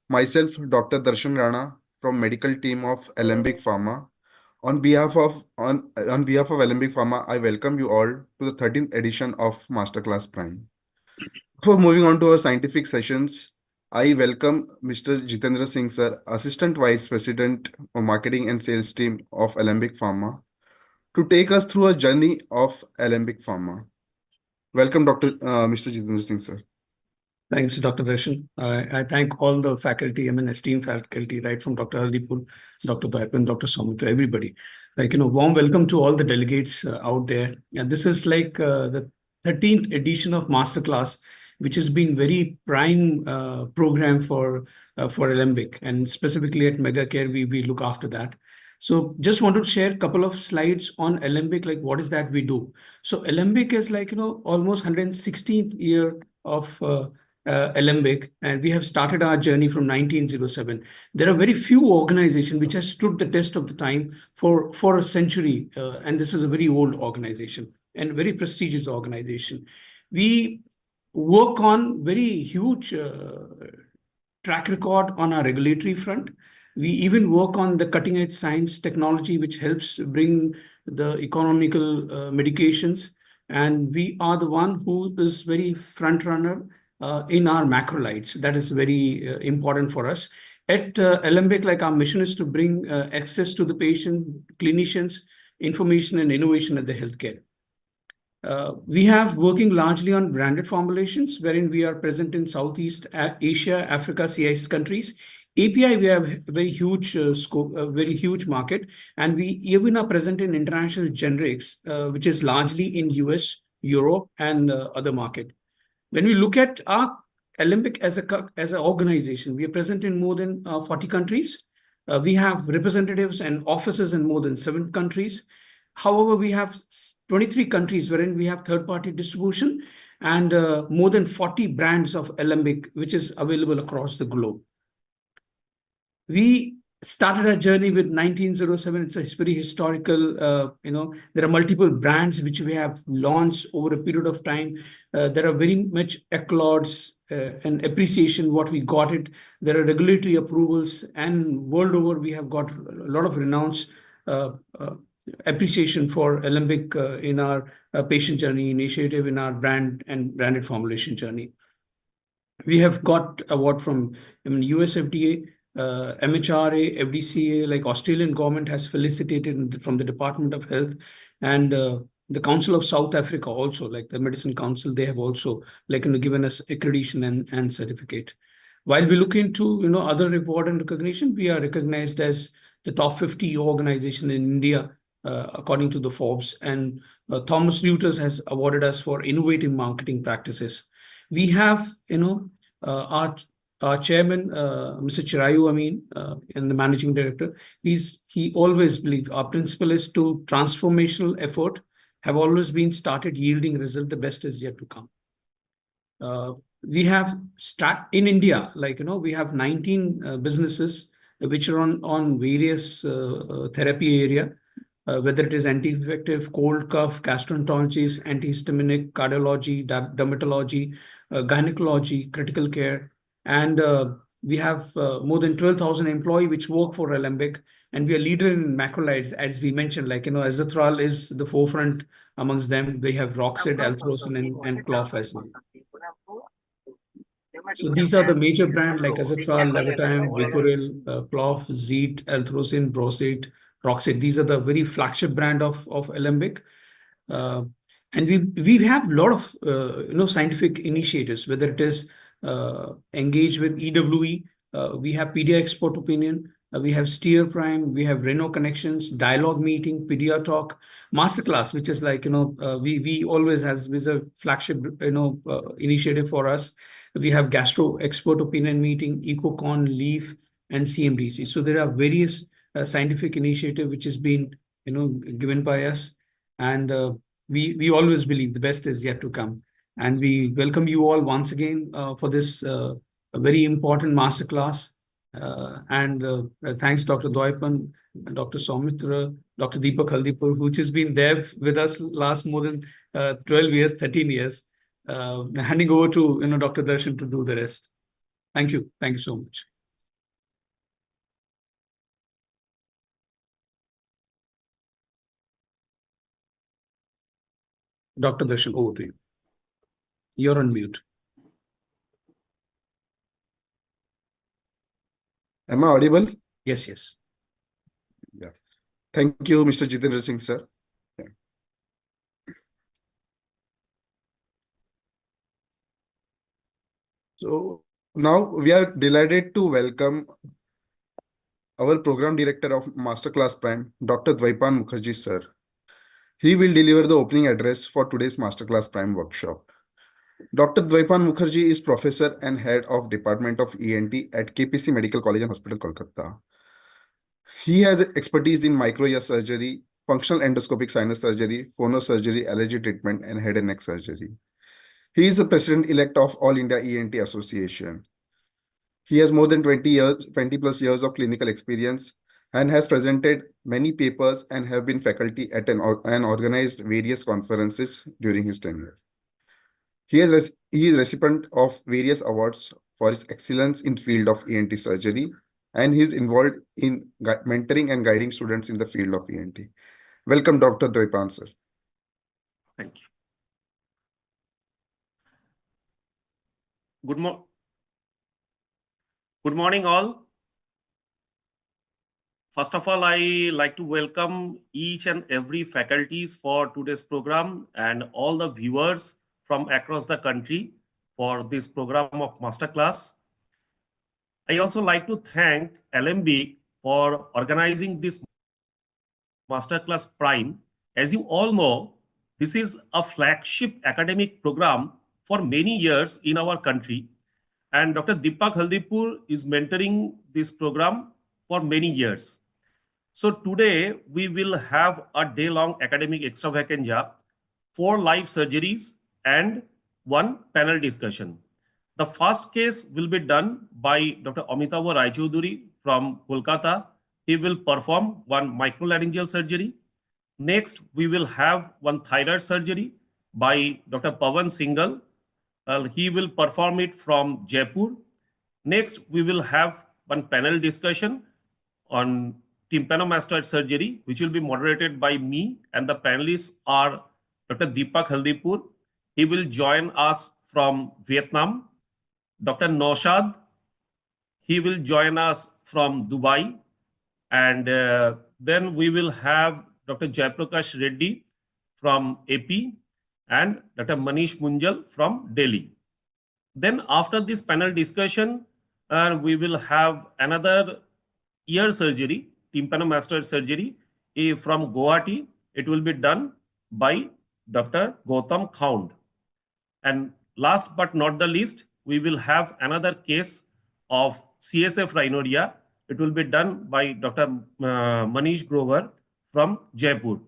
Myself, Dr. Darshan Rana from medical team of Alembic Pharma. On behalf of Alembic Pharma, I welcome you all to the 13th edition of Masterclass Prime. Before moving on to our scientific sessions, I welcome Mr. Jitendra Singh sir, Assistant Vice President of Marketing and Sales Team of Alembic Pharma, to take us through a journey of Alembic Pharma. Welcome, Mr. Jitendra Singh sir. Thanks, Dr. Darshan. I thank all the faculty, esteemed faculty, right from Dr. Hardipur, Dr. Daipan, Dr. Somitra, everybody. Warm welcome to all the delegates out there. And this is the 13th edition of Masterclass, which has been very prime program for Alembic, and specifically at Megacare, we look after that. So just wanted to share a couple of slides on Alembic, like what is that we do. So Alembic is almost 116th year of Alembic, and we have started our journey from 1907. There are very few organizations which have stood the test of the time for a century, and this is a very old organization and very prestigious organization. We work on very huge track record on our regulatory front. We even work on the cutting edge science technology, which helps bring the economical medications. And we are the one who is very front runner in our macrolides. That is very important for us. At Alembic, our mission is to bring access to the patient, clinicians, information and innovation at the healthcare. We have working largely on branded formulations, wherein we are present in Southeast Asia, Africa, CIS countries. API, we have a very huge scope, a very huge market, and we even are present in international generics, which is largely in US, Europe, and other market. When we look at our Alembic as an organization, we are present in more than 40 countries. We have representatives and offices in more than 7 countries. However, we have 23 countries wherein we have third-party distribution and more than 40 brands of Alembic, which is available across the globe. We started our journey with 1907. It's a very historical, there are multiple brands which we have launched over a period of time. There are very much accolades and appreciation what we got it. There are regulatory approvals, and world over we have got a lot of renounced appreciation for Alembic in our patient journey initiative, in our brand and branded formulation journey. We have got award from US FDA, MHRA, FDCA, Australian government has felicitated from the Department of Health, and the Council of South Africa also, the Medicine Council, they have also given us accreditation and certificate. While we look into other reward and recognition, we are recognized as the top 50 organization in India according to the Forbes, and Thomas Reuters has awarded us for innovative marketing practices. We have our chairman, Mr. Chirayu Amin, and the managing director, he always believes our principle is to transformational effort have always been started yielding result. The best is yet to come. We have in India, we have 19 businesses which are on various therapy area, whether it is anti-infective, cold cough, gastroenterology, antihistaminic, cardiology, dermatology, gynecology, critical care. And we have more than 12,000 employees which work for Alembic, and we are leader in macrolides, as we mentioned, azithral is the forefront amongst them. We have Roxid, Altrocin, and Clof as well. So these are the major brands like azithral, Levatam, Vicuril, Clof, Zeet, Altrocin, Brocid, Roxid. These are the very flagship brand of Alembic. And we have a lot of scientific initiatives, whether it is engage with EWE, we have Pedia Expert Opinion, we have Steer Prime, we have Reno Connections, Dialogue Meeting, Pedia Talk, Masterclass, which is we always has a flagship initiative for us. We have Gastro Expert Opinion Meeting, EcoCon, LEAF, and CMDC. So there are various scientific initiative which has been given by us, and we always believe the best is yet to come. And we welcome you all once again for this very important masterclass. And thanks, Dr. Daipan, Dr. Soumitra, Dr. Deepak Haldipur, which has been there with us last more than 12 years, 13 years. Handing over to Dr. Darshan to do the rest. Thank you. Thank you so much. Dr. Darshan, over to you. You're on mute. Am I audible? Yes, yes. Yeah. Thank you, Mr. Jitendra Singh, sir. Yeah. So now we are delighted to welcome our program director of Masterclass Prime, Dr. Dvaipan Mukherjee, sir. He will deliver the opening address for today's Masterclass Prime workshop. Dr. Dvaipan Mukherjee is professor and head of Department of ENT at KPC Medical College and Hospital, Kolkata. He has expertise in micro-ear surgery, functional endoscopic sinus surgery, phonosurgery, allergy treatment, and head and neck surgery. He is the president-elect of All India ENT Association. He has more than 20 plus years of clinical experience and has presented many papers and have been faculty at and organized various conferences during his tenure. He is recipient of various awards for his excellence in field of ENT surgery, and he is involved in mentoring and guiding students in the field of ENT. Welcome, Dr. Dvaipan, sir. Thank you. Good morning, all. First of all, I like to welcome each and every faculties for today's program and all the viewers from across the country for this program of Masterclass. I also like to thank Alembic for organizing this Masterclass Prime. As you all know, this is a flagship academic program for many years in our country. And Dr. Deepak Haldipur is mentoring this program for many years. So today we will have a day-long academic extravaganza, 4 live surgeries and 1 panel discussion. The first case will be done by Dr. Amitabh Raichaudhuri from Kolkata. He will perform 1 microlaryngeal surgery. Next, we will have 1 thyroid surgery by Dr. Pawan Singhal. He will perform it from Jaipur. Next, we will have 1 panel discussion on tympanomastoid surgery, which will be moderated by me, and the panelists are Dr. Deepak Haldipur. He will join us from Vietnam. Dr. Naushad, he will join us from Dubai. And then we will have Dr. Jaiprakash Reddy from AP and Dr. Manish Munjal from Delhi. Then after this panel discussion, we will have another ear surgery, tympanomastoid surgery from Guwahati. It will be done by Dr. Gautam Khound. And last but not the least, we will have another case of CSF rhinorrhea. It will be done by Dr. Manish Grover from Jaipur.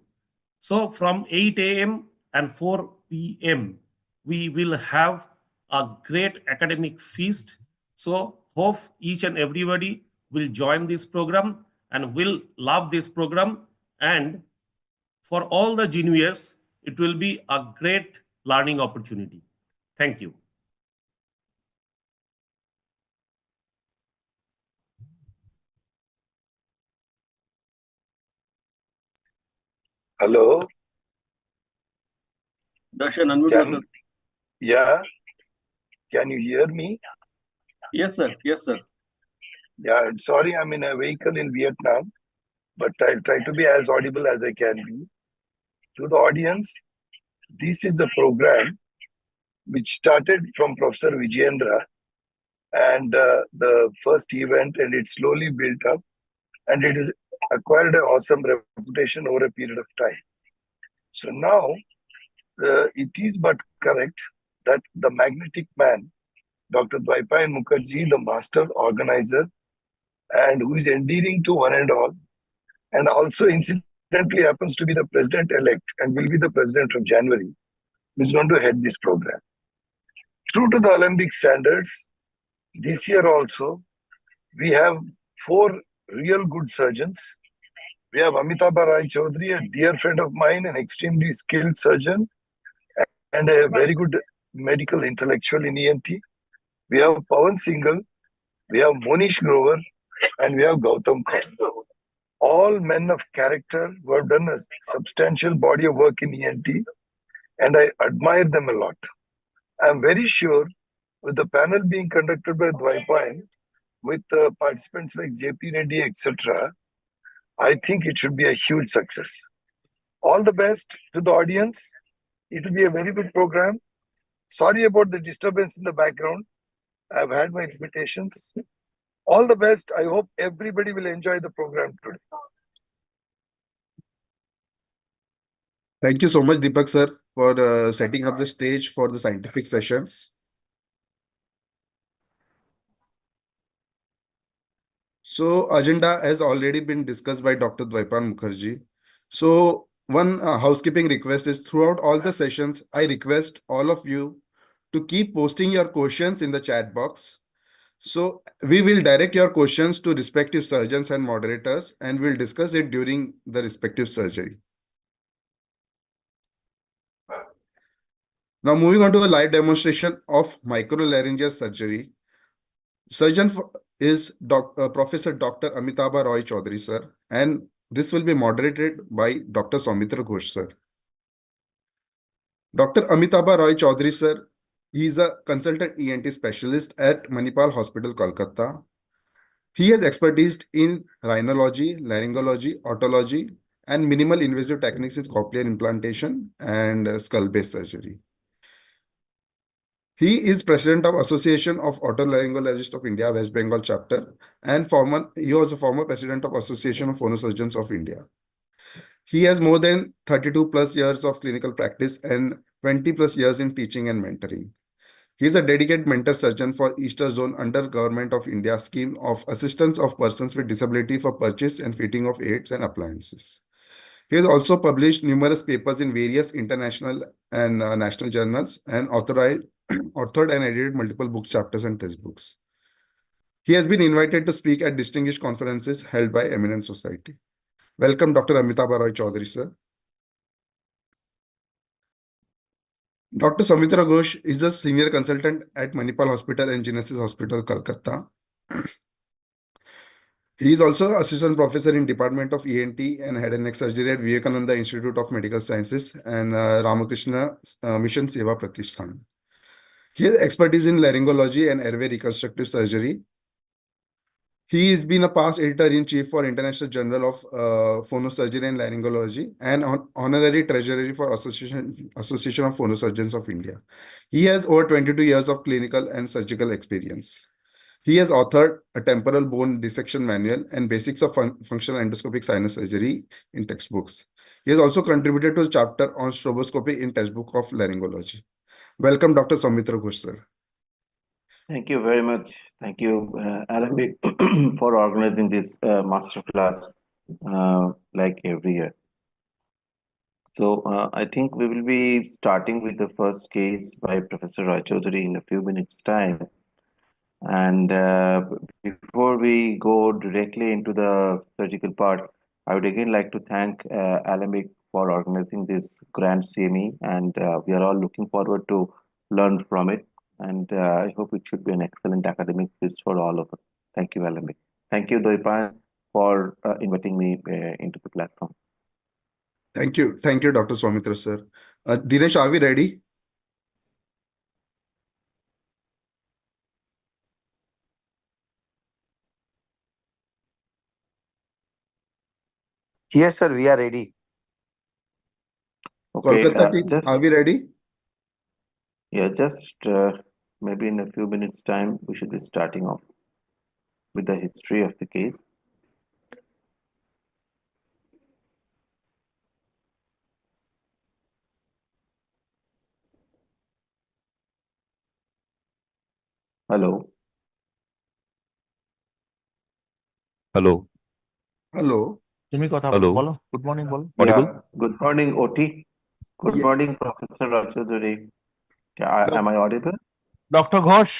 So from 8 a.m. and 4 p.m., we will have a great academic feast. So hope each and everybody will join this program and will love this program. And for all the juniors, it will be a great learning opportunity. Thank you. Hello. Darshan, unmute yourself. Yeah. Can you hear me? Yes, sir. Yes, sir. Yeah. Sorry, I'm in a vehicle in Vietnam, but I'll try to be as audible as I can be. To the audience, this is a program which started from Professor Vijayendra and the first event, and it slowly built up, and it has acquired an awesome reputation over a period of time. So now, it is but correct that the magnetic man, Dr. Dvaipan Mukherjee, the master organizer, and who is endearing to one and all, and also incidentally happens to be the president-elect and will be the president from January, is going to head this program. True to the Alembic standards, this year also, we have 4 real good surgeons. We have Amitabh Raichaudhuri, a dear friend of mine, an extremely skilled surgeon, and a very good medical intellectual in ENT. We have Pawan Singhal, we have Monish Grover, and we have Gautam Khan. All men of character who have done a substantial body of work in ENT, and I admire them a lot. I'm very sure with the panel being conducted by Dwaipan, with participants like JP Reddy, etc., I think it should be a huge success. All the best to the audience. It will be a very good program. Sorry about the disturbance in the background. I've had my limitations. All the best. I hope everybody will enjoy the program today. Thank you so much, Deepak sir, for setting up the stage for the scientific sessions. So, agenda has already been discussed by Dr. Dwaipan Mukherjee. So, one housekeeping request is throughout all the sessions, I request all of you to keep posting your questions in the chat box. So, we will direct your questions to respective surgeons and moderators, and we'll discuss it during the respective surgery. Now, moving on to a live demonstration of microlaryngeal surgery. Surgeon is Professor Dr. Amitabha Roy Chaudhary, sir, and this will be moderated by Dr. Soumitra Ghosh, sir. Dr. Amitabha Roy Chaudhary, sir, he is a consultant ENT specialist at Manipal Hospital, Kolkata. He has expertise in rhinology, laryngology, otology, and minimal invasive techniques in cochlear implantation and skull-based surgery. He is president of Association of Otolaryngologists of India, West Bengal chapter, and he was a former president of Association of Phonosurgeons of India. He has more than 32 plus years of clinical practice and 20 plus years in teaching and mentoring. He is a dedicated mentor surgeon for Eastern Zone under Government of India scheme of assistance of persons with disability for purchase and fitting of aids and appliances. He has also published numerous papers in various international and national journals and authored and edited multiple book chapters and textbooks. He has been invited to speak at distinguished conferences held by eminent society. Welcome, Dr. Amitabha Roy Chaudhary, sir. Dr. Soumitra Ghosh is a senior consultant at Manipal Hospital and Genesis Hospital, Kolkata. He is also assistant professor in Department of ENT and Head and Neck Surgery at Vivekananda Institute of Medical Sciences and Ramakrishna Mission Seva Pratishthan. He has expertise in laryngology and airway reconstructive surgery. He has been a past editor-in-chief for International Journal of Phonosurgery and Laryngology and honorary treasurer for Association of Phonosurgeons of India. He has over 22 years of clinical and surgical experience. He has authored a temporal bone dissection manual and basics of functional endoscopic sinus surgery in textbooks. He has also contributed to a chapter on stroboscopy in textbook of laryngology. Welcome, Dr. Soumitra Ghosh, sir. Thank you very much. Thank you, Alembic, for organizing this masterclass like every year. So I think we will be starting with the first case by Professor Roy Chaudhary in a few minutes' time. And before we go directly into the surgical part, I would again like to thank Alembic for organizing this grand CME, and we are all looking forward to learn from it. And I hope it should be an excellent academic feast for all of us. Thank you, Alembic. Thank you, Dwaipan, for inviting me into the platform. Thank you, Dr. Soumitra, sir. Dinesh, are we ready? Yes, sir, we are ready. Okay, Kolkata team, are we ready? Yeah, just maybe in a few minutes' time, we should be starting off with the history of the case. Hello. Hello Hello. তুমি কথা Hello. বলো good morning বলো Audible? Yeah. Good morning, OT. Good Yeah. morning, Professor Rachudhuri. Am I audible? Doctor Ghosh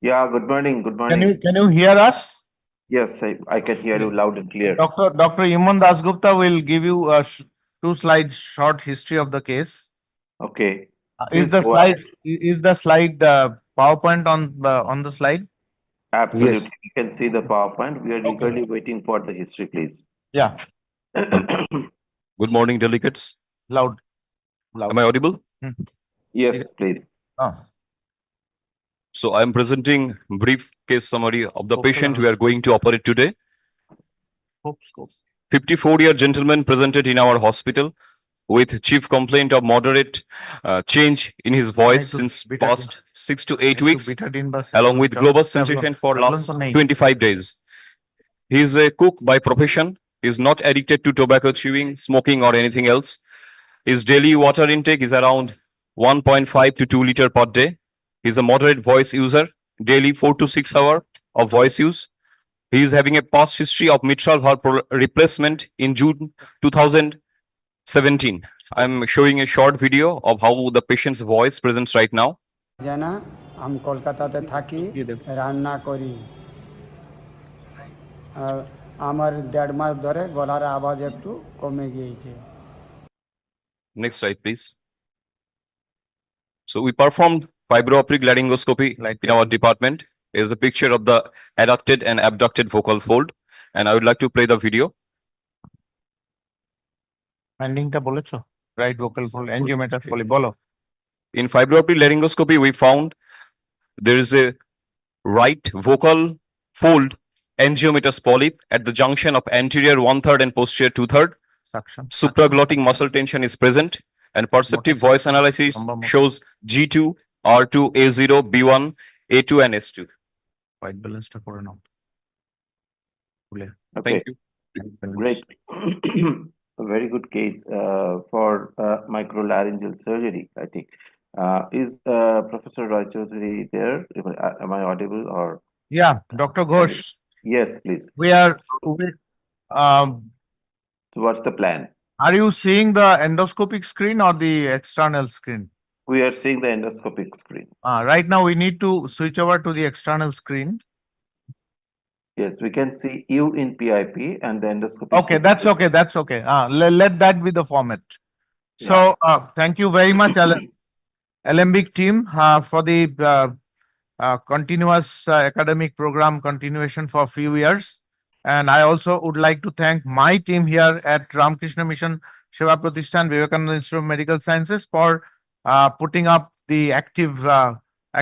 Yeah, good morning. Good can morning. you hear us Yes, I can hear you loud and clear. Dr. Iman Dasgupta will give you a two slide short history of the case. Okay. Is Please the go slide is the slide PowerPoint on the slide? Absolutely. Yes. You can see the PowerPoint. We are Okay. eagerly waiting for the history, please. Yeah, Good morning, delegates. loud, Am loud. I audible? Yes, please. Ah, So I am presenting brief case summary of the Okay, patient Lord. we are going to operate today. Scope. 54-year gentleman presented in our hospital with chief complaint of moderate change in his voice to since betadine. past 6 to 8 একটু weeks, betadine বা along with global Tableau- sensation for Tableau last তো নেই। 25 days. He is a cook by profession, is not addicted to tobacco chewing, smoking or anything else. His daily water intake is around 1.5 to 2 liter per day. He is a moderate voice user, daily 4 to 6 hour of voice use. He is having a past history of mitral valve replacement in June 2017. I'm showing a short video of how the patient's voice presents right now. জানা আমি কলকাতাতে থাকি রান্না করি আর আমার 1.5 মাস ধরে গলার আওয়াজ একটু কমে গিয়েছে Next slide, please. So we performed fibrooptic laryngoscopy in our department. Here's a picture of the adducted and abducted vocal fold. And I would like to play the video. Endingটা বলেছো? Right vocal fold, angiometaphyly, বলো। In fibrooptic laryngoscopy, we found there is a right vocal fold angiomatous polyp at the junction of anterior 1/3 and posterior 2/3. Suction. Supraglottic muscle tension is present, and perceptive voice analysis shows G2, R2, A0, B1, A2, and S2. White balance-টা করে নাও। খুলে। Thank Okay, you. great. A very good case for microlaryngeal surgery, I think. Is Professor Roy Chaudhary there? Am I audible or? Yeah, Dr. Ghosh, Yes, please. we are, So what's the plan? are you seeing the endoscopic screen or the external screen? We are seeing the endoscopic screen. Right now we need to switch over to the external screen. Yes, we can see you in PIP and the endoscopic. Okay, that's okay, that's okay. Let that be the format. So, thank you very much, Alembic team, for the continuous academic program continuation for a few years. And I also would like to thank my team here at Ramakrishna Mission Seva Pratishthan Vivekananda Institute of Medical Sciences for putting up the active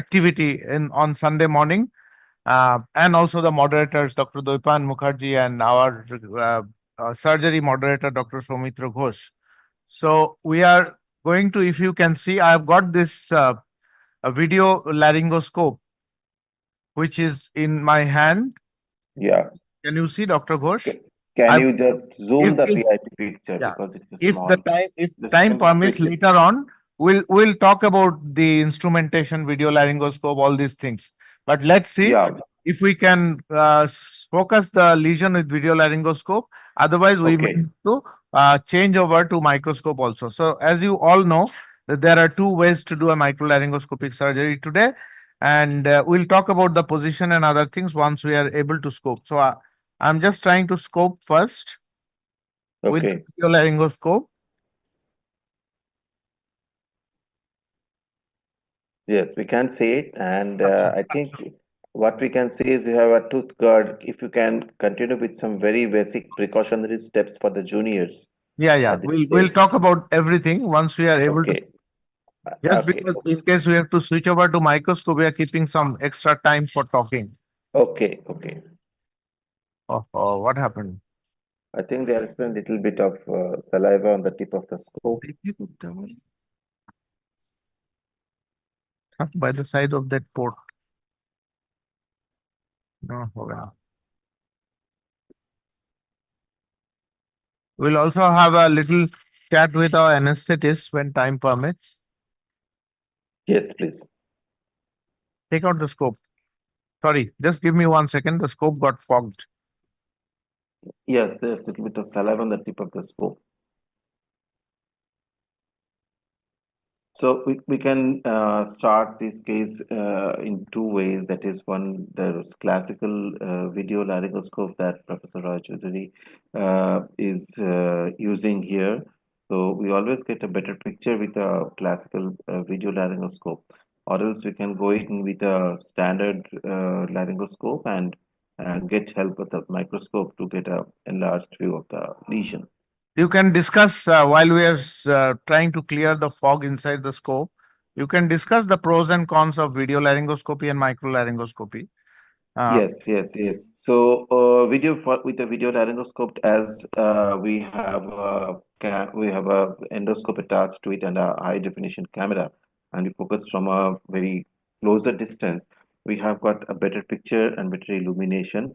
activity on Sunday morning. And also the moderators, Dr. Doipan Mukherjee and our surgery moderator, Dr. Soumitra Ghosh. So we are going to, if you can see, I've got this a video laryngoscope, which is in my hand. Yeah. Can you see, Dr. Ghosh? Can I'm- you just zoom if- the if- PIP picture Yeah. because it is If small? the time, if Just time can permits switch it. later on, we'll talk about the instrumentation, video laryngoscope, all these things. But let's see Yeah. if we can focus the lesion with video laryngoscope. Otherwise, we may Okay. need to change over to microscope also. So as you all know, that there are two ways to do a microlaryngoscopic surgery today. And we'll talk about the position and other things once we are able to scope. So I'm just trying to scope first with Okay. the video laryngoscope. Yes, we can see it, and I think what we can see is you have a tooth guard. If you can continue with some very basic precautionary steps for the juniors. Yeah, at this we'll stage. talk about everything once we are able to. Okay. Just Okay. because in case we have to switch over to microscope, we are keeping some extra time for talking. Okay. Okay. Oh, what happened? I think there is a little bit of saliva on the tip of the scope. By the side of that port. No, okay. We'll also have a little chat with our anesthetist when time permits. Yes, please. Take out the scope. Sorry, just give me 1 second. The scope got fogged. Yes, there's a little bit of saliva on the tip of the scope. So we can start this case in two ways. That is, one, there's classical video laryngoscope that Professor Roy Chaudhary is using here. So we always get a better picture with a classical video laryngoscope. or else we can go in with a standard laryngoscope and get help with the microscope to get a enlarged view of the lesion. You can discuss while we are trying to clear the fog inside the scope. You can discuss the pros and cons of video laryngoscopy and micro laryngoscopy. Yes, yes, yes. So, with the video laryngoscope, as we have a endoscope attached to it and a high definition camera, and we focus from a very closer distance. We have got a better picture and better illumination,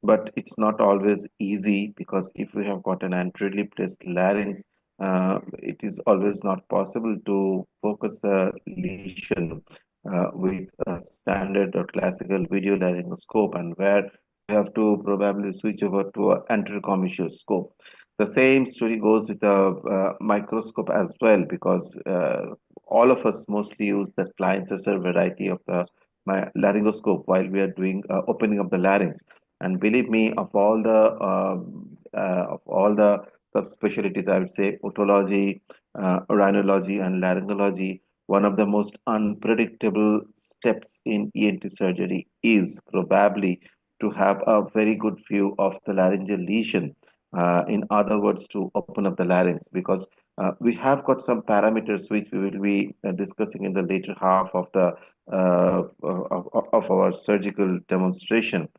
but it's not always easy because if we have got an anteriorly placed larynx, it is always not possible to focus a lesion with a standard or classical video laryngoscope, and where we have to probably switch over to an anterior scope. The same story goes with a microscope as well, because all of us mostly use the Klein-Sesser variety of the laryngoscope while we are doing opening of the larynx. And believe me, of all the subspecialties, I would say otology, rhinology, and laryngology, one of the most unpredictable steps in ENT surgery is probably to have a very good view of the laryngeal lesion. In other words, to open up the larynx, because we have got some parameters which we will be discussing in the later half of the of our surgical demonstration,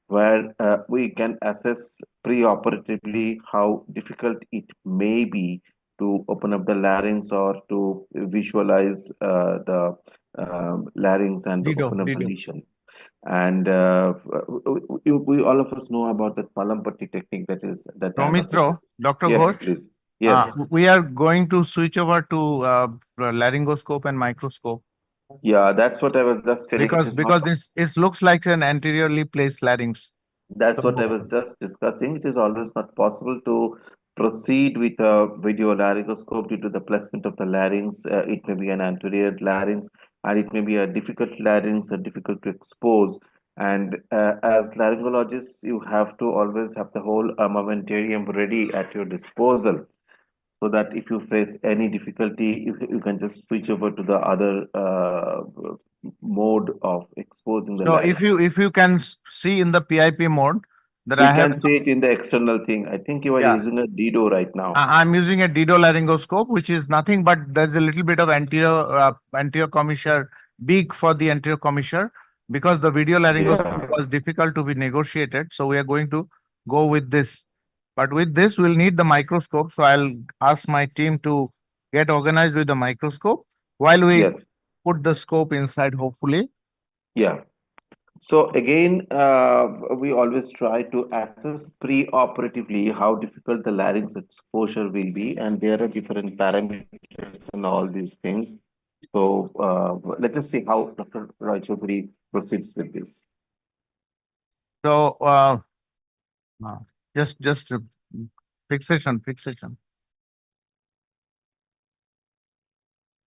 where we can assess preoperatively how difficult it may be to open up the larynx or to visualize the larynx and open up the Dido. lesion. And we all of us know about the Palampatti technique that I was. Romithro, Dr. Yes, Ghosh, please. Yes. we are going to switch over to laryngoscope and microscope Yeah, that's what I was just telling. It is not. because it looks like an anteriorly placed larynx. That's what I So, was just discussing. It is always not possible to proceed with a video laryngoscope due to the placement of the larynx. It may be an anterior larynx, and it may be a difficult larynx, difficult to expose. And as laryngologists, you have to always have the whole armamentarium ready at your disposal, so that if you face any difficulty, you can just switch over to the other mode of exposing the so larynx. if you can see in the PIP mode that We I have, can see it in the external thing. I think you are yeah, using a Dido right now. I'm using a Dido laryngoscope, which is nothing but there's a little bit of anterior commissure, big for the anterior commissure, because the video laryngoscope Yeah. was difficult to be negotiated. So we are going to go with this. But with this, we'll need the microscope. So I'll ask my team to get organized with the microscope while we Yes. put the scope inside, hopefully. Yeah. So again, we always try to assess pre-operatively how difficult the larynx exposure will be, and there are different parameters and all these things. So let us see how Dr. Roy Choudhury proceeds with this. So uh, just fixation.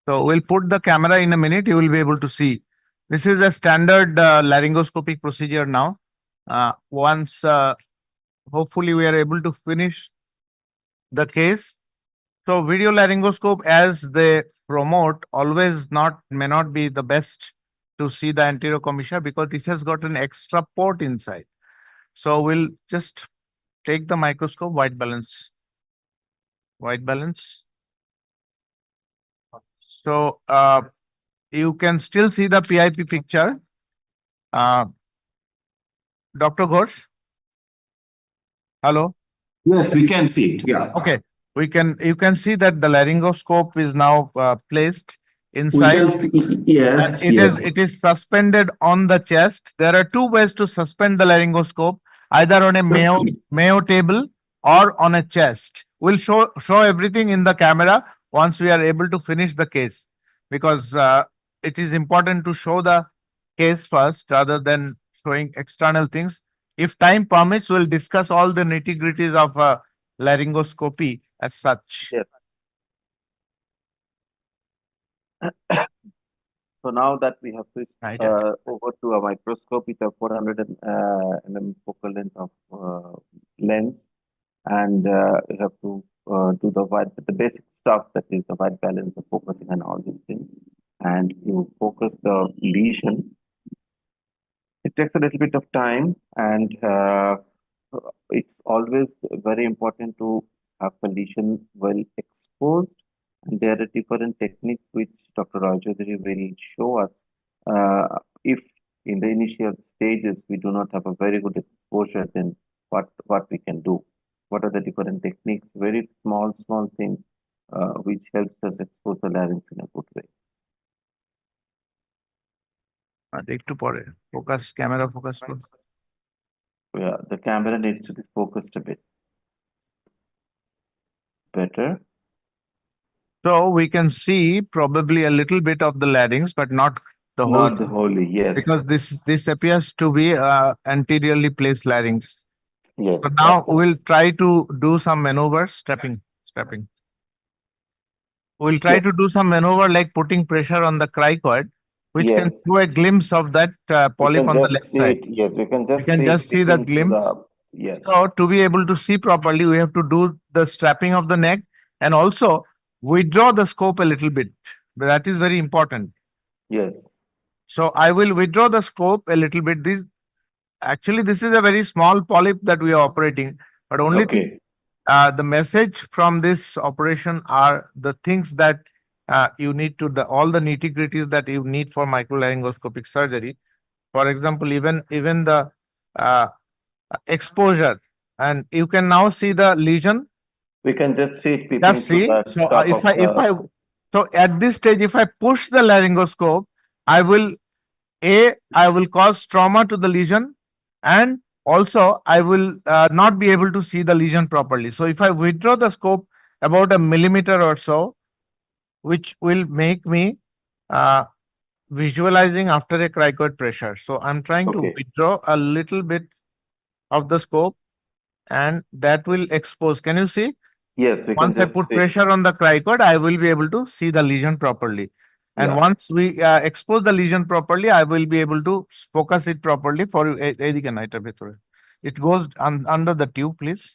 So we'll put the camera in a minute. You will be able to see. This is a standard laryngoscopic procedure now. Once hopefully we are able to finish the case. So video laryngoscope, as they promote, always may not be the best to see the anterior commissure because this has got an extra port inside. So we'll just take the microscope, white balance. So you can still see the PIP picture. Dr. Ghosh? Hello? Yes, we can see it. Yeah. Okay. You can see that the laryngoscope is now placed We inside. can see, yes, It yes. is suspended on the chest. There are two ways to suspend the laryngoscope, either on a Mayo table or on a chest. We'll show everything in the camera once we are able to finish the case, because it is important to show the case first rather than showing external things. If time permits, we'll discuss all the nitty-gritties of laryngoscopy as such. Yes. So now that we have switched over to a microscope with a 400 mm focal length of lens, and we have to do the basic stuff, that is the white balance, the focusing, and all these things. and you focus the lesion. It takes a little bit of time, and it's always very important to have the lesion well exposed. And there are different techniques which Dr. Rajodhari will show us. If in the initial stages we do not have a very good exposure, then what we can do? What are the different techniques? Very small things which helps us expose the larynx in a good way. একটু পরে focus camera focus করুন। Yeah, the camera needs to be focused a bit better. So we can see probably a little bit of the larynx, but not the whole Not the thing, wholly, yes. because this appears to be anteriorly placed larynx. Yes, So now absolutely. we'll try to do some maneuvers, strapping. We'll try Yes. to do some maneuver like putting pressure on the cricoid, which can Yes. show a glimpse of that We polyp can on the just left see side. it. Yes, we can just We can see it just see the sticking to glimpse. yes. So to be able to see properly, we have to do the strapping of the neck and also withdraw the scope a little bit. That is very important. Yes. So I will withdraw the scope a little bit. Actually, this is a very small polyp that we are operating, but only Okay. the message from this operation are the things that you need to, all the nitty-gritties that you need for microlaryngoscopic surgery. For example, even the uh, exposure, and you can now see the lesion. We can just see it peeping Just through see. the So top if of I so at this stage, if I push the laryngoscope, I will cause trauma to the lesion, and also I will not be able to see the lesion properly. So if I withdraw the scope about a millimeter or so, which will make me uh, visualizing after a cricoid pressure. So I'm trying to Okay. withdraw a little bit of the scope, and that will expose. Can you see? Yes, we can Once I just put see. pressure on the cricoid, I will be able to see the lesion properly. And Yeah. once we expose the lesion properly, I will be able to focus it properly for you. এদিকে না, এটার ভেতরে। It goes under the tube, please.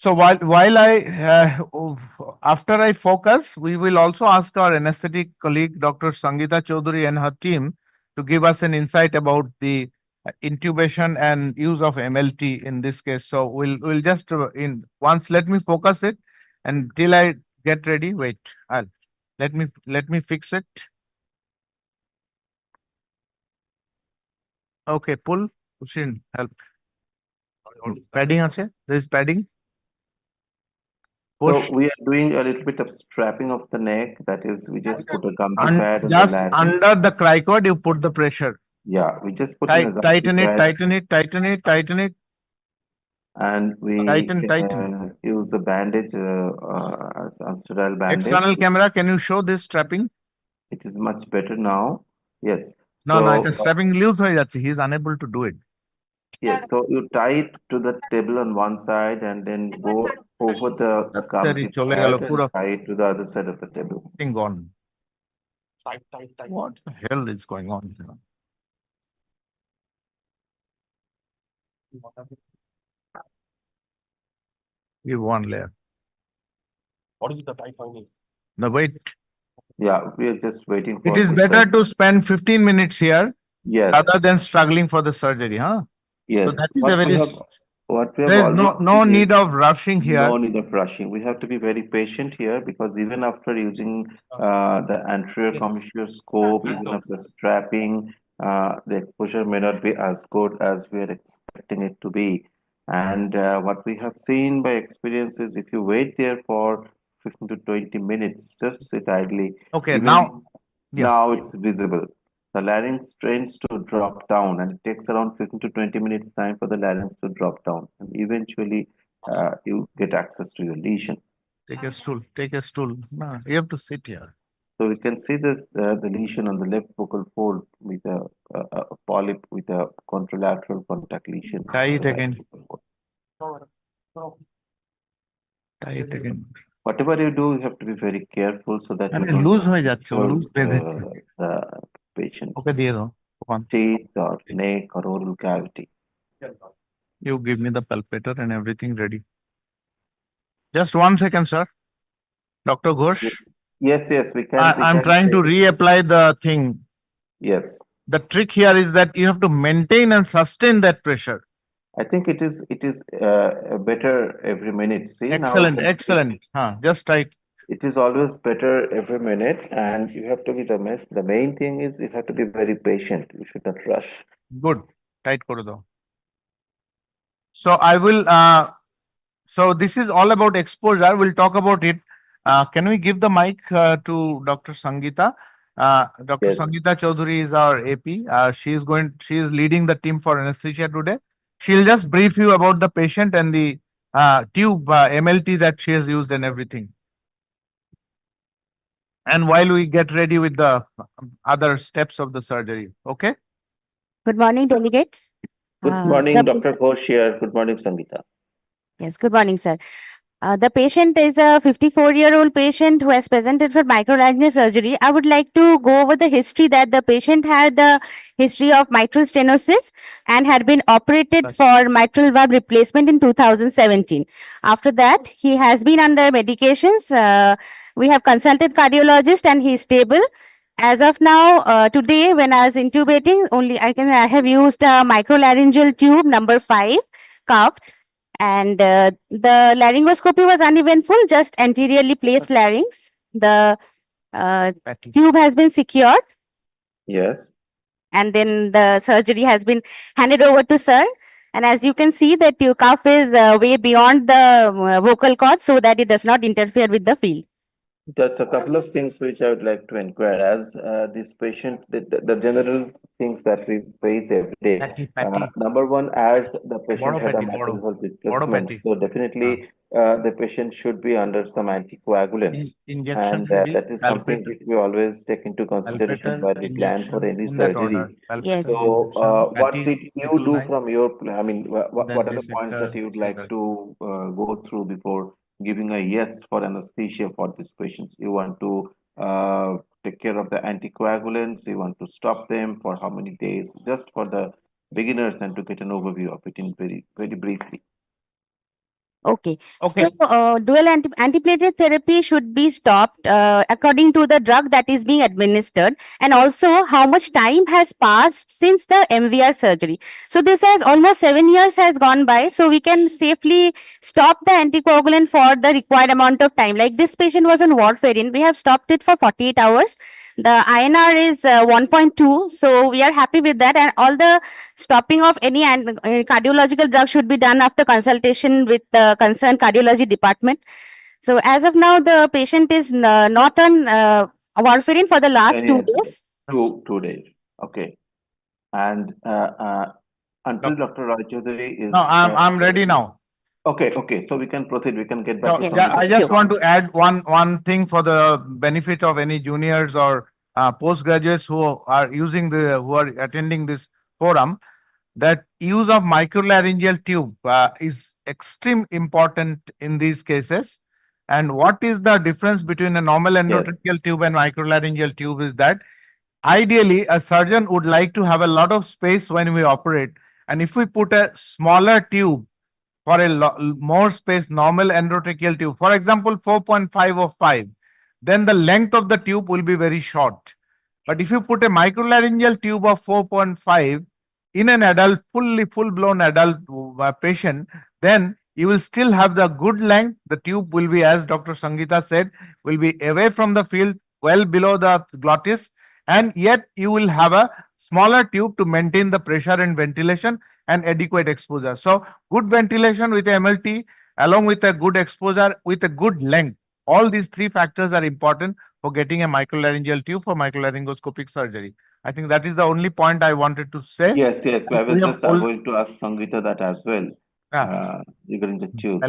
So while after I focus, we will also ask our anesthetic colleague, Dr. Sangeeta Chaudhary, and her team to give us an insight about the intubation and use of MLT in this case. So we'll just once let me focus it, and till I get ready, wait. Let me fix it. Okay, push in, help. Padding আছে? There is padding. So Push. we are doing a little bit of strapping of the neck. That is, we just put a gummy pad on the Just larynx. under the cricoid, you put the pressure. Yeah, we just put in a gummy Tighten it, pad, tighten it. and we Tighten. use a bandage, a sterile bandage. External camera, can you show this strapping? It is much better now. Yes. No, So, এটা strapping loose হয়ে যাচ্ছে. He is unable to do it. yes, so you tie it to the table on one side and then go over the gummy চলে pad গেল and পুরো tie it to the other side of the table. thing gone. What the hell is going on here? Give one layer. What is the type finding? The wait. Yeah, we are just waiting for It is the better time. to spend 15 minutes here Yes, rather than struggling for the surgery, huh? yes. So that is What a very, we have there is always no seen need is of rushing here. no need of rushing. We have to be very patient here because even after using the anterior commissure scope, even after strapping, the exposure may not be as good as we are expecting it to be. And what we have seen by experience is if you wait there for 15 to 20 minutes, just sit idly. Okay, Even now, yeah. now it's visible. The larynx tends to drop down, and it takes around 15 to 20 minutes time for the larynx to drop down, and eventually you get access to your lesion. Take a stool, No, you have to sit here. So we can see this the lesion on the left vocal fold with a polyp with a contralateral contact lesion. Tie on it the right again. vocal fold. Tie it again. Whatever you do, you have to be very careful so that you আরে don't loose হয়ে যাচ্ছে, ও hurt, loose বেঁধেছে। the patient's ওকে দিয়ে দাও, ওখান। teeth or neck or oral cavity. You give me the palpator and everything ready. Just 1 second, sir. Dr. Ghosh. Yes, Yes, we can. I'm trying to reapply the thing. Yes. The trick here is that you have to maintain and sustain that pressure. I think it is better every minute. See, Excellent, now excellent. Just right. it is always better every minute, and you have to be the main thing is you have to be very patient. You should not rush. Good. Tight kore do. So I will. So this is all about exposure. We'll talk about it. Can we give the mic to Dr. Sangeeta? Dr. Yes. Sangeeta Chaudhary is our AP. She is leading the team for anesthesia today. She'll just brief you about the patient and the tube MLT that she has used and everything. And while we get ready with the other steps of the surgery, okay? Good morning, delegates. Good morning, Dr. Ghosh here. Good morning, Sangeeta. Yes, good morning, sir. The patient is a 54-year-old patient who has presented for microlaryngeal surgery. I would like to go over the history that the patient had a history of mitral stenosis and had been operated for mitral valve replacement in 2017. After that, he has been under medications. We have consulted cardiologist and he is stable. As of now, today when I was intubating, I have used a microlaryngeal tube number 5, cuffed. And the laryngoscopy was uneventful, just anteriorly placed larynx. The tube has been secured. Yes. And then the surgery has been handed over to sir. And as you can see, the cuff is way beyond the vocal cord so that it does not interfere with the field. There's a couple of things which I would like to inquire. As this patient, the general things that we face every day. Number one, as the patient had a mitral valve replacement, so definitely the patient should be under some anticoagulants, and that is something which we always take into consideration while we plan for any surgery. Yes. So, what did you do from your? I mean, what are the points that you would like to go through before giving a yes for anesthesia for these patients? You want to take care of the anticoagulants, you want to stop them for how many days, just for the beginners and to get an overview of it in very, very briefly. Okay. So, dual antiplatelet therapy should be stopped according to the drug that is being administered, and also how much time has passed since the MVR surgery. So, this has almost 7 years has gone by, so we can safely stop the anticoagulant for the required amount of time. Like this patient was on warfarin, we have stopped it for 48 hours. The INR is 1.2, so we are happy with that, and all the stopping of any cardiological drug should be done after consultation with the concerned cardiology department. So as of now, the patient is not on warfarin for the last 2 days. 2 days. Okay. And until Dr. Roy Chaudhary is. No, I'm ready now. Okay. So we can proceed. We can get back to I just want to add one thing for the benefit of any juniors or postgraduates who are attending this forum. That use of microlaryngeal tube is extreme important in these cases. And what is the difference between a normal endotracheal tube and microlaryngeal tube is that ideally a surgeon would like to have a lot of space when we operate. And if we put a smaller tube for a more space, normal endotracheal tube, for example, 4.5 or 5, then the length of the tube will be very short. But if you put a microlaryngeal tube of 4.5 in an adult, full-blown adult patient, then you will still have the good length. The tube will be, as Dr. Sangeeta said, will be away from the field, well below the glottis, and yet you will have a smaller tube to maintain the pressure and ventilation and adequate exposure. So good ventilation with MLT along with a good exposure with a good length. All these 3 factors are important for getting a microlaryngeal tube for microlaryngoscopic surgery. I think that is the only point I wanted to say. Yes. I was just going to ask Sangeeta that as well. Regarding the tube.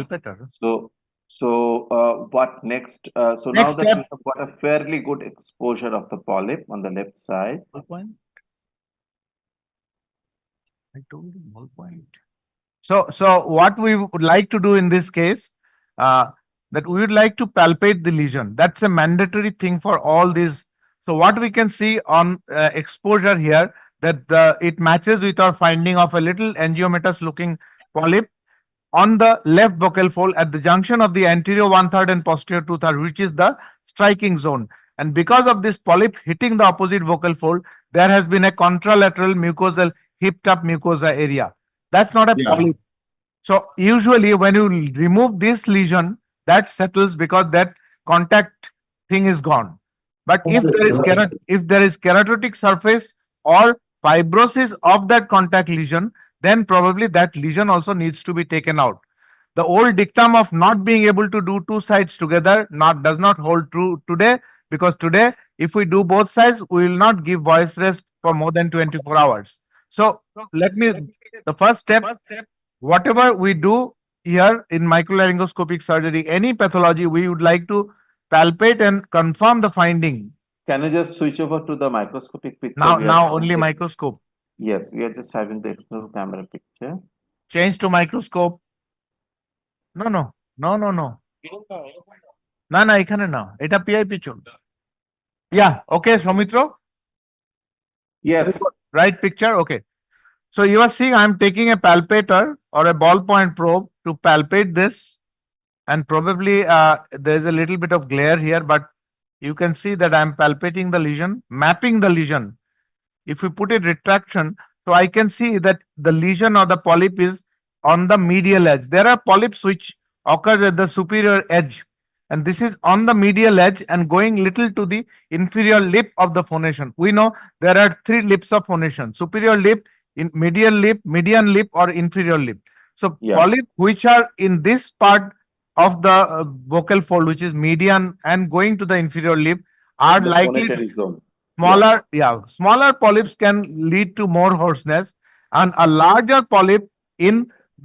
So what next? So now that we have got a fairly good exposure of the polyp on the left side. I told you whole point. So what we would like to do in this case, that we would like to palpate the lesion. That's a mandatory thing for all these. So what we can see on exposure here, that it matches with our finding of a little angiomatous looking polyp on the left buccal fold at the junction of the anterior 1/3 and posterior 2/3, which is the striking zone. And because of this polyp hitting the opposite vocal fold, there has been a contralateral mucosal hipped up mucosa area. That's not a Yeah. polyp. So usually when you remove this lesion, that settles because that contact thing is gone. But if there is keratotic surface or fibrosis of that contact lesion, then probably that lesion also needs to be taken out. The old dictum of not being able to do two sides together does not hold true today, because today if we do both sides, we will not give voice rest for more than 24 hours. So the first step, whatever we do here in microlaryngoscopic surgery, any pathology, we would like to palpate and confirm the finding. Can you just switch over to the microscopic picture? Now only microscope. Yes, we are just having the external camera picture. Change to microscope. No. না এখানে না, এটা PIP চলবে। Yeah, okay, Soumitra? Yes. Right picture, okay. So you are seeing I'm taking a palpator or a ballpoint probe to palpate this, and probably there's a little bit of glare here, but you can see that I'm palpating the lesion, mapping the lesion. If we put it retraction, so I can see that the lesion or the polyp is on the medial edge. There are polyps which occurs at the superior edge, and this is on the medial edge and going little to the inferior lip of the phonation. We know there are three lips of phonation: superior lip, medial lip, median lip, or inferior lip. So polyp which are in this part of the vocal fold, which is median and going to the inferior lip, are likely smaller polyps can lead to more hoarseness, and a larger polyp in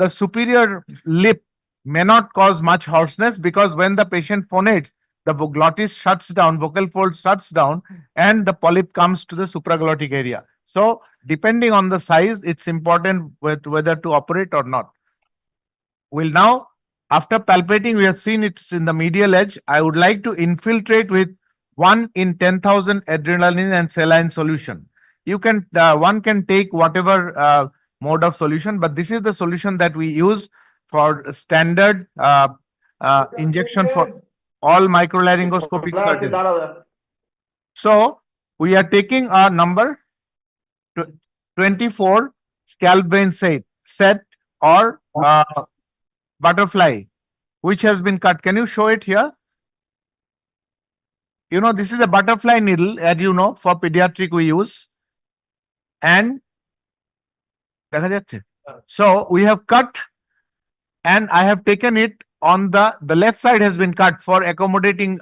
the superior lip may not cause much hoarseness, because when the patient phonates, the glottis shuts down, vocal fold shuts down, and the polyp comes to the supraglottic area. So depending on the size, it's important whether to operate or not. We'll now, after palpating, we have seen it's in the medial edge. I would like to infiltrate with 1 in 10,000 adrenaline and saline solution. You can one can take whatever mode of solution, but this is the solution that we use for standard injection for all microlaryngoscopic surgery. So we are taking our number 24 scalp vein set or butterfly, which has been cut. Can you show it here? You know, this is a butterfly needle, as you know, for pediatric we use. And so we have cut, and I have taken it on the left side has been cut for accommodating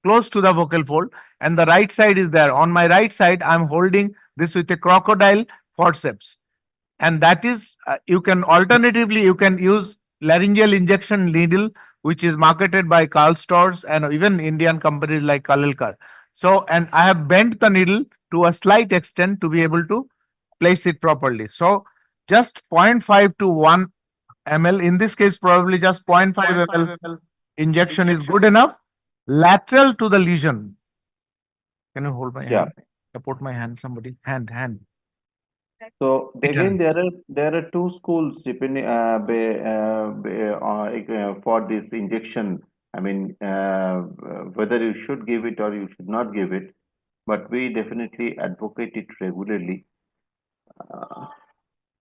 close to the vocal fold, and the right side is there. On my right side, I'm holding this with a crocodile forceps, and that is you can alternatively you can use laryngeal injection needle, which is marketed by Karl Storz and even Indian companies like Kalilkar. So, and I have bent the needle to a slight extent to be able to place it properly. So just 0.5 to 1 ml, in this case probably just 0.5 ml injection is good enough, lateral to the lesion. Can you hold my hand? Support my hand, somebody. Hand. So again, there are two schools depending for this injection. I mean, whether you should give it or you should not give it, but we definitely advocate it regularly.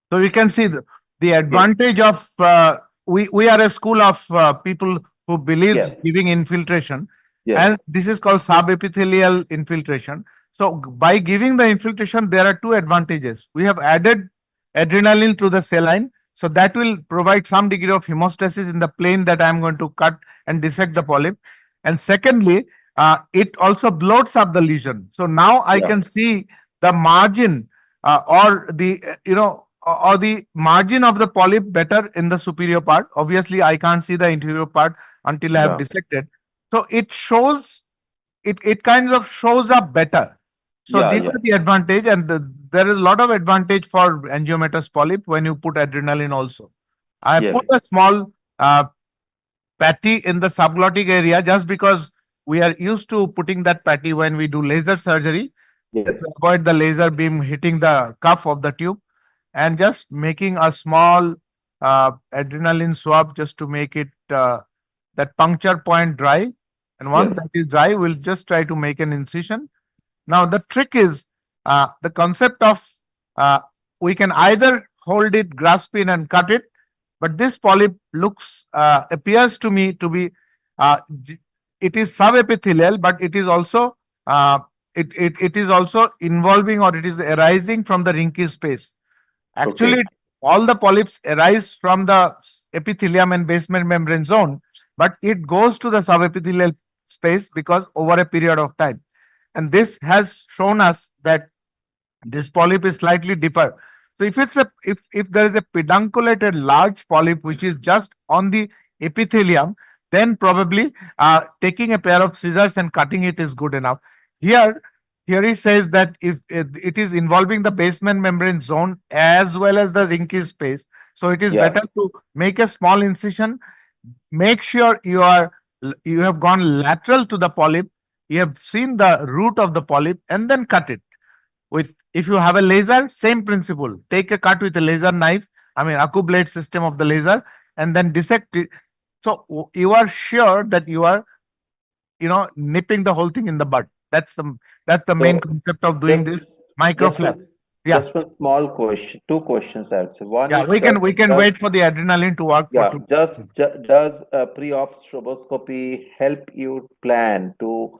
So we can see the advantage of we are a school of people who believe giving infiltration, and this is called subepithelial infiltration. So by giving the infiltration, there are two advantages. We have added adrenaline to the saline, so that will provide some degree of hemostasis in the plane that I am going to cut and dissect the polyp. And secondly, it also bloats up the lesion. So now I can see the margin or the or the margin of the polyp better in the superior part. Obviously, I can't see the inferior part until I have dissected. So it shows, it kind of shows up better. So these are the advantage, and there is a lot of advantage for angiomatous polyp when you put adrenaline also. I put a small patty in the subglottic area just because we are used to putting that patty when we do laser surgery to avoid the laser beam hitting the cuff of the tube, and just making a small adrenaline swab just to make it that puncture point dry, And once Yes. that is dry, we'll just try to make an incision. Now, the trick is the concept of we can either hold it, grasp it, and cut it, but this polyp appears to me to be it is subepithelial, but it is also it is also involving, or it is arising from the Rinke space. Actually, Okay. all the polyps arise from the epithelium and basement membrane zone, but it goes to the subepithelial space because over a period of time. And this has shown us that this polyp is slightly deeper. So if there is a pedunculated large polyp which is just on the epithelium, then probably taking a pair of scissors and cutting it is good enough. Here he says that if it is involving the basement membrane zone as well as the Rinke space, so it is Yeah. better to make a small incision. Make sure you have gone lateral to the polyp, you have seen the root of the polyp, and then cut it. If you have a laser, same principle. Take a cut with a laser knife, I mean Aku blade system of the laser, and then dissect it. So you are sure that you are nipping the whole thing in the bud. That's the main So concept of doing this just micro just flap. one, Yeah, just one small question, two questions I would say. One yeah. is, We can wait for the adrenaline to work for yeah, 2 does pre-op stroboscopy help you plan to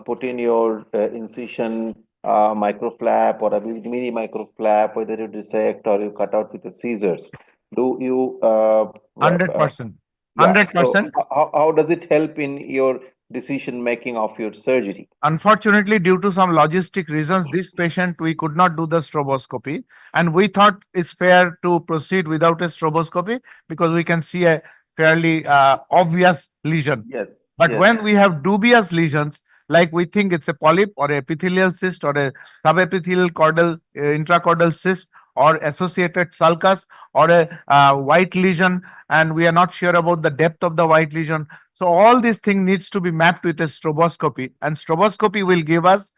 put in your incision microflap or a mini microflap, whether you dissect or you cut out with the scissors? Do you 100%. yeah? So 100%. how does it help in your decision making of your surgery? Unfortunately, due to some logistic reasons, this patient we could not do the stroboscopy, and we thought it's fair to proceed without a stroboscopy because we can see a fairly obvious lesion. Yes, But yes. when we have dubious lesions, like we think it's a polyp or epithelial cyst or a subepithelial caudal intracaudal cyst or associated sulcus or a white lesion, and we are not sure about the depth of the white lesion. So all these things needs to be mapped with a stroboscopy, and stroboscopy will give us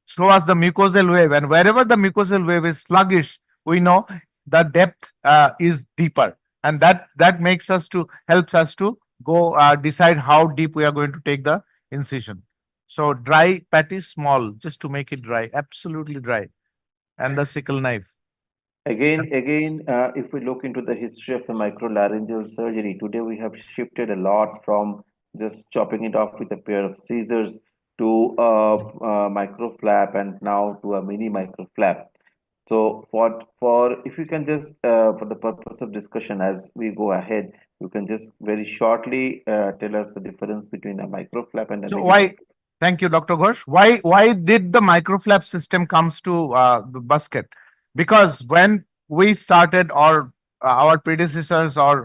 show us the mucosal wave, and wherever the mucosal wave is sluggish, we know the depth is deeper, and that makes us to helps us to go decide how deep we are going to take the incision. So dry patty small, just to make it dry, absolutely dry, and the sickle knife. Again, if we look into the history of the microlaryngeal surgery, today we have shifted a lot from just chopping it off with a pair of scissors to a microflap, and now to a mini microflap. So for if you can just for the purpose of discussion as we go ahead, you can just very shortly tell us the difference between a microflap and a So mini why? Thank you, Dr. Ghosh. Why did the microflap system comes to the basket? Because when we started, or our predecessors, or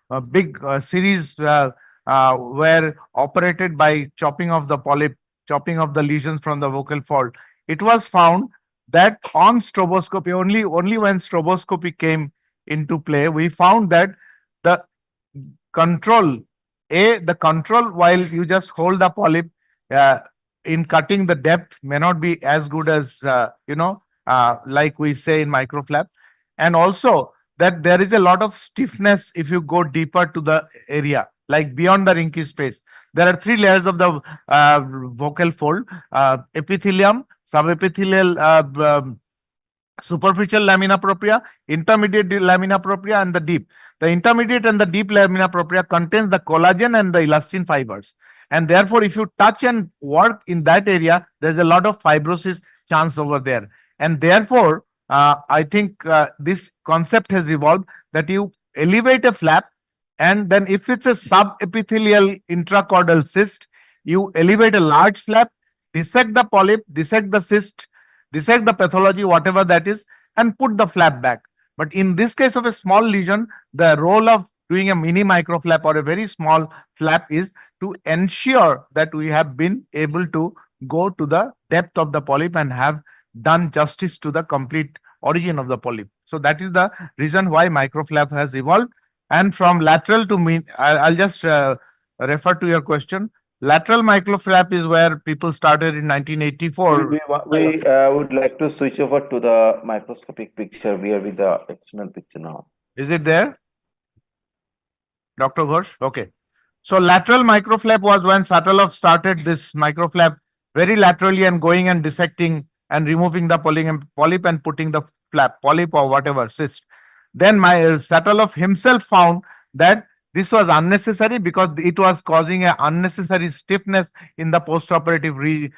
a big series were operated by chopping of the polyp, chopping of the lesions from the vocal fold, it was found that on stroboscopy, only when stroboscopy came into play, we found that the control the control while you just hold the polyp uh, in cutting the depth may not be as good as like we say in microflap, and also that there is a lot of stiffness if you go deeper to the area, like beyond the Rinke space. There are 3 layers of the vocal fold: epithelium, subepithelial superficial lamina propria, intermediate lamina propria, and the deep. The intermediate and the deep lamina propria contains the collagen and the elastin fibers. And therefore, if you touch and work in that area, there's a lot of fibrosis chance over there. And therefore, I think this concept has evolved that you elevate a flap, and then if it's a subepithelial intracaudal cyst, you elevate a large flap, dissect the polyp, dissect the cyst, dissect the pathology, whatever that is, and put the flap back. But in this case of a small lesion, the role of doing a mini microflap or a very small flap is to ensure that we have been able to go to the depth of the polyp and have done justice to the complete origin of the polyp. So that is the reason why microflap has evolved. And from lateral to mean, I'll just refer to your question. Lateral microflap is where people started in 1984. We would like to switch over to the microscopic picture. We are with the external picture now. Is it there? Dr. Ghosh? Okay. So lateral microflap was when Sataloff started this microflap very laterally and going and dissecting and removing the polyp and putting the flap, polyp or whatever cyst. Then Sataloff himself found that this was unnecessary because it was causing an unnecessary stiffness in the postoperative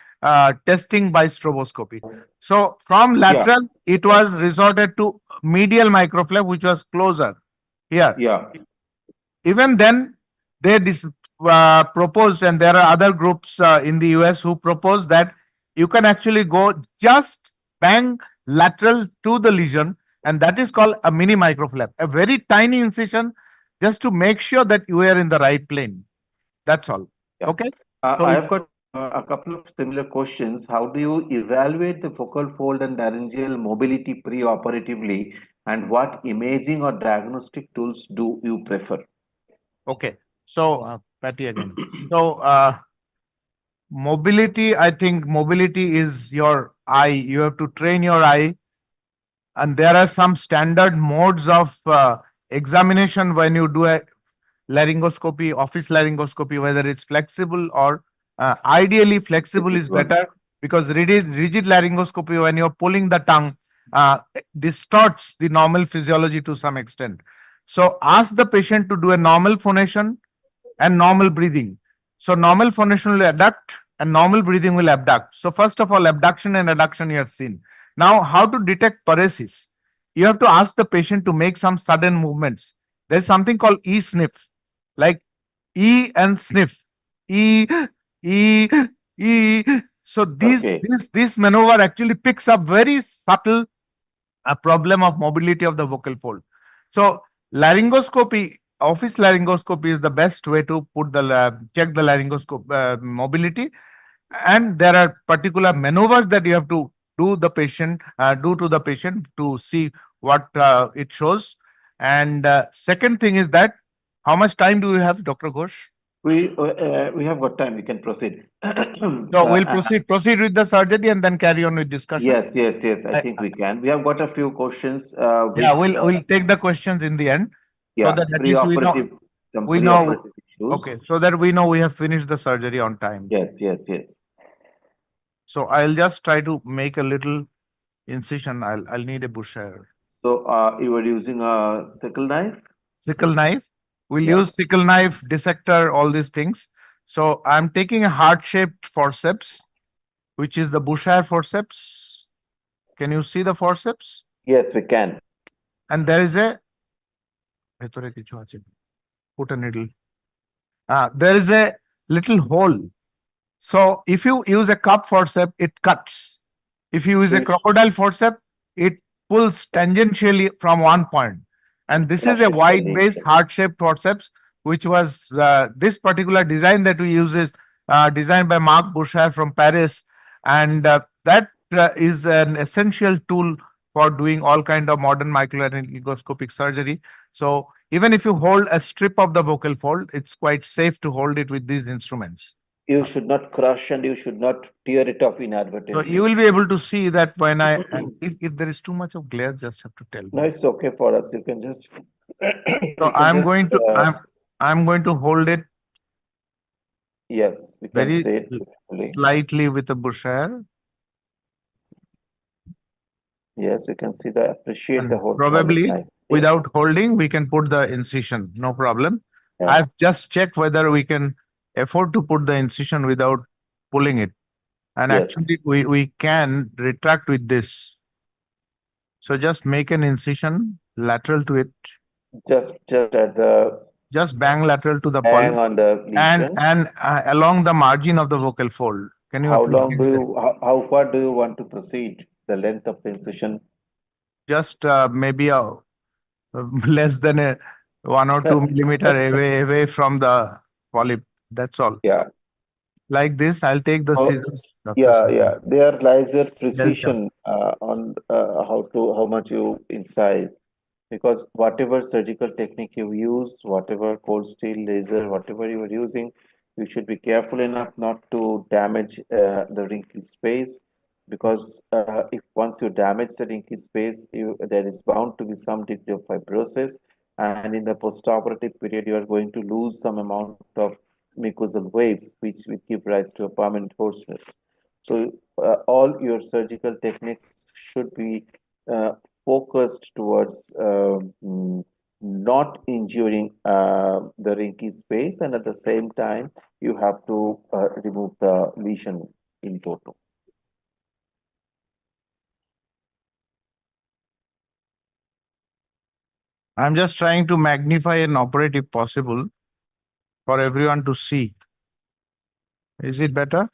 testing by stroboscopy. So from lateral, it was resorted to medial microflap, which was closer here. Yeah. Even then, they proposed, and there are other groups in the US who propose that you can actually go just bang lateral to the lesion, and that is called a mini microflap, a very tiny incision just to make sure that you are in the right plane. That's all. Yeah. Okay. I have got a couple of similar questions. How do you evaluate the focal fold and laryngeal mobility pre-operatively, and what imaging or diagnostic tools do you prefer? Okay. So, Patty again. So, mobility, I think mobility is your eye. You have to train your eye, and there are some standard modes of examination when you do a laryngoscopy, office laryngoscopy, whether it's flexible or ideally flexible is better, because rigid laryngoscopy, when you're pulling the tongue, distorts the normal physiology to some extent. So ask the patient to do a normal phonation and normal breathing. So normal phonation will adduct and normal breathing will abduct. So first of all, abduction and adduction you have seen. Now, how to detect paresis? You have to ask the patient to make some sudden movements. There's something called e-sniff, like E and sniff. E, E, E. So this maneuver actually picks up very subtle a problem of mobility of the vocal fold. So laryngoscopy, office laryngoscopy is the best way to put the check the laryngoscope mobility, and there are particular maneuvers that you have to do the patient do to the patient to see what it shows. And second thing is that how much time do you have, Dr. Ghosh? We have got time. We can proceed. So we'll proceed with the surgery and then carry on with discussion. Yes. I think we can. We have got a few questions. Yeah, we'll take the questions in the end. Yeah, so that at least we know. Okay, so that we know we have finished the surgery on time. Yes. So I'll just try to make a little incision. I'll need a Boucher. So you were using a sickle knife? Sickle knife. We'll use sickle knife, dissector, all these things. So I'm taking a heart-shaped forceps, which is the Boucher forceps. Can you see the forceps? Yes, we can. And there is a put a needle. There is a little hole. So if you use a cup forceps, it cuts. If you use a crocodile forceps, it pulls tangentially from one point. And this is a wide base heart-shaped forceps, which was this particular design that we use is designed by Marc Boucher from Paris. And that is an essential tool for doing all kind of modern microlaryngoscopic surgery. So even if you hold a strip of the vocal fold, it's quite safe to hold it with these instruments. You should not crush and you should not tear it off inadvertently. So you will be able to see that when if there is too much of glare, just have to tell me. No, it's okay for us. You can just. So I'm going to hold it. Yes, we can very say it slightly with a Boucher. Yes, we can see appreciate the whole. Probably nice. without holding, we can put the incision, no problem. Yeah. I've just checked whether we can afford to put the incision without pulling it. And actually we can retract with this. So just make an incision lateral to it. Just at the. Just bang lateral to the bang pulse on the lesion. and along the margin of the vocal fold. Can you? How long do you? How far do you want to proceed? The length of the incision? Just maybe less than a 1 or 2 millimeter away from the polyp. That's all. Yeah. Like this, I'll take the scissors. Yeah. There lies your precision on how much you incise, because whatever surgical technique you use, whatever cold steel, laser, whatever you are using, you should be careful enough not to damage the wrinkly space, because if once you damage the wrinkly space, there is bound to be some degree of fibrosis, and in the postoperative period, you are going to lose some amount of mucosal waves, which will give rise to a permanent hoarseness. So, all your surgical techniques should be focused towards not injuring the rinky space, and at the same time, you have to remove the lesion in toto. I'm just trying to magnify an operative if possible for everyone to see. Is it better?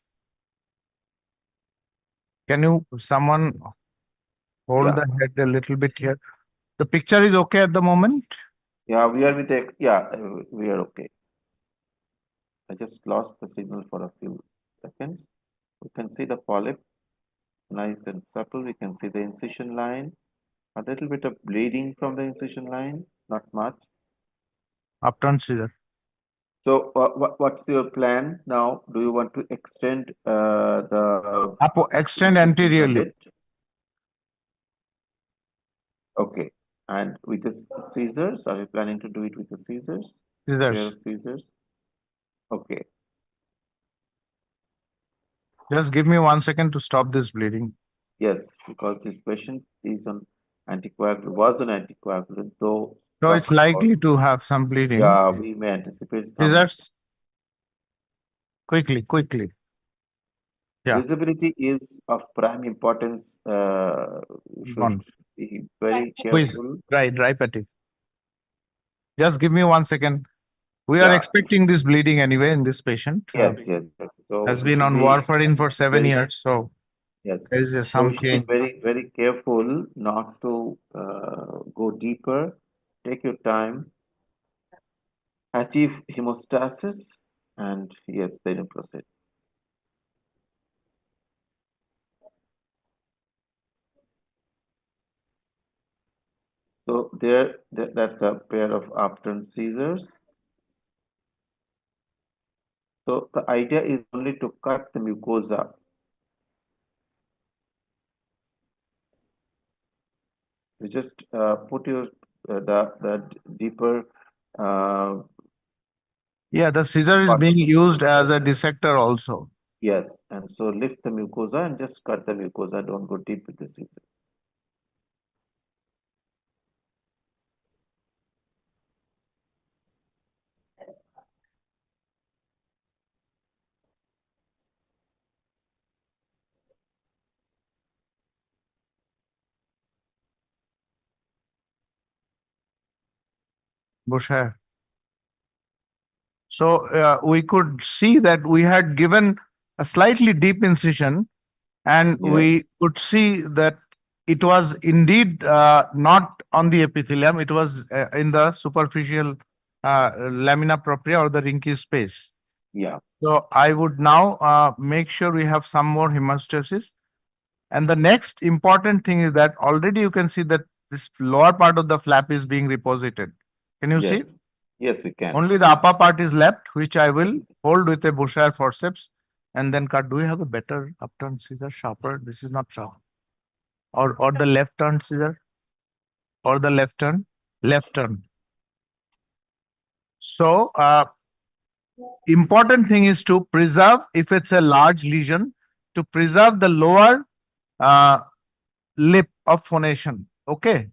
Can you, someone hold the head a little bit here? The picture is okay at the moment? Yeah, we are with the, we are okay. I just lost the signal for a few seconds. We can see the polyp, nice and subtle. We can see the incision line, a little bit of bleeding from the incision line, not much. Upturn scissor. So, what's your plan now? Do you want to extend Extend anteriorly. Okay. And with the scissors, are you planning to do it with the scissors? Scissors. Pair of scissors. Okay. Just give me 1 second to stop this bleeding. Yes, because this patient is on anticoagulant, was an anticoagulant, though. So it's likely to have some bleeding. Yeah, we may anticipate some. Scissors. Quickly. Yeah. Visibility is of prime importance. Should be very Squeeze. careful. Dry patty. Just give me 1 second. We are expecting this bleeding anyway in this patient. Yes. So has been on warfarin for 7 years. So yes, there is some change. Be very careful not to go deeper. Take your time. Achieve hemostasis, and yes, then proceed. So that's a pair of upturned scissors. So the idea is only to cut the mucosa. You just put your the deeper. The scissor is being used as a dissector also. Yes, and so lift the mucosa and just cut the mucosa. Don't go deep with the scissor. Bush hair. So we could see that we had given a slightly deep incision, and we could see that it was indeed not on the epithelium. It was in the superficial lamina propria or the rinky space. Yeah. So I would now make sure we have some more hemostasis. And the next important thing is that already you can see that this lower part of the flap is being reposited. Can you see? Yes, we can. Only the upper part is left, which I will hold with a Bushire forceps and then cut. Do we have a better upturn scissor, sharper? This is not sharp. Or the left turn scissor? Or the left turn? Left turn. So, important thing is to preserve, if it's a large lesion, to preserve the lower lip of phonation. Okay?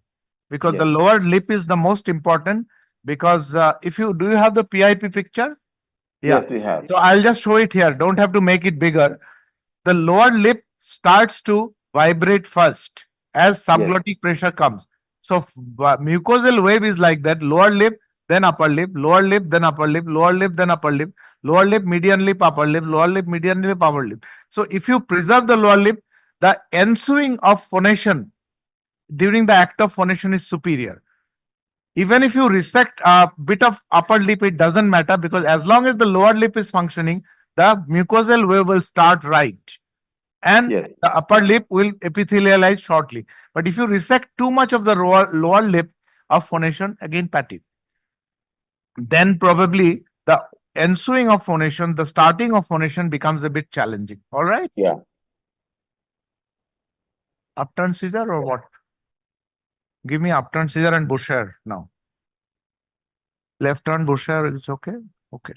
Because the lower lip is the most important. Because if you do you have the PIP picture? Yes, we have. So I'll just show it here. Don't have to make it bigger. The lower lip starts to vibrate first as subglottic pressure comes. So mucosal wave is like that: lower lip, then upper lip, lower lip, then upper lip, lower lip, then upper lip, lower lip, median lip, upper lip, lower lip, median lip, upper lip. So if you preserve the lower lip, the ensuing of phonation during the act of phonation is superior. Even if you resect a bit of upper lip, it doesn't matter, because as long as the lower lip is functioning, the mucosal wave will start right. And the upper lip will epithelialize shortly. But if you resect too much of the lower lip of phonation, again patty, then probably the ensuing of phonation, the starting of phonation becomes a bit challenging. All right? Yeah. Upturn scissor or what? Give me upturn scissor and Bushire now. Left turn, Busher, it's okay? Okay.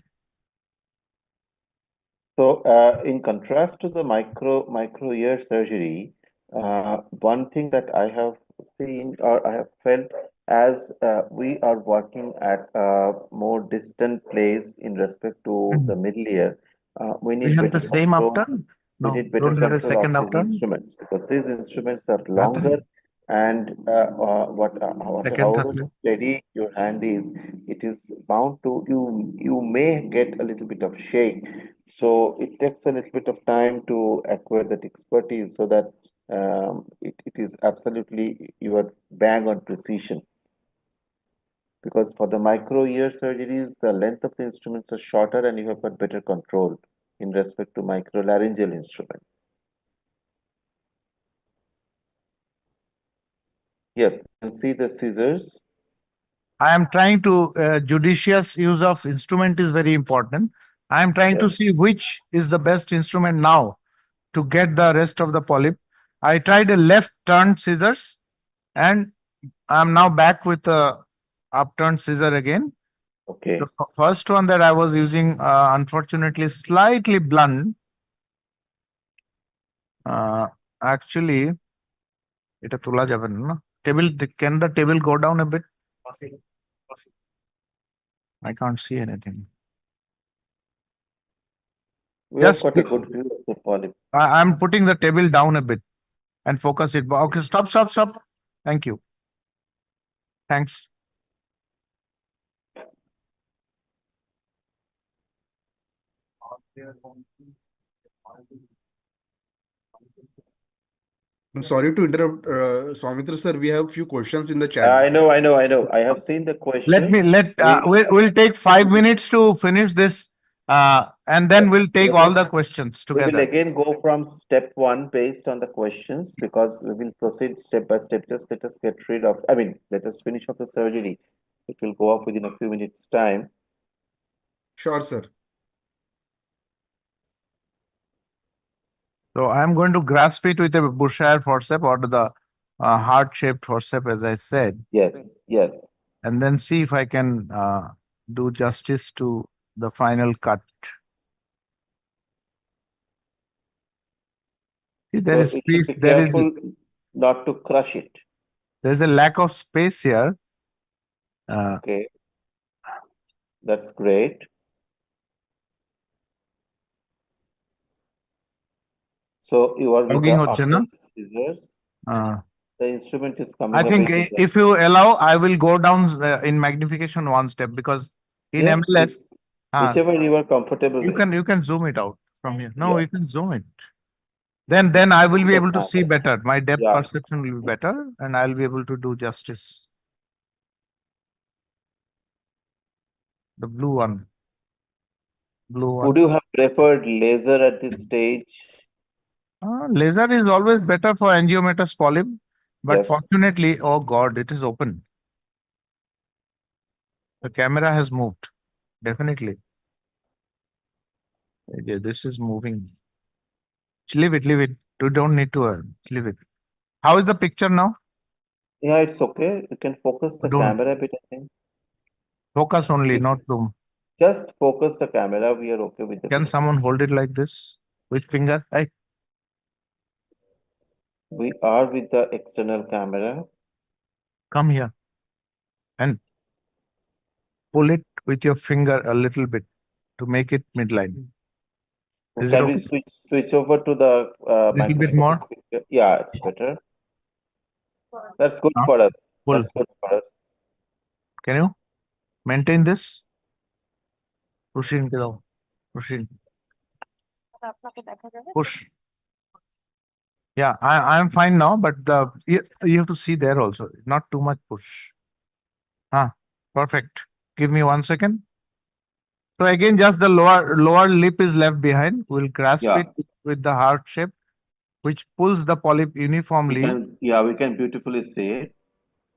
So, in contrast to the micro ear surgery, one thing that I have seen or I have felt as we are working at a more distant place in respect to the middle ear, we We need have the better same control. upturn? We No, need better don't have a control of second these upturn? instruments because these instruments are longer and Second, however third. steady your hand is, it is bound to you may get a little bit of shake. So it takes a little bit of time to acquire that expertise so that it is absolutely you are bang on precision. Because for the micro ear surgeries, the length of the instruments are shorter and you have got better control in respect to microlaryngeal instrument. Yes, you can see the scissors. I am trying to judicious use of instrument is very important. I am trying to Yes. see which is the best instrument now to get the rest of the polyp. I tried a left turn scissors and I'm now back with a upturned scissor again. Okay. The first one that I was using, unfortunately, slightly blunt. Actually, এটা তোলা যাবে না table, can the table go down a bit? I can't see anything. We have Just got a good view of the polyp. I'm putting the table down a bit and focus it. Okay, stop. Thank you. Thanks. I'm sorry to interrupt, Swamitra sir. We have few questions in the chat. I know. I have seen the questions. We'll take 5 minutes to finish this, and then we'll take all the questions We will together. again go from step one based on the questions because we will proceed step by step. Just let us get rid of, let us finish off the surgery. It will go off within a few minutes' time. Sure, sir. So I'm going to grasp it with a Bushire forceps or the heart-shaped forceps, as I said. Yes. And then see if I can do justice to the final cut. See, there is So you should space. be careful not to crush it. There's a lack of space here. Okay. That's great. So you are with the upper scissors. The instrument is coming. I think if you allow, I will go down in magnification one step because in Yes, MLS, whichever you are comfortable you with. can zoom it out from here. No, you can zoom it. Then I will be able to see better. My depth perception will be better, and I'll be able to do justice. The blue one. Would you have preferred laser at this stage? Laser is always better for angiomatous polyp, but Yes. fortunately, oh God, it is open. The camera has moved. Definitely. Yeah, this is moving. Leave it. You don't need to leave it. How is the picture now? Yeah, it's okay. You can focus the camera a bit, I think. Focus only, not zoom. Just focus the camera. We are okay with the Can someone hold it like this? Which finger? We are with the external camera. Come here and pull it with your finger a little bit to make it midline. Can we switch over to the little bit more? picture? Yeah, it's better. That's good for us. Pull. That's good for us. Can you maintain this? Push in. Push in. Push. Yeah, I'm fine now, but you have to see there also. Not too much push. Perfect. Give me 1 second. So again, just the lower lip is left behind. We'll grasp it with the heart shape, which pulls the polyp uniformly. We can beautifully see it.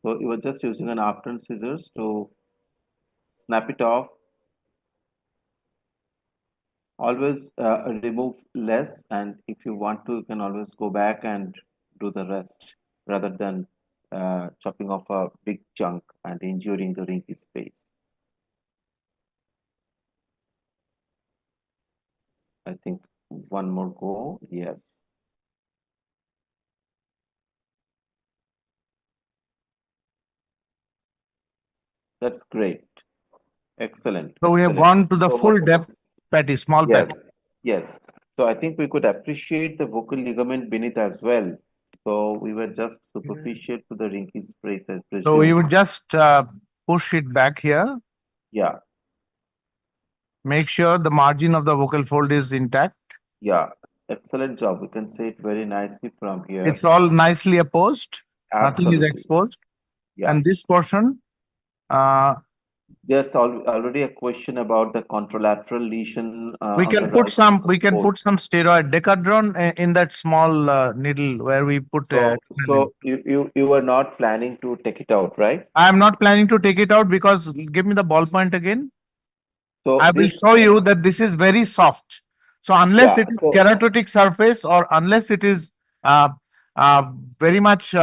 So you are just using an upturned scissors to snap it off. Always remove less, and if you want to, you can always go back and do the rest rather than chopping off a big chunk and injuring the rinky space. I think one more go. Yes. That's great. Excellent. So we have Excellent. gone to the So, full depth patty, small patty. yes. Yes. So I think we could appreciate the vocal ligament beneath as well. So we were just superficial to the rinky space, I So we presume. would just push it back here. Yeah. Make sure the margin of the vocal fold is intact. Yeah. Excellent job. We can say it very nicely from here. It's all nicely opposed. Nothing is Absolutely. exposed. Yeah. And this portion, There's already a question about the contralateral lesion. we On the can put right some fold. steroid decadron in that small needle where we put. So you were not planning to take it out, right? I am not planning to take it out because give me the ballpoint again. So I will this, show you that this is very soft. So unless Yeah, it is so- keratotic surface or unless it is uh, very much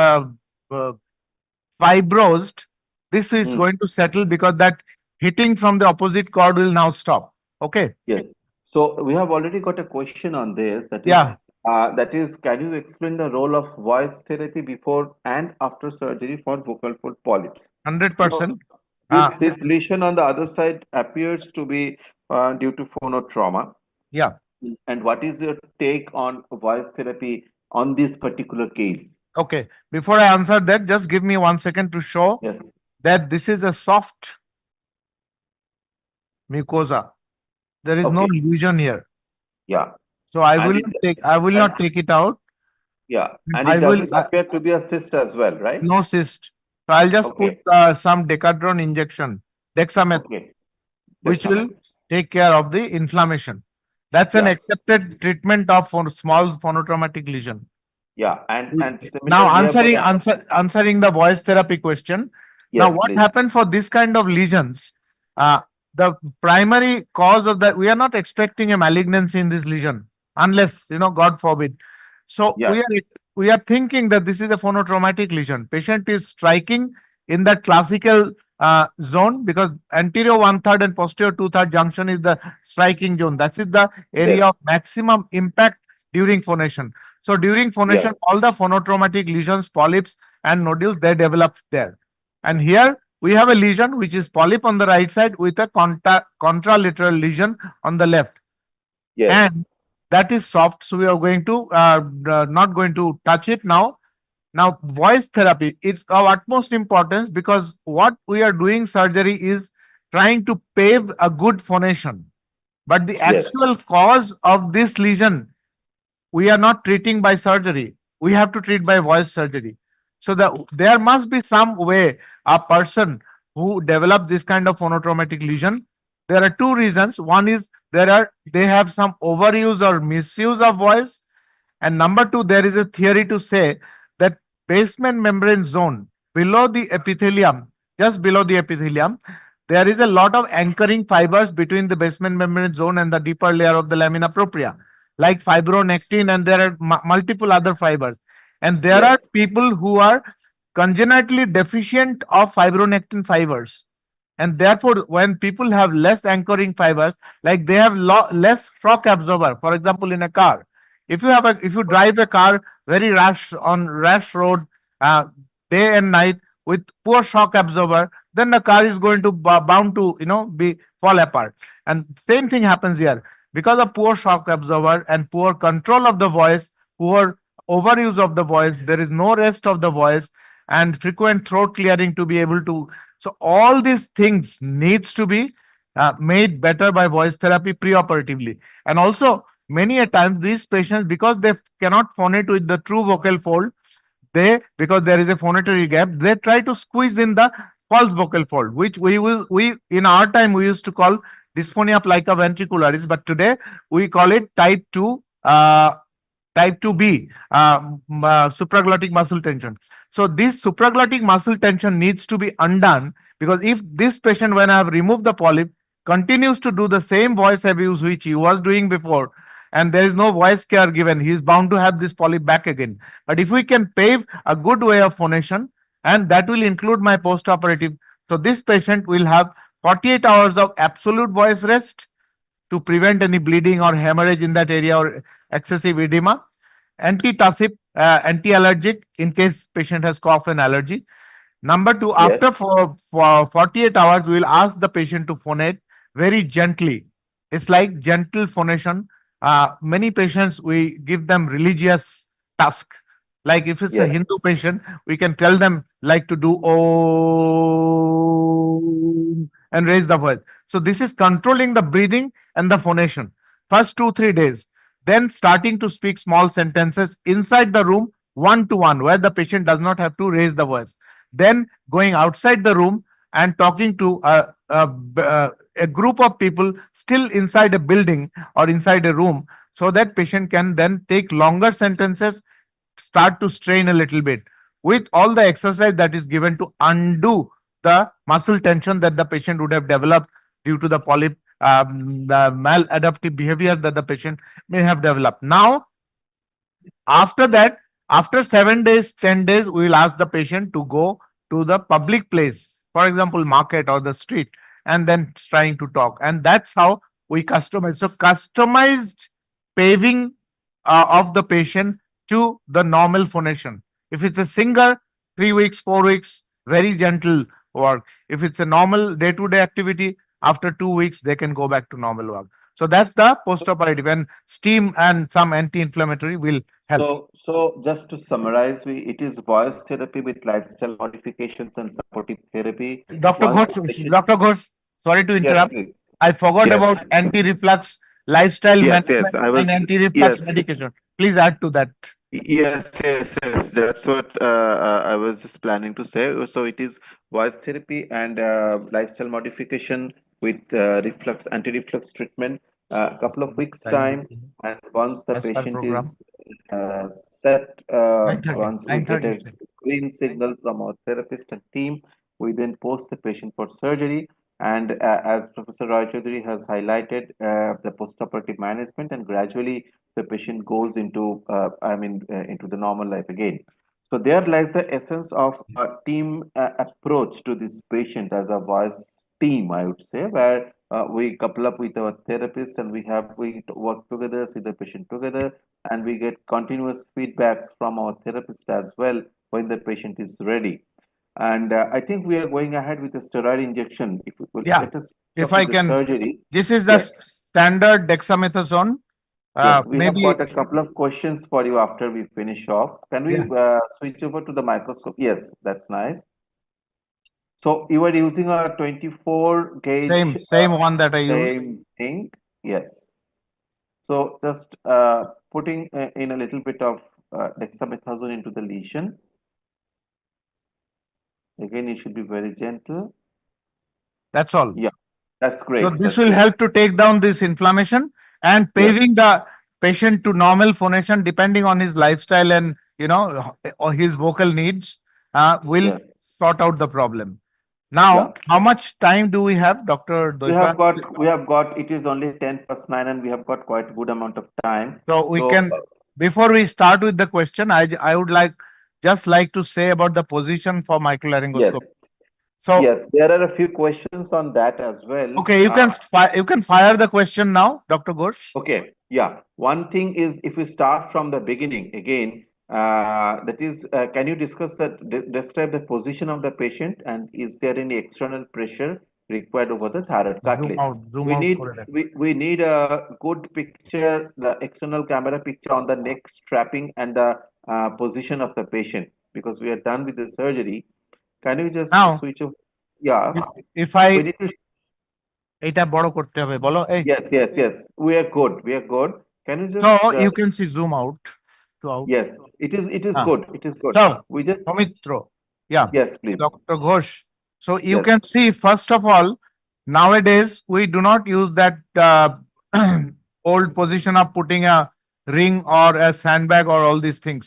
fibrosed, this is going to settle because that hitting from the opposite cord will now stop. Okay. yes. So we have already got a question on this. Yeah. That is, can you explain the role of voice therapy before and after surgery for vocal fold polyps? 100%. This lesion on the other side appears to be due to phonotrauma. Yeah. And what is your take on voice therapy on this particular case? Okay. Before I answer that, just give me 1 second to show Yes. that this is a soft mucosa. There is no Okay. lesion here. Yeah. So I And will it- not take. I will not take it out. Yeah. And I it will. doesn't appear to be a cyst as well, right? No cyst. So I'll just Okay. put some decadron injection, dexamethasone, Okay. which will Dexamethasone. take care of the inflammation. That's an Yeah. accepted treatment of small phonotraumatic lesion. Yeah. And Now similarly, we have got- answering the voice therapy question. Now Yes, what please. happened for this kind of lesions? The primary cause of that, we are not expecting a malignancy in this lesion unless, God forbid. So Yeah. we are thinking that this is a phonotraumatic lesion. Patient is striking in that classical zone because anterior 1/3 and posterior 2/3 junction is the striking zone. That is the area Yes. of maximum impact during phonation. So during phonation, all the phonotraumatic lesions, polyps, and nodules, they develop there. And here we have a lesion which is polyp on the right side with a contralateral lesion on the left. Yes. And that is soft. So we are going to not going to touch it now. Now, voice therapy is of utmost importance because what we are doing surgery is trying to pave a good phonation. But the Yes. actual cause of this lesion, we are not treating by surgery. We have to treat by voice surgery. So there must be some way a person who developed this kind of phonotraumatic lesion. There are two reasons. One is they have some overuse or misuse of voice. And number two, there is a theory to say that basement membrane zone below the epithelium, just below the epithelium, there is a lot of anchoring fibers between the basement membrane zone and the deeper layer of the lamina propria, like fibronectin, and there are multiple other fibers. And there are Yes. people who are congenitally deficient of fibronectin fibers. And therefore, when people have less anchoring fibers, like they have less shock absorber, for example, in a car, if you drive a car very rash road, day and night with poor shock absorber, then the car is going to bound to be fall apart. And same thing happens here because of poor shock absorber and poor control of the voice, poor overuse of the voice. There is no rest of the voice and frequent throat clearing to be able to. So all these things needs to be made better by voice therapy preoperatively. And also many a times these patients, because they cannot phonate with the true vocal fold, because there is a phonatory gap, they try to squeeze in the false vocal fold, which we in our time we used to call dysphonia plica ventricularis, but today we call it type 2B, supraglottic muscle tension. So this supraglottic muscle tension needs to be undone, because if this patient, when I have removed the polyp, continues to do the same voice abuse which he was doing before, and there is no voice care given, he is bound to have this polyp back again. But if we can pave a good way of phonation, and that will include my post-operative, so this patient will have 48 hours of absolute voice rest, to prevent any bleeding or hemorrhage in that area or excessive edema. Antitussive, anti-allergic in case patient has cough and allergy. Number two, Yes. after for 48 hours, we will ask the patient to phonate very gently. It's like gentle phonation. Many patients, we give them religious task. Like if it's a Yes. Hindu patient, we can tell them like to do Om and raise the voice. So this is controlling the breathing and the phonation. First 2-3 days. Then starting to speak small sentences inside the room, one to one, where the patient does not have to raise the voice. Then going outside the room and talking to a group of people still inside a building or inside a room, so that patient can then take longer sentences, start to strain a little bit with all the exercise that is given to undo the muscle tension that the patient would have developed due to the the maladaptive behavior that the patient may have developed. Now, after that, after 7 days, 10 days, we will ask the patient to go to the public place, for example, market or the street, and then trying to talk. And that's how we customize. So, customized paving of the patient to the normal phonation. If it's a singer, 3 weeks, 4 weeks, very gentle work. If it's a normal day-to-day activity, after 2 weeks, they can go back to normal work. So that's the post-operative, and steam and some anti-inflammatory will help. So just to summarize, it is voice therapy with lifestyle modifications and supportive therapy. Dr. Once the Ghosh, patient, Dr. Ghosh, sorry to yes, interrupt. please. I forgot Yes. about anti-reflux lifestyle Yes, management I was. and anti-reflux Yes, medication. Please add to that. yes. That's what I was just planning to say. So it is voice therapy and lifestyle modification with anti-reflux treatment. A couple of weeks time, and once the As per patient program. is set, 9:30. once we get a 9:30. green signal from our therapist and team, we then post the patient for surgery. And as Professor Roy Choudhury has highlighted, the postoperative management, and gradually the patient goes into into the normal life again. So there lies the essence of a team approach to this patient as a voice team, I would say, where we couple up with our therapists and we work together, see the patient together, and we get continuous feedbacks from our therapist as well when the patient is ready. And I think we are going ahead with the steroid injection. If we will, Yeah. let us If talk I with the can, surgery. this is the Yes. standard dexamethasone. Yes, we have Maybe, got a couple of questions for you after we finish off. Can we switch over to the microscope? Yes, that's nice. So you are using a 24 gauge, same one that I use. same thing. Yes. So just putting in a little bit of dexamethasone into the lesion. Again, it should be very gentle. That's all. Yeah, that's great. So this That's will great. help to take down this inflammation and paving the patient to normal phonation depending on his lifestyle and or his vocal needs will Yes. sort out the problem. Now, Yeah. how much time do we have, Dr. We have Doipan? got, it is only 10 + 9 and we have got quite a good amount of time. So we So, can, before we start with the question, I would just like to say about the position for microlaryngoscopy. yes, So, yes, there are a few questions on that as well. okay, you can fire the question now, Dr. Ghosh. Okay, yeah. One thing is, if we start from the beginning again, that is, can you describe the position of the patient, and is there any external pressure required over the thyroid cartilage? Zoom We out. need we need a good picture, the external camera picture on the neck strapping and the position of the patient, because we are done with the surgery. Can you just Now, switch off? Yeah, if I we need to. এটা বড় করতে হবে বলো এই Yes. We are good. Can you just so you can see zoom out to out. yes, it is Ah. good. It is good. So, We just Soumitra, yeah, yes, please. Dr. Ghosh. So you Yes. can see, first of all, nowadays we do not use that old position of putting a ring or a sandbag or all these things.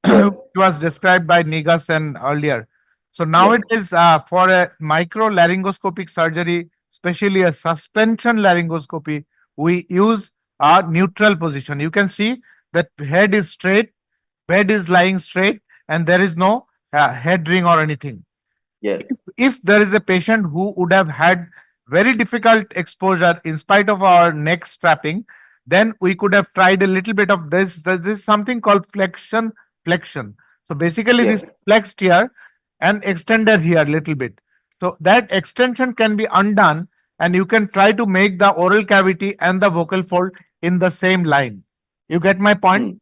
Yes. It was described by Nigas and earlier. So nowadays, for a microlaryngoscopic surgery, especially a suspension laryngoscopy, we use a neutral position. You can see that head is straight, bed is lying straight, and there is no head ring or anything. Yes. If there is a patient who would have had very difficult exposure in spite of our neck strapping, then we could have tried a little bit of this. This is something called flexion. So basically this Yes. flexed here and extended here a little bit. So that extension can be undone and you can try to make the oral cavity and the vocal fold in the same line. You get my point?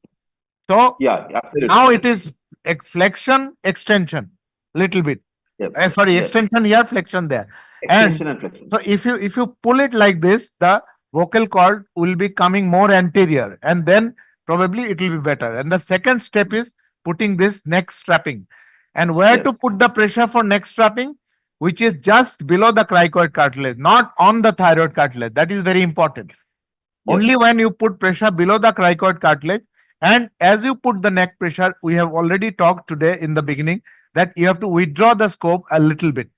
So Yeah, absolutely. now it is flexion, extension, little bit. Yes. Sorry, Yes. extension here, flexion there. And Extension and flexion. so if you pull it like this, the vocal cord will be coming more anterior, and then probably it will be better. And the second step is putting this neck strapping. And where to Yes. put the pressure for neck strapping, which is just below the cricoid cartilage, not on the thyroid cartilage. That is very important. Only when you put pressure below the cricoid cartilage, and as you put the neck pressure, we have already talked today in the beginning that you have to withdraw the scope a little bit.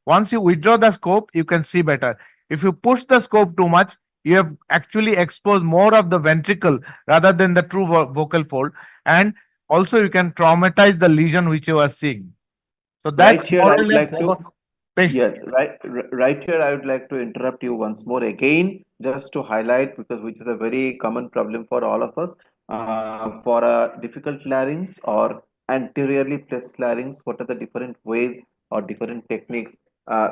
Once you withdraw the scope, you can see better. If you push the scope too much, you have actually exposed more of the ventricle rather than the true vocal fold, and also you can traumatize the lesion which you are seeing. So that's Right here, more I or would less like to. about patient. Yes, right here, I would like to interrupt you once more again, just to highlight, because which is a very common problem for all of us. For a difficult larynx or anteriorly placed larynx, what are the different ways or different techniques,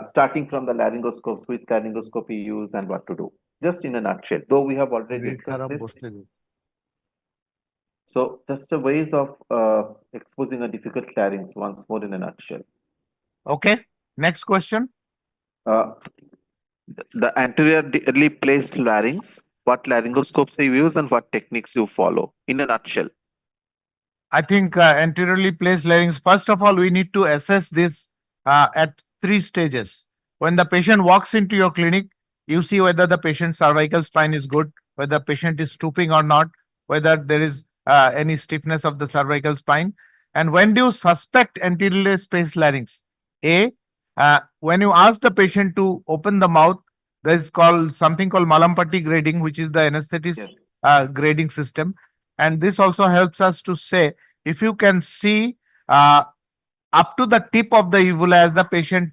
starting from the laryngoscopes, which laryngoscope you use and what to do? Just in a nutshell, though we have already discussed this. So just the ways of exposing a difficult larynx once more in a nutshell. Okay, next question. Uh, the anteriorly placed larynx, what laryngoscopes you use and what techniques you follow in a nutshell. I think anteriorly placed larynx, first of all, we need to assess this at 3 stages. When the patient walks into your clinic, you see whether the patient's cervical spine is good, whether the patient is stooping or not, whether there is any stiffness of the cervical spine. And when do you suspect anteriorly placed larynx? When you ask the patient to open the mouth, there is something called Malampati grading, which is the anesthetist Yes. grading system. And this also helps us to say if you can see up to the tip of the uvula as the patient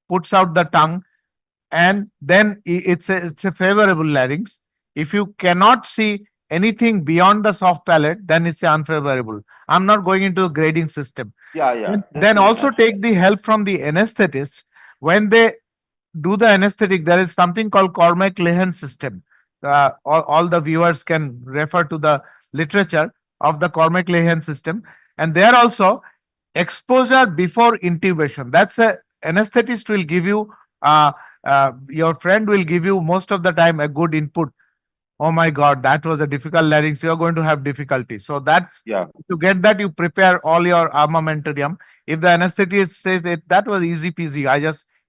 puts out the tongue, and then it's a favorable larynx. If you cannot see anything beyond the soft palate, then it's unfavorable. I'm not going into the grading system. Yeah. Then also take the help from the anesthetist. When they do the anesthetic, there is something called Cormack-Lehen system. All the viewers can refer to the literature of the Cormack-Lehen system. And there also exposure before intubation. That's a anesthetist will give you, your friend will give you most of the time a good input. Oh my God, that was a difficult larynx. You're going to have difficulty. So that to get that, you prepare all your armamentarium. If the anesthetist says that was easy peasy,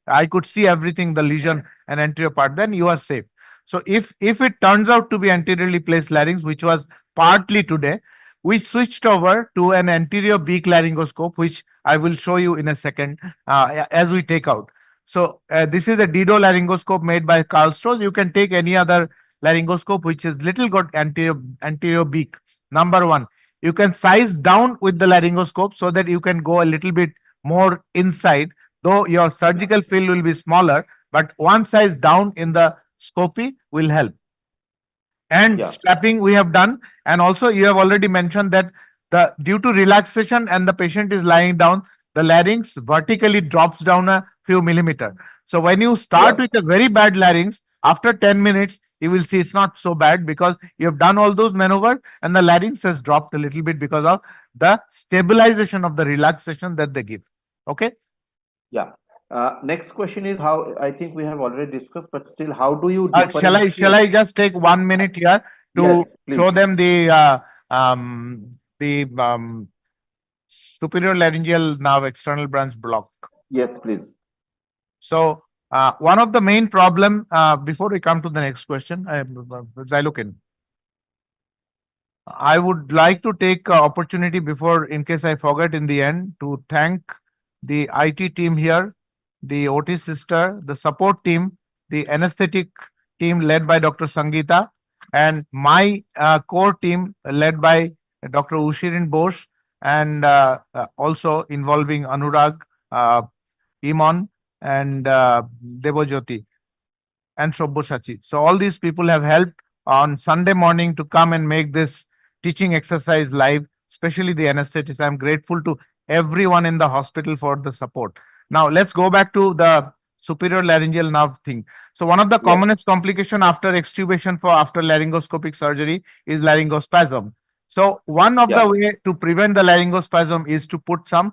I could see everything, the lesion and anterior part, then you are safe. So if it turns out to be anteriorly placed larynx, which was partly today, we switched over to an anterior beak laryngoscope, which I will show you in a second as we take out. So this is a Dido laryngoscope made by Karl Stroh. You can take any other laryngoscope which is little got anterior beak. Number one, you can size down with the laryngoscope so that you can go a little bit more inside, though your surgical field will be smaller, but one size down in the scopy will help. And strapping we have done, and also you have already mentioned that due to relaxation and the patient is lying down, the larynx vertically drops down a few millimeter. So when you start with a very bad larynx, after 10 minutes, you will see it's not so bad because you have done all those maneuvers and the larynx has dropped a little bit because of the stabilization of the relaxation that they give. Okay. Yeah. Next question is how, I think we have already discussed, but still, how do you shall I just take 1 minute here to Yes, please. show them the superior laryngeal nerve external branch block? Yes, please. So one of the main problem before we come to the next question, Xylokin. I would like to take opportunity before, in case I forget in the end, to thank the IT team here, the OT sister, the support team, the anesthetic team led by Dr. Sangeeta, and my core team led by Dr. Ushirin Bose, and also involving Anurag, Imon, and Devojyoti. and Shobboshachi. So all these people have helped on Sunday morning to come and make this teaching exercise live, especially the anesthetists. I'm grateful to everyone in the hospital for the support. Now let's go back to the superior laryngeal nerve thing. So one of the Yes. commonest complication after extubation for after laryngoscopic surgery is laryngospasm. So one of the Yeah. way to prevent the laryngospasm is to put some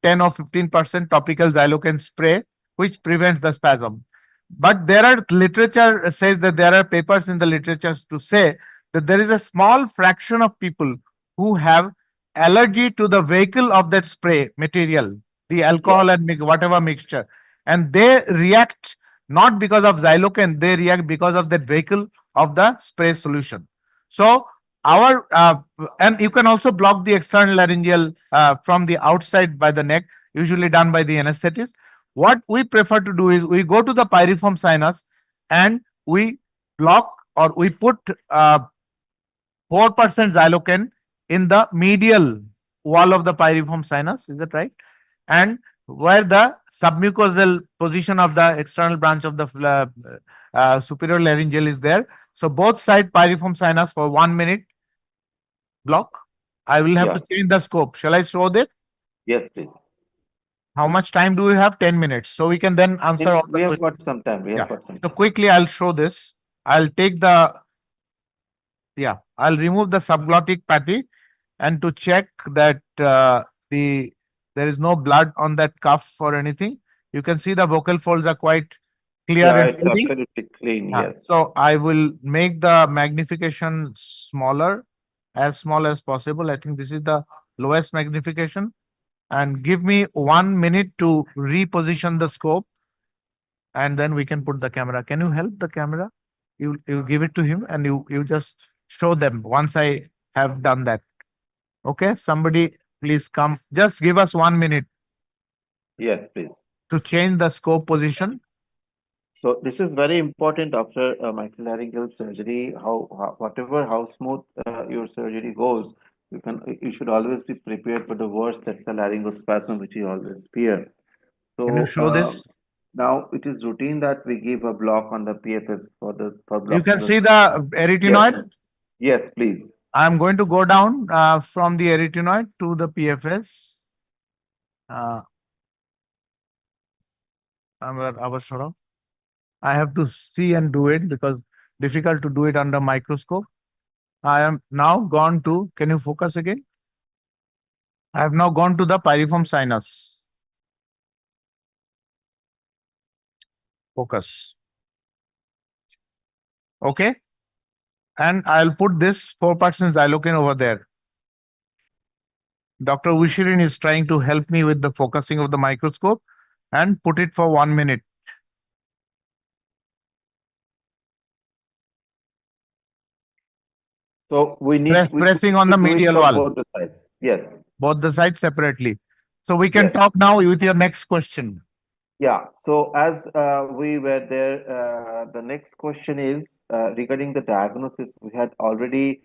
10 or 15% topical xylocaine spray, which prevents the spasm. But there are literature says that there are papers in the literature to say that there is a small fraction of people who have allergy to the vehicle of that spray material, the alcohol and whatever mixture, and they react not because of xylocaine, they react because of that vehicle of the spray solution. So our and you can also block the external laryngeal from the outside by the neck, usually done by the anesthetist. What we prefer to do is we go to the pyriform sinus and we block or we put 4% xylocaine in the medial wall of the pyriform sinus. Is that right? And where the submucosal position of the external branch of the superior laryngeal is there. So both side pyriform sinus for 1 minute block. I will have Yeah. to change the scope. Shall I show that? Yes, please. How much time do we have? 10 minutes. So we can then answer all We the have questions. got some time. We have Yeah. got some So time. quickly, I'll show this. I'll take the, yeah, I'll remove the subglottic patty and to check that there is no blood on that cuff or anything. You can see the vocal folds are quite clear Yeah, and it's healthy. absolutely clean. Yeah. Yes. So I will make the magnification smaller, as small as possible. I think this is the lowest magnification. And give me 1 minute to reposition the scope, and then we can put the camera. Can you help the camera? You give it to him and you just show them once I have done that. Okay, somebody please come. Just give us 1 minute Yes, please. to change the scope position. So this is very important after a microlaryngeal surgery. How smooth your surgery goes, you should always be prepared for the worst. That's the laryngospasm, which you always fear. Can you So show this? now it is routine that we give a block on the PFS for You can blocking see the. the Yes. arytenoid. Yes, please. I'm going to go down from the arytenoid to the PFS. I have to see and do it because difficult to do it under microscope. I am now gone to, can you focus again? I have now gone to the pyriform sinus. Focus. Okay. And I'll put this 4% xylocaine over there. Dr. Ushirin is trying to help me with the focusing of the microscope and put it for 1 minute. So we need pressing on the do it medial for wall. both the sides. Yes. Both the sides separately. So we can Yes. talk now with your next question. Yeah. So as we were there, the next question is regarding the diagnosis. We had already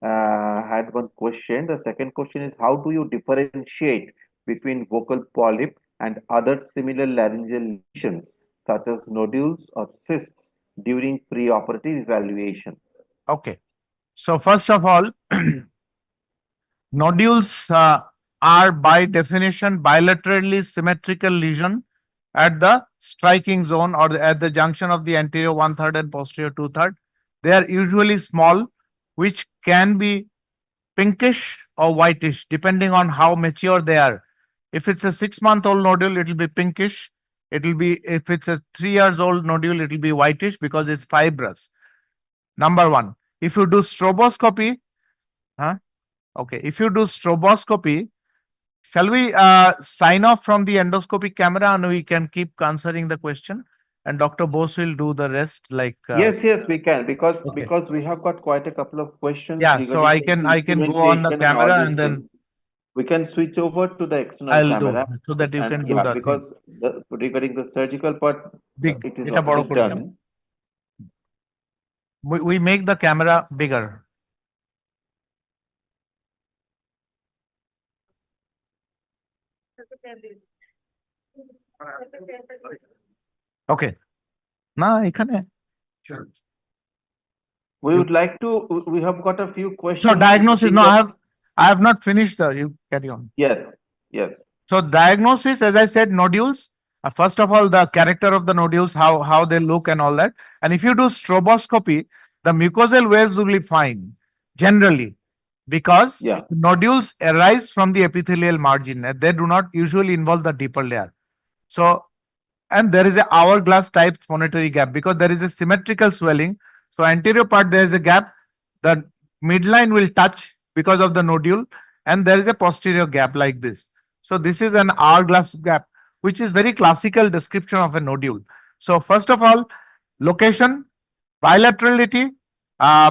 had one question. The second question is, how do you differentiate between vocal polyp and other similar laryngeal lesions, such as nodules or cysts, during preoperative evaluation? Okay. So first of all, nodules are by definition bilaterally symmetrical lesion at the striking zone or at the junction of the anterior 1/3 and posterior 2/3. They are usually small, which can be pinkish or whitish depending on how mature they are. If it's a 6-month-old nodule, it will be pinkish. It will be, if it's a 3 years old nodule, it will be whitish because it's fibrous. Number one. If you do stroboscopy, okay, if you do stroboscopy, shall we sign off from the endoscopic camera and we can keep answering the question? And Dr. Bose will do the rest. Like Yes, we can, because okay. we have got quite a couple of questions. Yeah, so I can go on the and all camera these and then things. We can switch over to the external I'll camera, do so that you can do yeah, the thing. because regarding the surgical part, Big. it is Eta boro already kore done. dilam. We make the camera bigger. Okay. না এখানে Sure. We would like to, we have got a few questions. So diagnosis, no, Single- I have not finished. You carry on. Yes, yes. So diagnosis, as I said, nodules. First of all, the character of the nodules, how they look and all that. And if you do stroboscopy, the mucosal waves will be fine generally because Yeah. nodules arise from the epithelial margin. They do not usually involve the deeper layer. So, and there is a hourglass type phonatory gap because there is a symmetrical swelling. So anterior part there is a gap. The midline will touch because of the nodule, and there is a posterior gap like this. So this is an hourglass gap, which is very classical description of a nodule. So first of all, location, bilaterality, uh,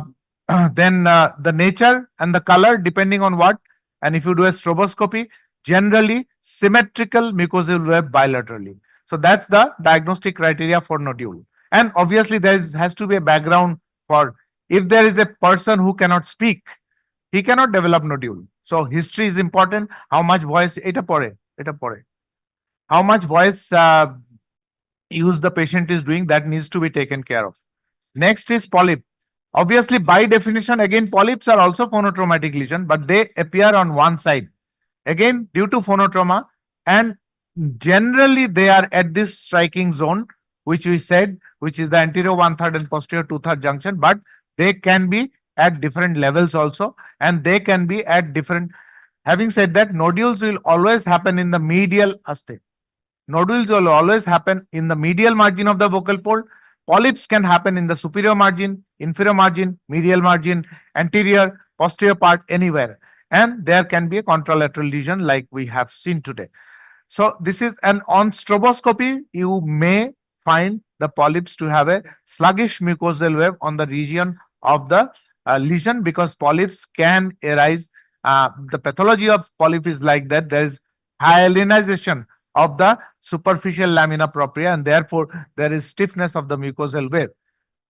then the nature and the color depending on what. And if you do a stroboscopy, generally symmetrical mucosal web bilaterally. So that's the diagnostic criteria for nodule. And obviously has to be a background for if there is a person who cannot speak, he cannot develop nodule. So history is important. How much voice eta pore. How much voice use the patient is doing, that needs to be taken care of. Next is polyp. Obviously, by definition, again, polyps are also phonotraumatic lesion, but they appear on one side. Again, due to phonotrauma, and generally they are at this striking zone, which we said, which is the anterior 1/3 and posterior 2/3 junction, but they can be at different levels also, and they can be at different. Having said that, nodules will always happen in the medial aspect. Nodules will always happen in the medial margin of the vocal fold. Polyps can happen in the superior margin, inferior margin, medial margin, anterior, posterior part, anywhere. And there can be a contralateral lesion like we have seen today. So this is an on stroboscopy, you may find the polyps to have a sluggish mucosal web on the region of the lesion because polyps can arise. The pathology of polyp is like that. There is hyalinization of the superficial lamina propria, and therefore there is stiffness of the mucosal web.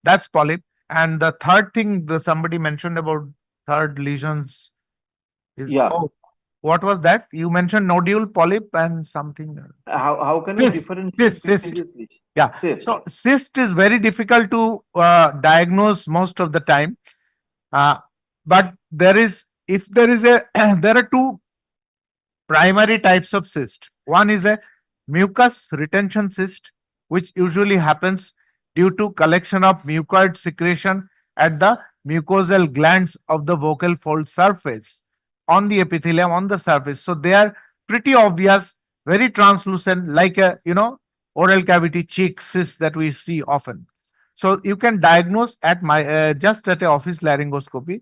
That's polyp. And the third thing that somebody mentioned about third lesions is, Yeah. oh, what was that? You mentioned nodule, polyp, and something. How can we Cyst. differentiate Cyst. between these? Yeah. Cyst. So cyst is very difficult to diagnose most of the time. But there is, if there is a, there are two primary types of cyst. One is a mucus retention cyst, which usually happens due to collection of mucoid secretion at the mucosal glands of the vocal fold surface on the epithelium on the surface. So they are pretty obvious, very translucent, like a oral cavity cheek cyst that we see often. So you can diagnose at just at a office laryngoscopy.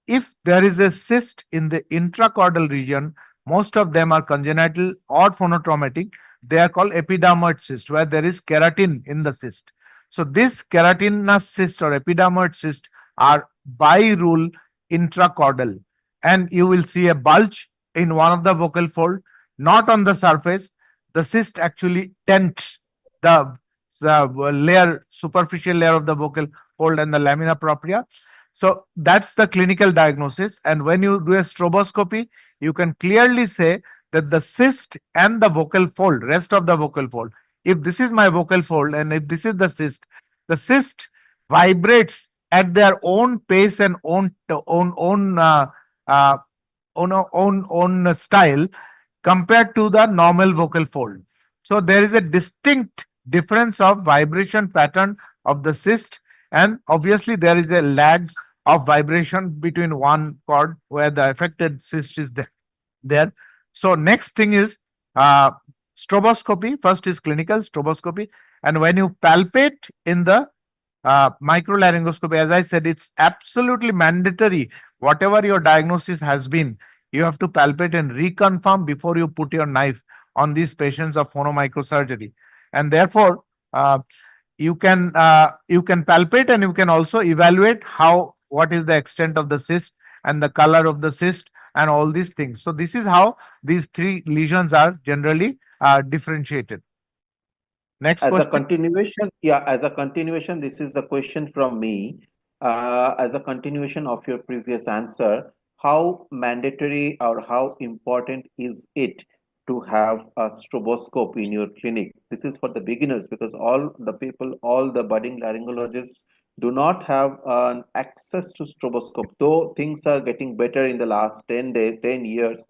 If there is a cyst in the intracaudal region, most of them are congenital or phonotraumatic. They are called epidermoid cyst, where there is keratin in the cyst. So this keratinous cyst or epidermoid cyst are by rule intracaudal, and you will see a bulge in one of the vocal fold, not on the surface. The cyst actually tents the layer, superficial layer of the vocal fold and the lamina propria. So that's the clinical diagnosis. And when you do a stroboscopy, you can clearly say that the cyst and the vocal fold, rest of the vocal fold, if this is my vocal fold and if this is the cyst vibrates at their own pace and own style compared to the normal vocal fold. So there is a distinct difference of vibration pattern of the cyst, and obviously there is a lag of vibration between one chord where the affected cyst is there. So next thing is stroboscopy. First is clinical stroboscopy, and when you palpate in the microlaryngoscopy, as I said, it's absolutely mandatory. Whatever your diagnosis has been, you have to palpate and reconfirm before you put your knife on these patients of phonomicrosurgery. And therefore, you can palpate, and you can also evaluate what is the extent of the cyst and the color of the cyst and all these things. So this is how these three lesions are generally differentiated. Next As question. a continuation, this is the question from me. As a continuation of your previous answer, how mandatory or how important is it to have a stroboscope in your clinic? This is for the beginners because all the people, all the budding laryngologists do not have an access to stroboscope. Though things are getting better in the last 10 days, 10 years,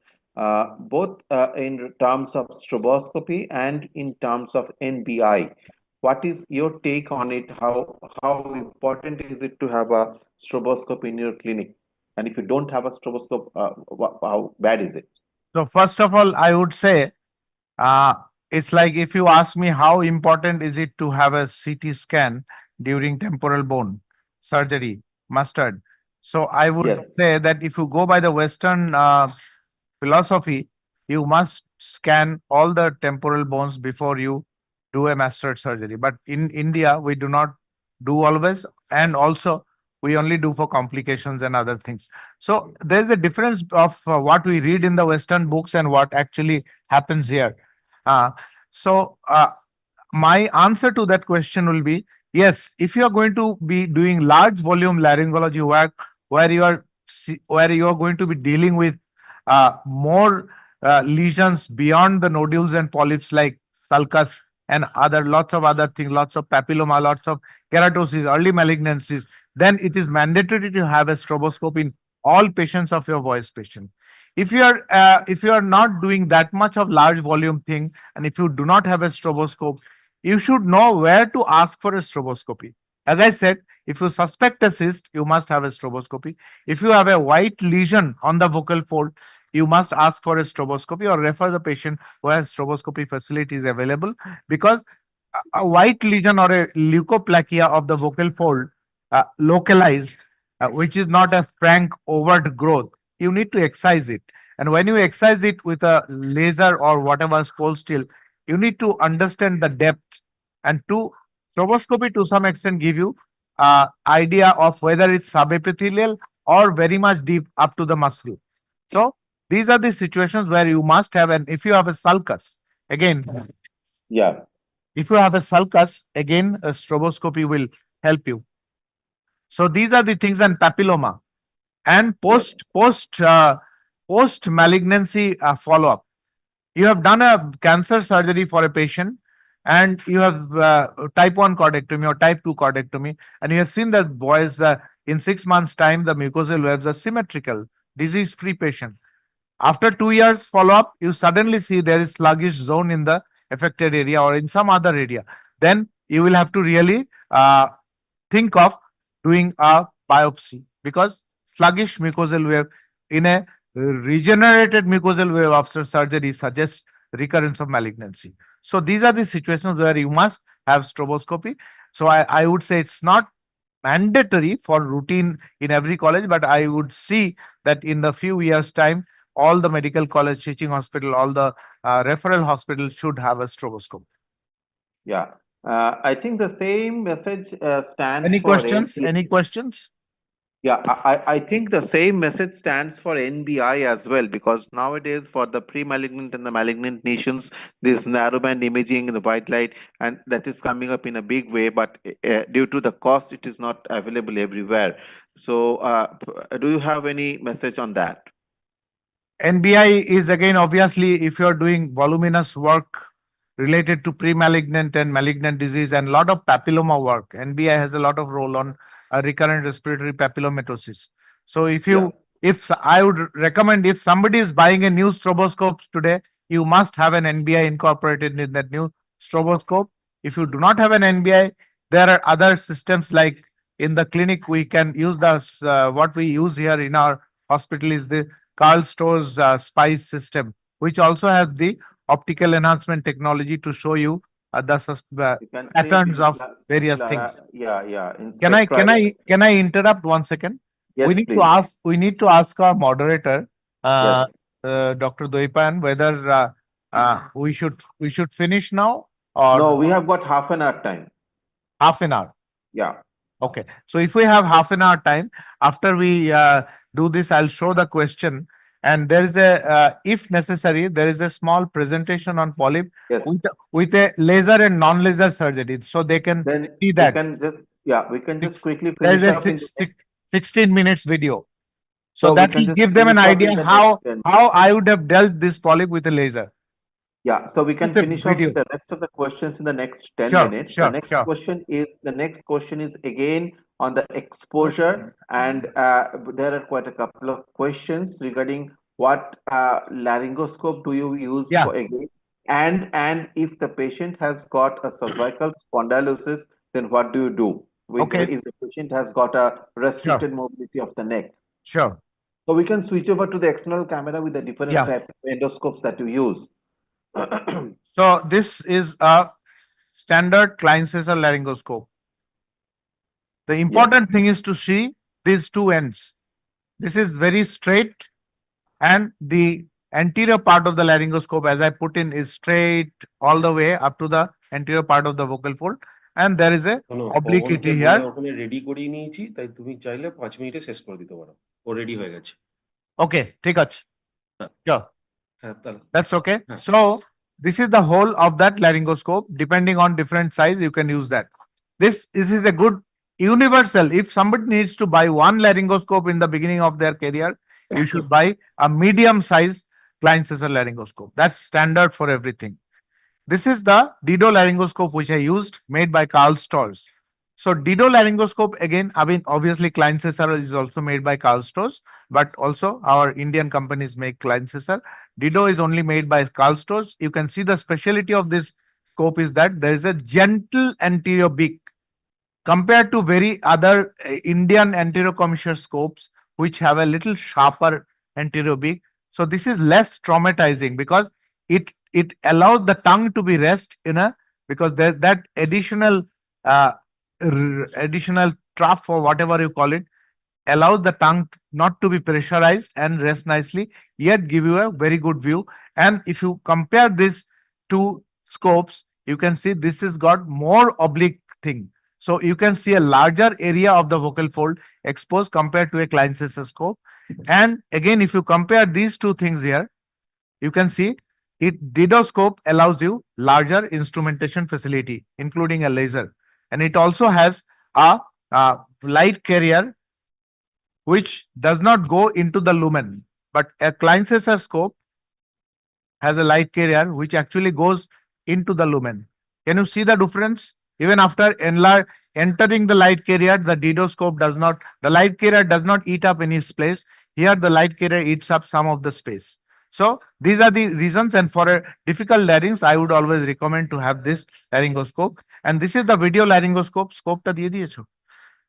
both in terms of stroboscopy and in terms of NBI. What is your take on it? How important is it to have a stroboscope in your clinic? And if you don't have a stroboscope, how bad is it? So first of all, I would say uh, it's like if you ask me how important is it to have a CT scan during temporal bone surgery, mustard. So I would Yes. say that if you go by the Western philosophy, you must scan all the temporal bones before you do a mustard surgery. But in India, we do not do always, and also we only do for complications and other things. So there's a difference of what we read in the Western books and what actually happens here. Uh, so my answer to that question will be yes. If you are going to be doing large volume laryngology work where where you are going to be dealing with more lesions beyond the nodules and polyps like sulcus and other lots of other things, lots of papilloma, lots of keratosis, early malignancies, then it is mandatory to have a stroboscope in all patients of your voice patient. If you are not doing that much of large volume thing, and if you do not have a stroboscope, you should know where to ask for a stroboscopy. As I said, if you suspect a cyst, you must have a stroboscopy. If you have a white lesion on the vocal fold, you must ask for a stroboscopy or refer the patient where stroboscopy facility is available, because a white lesion or a leukoplakia of the vocal fold localized, which is not a frank overt growth, you need to excise it. And when you excise it with a laser or whatever scroll steel, you need to understand the depth, and to stroboscopy to some extent give you idea of whether it's subepithelial or very much deep up to the muscle. So these are the situations where you must have, and if you have a sulcus, again, Yeah. if you have a sulcus, again, a stroboscopy will help you. So these are the things, and papilloma and post malignancy follow up. You have done a cancer surgery for a patient, and you have type 1 cordectomy or type 2 cordectomy, and you have seen that boys in 6 months time the mucosal webs are symmetrical, disease free patient. After 2 years follow up, you suddenly see there is sluggish zone in the affected area or in some other area. Then you will have to really think of doing a biopsy, because sluggish mucosal wave in a regenerated mucosal wave after surgery suggests recurrence of malignancy. So these are the situations where you must have stroboscopy. So I would say it's not mandatory for routine in every college, but I would see that in the few years time, all the medical college, teaching hospital, all the referral hospitals should have a stroboscope. Yeah. I think the same message stands Any for questions? Any questions? Yeah, I think the same message stands for NBI as well, because nowadays for the pre-malignant and the malignant lesions, this narrowband imaging in the white light, and that is coming up in a big way, but due to the cost, it is not available everywhere. So, do you have any message on that? NBI is again obviously if you're doing voluminous work related to pre-malignant and malignant disease and lot of papilloma work. NBI has a lot of role on recurrent respiratory papillomatosis. So if I would recommend, if somebody is buying a new stroboscope today, you must have an NBI incorporated in that new stroboscope. If you do not have an NBI, there are other systems like in the clinic we can use the what we use here in our hospital is the Carl Store's SPICE system, which also has the optical enhancement technology to show you patterns of various things. Yeah. Can I interrupt 1 second? Yes, We need to ask our moderator, Yes. Dr. Doipan, whether we should finish now or No, we have got half an hour time. half an hour. Yeah. Okay. So if we have half an hour time, after we do this, I'll show the question. And there is if necessary, there is a small presentation on polyp with a laser and non-laser surgery, so they can see that. We can just quickly There finish is up a 16 minutes video, so that will give them an idea how I would have dealt this polyp with a laser. Yeah, so we can It's a finish off video. with the rest of the questions in the next 10 Sure, minutes. sure, The next sure. question is again on the exposure, and there are quite a couple of questions regarding what laryngoscope do you use Yeah. for again, and if the patient has got a cervical spondylosis, then what do you do with Okay. if the patient has got a Sure, restricted mobility of the neck? sure. So we can switch over to the external camera with the different Yeah. types of endoscopes that you use. So this is a standard Klein-Caesar laryngoscope. The important thing is to see these two ends. This is very straight, and the anterior part of the laryngoscope, as I put in, is straight all the way up to the anterior part of the vocal fold, and there is a obliquity here. ওখানে ready করিয়ে নিয়েছি, তাই তুমি চাইলে 5 মিনিটে শেষ করে দিতে পারো, ও রেডি হয়ে গেছে। Okay, ঠিক আছে. Sure. হ্যাঁ, তাহলে That's okay. So this is the whole of that laryngoscope. Depending on different size, you can use that. This is a good universal. If somebody needs to buy one laryngoscope in the beginning of their career, you should buy a medium size Klein-Caesar laryngoscope. That's standard for everything. This is the Dido laryngoscope which I used, made by Karl Storz. So Dido laryngoscope, again, I mean, obviously Klein-Caesar is also made by Karl Storz, but also our Indian companies make Klein-Caesar. Dido is only made by Karl Storz. You can see the specialty of this scope is that there is a gentle anterior beak compared to very other Indian anterior commissure scopes which have a little sharper anterior beak. So this is less traumatizing because it allows the tongue to be rest in a, because there's that additional trough or whatever you call it, allows the tongue not to be pressurized and rest nicely, yet give you a very good view. And if you compare these two scopes, you can see this has got more oblique thing. So you can see a larger area of the vocal fold exposed compared to a Klein-Caesar scope. And again, if you compare these two things here, you can see Dido scope allows you larger instrumentation facility, including a laser. And it also has a light carrier which does not go into the lumen, but a Klein-Caesar scope has a light carrier which actually goes into the lumen. Can you see the difference? Even after entering the light carrier, the Dido scope does not, the light carrier does not eat up any space. Here the light carrier eats up some of the space. So these are the reasons, and for a difficult larynx, I would always recommend to have this laryngoscope. And this is the video laryngoscope, scope ta diye diyecho,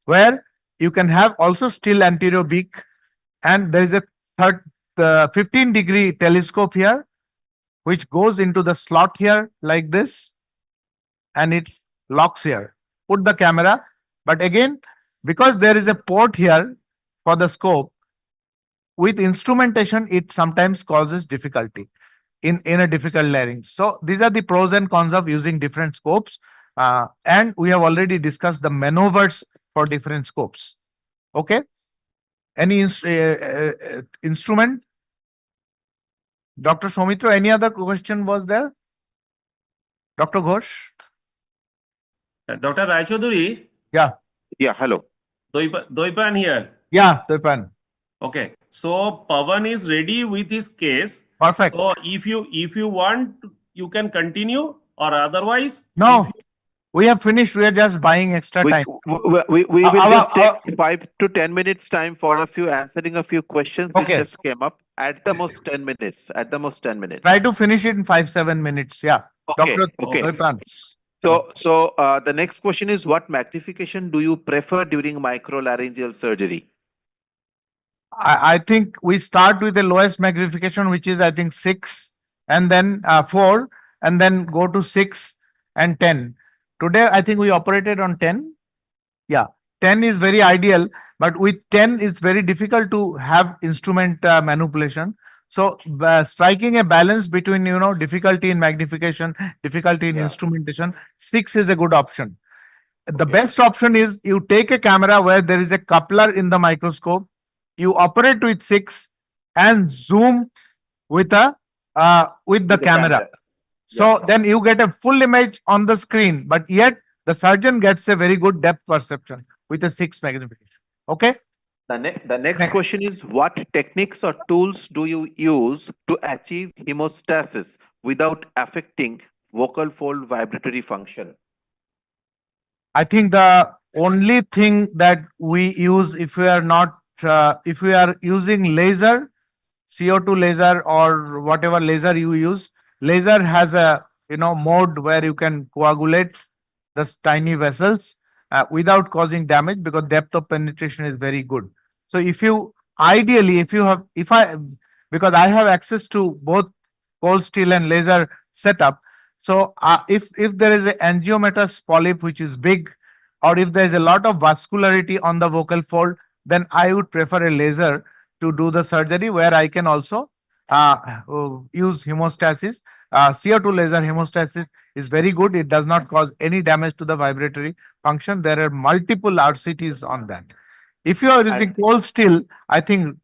where you can have also still anterior beak, and there is a 15-degree telescope here which goes into the slot here like this, and it locks here. Put the camera, but again, because there is a port here for the scope, with instrumentation it sometimes causes difficulty in a difficult larynx. So these are the pros and cons of using different scopes, and we have already discussed the maneuvers for different scopes. Okay, any instrument? Dr. Soumitra, any other question was there? Dr. Ghosh? Dr. Raichoduri? Yeah. Yeah, hello. Doipan here. Yeah, Doipan. Okay, so Pavan is ready with his case. Perfect. So if you want, you can continue, or otherwise, no, we have finished. We are just buying extra time. We will just take 5 to 10 minutes time for answering a few questions which just came up. At the most 10 minutes. At the most 10 minutes. Try to finish it in 5-7 minutes. Yeah. Okay. Dr. Okay. Doipan. So the next question is, what magnification do you prefer during microlaryngeal surgery? I think we start with the lowest magnification, which is I think 6, and then 4, and then go to 6 and 10. Today I think we operated on 10. Yeah, 10 is very ideal, but with 10 it's very difficult to have instrument manipulation. So striking a balance between difficulty in magnification, difficulty in instrumentation, 6 is a good option. The best option is you take a camera where there is a coupler in the microscope, you operate with 6 and zoom with the camera. So then you get a full image on the screen, but yet the surgeon gets a very good depth perception with a 6 magnification. Okay. The next question is, what techniques or tools do you use to achieve hemostasis without affecting vocal fold vibratory function? I think the only thing that we use, if we are not, if we are using laser, CO2 laser or whatever laser you use, laser has a mode where you can coagulate the tiny vessels without causing damage, because depth of penetration is very good. So if you ideally, if you have, if I, because I have access to both cold steel and laser setup. So if there is a angiomatous polyp which is big, or if there is a lot of vascularity on the vocal fold, then I would prefer a laser to do the surgery, where I can also use hemostasis. CO2 laser hemostasis is very good. It does not cause any damage to the vibratory function. There are multiple RCTs on that. If you are using cold steel, I think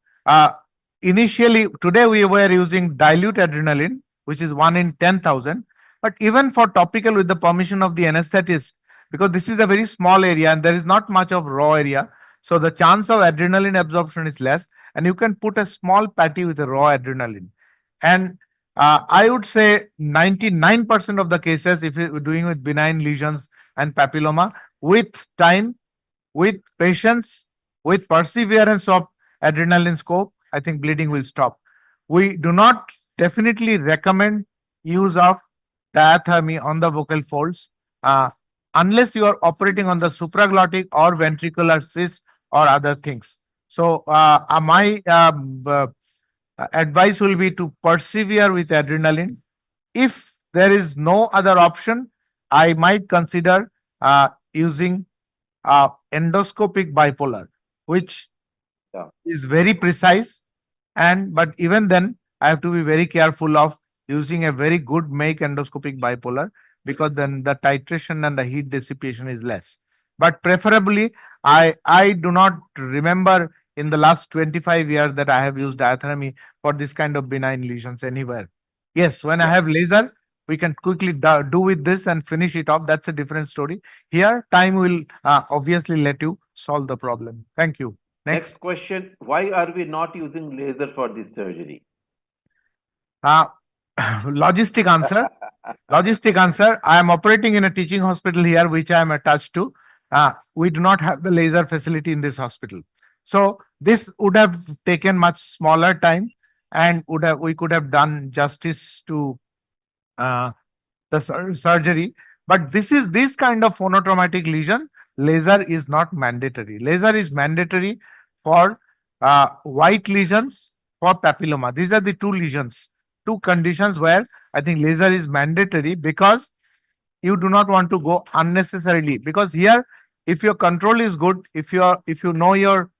initially today we were using dilute adrenaline, which is 1 in 10,000. But even for topical, with the permission of the anesthetist, because this is a very small area and there is not much of raw area, so the chance of adrenaline absorption is less, and you can put a small patty with a raw adrenaline. And I would say 99% of the cases, if you're doing with benign lesions and papilloma, with time, with patience, with perseverance of adrenaline scope, I think bleeding will stop. We do not definitely recommend use of diathermy on the vocal folds unless you are operating on the supraglottic or ventricular cyst or other things. So my advice will be to persevere with adrenaline. If there is no other option, I might consider using endoscopic bipolar, which is very precise. But even then, I have to be very careful of using a very good make endoscopic bipolar, because then the titration and the heat dissipation is less. But preferably, I do not remember in the last 25 years that I have used diathermy for this kind of benign lesions anywhere. Yes, when I have laser, we can quickly do with this and finish it off. That's a different story. Here, time will obviously let you solve the problem. Thank you. Next question, why are we not using laser for this surgery? Logistic answer. Logistic answer. I am operating in a teaching hospital here, which I am attached to. We do not have the laser facility in this hospital. So this would have taken much smaller time, and we could have done justice to the surgery. But this kind of phonotraumatic lesion, laser is not mandatory. Laser is mandatory for white lesions, for papilloma. These are the two lesions, two conditions where I think laser is mandatory, because you do not want to go unnecessarily. Because here, if your control is good, if you know your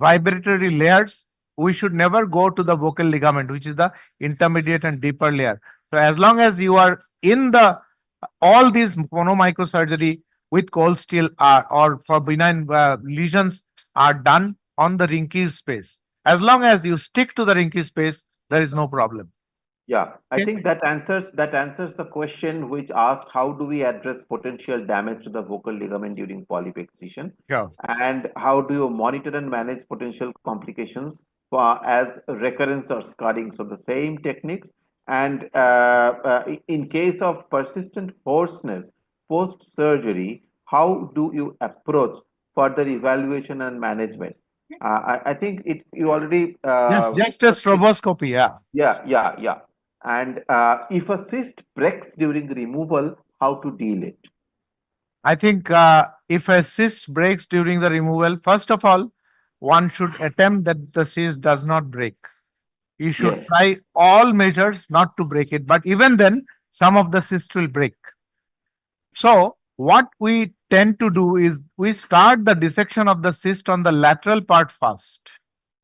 vibratory layers, we should never go to the vocal ligament, which is the intermediate and deeper layer. So as long as you are in the all these phonomicrosurgery with cold steel or for benign lesions are done on the Rinke's space. As long as you stick to the Rinke's space, there is no problem. Yeah, I think that answers the question which asked, how do we address potential damage to the vocal ligament during polyp excision? Sure. And how do you monitor and manage potential complications as recurrence or scarring? So the same techniques. And in case of persistent hoarseness post surgery, how do you approach further evaluation and management? I think you already just a stroboscopy. Yeah. And if a cyst breaks during removal, how to deal it? I think if a cyst breaks during the removal, first of all, one should attempt that the cyst does not break. You should try all measures not to break it. But even then, some of the cysts will break. So what we tend to do is we start the dissection of the cyst on the lateral part first.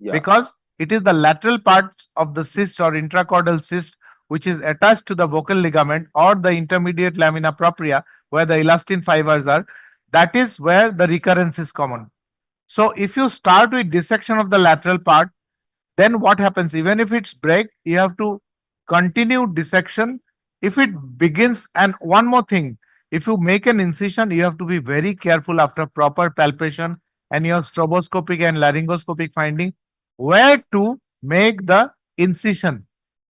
Because it is the lateral part of the cyst or intracaudal cyst which is attached to the vocal ligament or the intermediate lamina propria, where the elastin fibers are. That is where the recurrence is common. So if you start with dissection of the lateral part, then what happens? Even if it's break, you have to continue dissection. If it begins, and one more thing, if you make an incision, you have to be very careful after proper palpation and your stroboscopic and laryngoscopic finding, where to make the incision.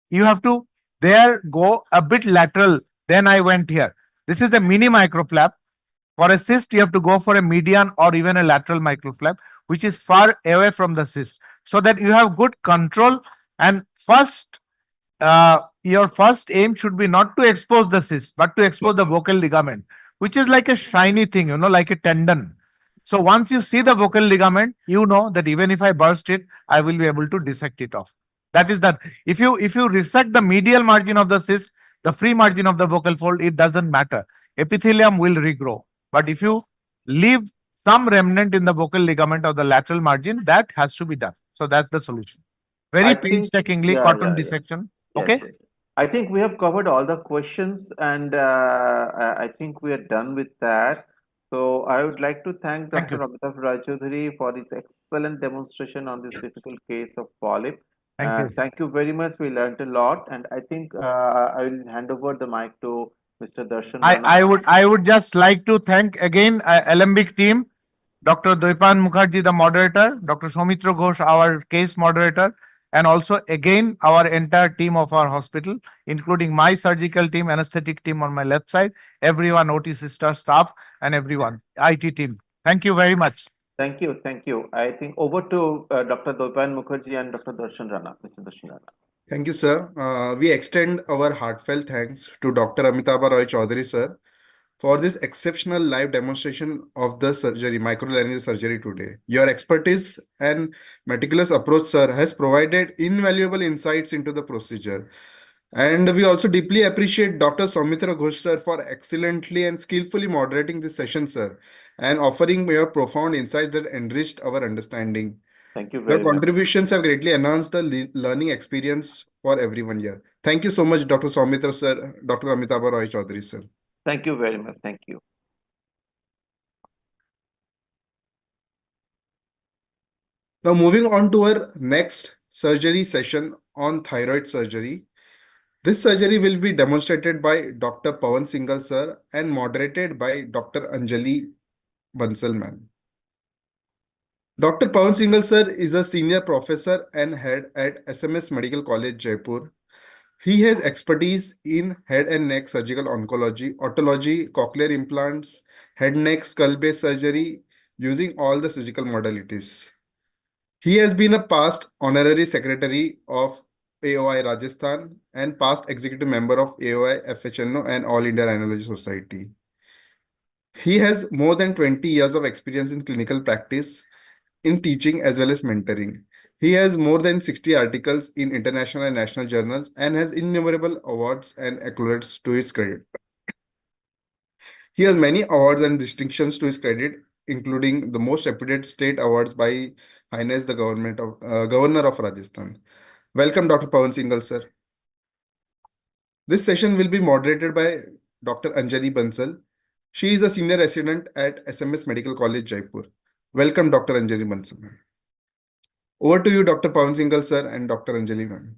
You have to there go a bit lateral. Then I went here. This is the mini microflap. For a cyst, you have to go for a median or even a lateral microflap, which is far away from the cyst, so that you have good control. And your first aim should be not to expose the cyst, but to expose the vocal ligament, which is like a shiny thing, like a tendon. So once you see the vocal ligament, you know that even if I burst it, I will be able to dissect it off. That is that. If you resect the medial margin of the cyst, the free margin of the vocal fold, it doesn't matter. Epithelium will regrow. But if you leave some remnant in the vocal ligament or the lateral margin, that has to be done. So that's the solution. Very I think- painstakingly yeah, cotton yeah, yeah. dissection. Yes, Okay. yes. I think we have covered all the questions, and I think we are done with that. So I would like to thank Thank Dr. you. Amitav Rajchaudhary for his excellent demonstration on this difficult case of polyp. Thank you. Thank you very much. We learned a lot, and I think I will hand over the mic to Mr. Darshan Rana. I would just like to thank again Alembic team, Dr. Doipan Mukherjee, the moderator, Dr. Soumitra Ghosh, our case moderator, and also again our entire team of our hospital, including my surgical team, anesthetic team on my left side, everyone, OT sister, staff, and everyone, IT team. Thank you very much. Thank you, thank you. I think over to Dr. Doipan Mukherjee and Dr. Darshan Rana, Mr. Darshan Rana. Thank you, sir. We extend our heartfelt thanks to Dr. Amitabh Roy Chaudhary, sir, for this exceptional live demonstration of the surgery, microlaryngeal surgery today. Your expertise and meticulous approach, sir, has provided invaluable insights into the procedure. And we also deeply appreciate Dr. Soumitra Ghosh, sir, for excellently and skillfully moderating this session, sir, and offering your profound insights that enriched our understanding. Thank you Your very much. contributions have greatly enhanced the learning experience for everyone here. Thank you so much, Dr. Soumitra, sir, Dr. Amitabh Roy Chaudhary, sir. Thank you very much. Thank you. Now, moving on to our next surgery session on thyroid surgery. This surgery will be demonstrated by Dr. Pawan Singhal, sir, and moderated by Dr. Anjali Bansal, ma'am. Dr. Pawan Singhal, sir, is a senior professor and head at SMS Medical College, Jaipur. He has expertise in head and neck surgical oncology, otology, cochlear implants, head neck skull-based surgery, using all the surgical modalities. He has been a past honorary secretary of AOI Rajasthan and past executive member of AOI FHNO and All India Rhinology Society. He has more than 20 years of experience in clinical practice, in teaching as well as mentoring. He has more than 60 articles in international and national journals and has innumerable awards and accolades to his credit. He has many awards and distinctions to his credit, including the most reputed state awards by Highness the Governor of Rajasthan. Welcome, Dr. Pawan Singhal, sir. This session will be moderated by Dr. Anjali Bansal. She is a senior resident at SMS Medical College, Jaipur. Welcome, Dr. Anjali Bansal. Over to you, Dr. Pawan Singhal, sir, and Dr. Anjali, ma'am.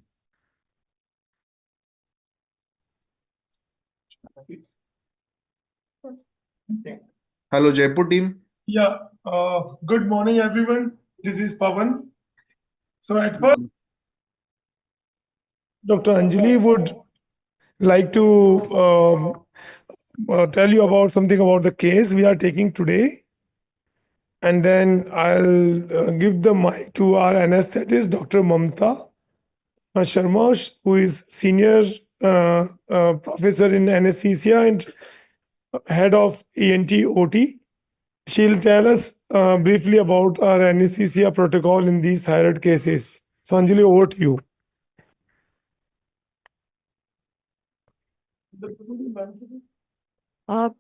Hello, Jaipur team. Yeah, good morning, everyone. This is Pawan. So at first, Dr. Anjali would like to tell you about something about the case we are taking today. And then I'll give the mic to our anesthetist, Dr. Mamta Sharma, who is senior professor in anesthesia and head of ENT OT. She'll tell us briefly about our anesthesia protocol in these thyroid cases. So Anjali, over to you.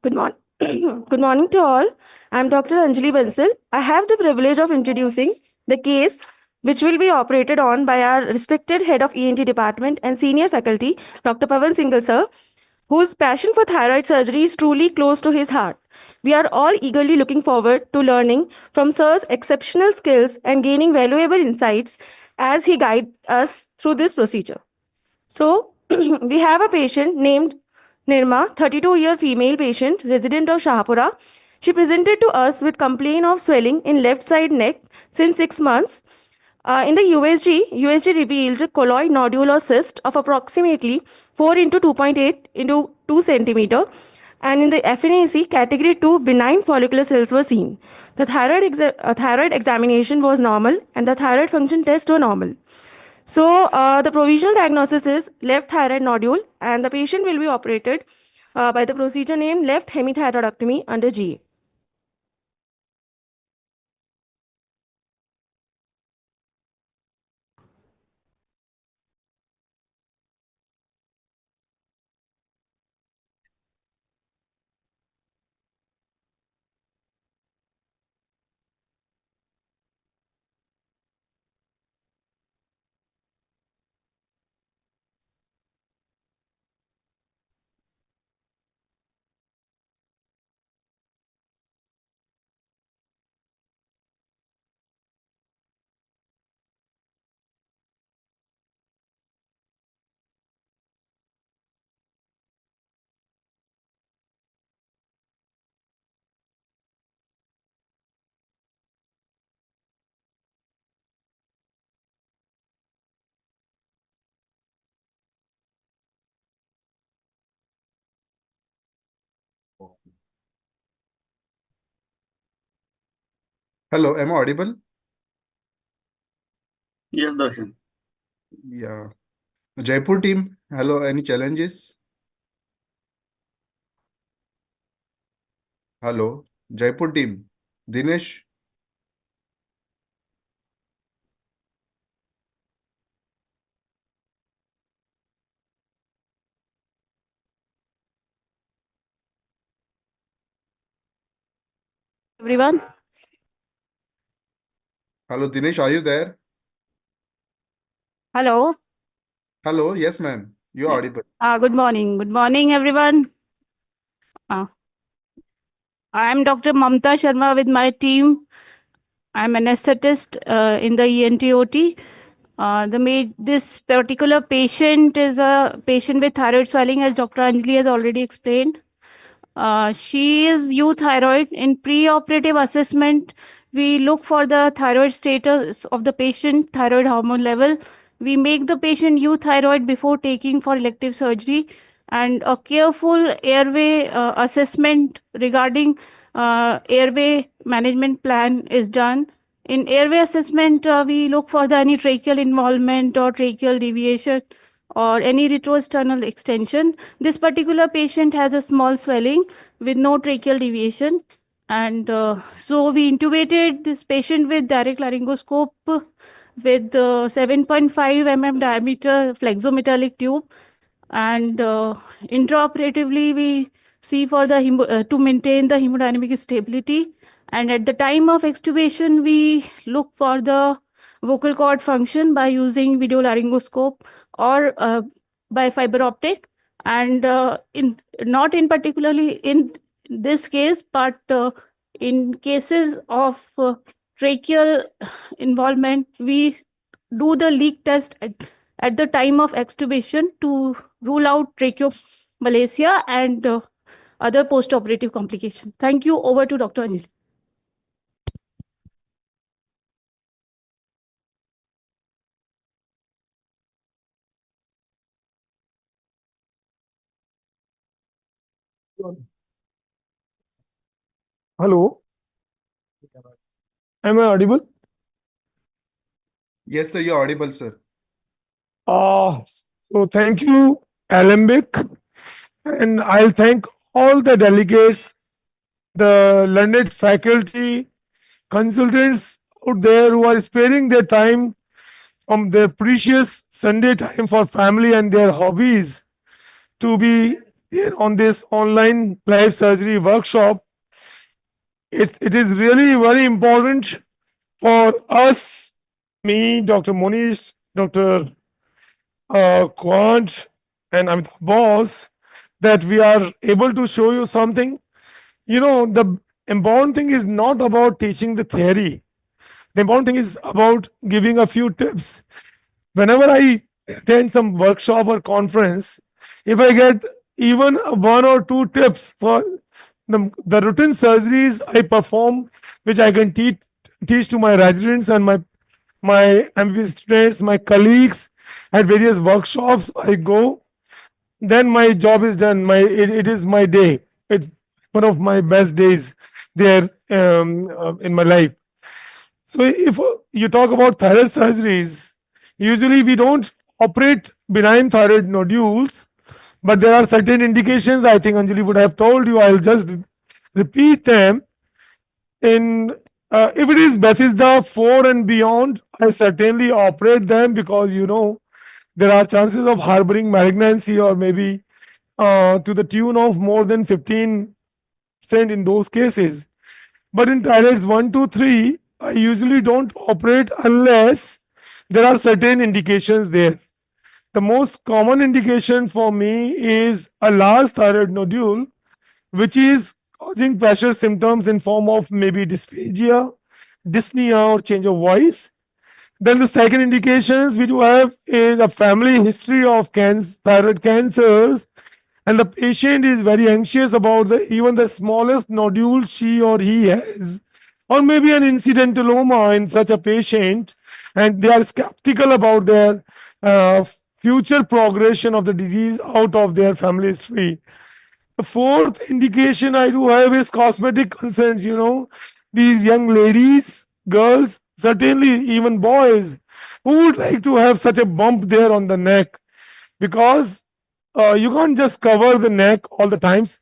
Good morning. Good morning to all. I'm Dr. Anjali Bansal. I have the privilege of introducing the case which will be operated on by our respected head of ENT department and senior faculty, Dr. Pawan Singhal sir, whose passion for thyroid surgery is truly close to his heart. We are all eagerly looking forward to learning from sir's exceptional skills and gaining valuable insights as he guides us through this procedure. So, we have a patient named Nirma, 32-year female patient, resident of Shahpura. She presented to us with complaint of swelling in left side neck since 6 months. In the USG revealed colloid nodule or cyst of approximately 4 into 2.8 into 2 centimeter. And in the FNAC, category 2 benign follicular cells were seen. The thyroid examination was normal and the thyroid function tests were normal. So the provisional diagnosis is left thyroid nodule, and the patient will be operated by the procedure named left hemithyroidectomy under GA. Hello, am I audible? Yes, Darshan. Yeah. Jaipur team, hello, any challenges? Hello, Jaipur team. Dinesh? Everyone. Hello, Dinesh, are you there? Hello. Hello, yes, ma'am. You're audible. Good morning. Good morning, everyone. I am Dr. Mamta Sharma with my team. I'm an anesthetist in the ENT/OT. This particular patient is a patient with thyroid swelling, as Dr. Anjali has already explained. She is euthyroid. In pre-operative assessment, we look for the thyroid status of the patient, thyroid hormone level. We make the patient euthyroid before taking for elective surgery, and a careful airway assessment regarding airway management plan is done. In airway assessment, we look for the any tracheal involvement or tracheal deviation or any retrosternal extension. This particular patient has a small swelling with no tracheal deviation. And so we intubated this patient with direct laryngoscope with 7.5 diameter flexometallic tube. And intraoperatively, we see for the to maintain the hemodynamic stability. And at the time of extubation, we look for the vocal cord function by using video laryngoscope or by fiber optic. And in not in particularly in this case, but in cases of tracheal involvement, we do the leak test at the time of extubation to rule out tracheomalacia and other post-operative complications. Thank you. Over to Dr. Anjali. Hello. Am I audible? Yes, sir, you're audible, sir. So thank you, Alembic, and I'll thank all the delegates, the learned faculty, consultants out there who are sparing their time from their precious Sunday time for family and their hobbies to be here on this online live surgery workshop. It is really very important for us, me, Dr. Monish, Dr. Quant, and Amit Boss, that we are able to show you something. You know, the important thing is not about teaching the theory. The important thing is about giving a few tips. Whenever I attend some workshop or conference, if I get even one or two tips for the routine surgeries I perform, which I can teach to my residents and my MBBS students, my colleagues at various workshops I go, then my job is done. It is my day. It's one of my best days there in my life. So if you talk about thyroid surgeries, usually we don't operate benign thyroid nodules, but there are certain indications. I think Anjali would have told you. I'll just repeat them. In if it is Bethesda 4 and beyond, I certainly operate them because there are chances of harboring malignancy or maybe to the tune of more than 15% in those cases. But in thyroids 1, 2, 3, I usually don't operate unless there are certain indications there. The most common indication for me is a large thyroid nodule, which is causing pressure symptoms in form of maybe dysphagia, dyspnea, or change of voice. Then the second indications we do have is a family history of thyroid cancers, and the patient is very anxious about even the smallest nodule she or he has, or maybe an incidentaloma in such a patient, and they are skeptical about their future progression of the disease out of their family history. The fourth indication I do have is cosmetic concerns. These young ladies, girls, certainly even boys, who would like to have such a bump there on the neck, because you can't just cover the neck all the times.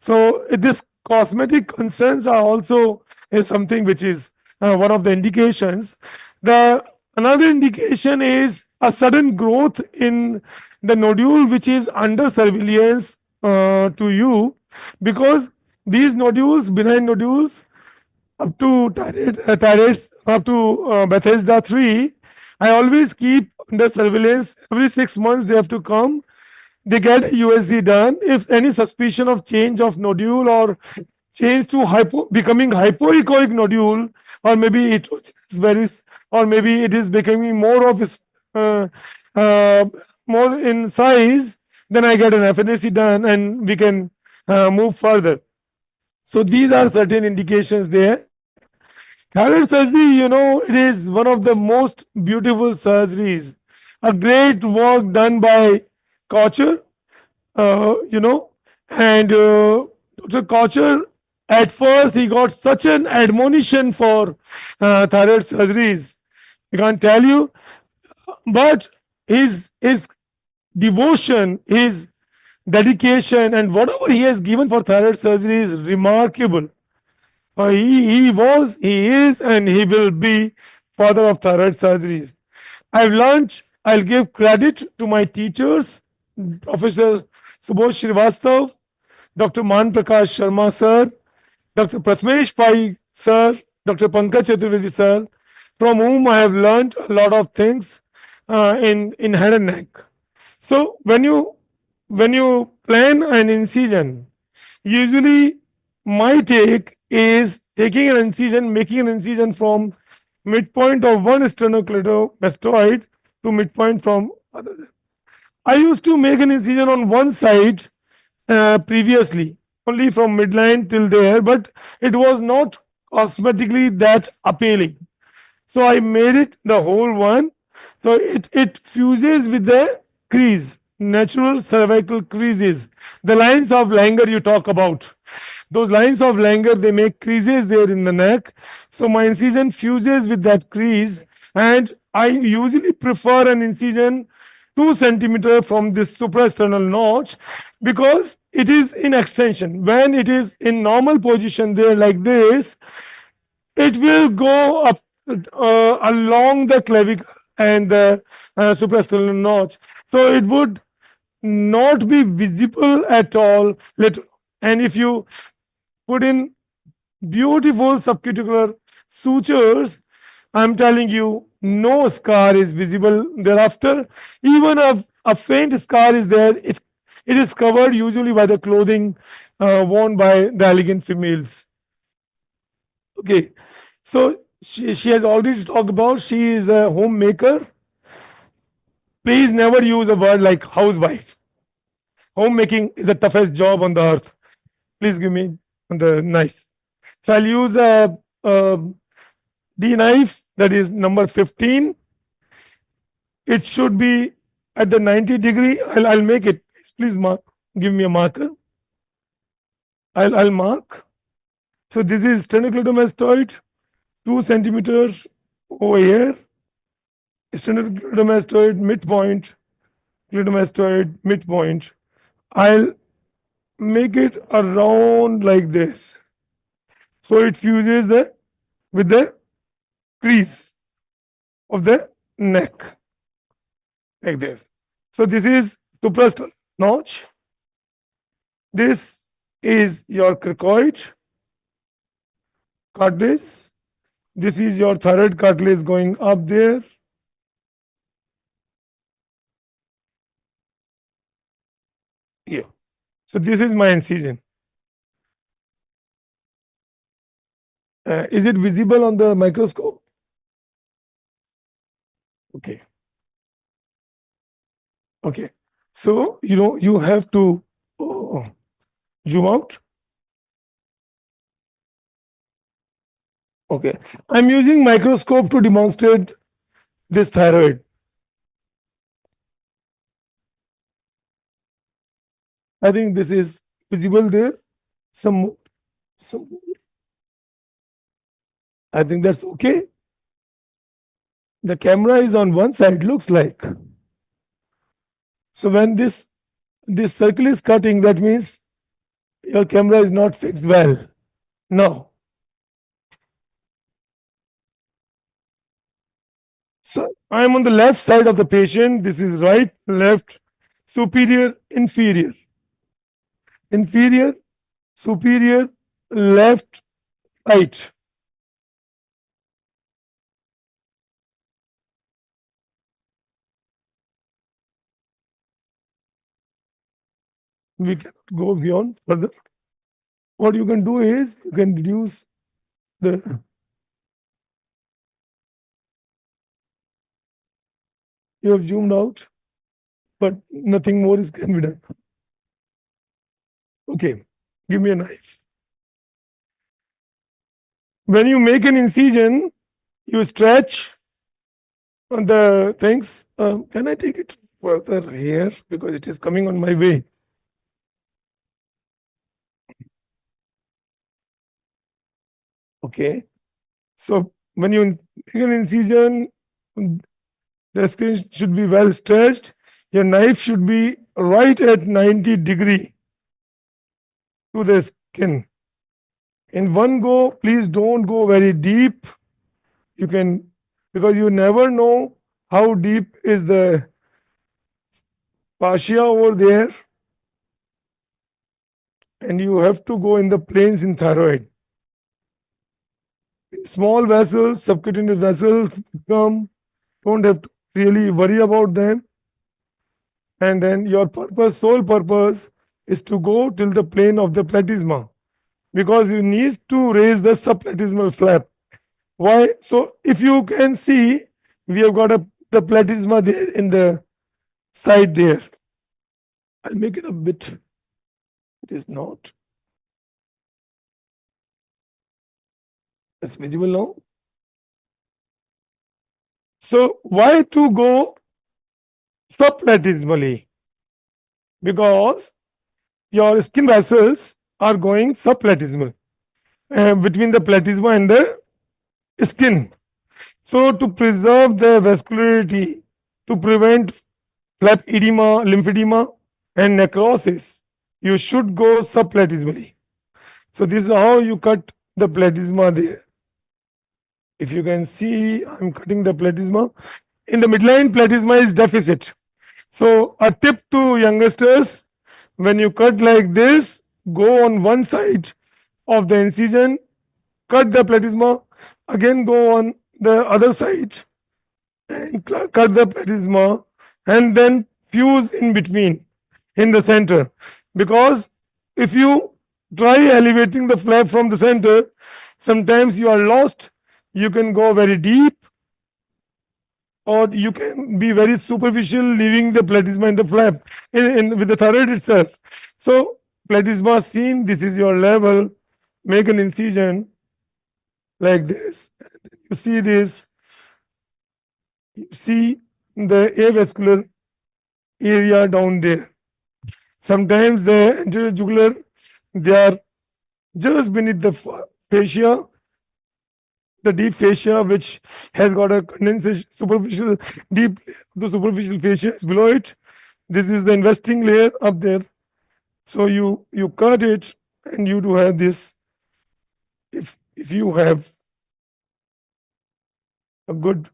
So this cosmetic concerns are also is something which is one of the indications. Another indication is a sudden growth in the nodule which is under surveillance to you, because these nodules, benign nodules, up to thyroids, up to Bethesda 3, I always keep under surveillance. Every 6 months they have to come. They get a USG done. If any suspicion of change of nodule or change to becoming hypoechoic nodule, or maybe it is very, or maybe it is becoming more of more in size, then I get an FNAC done and we can move further. So these are certain indications there. Thyroid surgery, it is one of the most beautiful surgeries. A great work done by Kocher, and Dr. Kocher, at first he got such an admonition for thyroid surgeries. I can't tell you, but his devotion, his dedication, and whatever he has given for thyroid surgery is remarkable. He was, he is, and he will be father of thyroid surgeries. I'll give credit to my teachers, Professor Subodh Srivastav, Dr. Man Prakash Sharma sir, Dr. Prathamesh Pai sir, Dr. Pankaj Chaturvedi sir, from whom I have learned a lot of things in head and neck. So when you plan an incision, usually my take is taking an incision, making an incision from midpoint of one sternocleidomastoid to midpoint from other. I used to make an incision on one side previously, only from midline till there, but it was not cosmetically that appealing. So I made it the whole one. So it fuses with the crease, natural cervical creases, the lines of Langer you talk about. Those lines of Langer, they make creases there in the neck. So my incision fuses with that crease, and I usually prefer an incision 2 centimeter from this supraesternal notch, because it is in extension. When it is in normal position there like this, it will go up along the clavicle and the supraesternal notch. So it would not be visible at all later. And if you put in beautiful subcuticular sutures, I'm telling you, no scar is visible thereafter. Even a faint scar is there. It is covered usually by the clothing worn by the elegant females. Okay, so she has already talked about she is a homemaker. Please never use a word like housewife. Homemaking is the toughest job on the earth. Please give me on the knife. So I'll use a D knife, that is number 15. It should be at the 90 degree. I'll make it. Please mark. Give me a marker. I'll mark. So this is sternocleidomastoid, 2 centimeters over here. Sternocleidomastoid midpoint, cleidomastoid midpoint. I'll make it around like this. So it fuses with the crease of the neck, like this. So this is suprasternal notch. This is your cricoid cartilage. This is your thyroid cartilage going up there. Here. So this is my incision. Is it visible on the microscope? Okay. Okay. So, you have to zoom out. Okay. I'm using microscope to demonstrate this thyroid. I think this is visible there. Some more. I think that's okay. The camera is on one side, looks like. So when this circle is cutting, that means your camera is not fixed well. Now, so I'm on the left side of the patient. This is right, left, superior, inferior. Inferior, superior, left, right. We cannot go beyond further. What you can do is you can reduce the you have zoomed out, but nothing more can be done. Okay, give me a knife. When you make an incision, you stretch the things. Can I take it further here because it is coming on my way? Okay, so when you make an incision, the skin should be well stretched. Your knife should be right at 90 degree to the skin. In one go, please don't go very deep. You can, because you never know how deep is the fascia over there, and you have to go in the planes in thyroid. Small vessels, subcutaneous vessels come, don't have to really worry about them. And then your purpose, sole purpose, is to go till the plane of the platysma, because you need to raise the subplatysmal flap. Why? So if you can see, we have got the platysma there in the side there. I'll make it a bit. It is not. It's visible now. So why to go subplatysmally? Because your skin vessels are going subplatysmal between the platysma and the skin. So to preserve the vascularity, to prevent flap edema, lymphedema, and necrosis, you should go subplatysmally. So this is how you cut the platysma there. If you can see, I'm cutting the platysma. In the midline, platysma is deficit. So a tip to youngsters, when you cut like this, go on one side of the incision, cut the platysma, again go on the other side and cut the platysma, and then fuse in between, in the center. Because if you try elevating the flap from the center, sometimes you are lost. You can go very deep, or you can be very superficial, leaving the platysma in the flap with the thyroid itself. So platysma seen, this is your level. make an incision like this. You see this, you see the avascular area down there. Sometimes the anterior jugular, they are just beneath the fascia, the deep fascia, which has got a condensation, superficial, deep, the superficial fascia is below it. This is the investing layer up there. So you cut it and you do have this. If you have a good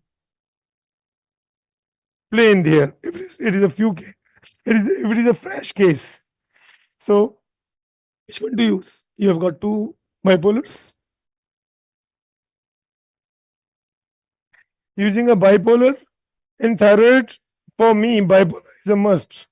plane there, if it is a few, if it is a fresh case. So which one to use? You have got two bipolars. Using a bipolar in thyroid, for me, bipolar is a must.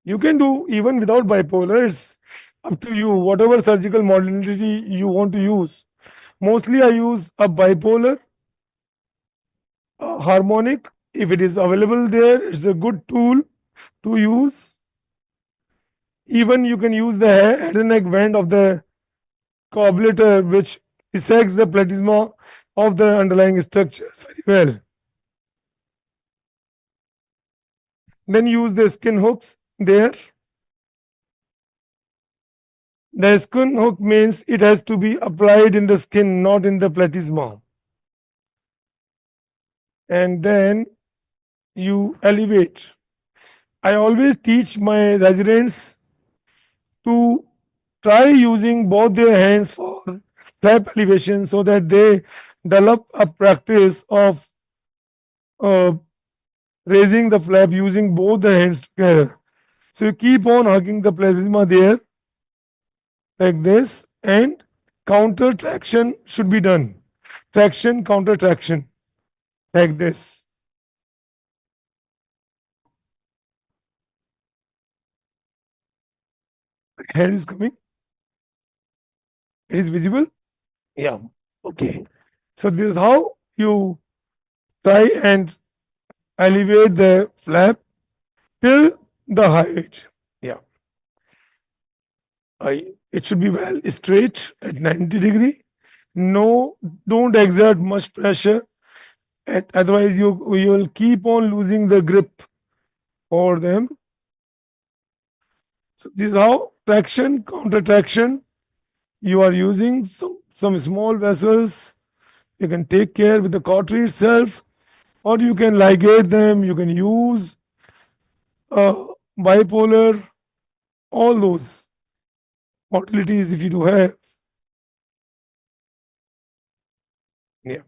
You can do even without bipolar. It's up to you, whatever surgical modality you want to use. Mostly I use a bipolar, a harmonic. If it is available there, it's a good tool to use. Even you can use the head and neck vent of the coabulator, which dissects the platysma of the underlying structures very well. Then use the skin hooks there. The skin hook means it has to be applied in the skin, not in the platysma. And then you elevate. I always teach my residents to try using both their hands for flap elevation so that they develop a practice of raising the flap using both the hands together. So you keep on hugging the plasma there like this, and counter traction should be done. Traction, counter traction like this. Hair is coming. It is visible? Yeah. Okay. So this is how you try and elevate the flap till the height. Yeah. It should be well straight at 90 degree. No, don't exert much pressure. Otherwise, you will keep on losing the grip over them. So this is how traction, counter traction. You are using some small vessels. You can take care with the cautery itself, or you can ligate them. You can use bipolar, all those modalities if you do have. Yeah.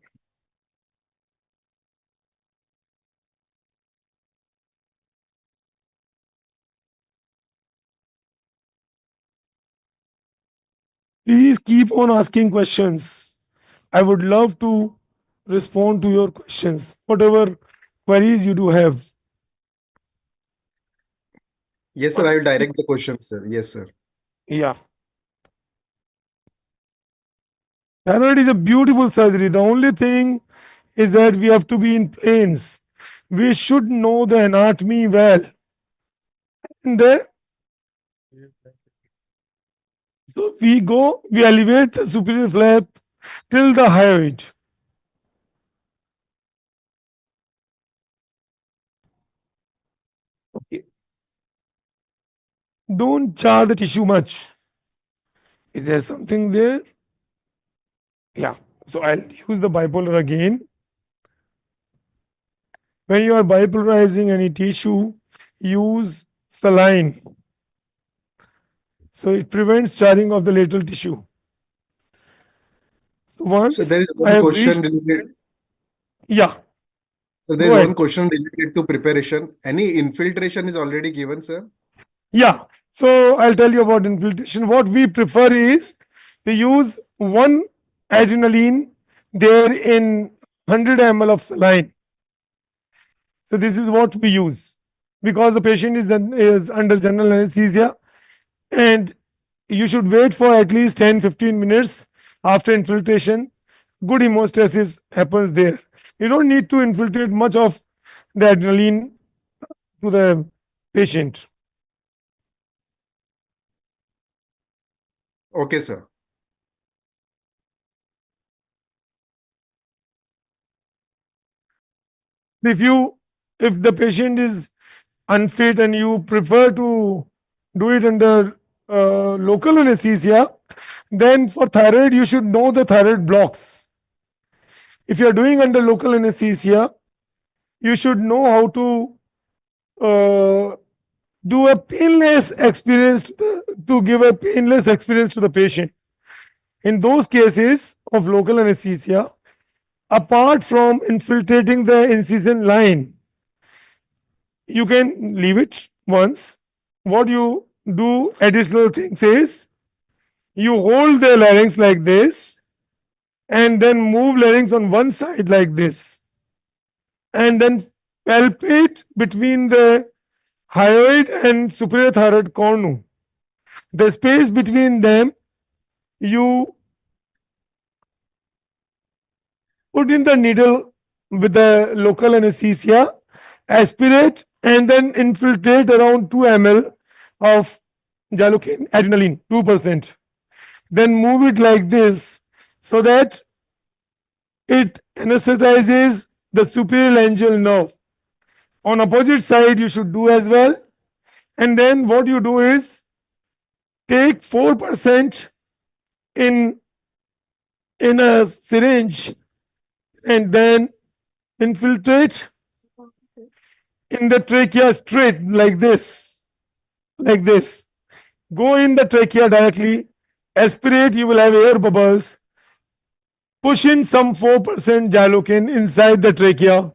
Please keep on asking questions. I would love to respond to your questions, whatever queries you do have. Yes, sir. I will direct the question, sir. Yes, sir. Yeah. Thyroid is a beautiful surgery. The only thing is that we have to be in planes. We should know the anatomy well. And then, so we elevate the superior flap till the hyoid. Okay. Don't jar the tissue much. Is there something there? Yeah. So I'll use the bipolar again. When you are bipolarizing any tissue, use saline. So it prevents charring of the lateral tissue. Once So there is I one have question reached, related. yeah, So there go is ahead. one question related to preparation. Any infiltration is already given, sir? Yeah. So I'll tell you about infiltration. What we prefer is to use one adrenaline there in 100 ml of saline. So this is what we use because the patient is under general anesthesia, and you should wait for at least 10-15 minutes after infiltration. Good hemostasis happens there. You don't need to infiltrate much of the adrenaline to the patient. Okay, sir. If the patient is unfit and you prefer to do it under local anesthesia, then for thyroid you should know the thyroid blocks. If you are doing under local anesthesia, you should know how to do a painless experience to give a painless experience to the patient. In those cases of local anesthesia, apart from infiltrating the incision line, you can leave it once. What you do additional things is you hold the larynx like this and then move larynx on one side like this and then palpate between the hyoid and superior thyroid cornu. The space between them, you put in the needle with the local anesthesia, aspirate, and then infiltrate around 2 ml of Jalokin adrenaline, 2%. Then move it like this so that it anesthetizes the superior laryngeal nerve. On opposite side, you should do as well. And then what you do is take 4% in a syringe and then infiltrate in the trachea straight like this. Go in the trachea directly, aspirate, you will have air bubbles. Push in some 4% Jalokin inside the trachea.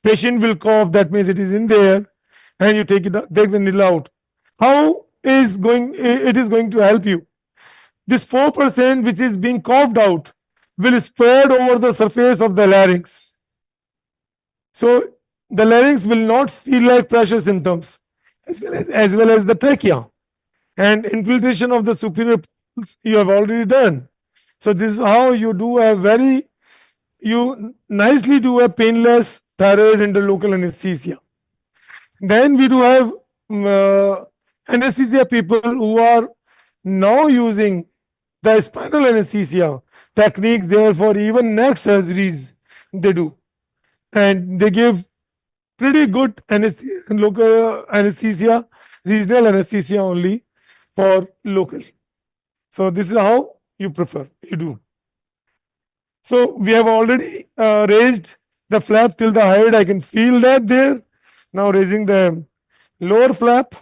Patient will cough, that means it is in there, and you take the needle out. How is it is going to help you? This 4% which is being coughed out will spread over the surface of the larynx. So the larynx will not feel like pressure symptoms as well as the trachea. And infiltration of the superior pulse you have already done. So this is how you do you nicely do a painless thyroid under local anesthesia. Then we do have anesthesia people who are now using the spinal anesthesia techniques there for even neck surgeries they do. And they give pretty good local anesthesia, regional anesthesia only for local. So this is how you do. So we have already raised the flap till the hyoid. I can feel that there. Now raising the lower flap.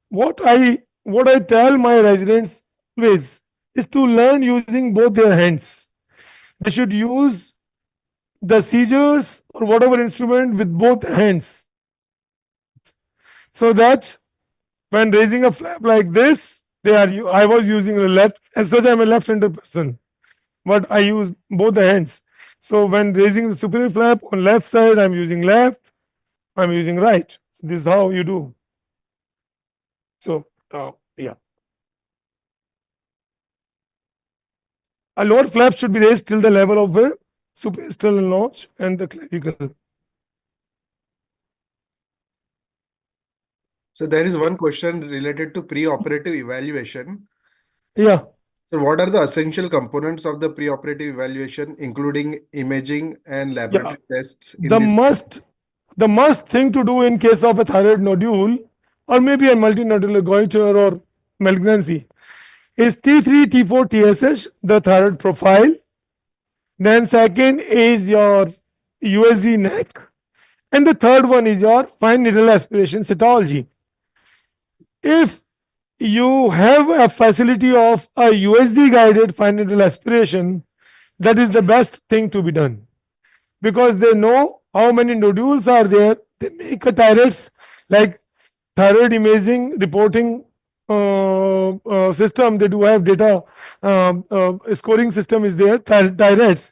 What I tell my residents always is to learn using both their hands. They should use the seizures or whatever instrument with both hands, so that when raising a flap like this, I was using the left. As such, I'm a left-handed person, but I use both the hands. So when raising the superior flap on left side, I'm using left, I'm using right. So this is how you do. So yeah. A lower flap should be raised till the level of the suprasternal notch and the clavicle. So there is one question related to pre-operative evaluation. Yeah. So what are the essential components of the pre-operative evaluation, including imaging and laboratory tests? The must thing to do in case of a thyroid nodule or maybe a multinodular goiter or malignancy is T3, T4, TSH, the thyroid profile. Then second is your USG neck. And the third one is your fine needle aspiration cytology. If you have a facility of a USG guided fine needle aspiration, that is the best thing to be done, because they know how many nodules are there. They make a TYREX, like thyroid imaging reporting system. They do have data scoring system is there, TYREX.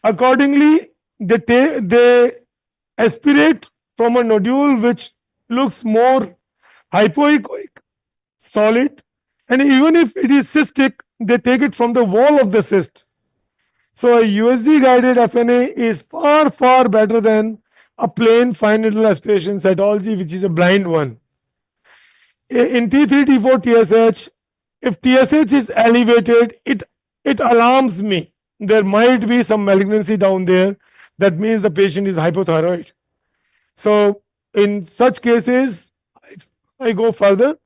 Accordingly, they aspirate from a nodule which looks more hypoechoic, solid, and even if it is cystic, they take it from the wall of the cyst. So a USG guided FNA is far better than a plain fine needle aspiration cytology, which is a blind one. In T3, T4, TSH, if TSH is elevated, it alarms me. There might be some malignancy down there. That means the patient is hypothyroid. So in such cases, I go further.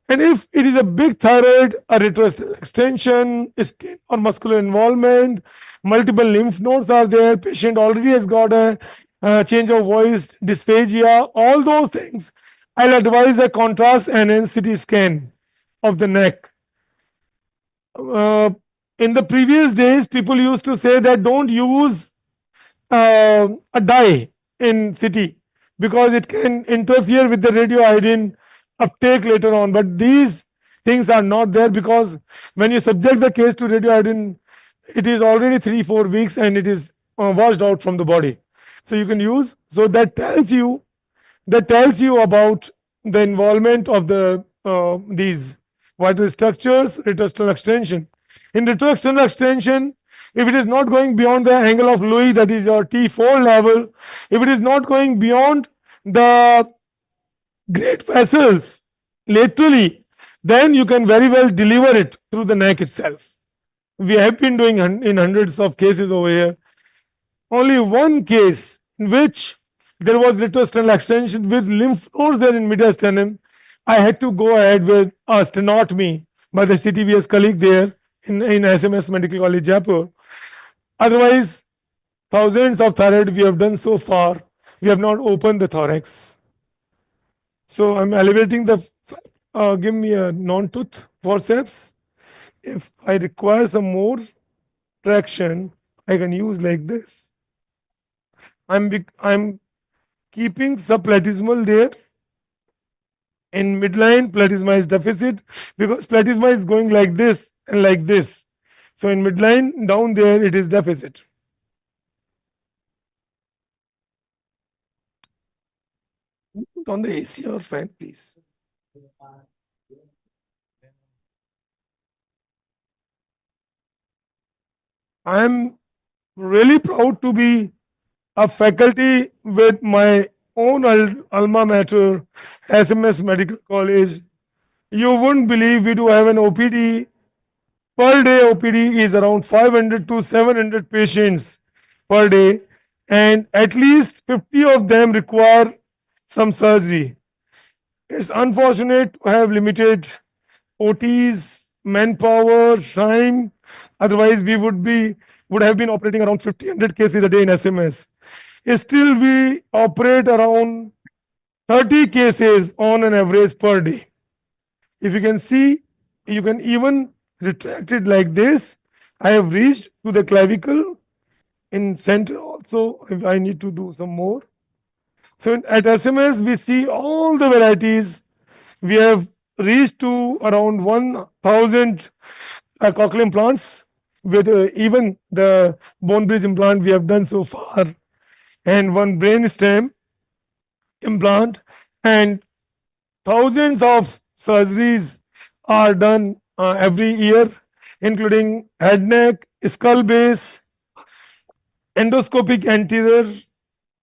And if it is a big thyroid, a retrosternal extension, skin or muscular involvement, multiple lymph nodes are there, patient already has got a change of voice, dysphagia, all those things, I'll advise a contrast enhanced CT scan of the neck. In the previous days, people used to say that don't use a dye in CT because it can interfere with the radioiodine uptake later on. But these things are not there because when you subject the case to radioiodine, it is already 3-4 weeks and it is washed out from the body. So you can use. So that tells you about the involvement of the these vital structures, retrosternal extension. In retrosternal extension, if it is not going beyond the angle of Louis, that is your T4 level, if it is not going beyond the great vessels laterally, then you can very well deliver it through the neck itself. We have been doing in hundreds of cases over here. Only one case in which there was retrosternal extension with lymph nodes there in mediastinum, I had to go ahead with a stenotomy by the CTVS colleague there in SMS Medical College, Jaipur. Otherwise, thousands of thyroid we have done so far, we have not opened the thorax. So I'm elevating the, give me a non-tooth forceps. If I require some more traction, I can use like this. I'm keeping subplatysmal there. In midline, platysma is deficit because platysma is going like this and like this. So in midline, down there, it is deficit. On the AC or fan, please. I am really proud to be a faculty with my own alma mater, SMS Medical College. You wouldn't believe we do have an OPD. Per day OPD is around 500 to 700 patients per day, and at least 50 of them require some surgery. It's unfortunate to have limited OTs, manpower, time. Otherwise, we would have been operating around 1,500 cases a day in SMS. Still, we operate around 30 cases on an average per day. If you can see, you can even retract it like this. I have reached to the clavicle in center also. If I need to do some more. So at SMS, we see all the varieties. We have reached to around 1,000 cochlear implants with even the bone bridge implant we have done so far, and one brain stem implant, and thousands of surgeries are done every year, including head neck, skull base, endoscopic anterior,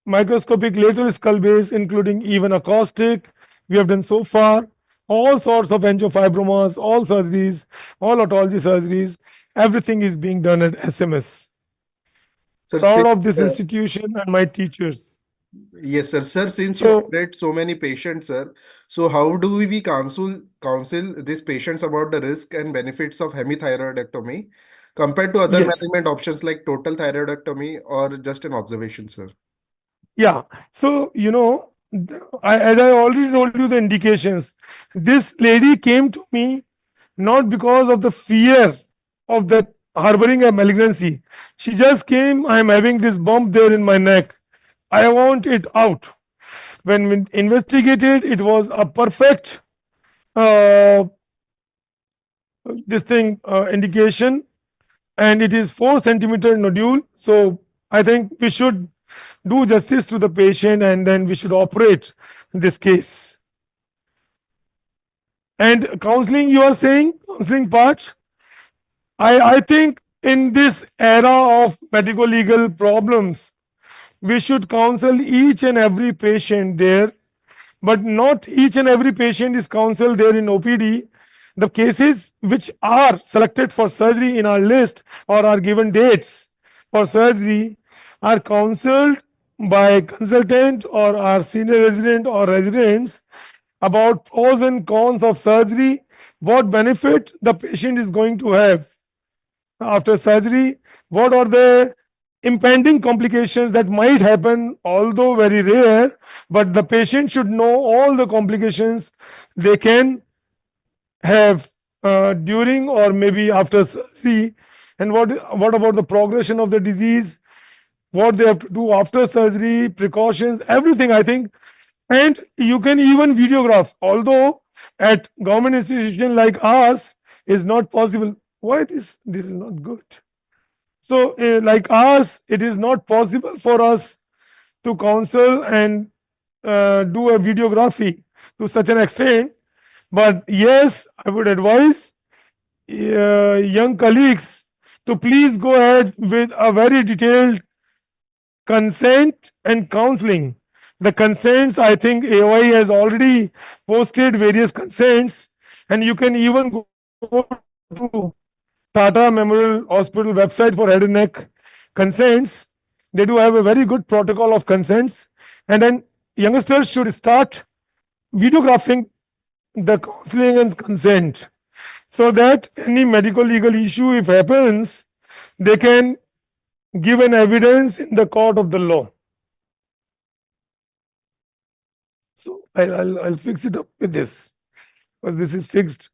microscopic lateral skull base, including even acoustic. We have done so far all sorts of angiofibromas, all surgeries, all otology surgeries. Everything is being done at SMS. Sir, Proud of this institution and my teachers. Yes, sir. Sir, since you operate so many patients, sir, so how do we counsel these patients about the risk and benefits of hemithyroidectomy compared to other management options like total thyroidectomy or just an observation, sir? Yeah. So, as I already told you the indications, this lady came to me not because of the fear of the harboring a malignancy. She just came, I'm having this bump there in my neck. I want it out. When we investigated, it was a perfect indication, and it is 4-centimeter nodule. So I think we should do justice to the patient, and then we should operate this case. And counseling, you are saying, counseling part, I think in this era of medico-legal problems, we should counsel each and every patient there, but not each and every patient is counseled there in OPD. The cases which are selected for surgery in our list or are given dates for surgery are counseled by consultant or our senior resident or residents about pros and cons of surgery, what benefit the patient is going to have after surgery, what are the impending complications that might happen, although very rare, but the patient should know all the complications they can have during or maybe after surgery, and what about the progression of the disease, what they have to do after surgery, precautions, everything, I think. And you can even videograph, although at government institution like ours is not possible. Why this is not good? So like ours, it is not possible for us to counsel and do a videography to such an extent. But yes, I would advise young colleagues to please go ahead with a very detailed consent and counseling. The consents, I think AOI has already posted various consents, and you can even go to Tata Memorial Hospital website for head and neck consents. They do have a very good protocol of consents, and then youngsters should start videographing the counseling and consent, so that any medical legal issue if happens, they can give an evidence in the court of the law. So I'll fix it up with this, because this is fixed.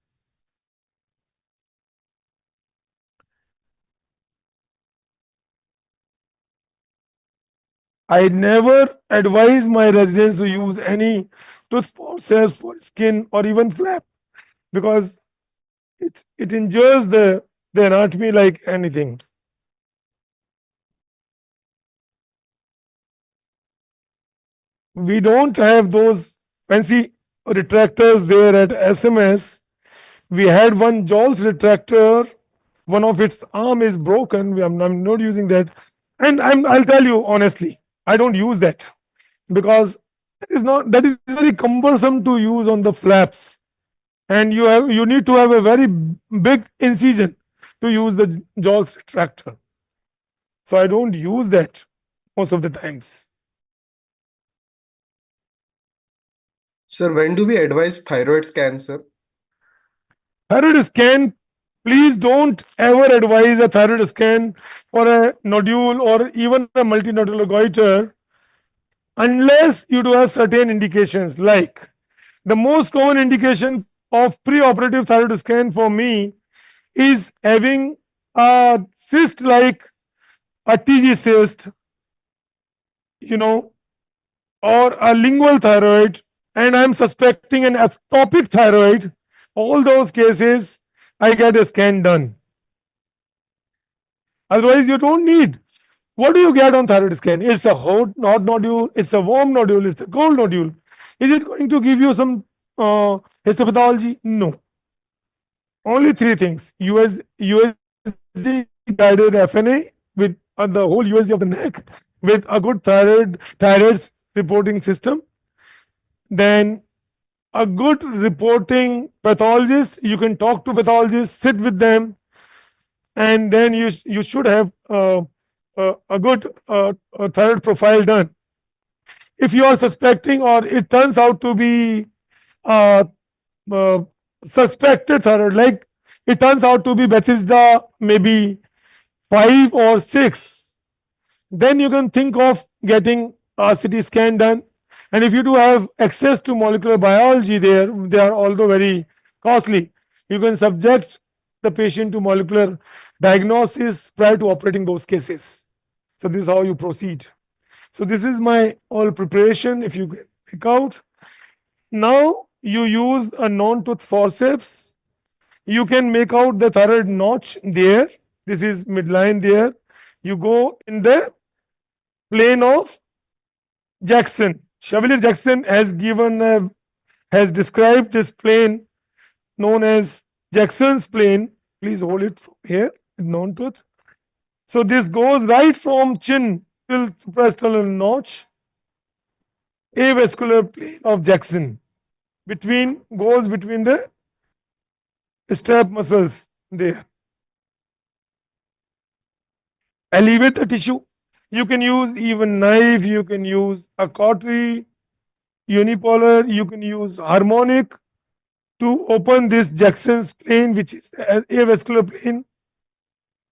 I never advise my residents to use any tooth forceps for skin or even flap, because it injures the anatomy like anything. We don't have those fancy retractors there at SMS. We had one Jawl's retractor, one of its arm is broken. I'm not using that, and I'll tell you honestly, I don't use that, because that is very cumbersome to use on the flaps, and you need to have a very big incision to use the Jawl's retractor. So I don't use that most of the times. Sir, when do we advise thyroid scan, sir? Thyroid scan, please don't ever advise a thyroid scan for a nodule or even a multinodular goiter unless you do have certain indications. Like the most common indication of preoperative thyroid scan for me is having a cyst like a TG cyst, or a lingual thyroid, and I'm suspecting an ectopic thyroid. All those cases, I get a scan done. Otherwise, you don't need. What do you get on thyroid scan? It's a hot nodule, it's a warm nodule, it's a cold nodule. Is it going to give you some histopathology? No. Only three things: USG guided FNA with the whole USG of the neck with a good thyroid reporting system. Then a good reporting pathologist. You can talk to pathologists, sit with them, and then you should have a good thyroid profile done. If you are suspecting or it turns out to be suspected thyroid, like it turns out to be Bethesda maybe 5 or 6, then you can think of getting a CT scan done. And if you do have access to molecular biology there, they are although very costly, you can subject the patient to molecular diagnosis prior to operating those cases. So this is how you proceed. So this is my all preparation. If you pick out, now you use a non-tooth forceps. You can make out the thyroid notch there. This is midline there. You go in the plane of Jackson. Chevalier Jackson has described this plane known as Jackson's plane. Please hold it from here, non-tooth. So this goes right from chin till suprasternal notch, avascular plane of Jackson goes between the strap muscles there. Elevate the tissue. You can use even knife, you can use a cautery, unipolar, you can use harmonic to open this Jackson's plane, which is avascular plane.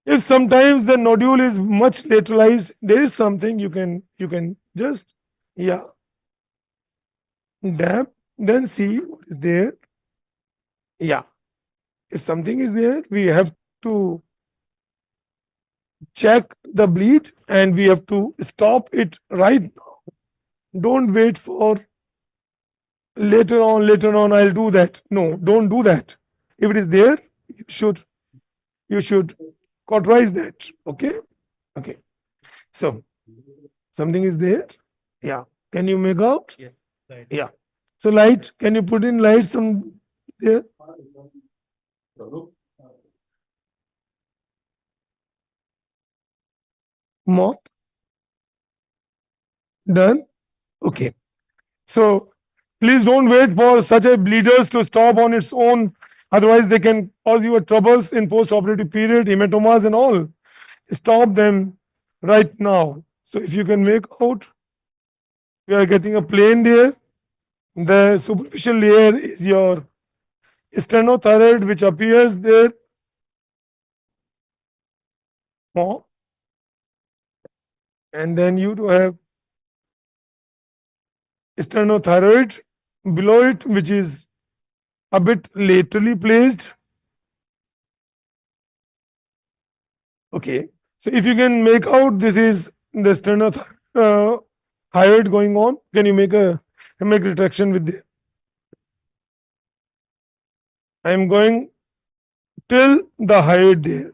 If sometimes the nodule is much lateralized, there is something you can just dab, then see what is there. Yeah, if something is there, we have to check the bleed and we have to stop it right now. Don't wait for later on I'll do that. No, don't do that. If it is there, you should cauterize that. Okay. So something is there. Yeah, can you make out? Yeah. So light, can you put in light some there? Moth. Done. Okay. So please don't wait for such a bleeders to stop on its own. Otherwise, they can cause you troubles in post-operative period, hematomas and all. Stop them right now. So if you can make out, we are getting a plane there. The superficial layer is your sternothyroid, which appears there. More. And then you do have sternothyroid below it, which is a bit laterally placed. Okay, so if you can make out, this is the sternothyroid going on. Can you make retraction with the? I am going till the hyoid there.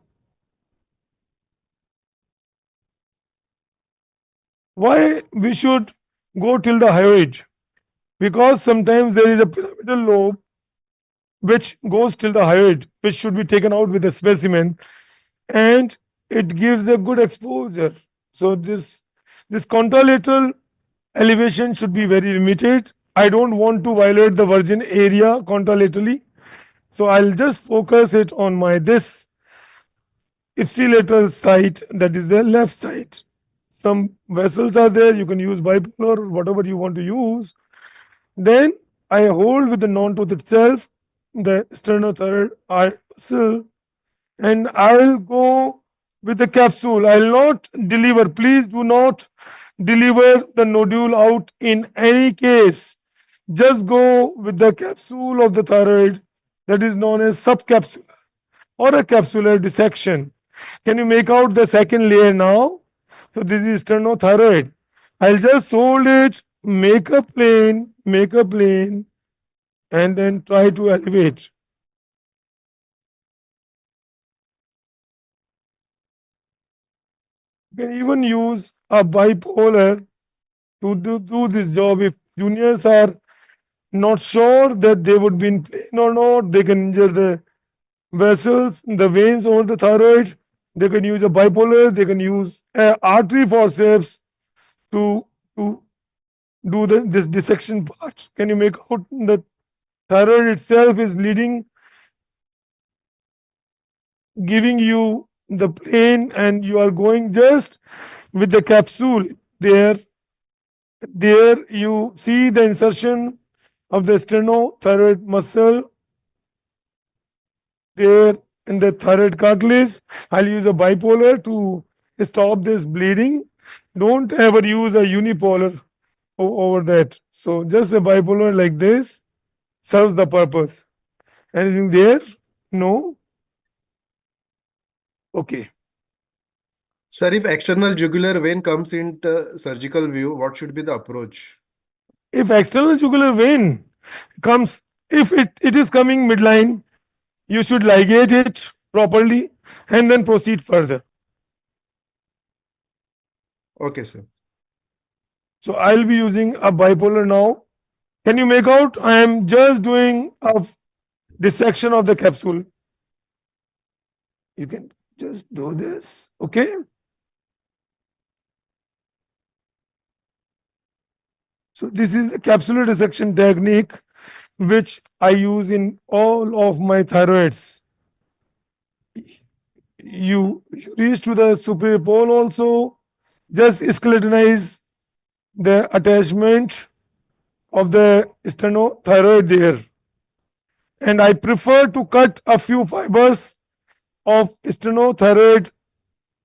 Why we should go till the hyoid? Because sometimes there is a pyramidal lobe which goes till the hyoid, which should be taken out with a specimen, and it gives a good exposure. So this contralateral elevation should be very limited. I don't want to violate the virgin area contralaterally. So I'll just focus it on my this ipsilateral side, that is the left side. Some vessels are there, you can use bipolar, whatever you want to use. Then I hold with the non-tooth itself, the sternothyroid muscle, and I'll go with the capsule. I'll not deliver. Please do not deliver the nodule out in any case. Just go with the capsule of the thyroid, that is known as subcapsular or a capsular dissection. Can you make out the second layer now? So this is sternothyroid. I'll just hold it, make a plane, and then try to elevate. You can even use a bipolar to do this job. If juniors are not sure that they would be in plane or not, they can injure the vessels, the veins over the thyroid. They can use a bipolar, they can use artery forceps to do this dissection part. Can you make out the thyroid itself is leading, giving you the plane, and you are going just with the capsule there. There you see the insertion of the sternothyroid muscle there in the thyroid cartilage. I'll use a bipolar to stop this bleeding. Don't ever use a unipolar over that. So just a bipolar like this serves the purpose. Anything there? No? Okay. Sir, if external jugular vein comes into surgical view, what should be the approach? If external jugular vein comes, if it is coming midline, you should ligate it properly and then proceed further. Okay, sir. So I'll be using a bipolar now. Can you make out? I am just doing a dissection of the capsule. You can just do this, okay? So this is the capsular dissection technique which I use in all of my thyroids. You reach to the superior pole also, just skeletonize the attachment of the sternothyroid there. And I prefer to cut a few fibers of sternothyroid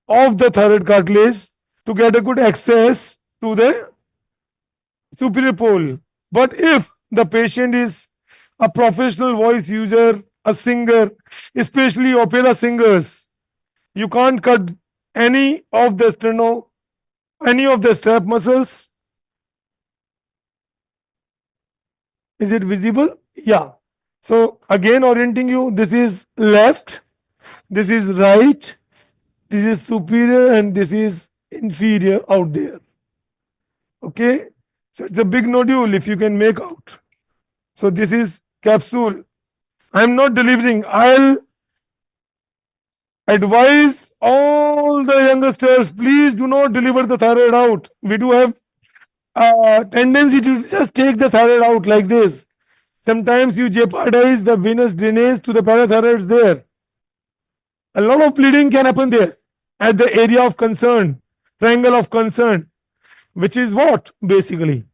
of the thyroid cartilage to get a good access to the superior pole. But if the patient is a professional voice user, a singer, especially opera singers, you can't cut any of the any of the strap muscles. Is it visible? Yeah. So again orienting you, this is left, this is right, this is superior, and this is inferior out there. Okay. So it's a big nodule if you can make out. So this is capsule. I'm not delivering. I'll advise all the youngsters, please do not deliver the thyroid out. We do have a tendency to just take the thyroid out like this. Sometimes you jeopardize the venous drainage to the parathyroids there. A lot of bleeding can happen there at the area of concern, triangle of concern, which is what basically?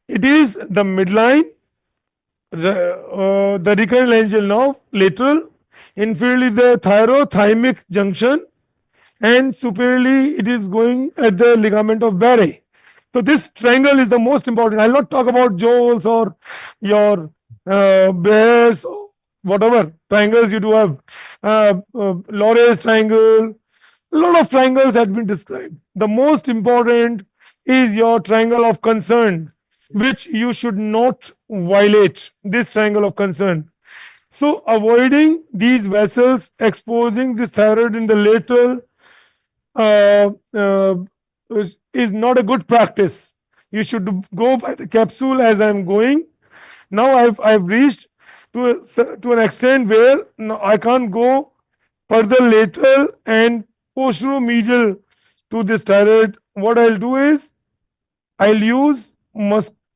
It is the midline, the recurrent laryngeal nerve, lateral, inferiorly the thyrothymic junction, and superiorly it is going at the ligament of Barré. So this triangle is the most important. I'll not talk about Joel's or your Bears, or whatever triangles you do have. Loray's triangle, a lot of triangles have been described. The most important is your triangle of concern, which you should not violate, this triangle of concern. So avoiding these vessels, exposing this thyroid in the lateral is not a good practice. You should go by the capsule as I'm going. Now I've reached to an extent where now I can't go further lateral and posteromedial to this thyroid. What I'll do is I'll use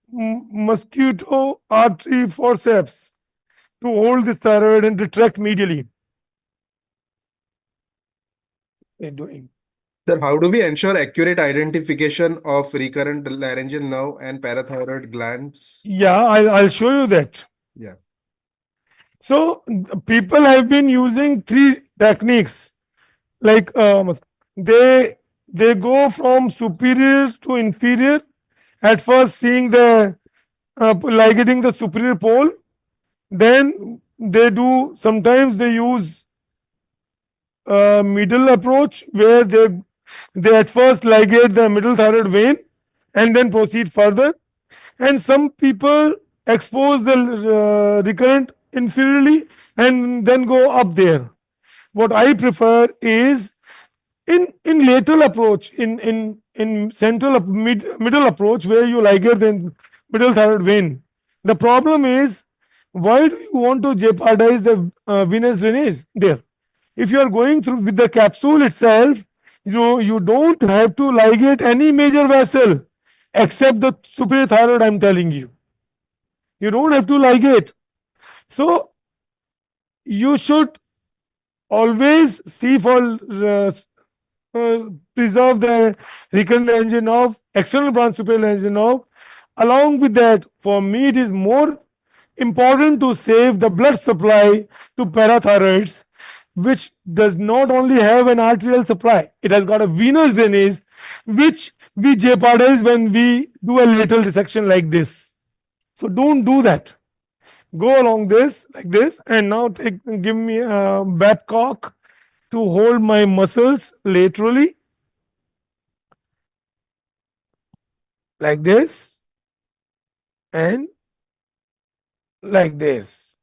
mosquito artery forceps to hold this thyroid and retract medially. They're doing. Sir, how do we ensure accurate identification of recurrent laryngeal nerve and parathyroid glands? Yeah, I'll show you that. Yeah. So people have been using three techniques, like they go from superior to inferior. At first, seeing the ligating the superior pole, then they do sometimes they use middle approach where they at first ligate the middle thyroid vein and then proceed further. And some people expose the recurrent inferiorly and then go up there. What I prefer is in lateral approach, in central middle approach where you ligate the middle thyroid vein. The problem is, why do you want to jeopardize the venous drainage there? If you are going through with the capsule itself, you don't have to ligate any major vessel except the superior thyroid, I'm telling you. You don't have to ligate. So you should always see for preserve the recurrent laryngeal nerve, external branch superior laryngeal nerve. Along with that, for me it is more important to save the blood supply to parathyroids, which does not only have an arterial supply, it has got a venous drainage, which we jeopardize when we do a lateral dissection like this. So don't do that. Go along this like this, and now give me a Babcock to hold my muscles laterally like this and like this,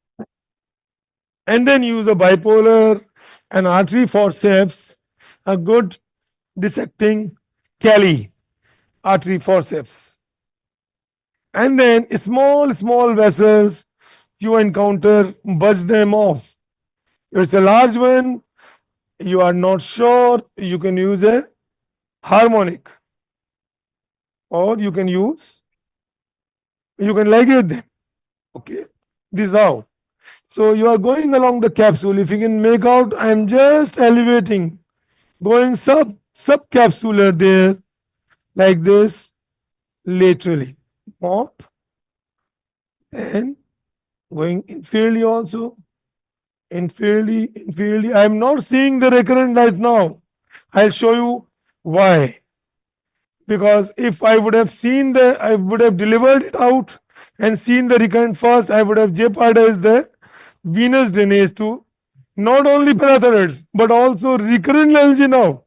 and then use a bipolar, an artery forceps, a good dissecting Kelly artery forceps, and then small vessels you encounter, budge them off. If it's a large one, you are not sure, you can use a harmonic, or you can use You can ligate them. Okay, this is how. So you are going along the capsule. If you can make out, I am just elevating, going subcapsular there, like this, laterally. Mop, and going inferiorly also. Inferiorly. I am not seeing the recurrent right now. I'll show you why. Because if I would have seen I would have delivered it out and seen the recurrent first, I would have jeopardized the venous drainage to not only parathyroids but also recurrent LG now.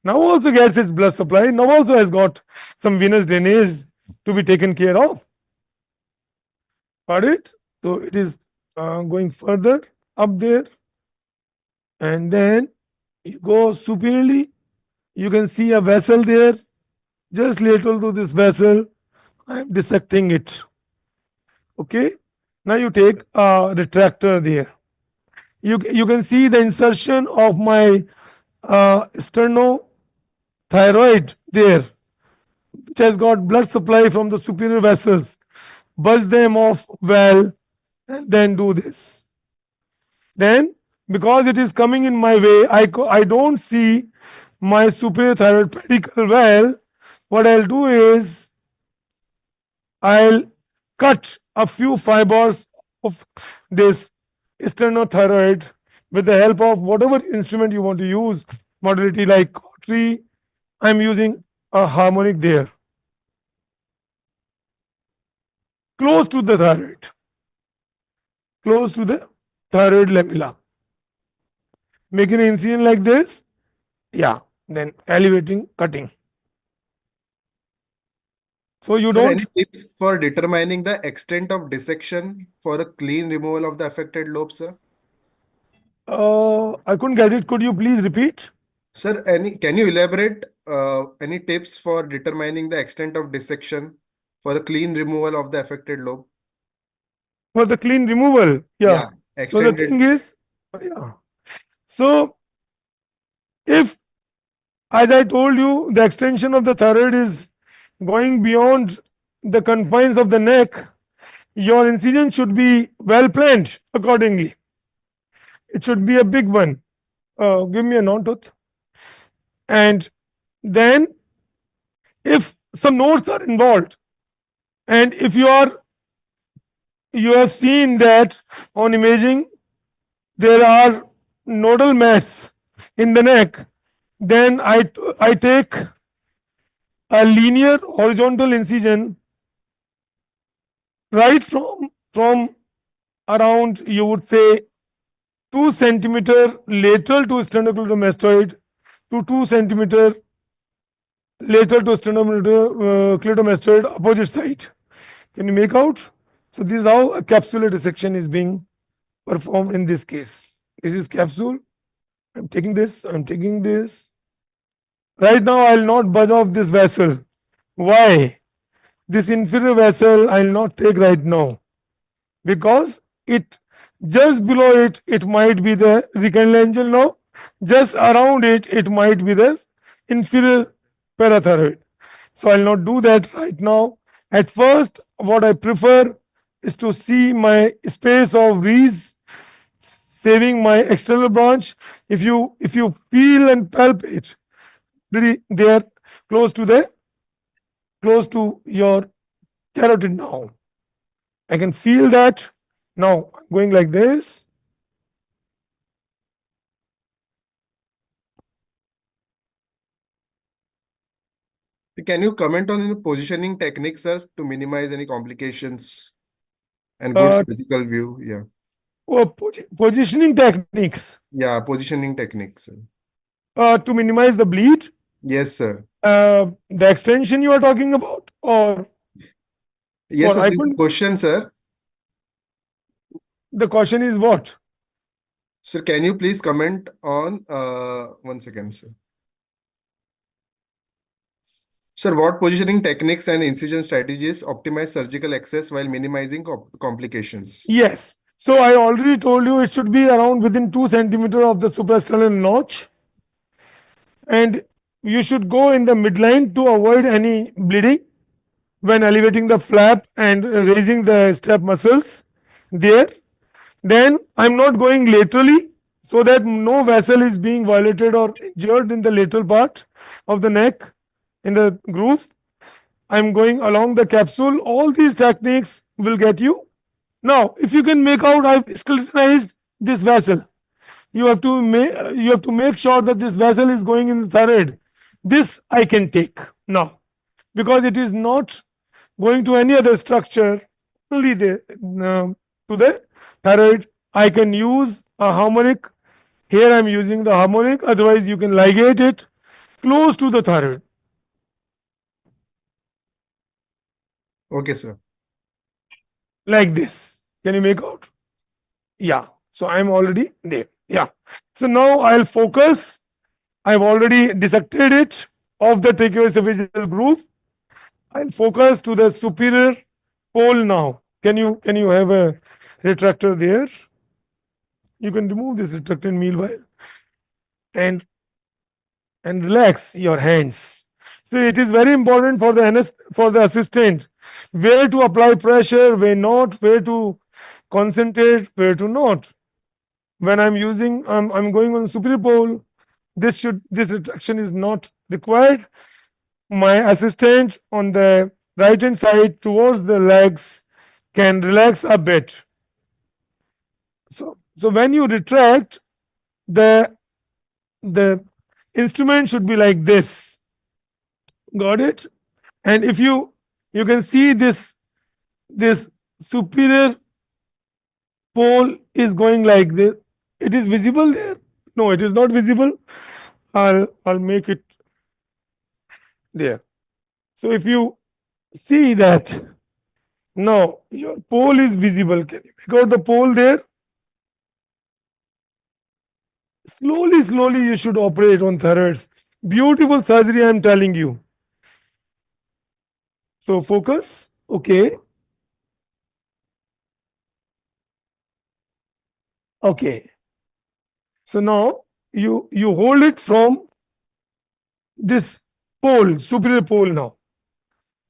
Now also gets its blood supply. Now also has got some venous drainage to be taken care of. Got it? So it is going further up there, and then you go superiorly. You can see a vessel there. Just lateral to this vessel, I am dissecting it. Okay. Now you take a retractor there. You can see the insertion of my sternothyroid there, which has got blood supply from the superior vessels. Buzz them off well, and then do this. Then, because it is coming in my way, I don't see my superior thyroid pedicle well. What I'll do is I'll cut a few fibers of this sternothyroid with the help of whatever instrument you want to use, modality like cautery. I'm using a harmonic there, close to the thyroid, close to the thyroid lamella. Making an incision like this, yeah, then elevating, cutting. So you Sir, don't. any tips for determining the extent of dissection for a clean removal of the affected lobe, sir? I couldn't get it. Could you please repeat? Sir, can you elaborate any tips for determining the extent of dissection for a clean removal of the affected lobe? For the clean removal, yeah. So the extended. thing is, yeah. So if, as I told you, the extension of the thyroid is going beyond the confines of the neck, your incision should be well planned accordingly. It should be a big one. Give me a non-tooth. And then if some nodes are involved, and if you have seen that on imaging, there are nodal mats in the neck, then I take a linear horizontal incision right from around, you would say, 2 centimeter lateral to sternocleidomastoid to 2 centimeter lateral to sternocleidomastoid opposite side. Can you make out? So this is how a capsular dissection is being performed in this case. This is capsule. I'm taking this. I'm taking this. Right now, I'll not budge off this vessel. Why? This inferior vessel I'll not take right now, because it just below it might be the recurrent laryngeal now. Just around it might be the inferior parathyroid. So I'll not do that right now. At first, what I prefer is to see my space of Rees, saving my external branch. If you feel and palpate, really they are close to your carotid now. I can feel that. Now I'm going like this. Can you comment on the positioning techniques, sir, to minimize any complications and good physical view? Yeah. Positioning techniques. Yeah, positioning techniques, sir. To minimize the bleed. Yes, sir. The extension you are talking about, or yes, sir, this question, sir. The question is what? Sir, can you please comment on 1 second, sir. Sir, what positioning techniques and incision strategies optimize surgical access while minimizing complications? Yes. So I already told you it should be around within 2 centimeters of the suprasternal notch, and you should go in the midline to avoid any bleeding. when elevating the flap and raising the strap muscles there. Then I'm not going laterally so that no vessel is being violated or injured in the lateral part of the neck in the groove. I'm going along the capsule. All these techniques will get you. Now, if you can make out, I've skeletonized this vessel. You have to make sure that this vessel is going in the thyroid. This I can take now because it is not going to any other structure, only to the thyroid. I can use a harmonic. Here I'm using the harmonic, otherwise you can ligate it close to the thyroid. Okay, sir. Like this. Can you make out? Yeah. So I'm already there. Yeah. So now I'll focus. I've already dissected it of the tracheoesophageal groove. I'll focus to the superior pole now. Can you have a retractor there? You can remove this retractor meanwhile and relax your hands. So it is very important for the assistant where to apply pressure, where not, where to concentrate, where to not. When I'm using, I'm going on the superior pole, this retraction is not required. My assistant on the right hand side towards the legs can relax a bit. So when you retract, the instrument should be like this. Got it? And if you can see this superior pole is going like this. It is visible there? No, it is not visible. I'll make it there. So if you see that now your pole is visible, can you make out the pole there? Slowly you should operate on thyroids. Beautiful surgery, I'm telling you. So focus. Okay. Okay. So now you hold it from this pole, superior pole now,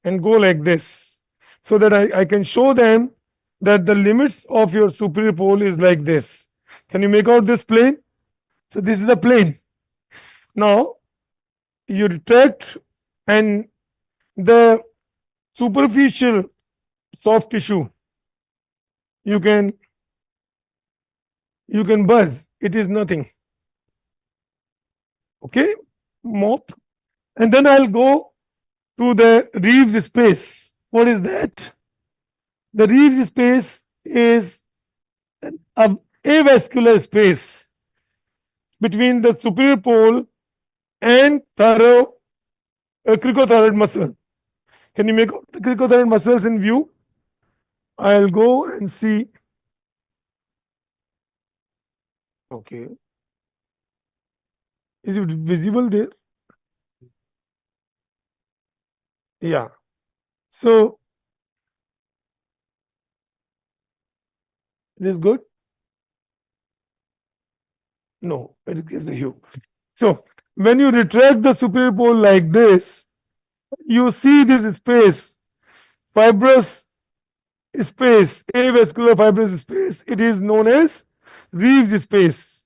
and go like this, so that I can show them that the limits of your superior pole is like this. Can you make out this plane? So this is the plane. Now you retract and the superficial soft tissue, you can buzz. It is nothing. Okay, mop. And then I'll go to the Reeves space. What is that? The Reeves space is a avascular space between the superior pole and cricothyroid muscle. Can you make the cricothyroid muscles in view? I'll go and see. Okay. Is it visible there? Yeah. So it is good. No, it gives a hue. So when you retract the superior pole like this, you see this space, fibrous space, avascular fibrous space. It is known as Reeves space.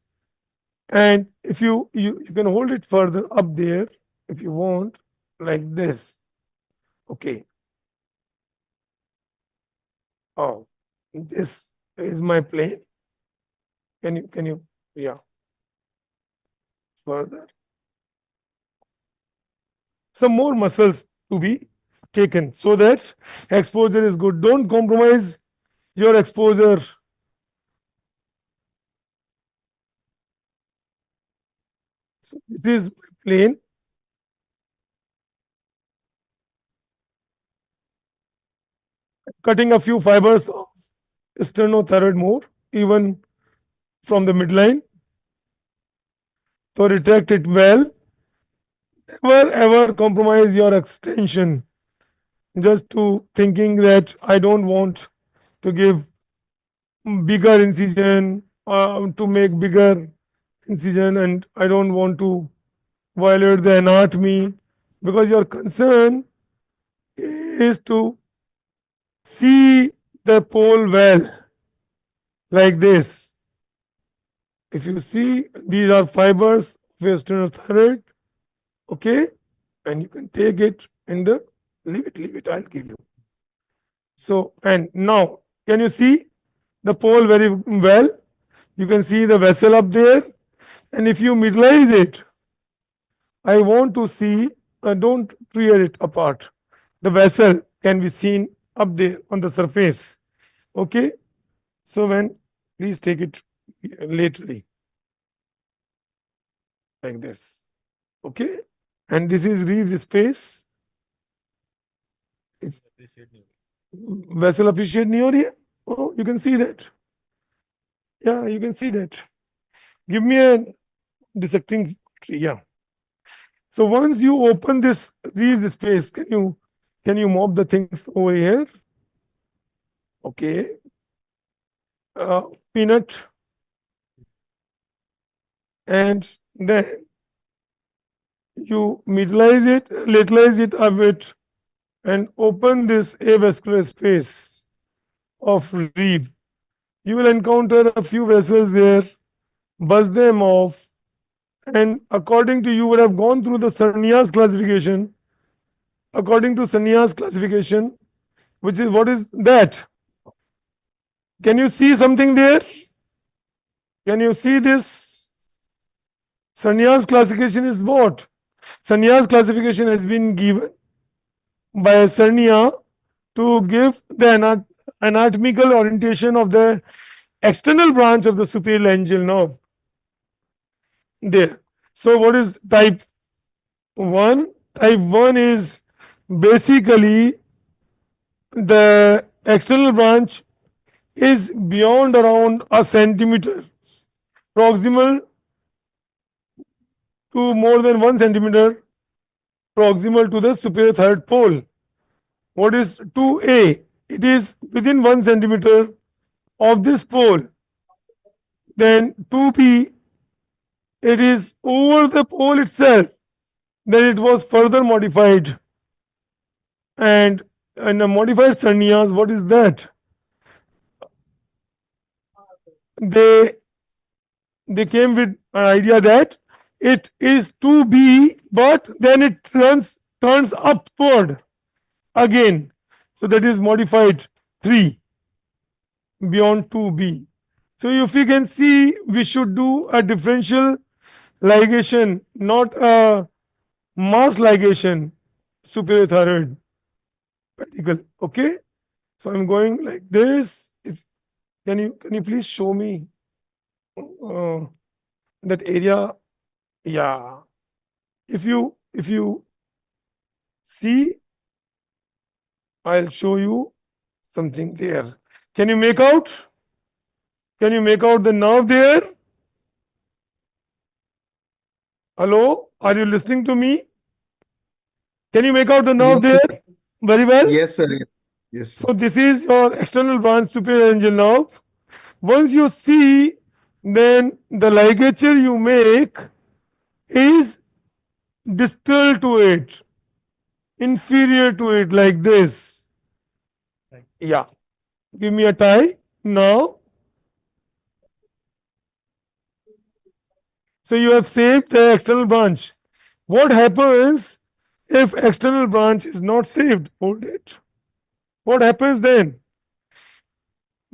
And if you can hold it further up there if you want, like this. Okay. Oh, this is my plane. Can you yeah, further. Some more muscles to be taken so that exposure is good. Don't compromise your exposure. So this is plane. Cutting a few fibers of sternothyroid more, even from the midline. So retract it well. Never ever compromise your extension. Just to thinking that I don't want to give bigger incision, to make bigger incision, and I don't want to violate the anatomy, because your concern is to see the pole well, like this. If you see, these are fibers of external thyroid, okay, and you can take it in the, leave it, I'll give you. So, and now, can you see the pole very well? You can see the vessel up there, and if you middleize it, I want to see, don't tear it apart. The vessel can be seen up there on the surface, okay? So when, please take it laterally, like this, okay? And this is Reeves space. Vessel appreciate नहीं हो रही है? Oh, you can see that. Yeah, you can see that. Give me a dissecting tree, yeah. So once you open this Reeves space, can you mop the things over here? Okay. Peanut. And then you middleize it, lateralize it a bit, and open this avascular space of Reeve. You will encounter a few vessels there, buzz them off, and according to, you would have gone through the Sarnia's classification. According to Sarnia's classification, which is, what is that? Can you see something there? Can you see this? Sarnia's classification is what? Sarnia's classification has been given by Sarnia to give the anatomical orientation of the external branch of the superior laryngeal nerve. There. So what is type 1? Type 1 is basically the external branch is beyond around a centimeter, proximal to more than 1 centimeter, proximal to the superior thyroid pole. What is 2A? It is within 1 centimeter of this pole. Then 2B, it is over the pole itself. Then it was further modified. And a modified Sarnias, what is that? They came with an idea that it is 2B, but then it turns upward again. So that is modified 3 beyond 2B. So if you can see, we should do a differential ligation, not a mass ligation, superior thyroid pedicle. Okay. So I'm going like this. Can you please show me that area? Yeah. If you see, I'll show you something there. Can you make out? Can you make out the nerve there? Hello? Are you listening to me? Can you make out the nerve Yes, there? Very well? Yes, sir. Yes, sir. So this is your external branch superior laryngeal nerve. Once you see, then the ligature you make is distal to it, inferior to it, like this. Yeah. Give me a tie now. So you have saved the external branch. What happens if external branch is not saved? Hold it. What happens then?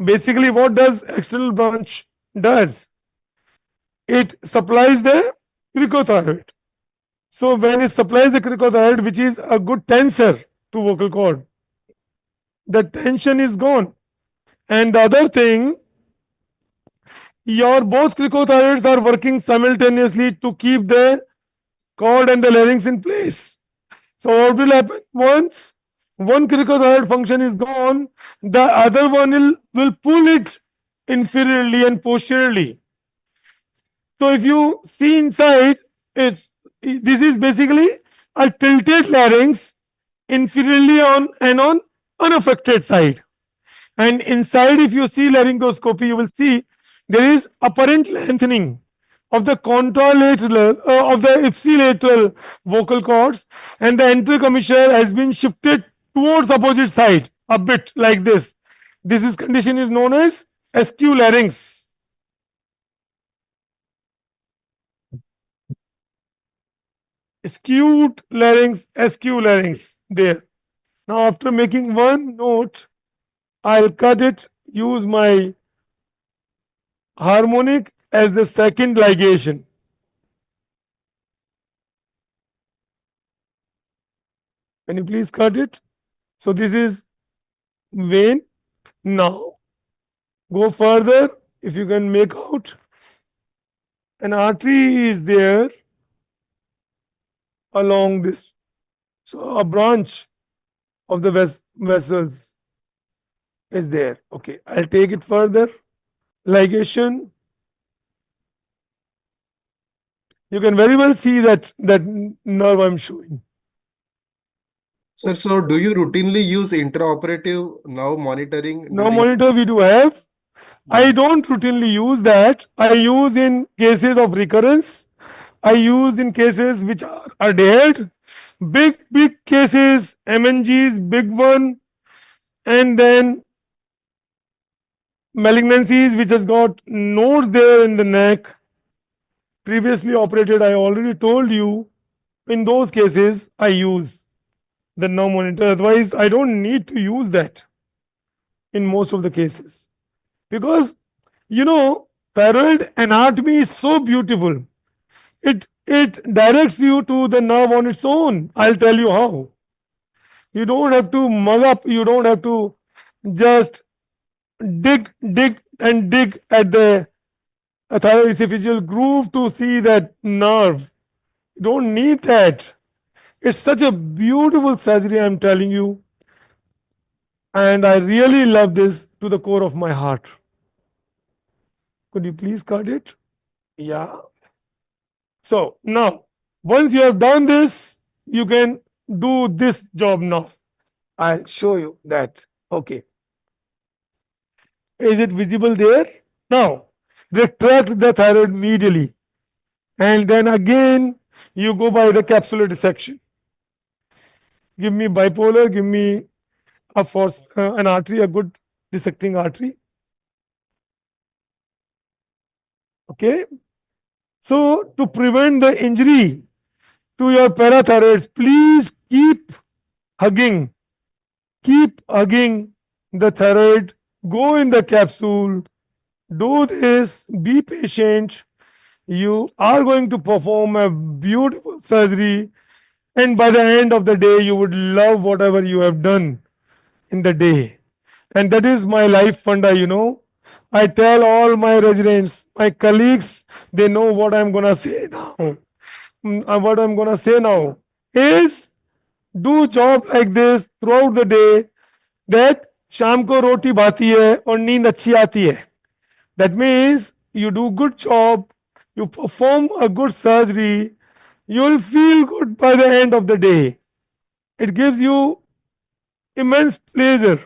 Basically, what does external branch does? It supplies the cricothyroid. So when it supplies the cricothyroid, which is a good tensor to vocal cord, the tension is gone. And the other thing, your both cricothyroids are working simultaneously to keep the cord and the larynx in place. So what will happen? Once one cricothyroid function is gone, the other one will pull it inferiorly and posteriorly. So if you see inside, this is basically a tilted larynx inferiorly on unaffected side. And inside, if you see laryngoscopy, you will see there is apparent lengthening of the contralateral of the ipsilateral vocal cords, and the enterocommissure has been shifted towards opposite side, a bit like this. This condition is known as askew larynx. Skewed larynx, askew larynx. There. Now, after making one note, I'll cut it, use my harmonic as the second ligation. Can you please cut it? So this is vein. Now go further. If you can make out, an artery is there along this. So a branch of the vessels is there. Okay, I'll take it further. Ligation. You can very well see that nerve I'm showing. Sir, so do you routinely use intraoperative nerve monitoring? Now monitor we do have. I don't routinely use that. I use in cases of recurrence. I use in cases which are dead. Big cases, MNGs, big one, and then malignancies which has got nodes there in the neck. Previously operated, I already told you, in those cases, I use the nerve monitor. Otherwise, I don't need to use that in most of the cases. Because, you know, thyroid anatomy is so beautiful. It directs you to the nerve on its own. I'll tell you how. You don't have to mug up. You don't have to just dig at the thyroidesophageal groove to see that nerve. You don't need that. It's such a beautiful surgery, I'm telling you. And I really love this to the core of my heart. Could you please cut it? Yeah. So now, once you have done this, you can do this job now. I'll show you that. Okay. Is it visible there? Now, retract the thyroid medially. And then again, you go by the capsular dissection. Give me bipolar, give me a force, an artery, a good dissecting artery. Okay. So, to prevent the injury to your parathyroids, please keep hugging the thyroid, go in the capsule, do this, be patient. You are going to perform a beautiful surgery, and by the end of the day, you would love whatever you have done in the day. And that is my life funda, you know. I tell all my residents, my colleagues, they know what I'm gonna say now. What I'm gonna say now is do job like this throughout the day, that शाम को रोटी भाती है और नींद अच्छी आती है. That means you do good job, you perform a good surgery, you will feel good by the end of the day. It gives you immense pleasure.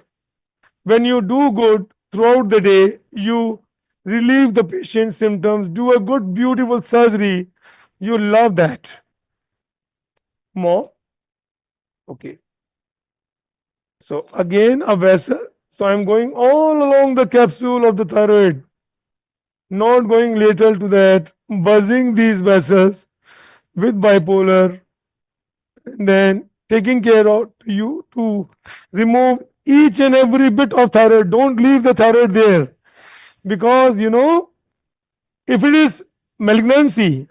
When you do good throughout the day, you relieve the patient's symptoms, do a good, beautiful surgery. You love that. More. Okay. So again, a vessel. So I'm going all along the capsule of the thyroid, not going lateral to that, buzzing these vessels with bipolar, and then taking care of you to remove each and every bit of thyroid. Don't leave the thyroid there, because you know, if it is malignancy,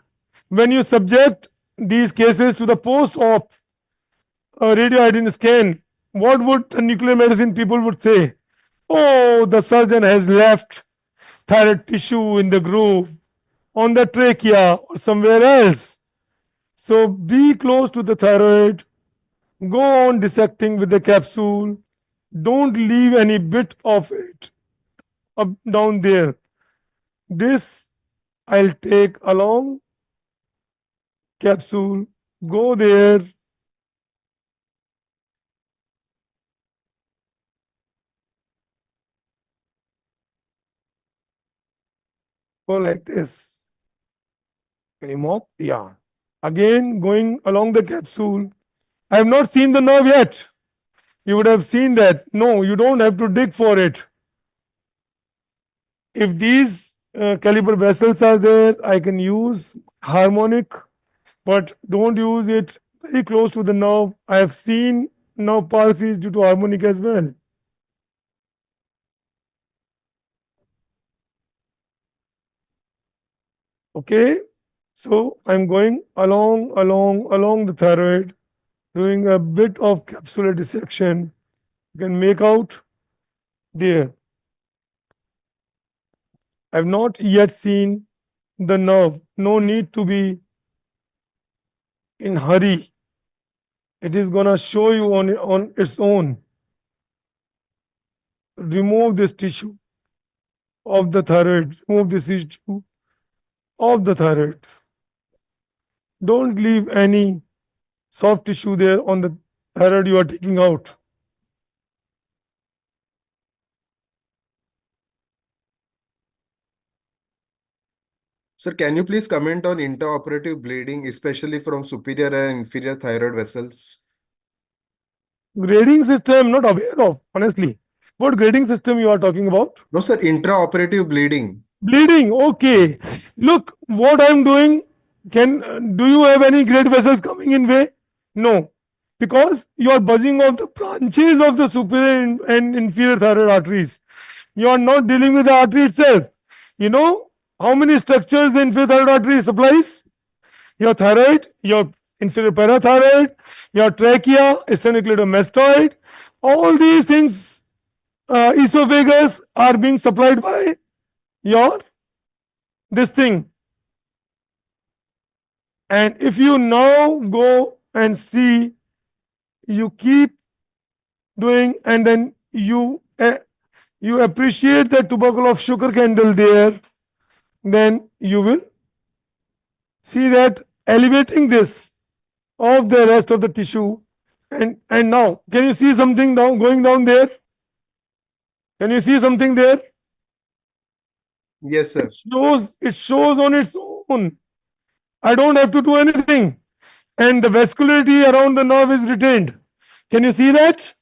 when you subject these cases to the post-op radioiodine scan, what would the nuclear medicine people would say? Oh, the surgeon has left thyroid tissue in the groove, on the trachea, or somewhere else. So be close to the thyroid. Go on dissecting with the capsule. Don't leave any bit of it up down there. This I'll take along capsule. Go there. Go like this. Can you mop? Yeah. Again, going along the capsule. I have not seen the nerve yet. You would have seen that. No, you don't have to dig for it. If these caliper vessels are there, I can use harmonic, but don't use it very close to the nerve. I have seen nerve palsies due to harmonic as well. Okay, so I'm going along the thyroid, doing a bit of capsular dissection. You can make out there. I've not yet seen the nerve. No need to be in hurry. It is gonna show you on its own. Remove this tissue of the thyroid. Remove this tissue of the thyroid. Don't leave any soft tissue there on the thyroid you are taking out. Sir, can you please comment on intraoperative bleeding, especially from superior and inferior thyroid vessels? Grading system, I'm not aware of, honestly. What grading system you are talking about? No, sir, intraoperative bleeding. Bleeding, okay. Look, what I'm doing, do you have any great vessels coming in way? No, because you are buzzing off the branches of the superior and inferior thyroid arteries. You are not dealing with the artery itself. You know how many structures the inferior thyroid artery supplies? Your thyroid, your inferior parathyroid, your trachea, sternocleidomastoid, all these things, esophagus are being supplied by your this thing. And if you now go and see, you keep doing, and then you appreciate the tubercle of sugar candle there, then you will see that elevating this of the rest of the tissue. And now, can you see something down going down there? Can you see something there? Yes, sir. It shows on its own. I don't have to do anything. And the vascularity around the nerve is retained. Can you see that?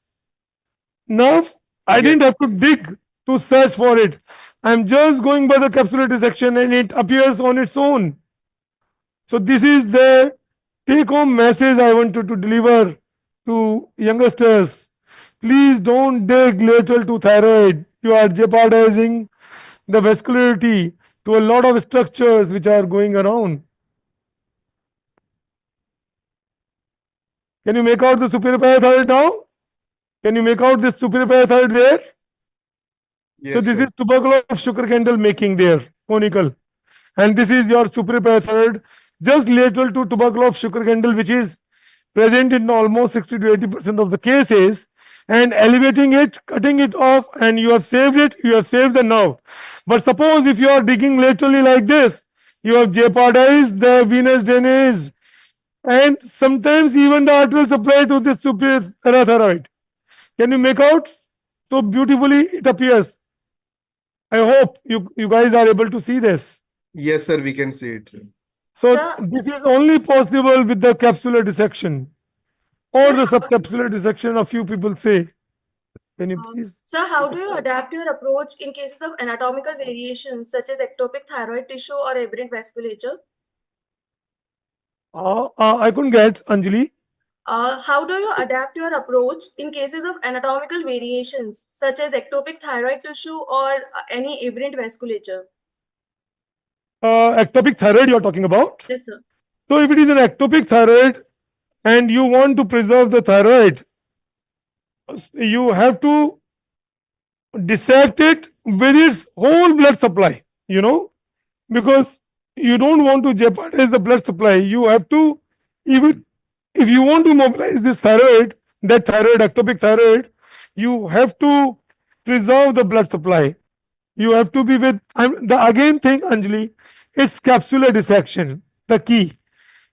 Nerve? I didn't have to dig to search for it. I'm just going by the capsular dissection and it appears on its own. So this is the take-home message I wanted to deliver to youngsters. Please don't dig lateral to thyroid. You are jeopardizing the vascularity to a lot of structures which are going around. Can you make out the superior parathyroid now? Can you make out this superior parathyroid there? Yes, so this sir. is tubercle of sugar candle making there, conical. And this is your superior parathyroid, just lateral to tubercle of sugar candle, which is present in almost 60 to 80% of the cases, and elevating it, cutting it off, and you have saved it, you have saved the nerve. But suppose if you are digging laterally like this, you have jeopardized the venous drainage and sometimes even the arterial supply to the superior parathyroid. Can you make out? So beautifully it appears. I hope you guys are able to see this. Yes, sir, we can see it. So this is only possible with the capsular dissection or the subcapsular dissection, a few people say. Can you please? Sir, how do you adapt your approach in cases of anatomical variations such as ectopic thyroid tissue or aberrant vasculature? I couldn't get, Anjali. How do you adapt your approach in cases of anatomical variations such as ectopic thyroid tissue or any aberrant vasculature? Ectopic thyroid you're talking about? Yes, sir. So if it is an ectopic thyroid and you want to preserve the thyroid, you have to dissect it with its whole blood supply, because you don't want to jeopardize the blood supply. You have to, even if you want to mobilize this thyroid, that thyroid, ectopic thyroid, you have to preserve the blood supply. You have to be with, the again thing, Anjali, it's capsular dissection, the key.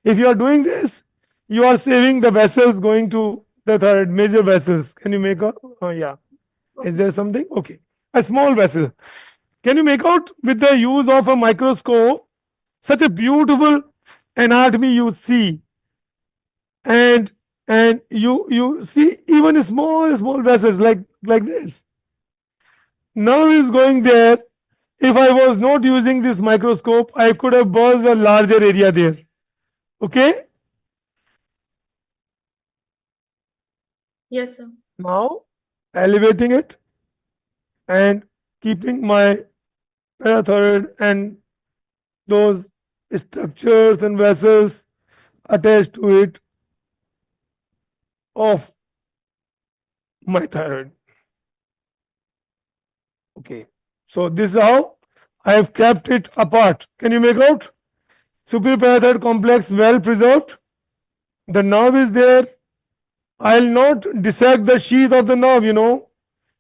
If you are doing this, you are saving the vessels going to the thyroid, major vessels. Can you make out? Yeah. Is there something? Okay. A small vessel. Can you make out with the use of a microscope such a beautiful anatomy you see? And and you see even small vessels like this. Nerve is going there. If I was not using this microscope, I could have buzzed a larger area there. Okay. Yes, sir. Now elevating it and keeping my parathyroid and those structures and vessels attached to it of my thyroid. Okay. So this is how I have kept it apart. Can you make out? Superior parathyroid complex well preserved. The nerve is there. I'll not dissect the sheath of the nerve, you know.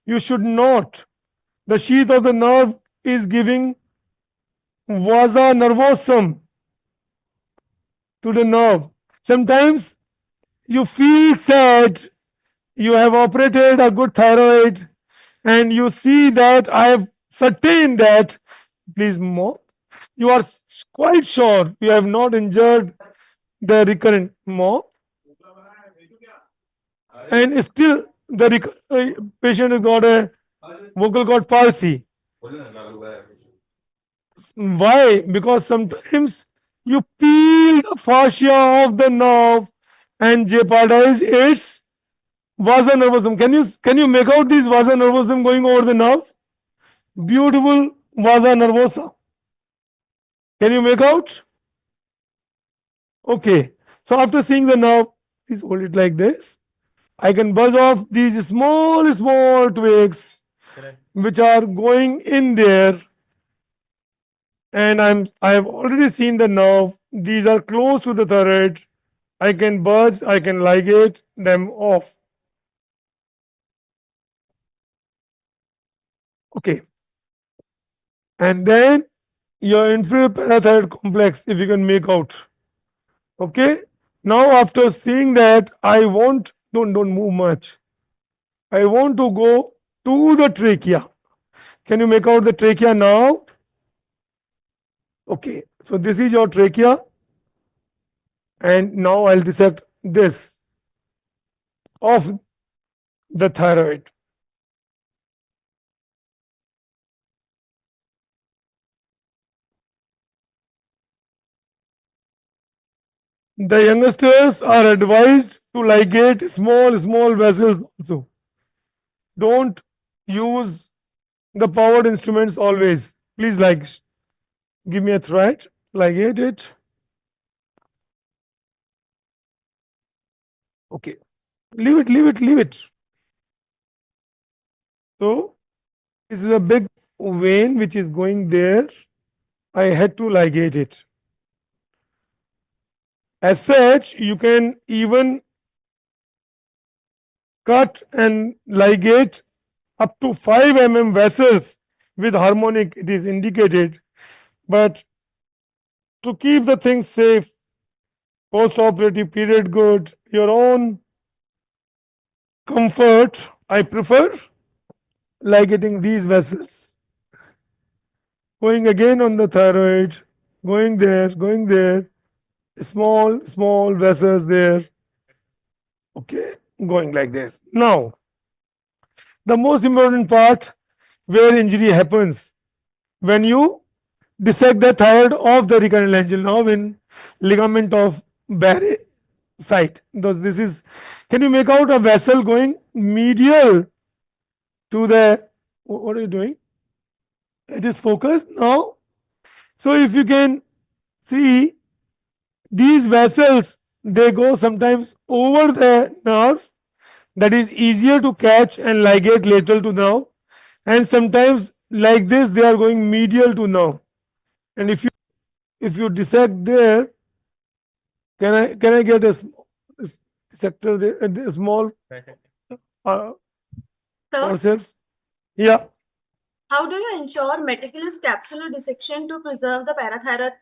You should not. The sheath of the nerve is giving vasa nervosum to the nerve. Sometimes you feel sad, you have operated a good thyroid, and you see that I have certain that, please more, you are quite sure you have not injured the recurrent more, and still the patient has got a vocal cord palsy. Why? Because sometimes you peel the fascia of the nerve and jeopardize its vasa nervosum. Can you make out this vasa nervosum going over the nerve? Beautiful vasa nervosa. Can you make out? Okay. So after seeing the nerve, please hold it like this. I can buzz off these small twigs which are going in there, and I have already seen the nerve. These are close to the thyroid. I can buzz, I can ligate them off. Okay. And then your inferior parathyroid complex, if you can make out. Okay. Now after seeing that, I want, don't move much. I want to go to the trachea. Can you make out the trachea now? Okay. So this is your trachea. And now I'll dissect this of the thyroid. The youngsters are advised to ligate small vessels also. Don't use the powered instruments always. Please give me a try. Ligate it. Okay. Leave it. So this is a big vein which is going there. I had to ligate it. As such, you can even cut and ligate up to 5 mm vessels with harmonic, it is indicated. But to keep the things safe, post-operative period good, your own comfort, I prefer ligating these vessels. Going again on the thyroid, going there, small vessels there. Okay, going like this. Now, the most important part where injury happens, when you dissect the thyroid of the recurrent laryngeal nerve in ligament of Barré site. This is, can you make out a vessel going medial to the, what are you doing? It is focused now. So if you can see these vessels, they go sometimes over the nerve, that is easier to catch and ligate lateral to nerve, and sometimes like this they are going medial to nerve. And if you dissect there, can I get a sector there, a small forceps? Yeah. How do you ensure meticulous capsular dissection to preserve the parathyroid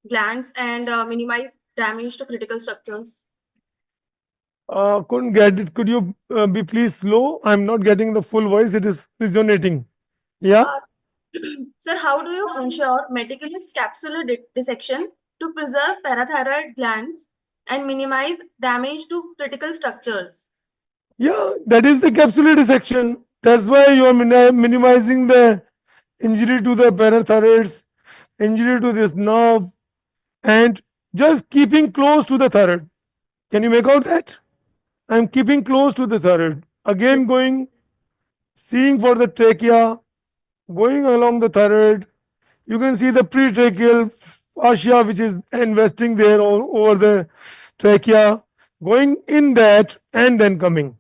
glands and minimize damage to critical structures? Couldn't get it. Could you be please slow? I'm not getting the full voice. It is resonating. Yeah. Sir, how do you ensure meticulous capsular dissection to preserve parathyroid glands and minimize damage to critical structures. Yeah, that is the capsular dissection. That's why you are minimizing the injury to the parathyroids, injury to this nerve, and just keeping close to the thyroid. Can you make out that? I'm keeping close to the thyroid. Again, going, seeing for the trachea, going along the thyroid. You can see the pretracheal fascia, which is investing there over the trachea, going in that and then coming.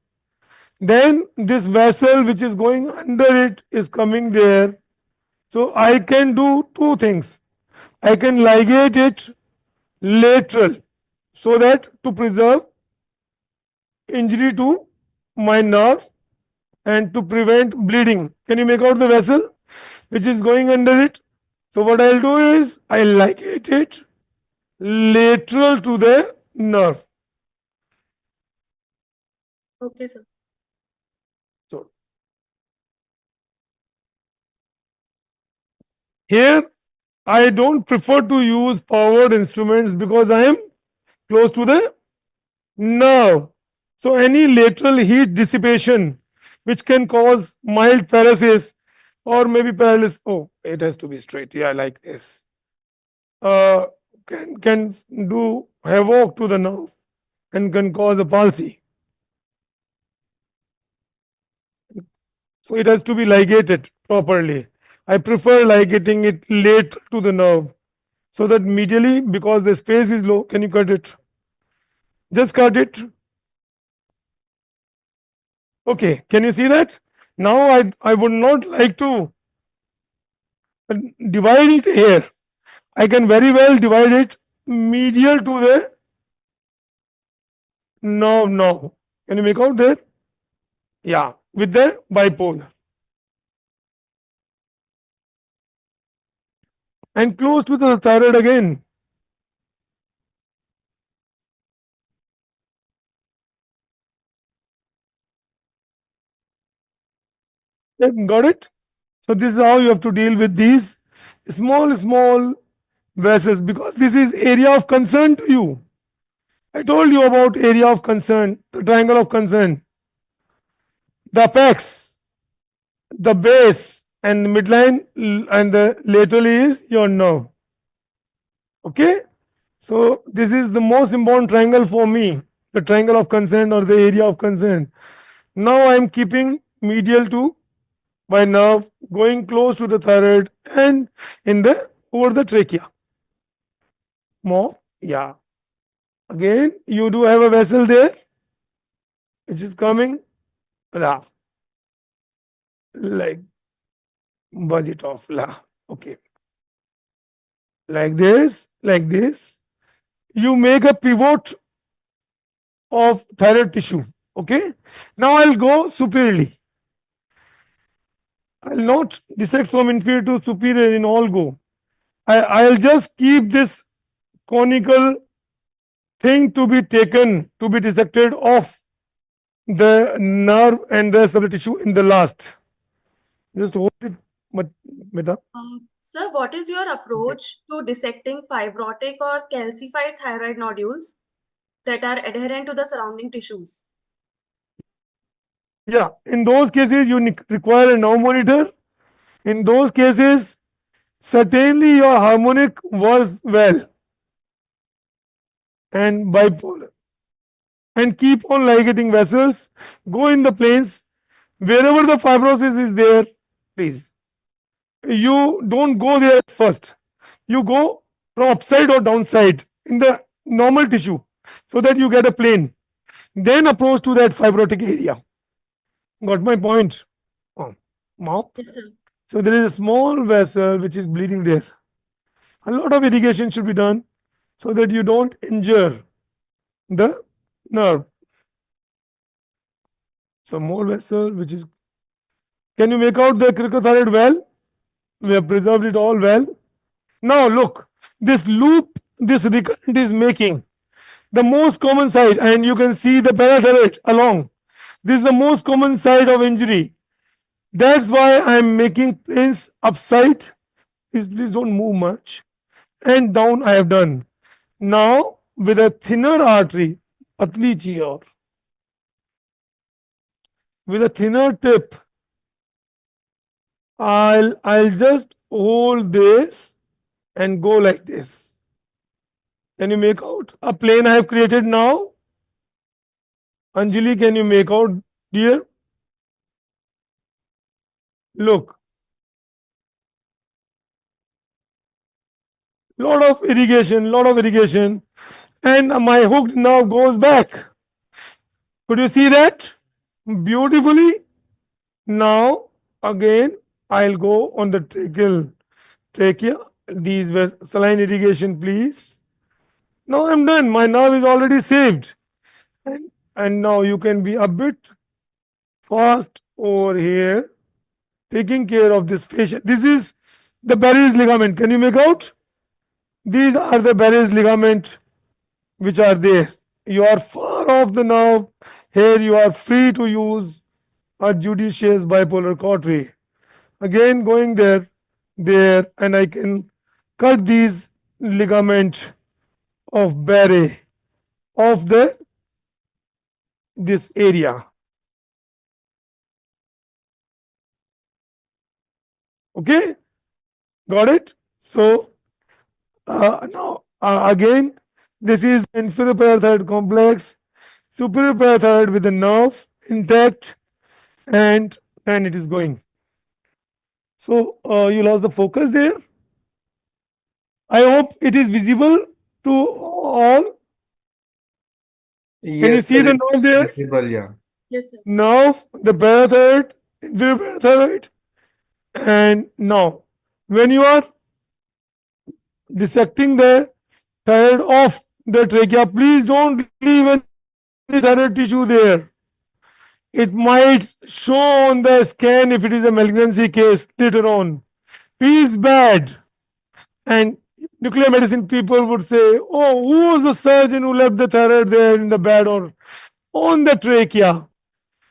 Then this vessel which is going under it is coming there. So I can do two things. I can ligate it lateral so that to preserve injury to my nerve and to prevent bleeding. Can you make out the vessel which is going under it? So what I'll do is I'll ligate it lateral to the nerve. Okay, sir. So here I don't prefer to use powered instruments because I am close to the nerve. So any lateral heat dissipation which can cause mild paralysis or maybe paralysis. Oh, it has to be straight. Yeah, like this. Uh, can do havoc to the nerve and can cause a palsy. So it has to be ligated properly. I prefer ligating it late to the nerve so that medially, because the space is low, can you cut it? Just cut it. Okay, can you see that? Now I would not like to divide it here. I can very well divide it medial to the nerve now. Can you make out there? Yeah, with the bipolar. And close to the thyroid again. Got it? So this is how you have to deal with these small vessels because this is area of concern to you. I told you about area of concern, the triangle of concern. The apex, the base, and the midline and the lateral is your nerve. Okay? So this is the most important triangle for me, the triangle of concern or the area of concern. Now I am keeping medial to my nerve, going close to the thyroid and in the over the trachea. More, yeah. Again, you do have a vessel there, which is coming, la, like budge it off, la. Okay, like this, like this. You make a pivot of thyroid tissue. Okay. Now I'll go superiorly. I'll not dissect from inferior to superior in all go. I'll just keep this conical thing to be taken, to be dissected off the nerve and the cellular tissue in the last. Just hold it, beta. Sir, what is your approach to dissecting fibrotic or calcified thyroid nodules that are adherent to the surrounding tissues? Yeah, in those cases, you require a nerve monitor. In those cases, certainly your harmonic was well and bipolar. And keep on ligating vessels. Go in the planes. Wherever the fibrosis is there, please. You don't go there first. You go from upside or downside in the normal tissue so that you get a plane. Then approach to that fibrotic area. Got my point? Oh, mouth. Yes, sir. So there is a small vessel which is bleeding there. A lot of irrigation should be done so that you don't injure the nerve. Some more vessel which is. Can you make out the cricothyroid well? We have preserved it all well. Now look, this loop, this recurrent is making the most common side, and you can see the parathyroid along. This is the most common side of injury. That's why I'm making planes upside. Please don't move much. And down I have done. Now with a thinner artery, patli chi aur, with a thinner tip, I'll just hold this and go like this. Can you make out a plane I have created now? Anjali, can you make out, dear? Look, lot of irrigation, and my hook now goes back. Could you see that beautifully? Now again I'll go on the trachea. These were saline irrigation, please. Now I'm done. My nerve is already saved. And now you can be a bit fast over here, taking care of this fascia. This is the Barre's ligament. Can you make out? These are the Barre's ligament which are there. You are far off the nerve. Here you are free to use a judicious bipolar cautery. Again going there, and I can cut these ligament of Barre of this area. Okay, got it? So now again, this is inferior parathyroid complex, superior parathyroid with the nerve intact, and it is going. So you lost the focus there. I hope it is visible to all. Can you Yes, see sir, the it's nerve there? visible, yeah. Yes, sir. Nerve, the parathyroid, inferior parathyroid, and now when you are dissecting the thyroid of the trachea, please don't leave any thyroid tissue there. It might show on the scan if it is a malignancy case later on. Feels bad. And nuclear medicine people would say, oh, who was the surgeon who left the thyroid there in the bed or on the trachea?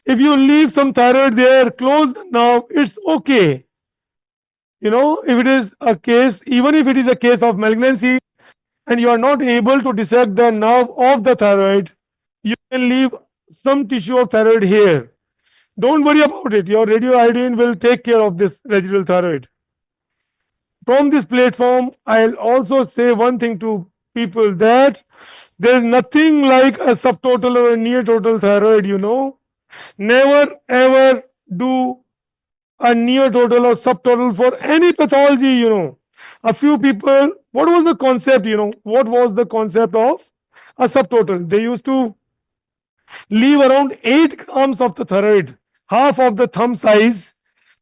If you leave some thyroid there, close the nerve, it's okay. You know, if it is a case, even if it is a case of malignancy and you are not able to dissect the nerve of the thyroid, you can leave some tissue of thyroid here. Don't worry about it. Your radioiodine will take care of this residual thyroid. From this platform, I'll also say one thing to people, that there's nothing like a subtotal or a near total thyroid, you know. Never ever do a near total or subtotal for any pathology, you know. A few people, what was the concept, you know? What was the concept of a subtotal? They used to leave around 8 grams of the thyroid, half of the thumb size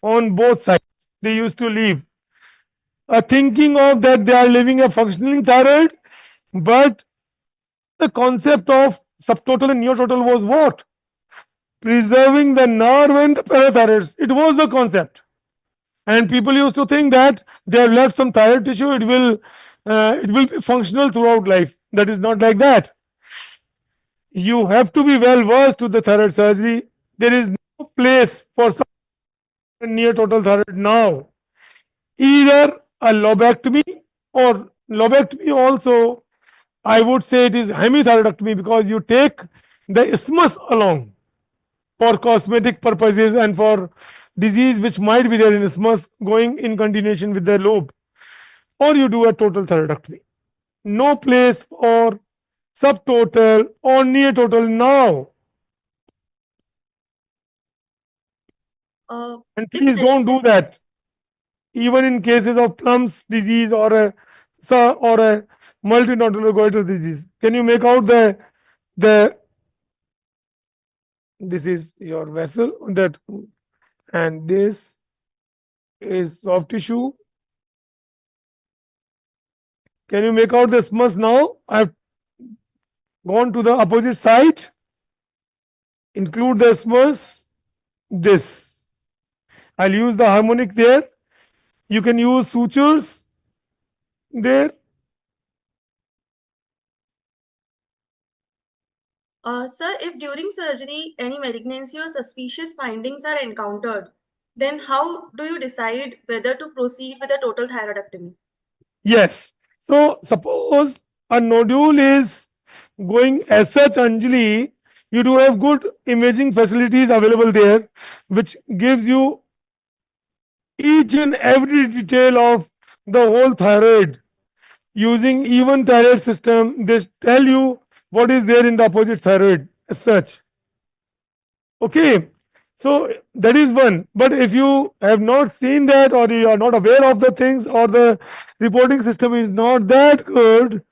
on both sides. They used to leave, thinking of that they are living a functioning thyroid, but the concept of subtotal and neototal was what? Preserving the nerve and the parathyroids. It was the concept. And people used to think that they have left some thyroid tissue, it will be functional throughout life. That is not like that. You have to be well versed to the thyroid surgery. There is no place for some near total thyroid now. Either a lobectomy, or lobectomy also, I would say it is hemithyroidectomy, because you take the isthmus along for cosmetic purposes and for disease which might be there in isthmus going in continuation with the lobe, or you do a total thyroidectomy. No place for subtotal or near total now. And please don't do that. Even in cases of Plum's disease or a multinodular goiter disease. Can you make out the this is your vessel that, and this is soft tissue. Can you make out the isthmus now? I've gone to the opposite side. Include the isthmus. This. I'll use the harmonic there. You can use sutures there. Sir, if during surgery any malignancy or suspicious findings are encountered, then how do you decide whether to proceed with a total thyroidectomy? Yes. So suppose a nodule is going as such, Anjali, you do have good imaging facilities available there, which gives you each and every detail of the whole thyroid. Using even thyroid system, they tell you what is there in the opposite thyroid as such. Okay, so that is one. But if you have not seen that, or you are not aware of the things, or the reporting system is not that good,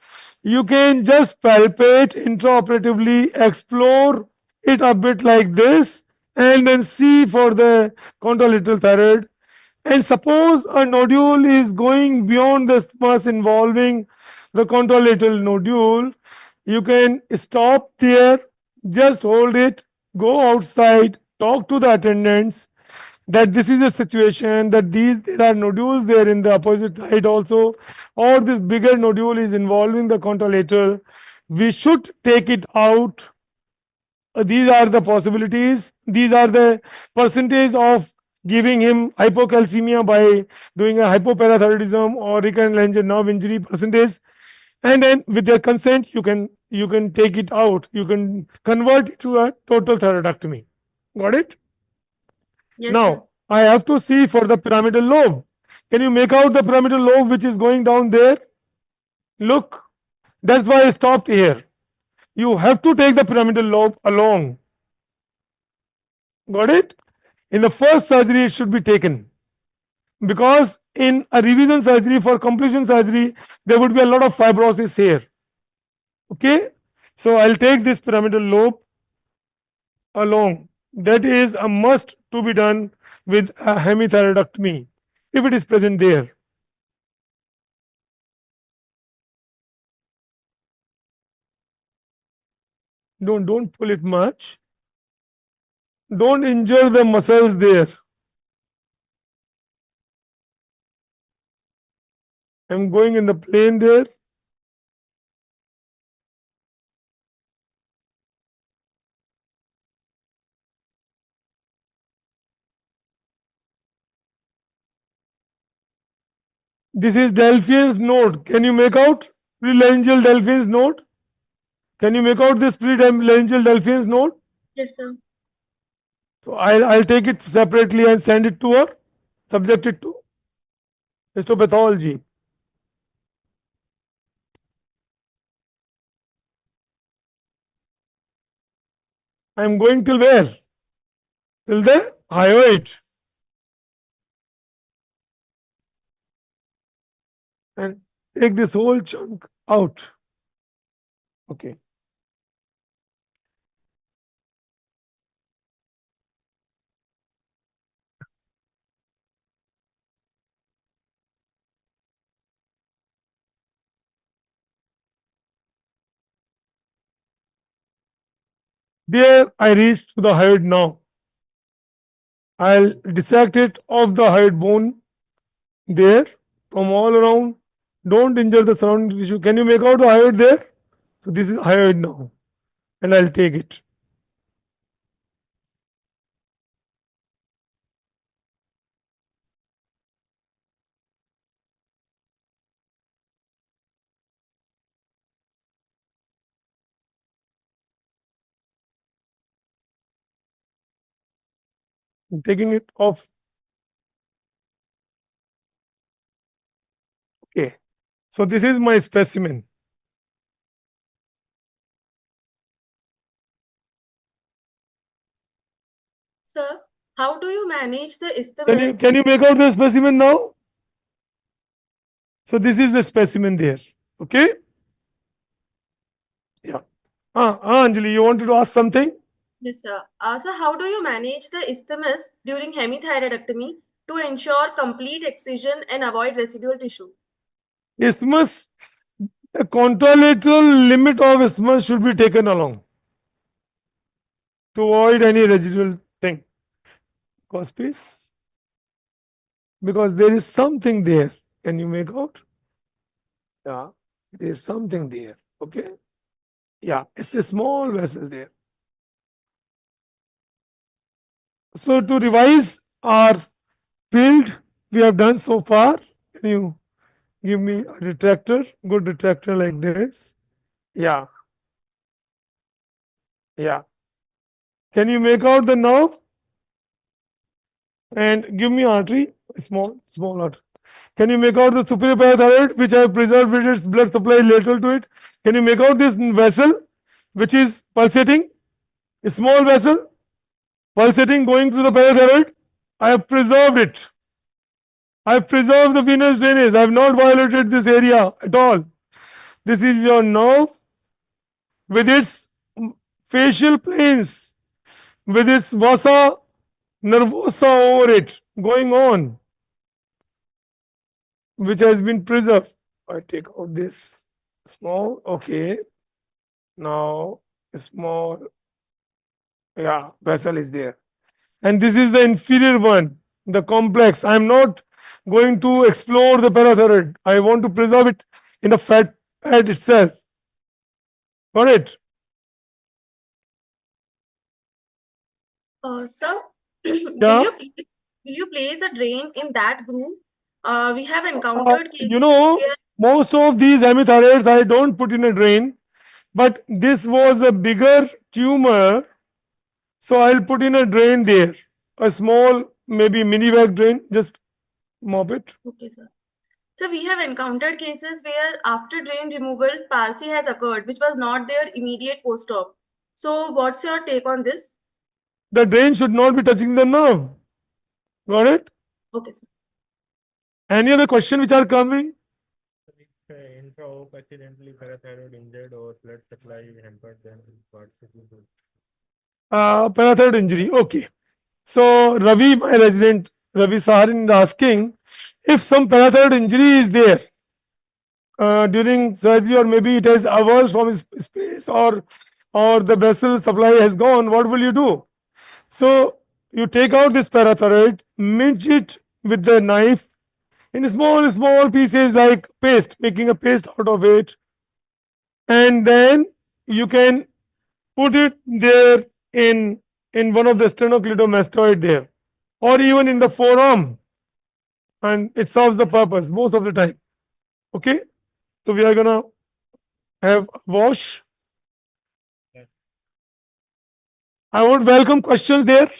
you can just palpate intraoperatively, explore it a bit like this, and then see for the contralateral thyroid. And suppose a nodule is going beyond the isthmus involving the contralateral nodule, you can stop there, just hold it, go outside, talk to the attendants that this is a situation, that there are nodules there in the opposite side also, or this bigger nodule is involving the contralateral. We should take it out. These are the possibilities. These are the percentage of giving him hypocalcemia by doing a hypoparathyroidism or recurrent laryngeal nerve injury percentage. And then with their consent, you can take it out. You can convert it to a total thyroidectomy. Got it? Yes, Now, sir. I have to see for the pyramidal lobe. Can you make out the pyramidal lobe which is going down there? Look, that's why I stopped here. You have to take the pyramidal lobe along. Got it? In the first surgery, it should be taken, because in a revision surgery, for completion surgery, there would be a lot of fibrosis here. Okay, so I'll take this pyramidal lobe along. That is a must to be done with a hemithyroidectomy if it is present there. Don't pull it much. Don't injure the muscles there. I'm going in the plane there. This is Delphine's node. Can you make out prelaryngeal Delphine's node? Can you make out this prelaryngeal Delphine's node? Yes, sir. So I'll take it separately and send it to her, subject it to histopathology. I'm going till where? Till the hyoid. And take this whole chunk out. Okay. There I reached to the hyoid now. I'll dissect it off the hyoid bone there from all around. Don't injure the surrounding tissue. Can you make out the hyoid there? So this is hyoid now, and I'll take it. I'm taking it off. Okay. So this is my specimen. Sir, how do you manage the isthmus? Can you make out the specimen now? So this is the specimen there. Okay. Yeah. Anjali, you wanted to ask something? Yes, sir. Sir, how do you manage the isthmus during hemithyroidectomy to ensure complete excision and avoid residual tissue? Isthmus, the contralateral limit of isthmus should be taken along to avoid any residual thing. Cause piece. Because there is something there. Can you make out? Yeah, there is something there. Okay. Yeah, it's a small vessel there. So to revise our field we have done so far, can you give me a retractor, good retractor like this? Yeah. Yeah. Can you make out the nerve? And give me artery, small artery. Can you make out the superior parathyroid, which I have preserved with its blood supply lateral to it? Can you make out this vessel, which is pulsating? A small vessel, pulsating, going through the parathyroid. I have preserved it. I have preserved the venous drainage. I have not violated this area at all. This is your nerve with its facial planes, with its vasa nervosa over it going on, which has been preserved. I take out this small, okay. Now small, yeah, vessel is there. And this is the inferior one, the complex. I'm not going to explore the parathyroid. I want to preserve it in the fat pad itself. Got it? Sir, Yeah. will you place a drain in that groove? We have encountered cases You know, where most of these hemithyroids I don't put in a drain, but this was a bigger tumor, so I'll put in a drain there, a small, maybe mini bag drain, just mop it. okay, sir. So we have encountered cases where after drain removal, palsy has occurred, which was not there immediate post-op. So what's your take on this? The drain should not be touching the nerve. Got it? Okay, sir. Any other question which are coming? Intra-op accidentally parathyroid injured or blood supply hampered, then what should we do? Parathyroid injury. Okay. So Ravi, my resident, Ravi Saharin is asking if some parathyroid injury is there during surgery, or maybe it has avulsed from his space, or the vessel supply has gone. What will you do? So you take out this parathyroid, mince it with the knife in small pieces like paste, making a paste out of it, and then you can put it there in one of the sternocleidomastoid there, or even in the forearm, and it serves the purpose most of the time. Okay, so we are gonna have wash. I would welcome questions there.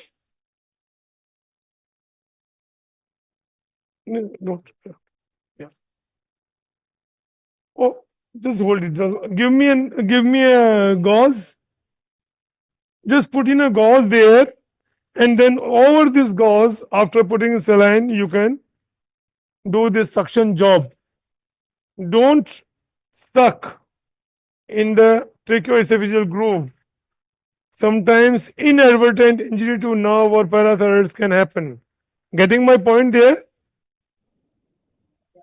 No, yeah. Oh, just hold it. Give me a gauze. Just put in a gauze there, and then over this gauze, after putting saline, you can do this suction job. Don't suck in the tracheoesophageal groove. Sometimes inadvertent injury to nerve or parathyroids can happen. Getting my point there?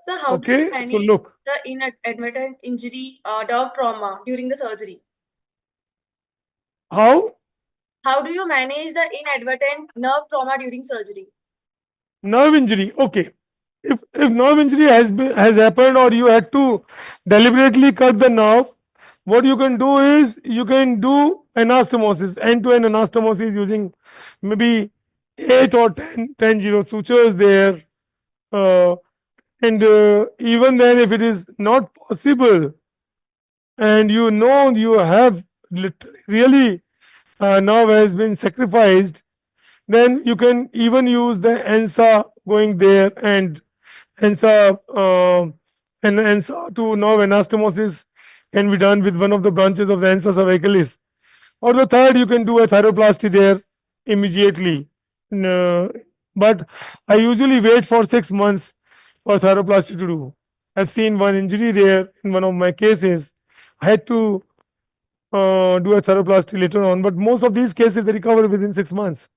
So how do you Okay, manage so look. the inadvertent injury, nerve trauma during the surgery? How? How do you manage the inadvertent nerve trauma during surgery? Nerve injury. Okay. If nerve injury has happened, or you had to deliberately cut the nerve, what you can do is you can do anastomosis, end-to-end anastomosis, using maybe 8 or 10 zero sutures there. And even then, if it is not possible, and you know you have really nerve has been sacrificed, then you can even use the ENSA going there, and ENSA and ENSA to nerve anastomosis can be done with one of the branches of the ENSA cervicalis. Or the third, you can do a thyroplasty there immediately. But I usually wait for 6 months for thyroplasty to do. I've seen one injury there in one of my cases. I had to do a thyroplasty later on, but most of these cases they recover within 6 months,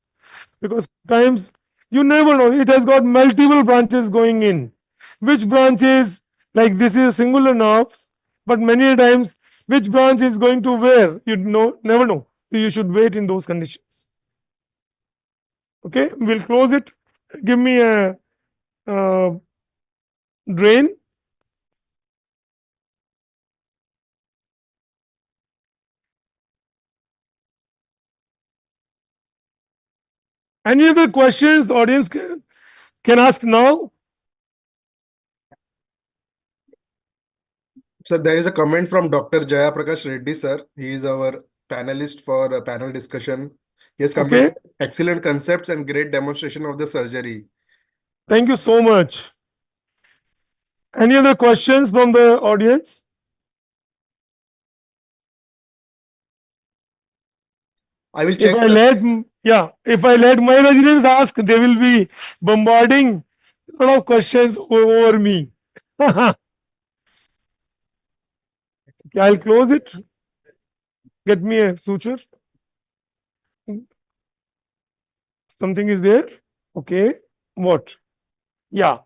because sometimes you never know, it has got multiple branches going in. Which branch is, like this is singular nerves, but many times which branch is going to where, you never know. So you should wait in those conditions. Okay, we'll close it. Give me a drain. Any other questions the audience can ask now? Sir, there is a comment from Dr. Jaya Prakash Reddy, sir. He is our panelist for a panel discussion. He has Okay. come with excellent concepts and great demonstration of the surgery. Thank you so much. Any other questions from the audience? I will check. If I let my residents ask, they will be bombarding a lot of questions over me. I'll close it. Get me a suture. Something is there. Okay. What? Yeah.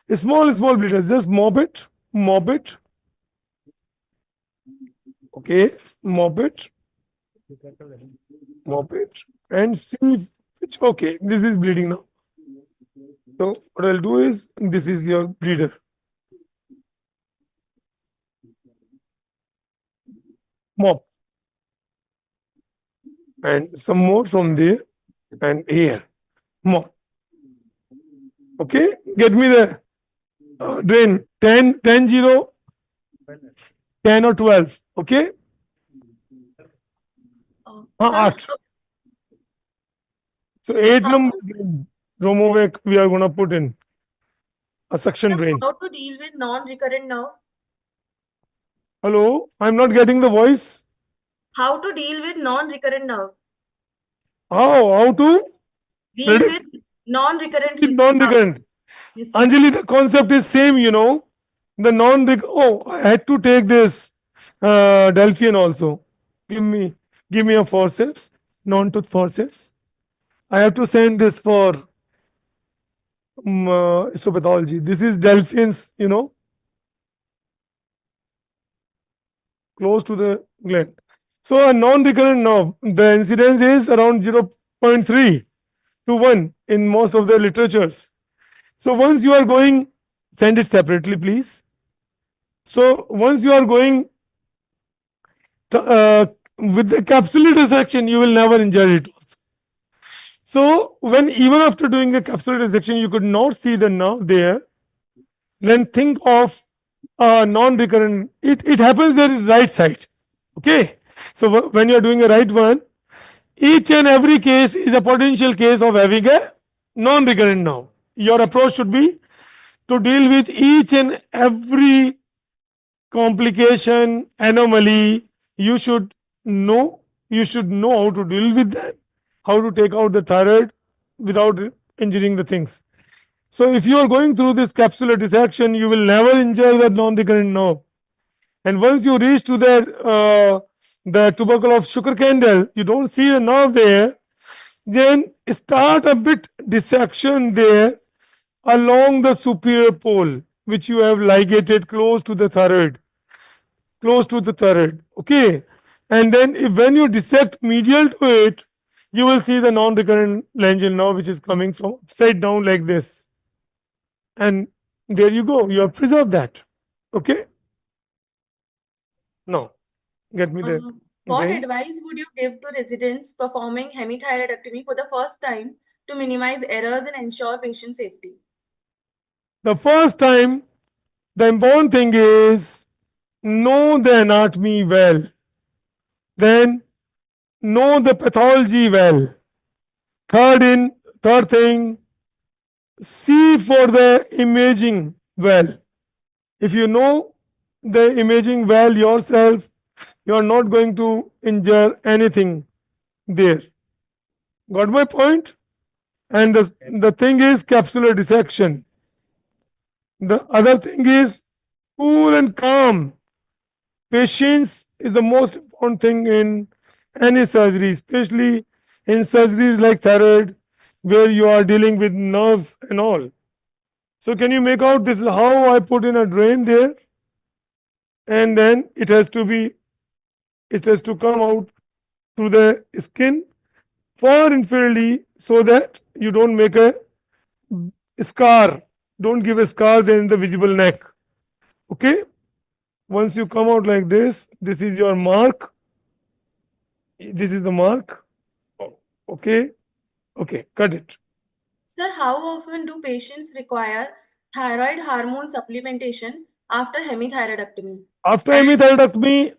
A small bleeders. Just mop it. Mop it. Okay. Mop it. Mop it. And see if which. Okay. This is bleeding now. So what I'll do is, this is your bleeder. Mop. And some more from there and here. Mop. Okay. Get me the drain. 10, 10, 0, 10 or 12. Okay. 8. So 8 number Romovec we are going to put in a suction drain. How to deal with non-recurrent nerve? Hello, I'm not getting the voice. How to deal with non-recurrent nerve? How to Deal with non-recurrent non-recurrent. Yes, Anjali, the concept is same, you know. The I had to take this Delphian also. Give me a forceps, non-tooth forceps. I have to send this for histopathology. This is Delphians, you know, close to the gland. So a non-recurrent nerve, the incidence is around 0.3 to 1 in most of the literatures. So once you are going, send it separately, please. So once you are going with the capsular dissection, you will never injure it. So when even after doing a capsular dissection, you could not see the nerve there, then think of non-recurrent. It happens there right side. Okay. So when you are doing a right one, each and every case is a potential case of having a non-recurrent nerve. Your approach should be to deal with each and every complication, anomaly. You should know how to deal with that, how to take out the thyroid without injuring the things. So if you are going through this capsular dissection, you will never injure the non-recurrent nerve. And once you reach to the tubercle of sugar candle, you don't see the nerve there, then start a bit dissection there along the superior pole, which you have ligated close to the thyroid. Okay. And then when you dissect medial to it, you will see the non-recurrent laryngeal nerve which is coming from upside down like this. And there you go, you have preserved that. Okay. Now, get me there. What advice would you give to residents performing hemithyroidectomy for the first time to minimize errors and ensure patient safety? The first time, the important thing is know the anatomy well. Then know the pathology well. Third thing, see for the imaging well. If you know the imaging well yourself, you are not going to injure anything there. Got my point? And the thing is capsular dissection. The other thing is cool and calm. Patience is the most important thing in any surgery, especially in surgeries like thyroid, where you are dealing with nerves and all. So can you make out this is how I put in a drain there? And then it has to come out through the skin far inferiorly so that you don't make a scar. Don't give a scar then in the visible neck. Okay. Once you come out like this, this is your mark. This is the mark. Okay. Okay. Cut it. Sir, how often do patients require thyroid hormone supplementation after hemithyroidectomy? After hemithyroidectomy,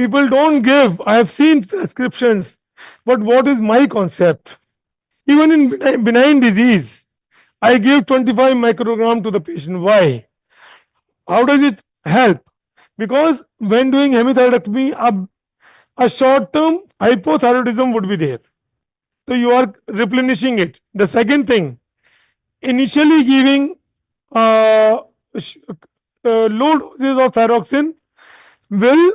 People don't give. I have seen prescriptions, but what is my concept? Even in benign disease, I give 25 microgram to the patient. Why? How does it help? Because when doing hemithyroidectomy, a short-term hypothyroidism would be there. So you are replenishing it. The second thing, initially giving low doses of thyroxine will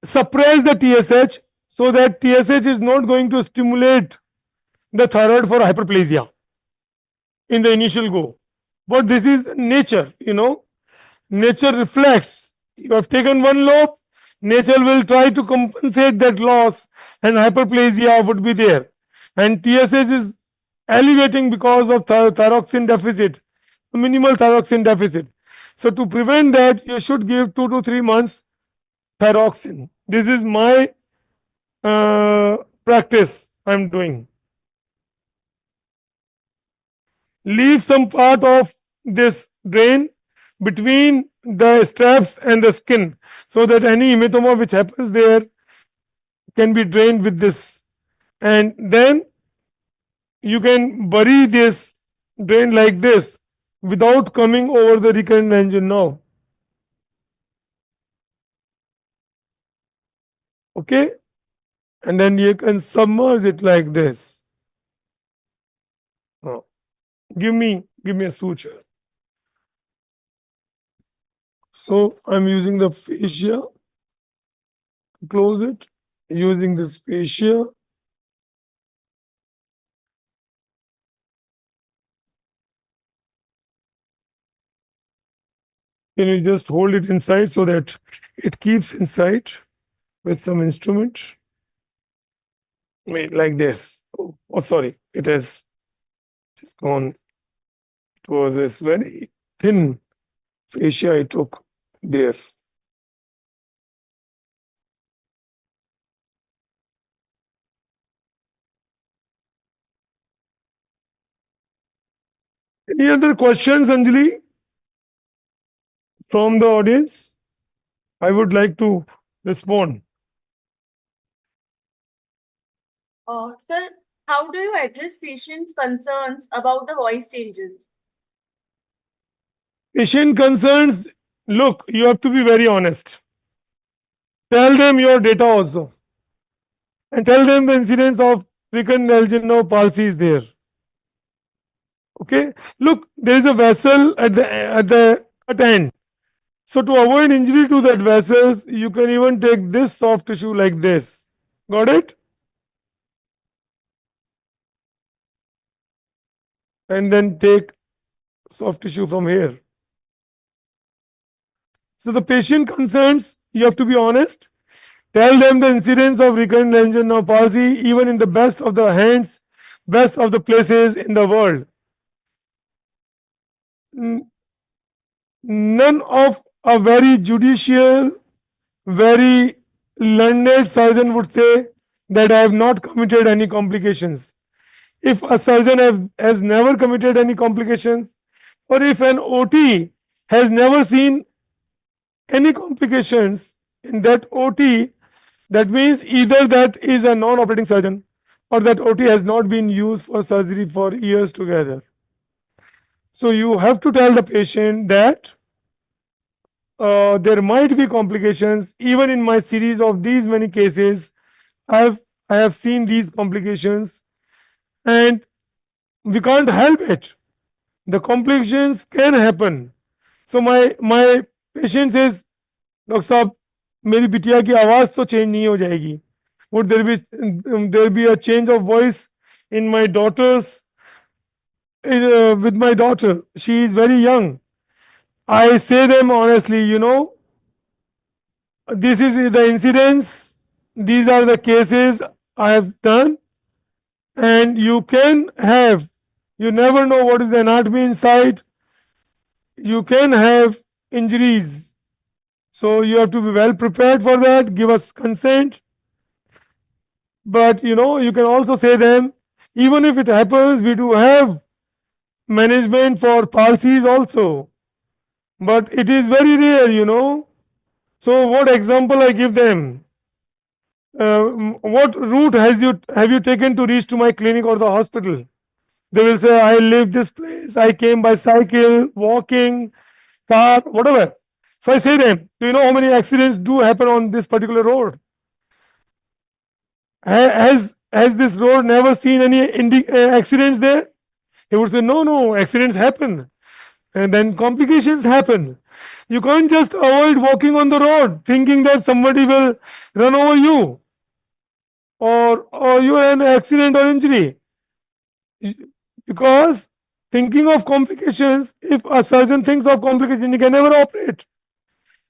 suppress the TSH, so that TSH is not going to stimulate the thyroid for hyperplasia in the initial go. But this is nature, nature reflects. You have taken one lobe, nature will try to compensate that loss, and hyperplasia would be there. And TSH is elevating because of thyroxine deficit, minimal thyroxine deficit. So to prevent that, you should give 2 to 3 months thyroxine. This is my practice I'm doing. Leave some part of this drain between the straps and the skin, so that any hematoma which happens there can be drained with this, and then you can bury this drain like this without coming over the recurrent angina now. Okay, and then you can submerge it like this. Oh. Give me a suture. So I'm using the fascia, close it, using this fascia. Can you just hold it inside so that it keeps inside with some instrument? Made like this. Oh, sorry, it has just gone. It was this very thin fascia I took there. Any other questions, Anjali, from the audience? I would like to respond. Sir, how do you address patients' concerns about the voice changes? Patient concerns, look, you have to be very honest. Tell them your data also. And tell them the incidence of recurrent angina palsy is there. Okay, look, there is a vessel at the cut end. So to avoid injury to that vessels, you can even take this soft tissue like this. Got it? And then take soft tissue from here. So the patient concerns, you have to be honest. Tell them the incidence of recurrent angina palsy even in the best of the hands, best of the places in the world. None of a very judicial, very learned surgeon would say that I have not committed any complications. If a surgeon has never committed any complications, or if an OT has never seen any complications in that OT, that means either that is a non-operating surgeon or that OT has not been used for surgery for years together. So you have to tell the patient that there might be complications. Even in my series of these many cases, I have seen these complications, and we can't help it. The complications can happen. So my patient says, doctor साहब मेरी बिटिया की आवाज तो change नहीं हो जाएगी. Would there be a change of voice in my daughter's with my daughter? She is very young. I say them honestly, this is the incidence, these are the cases I have done, and you can have, you never know what is the anatomy inside. You can have injuries. So you have to be well prepared for that, give us consent. But you can also say them, even if it happens, we do have management for palsies also. But it is very rare, So what example I give them? what route have you taken to reach to my clinic or the hospital? They will say, I live this place, I came by cycle, walking, car, whatever. So I say them, do you know how many accidents do happen on this particular road? Has this road never seen any accidents there? He would say, no, accidents happen. And then complications happen. You can't just avoid walking on the road thinking that somebody will run over you or you have an accident or injury. Because thinking of complications, if a surgeon thinks of complication, he can never operate.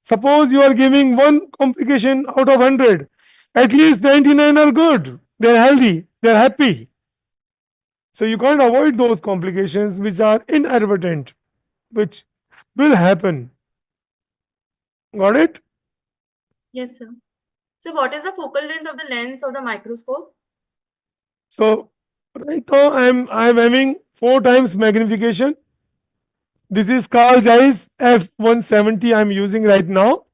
Suppose you are giving one complication out of 100, at least 99 are good, they're healthy, they're happy. So you can't avoid those complications which are inadvertent, which will happen. Got it? Yes, sir. So what is the focal length of the lens of the microscope? So right now I'm having 4 times magnification. This is Carl Zeiss F170 I'm using right now.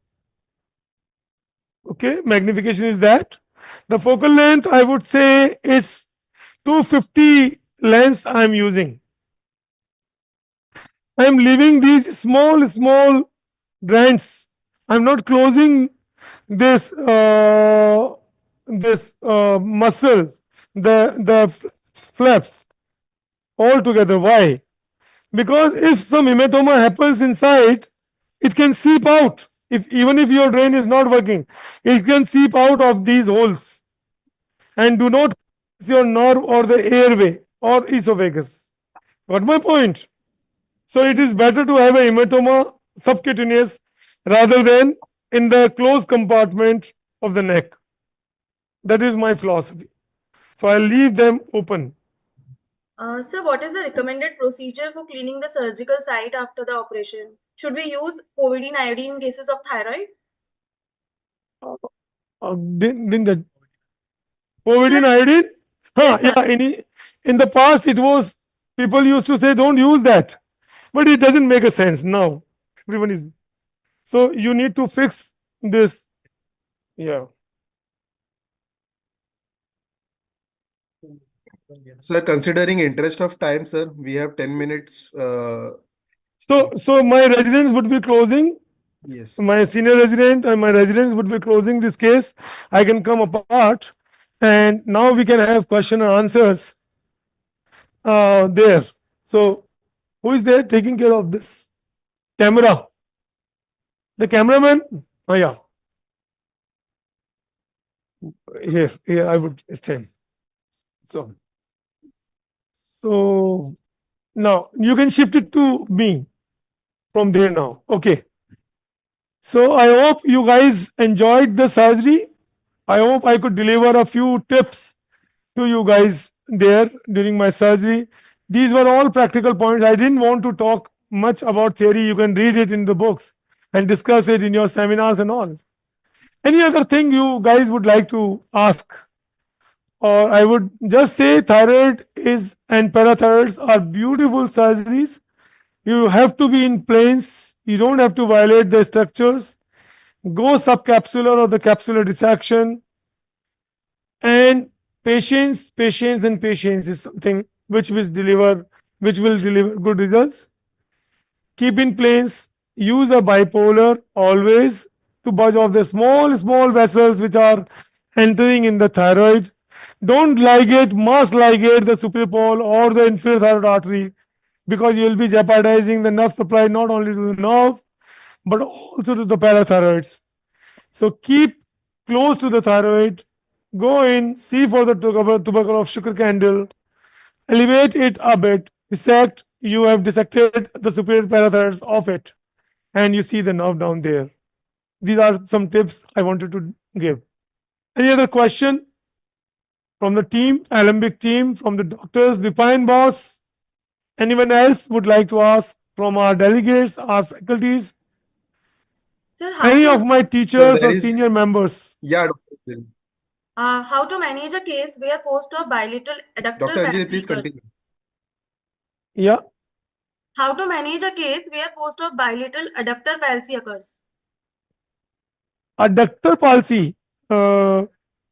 Okay, magnification is that. The focal length, I would say it's 250 lens I'm using. I'm leaving these small brands. I'm not closing this muscles, the flaps altogether. Why? Because if some hematoma happens inside, it can seep out. Even if your drain is not working, it can seep out of these holes and do not your nerve or the airway or esophagus. Got my point? So it is better to have a hematoma subcutaneous rather than in the closed compartment of the neck. That is my philosophy. So I'll leave them open. Sir, what is the recommended procedure for cleaning the surgical site after the operation? Should we use povidone iodine in cases of thyroid? Didn't that povidone iodine? Yes, sir. Yeah, in the past it was, people used to say don't use that, but it doesn't make a sense now. Everyone is, so you need to fix this. Yeah. Sir, considering interest of time, sir, we have 10 minutes. So my residents would be closing. Yes. My senior resident and my residents would be closing this case. I can come apart, and now we can have question and answers there. So who is there taking care of this? Camera. The cameraman? Oh yeah. Here I would stand. So now you can shift it to me from there now. Okay. So I hope you guys enjoyed the surgery. I hope I could deliver a few tips to you guys there during my surgery. These were all practical points. I didn't want to talk much about theory. You can read it in the books and discuss it in your seminars and all. Any other thing you guys would like to ask? Or I would just say thyroid is and parathyroids are beautiful surgeries. You have to be in planes. You don't have to violate the structures. Go subcapsular or the capsular dissection. And patience is something which will deliver good results. Keep in planes. Use a bipolar always to budge off the small vessels which are entering in the thyroid. Don't must ligate the superior pole or the inferior thyroid artery, because you will be jeopardizing the nerve supply not only to the nerve but also to the parathyroids. So keep close to the thyroid. Go in, see for the tubercle of sugar candle, elevate it a bit, dissect. You have dissected the superior parathyroids of it, and you see the nerve down there. These are some tips I wanted to give. Any other question from the team, Alembic team, from the doctors, the fine boss? Anyone else would like to ask from our delegates, our faculties? Sir, Any of my teachers or senior members? Yeah, how to manage a case where post-op bilateral adductor Dr. Anjali, palsy please occurs? continue. Yeah. How to manage a case where post-op bilateral adductor palsy occurs? Adductor palsy.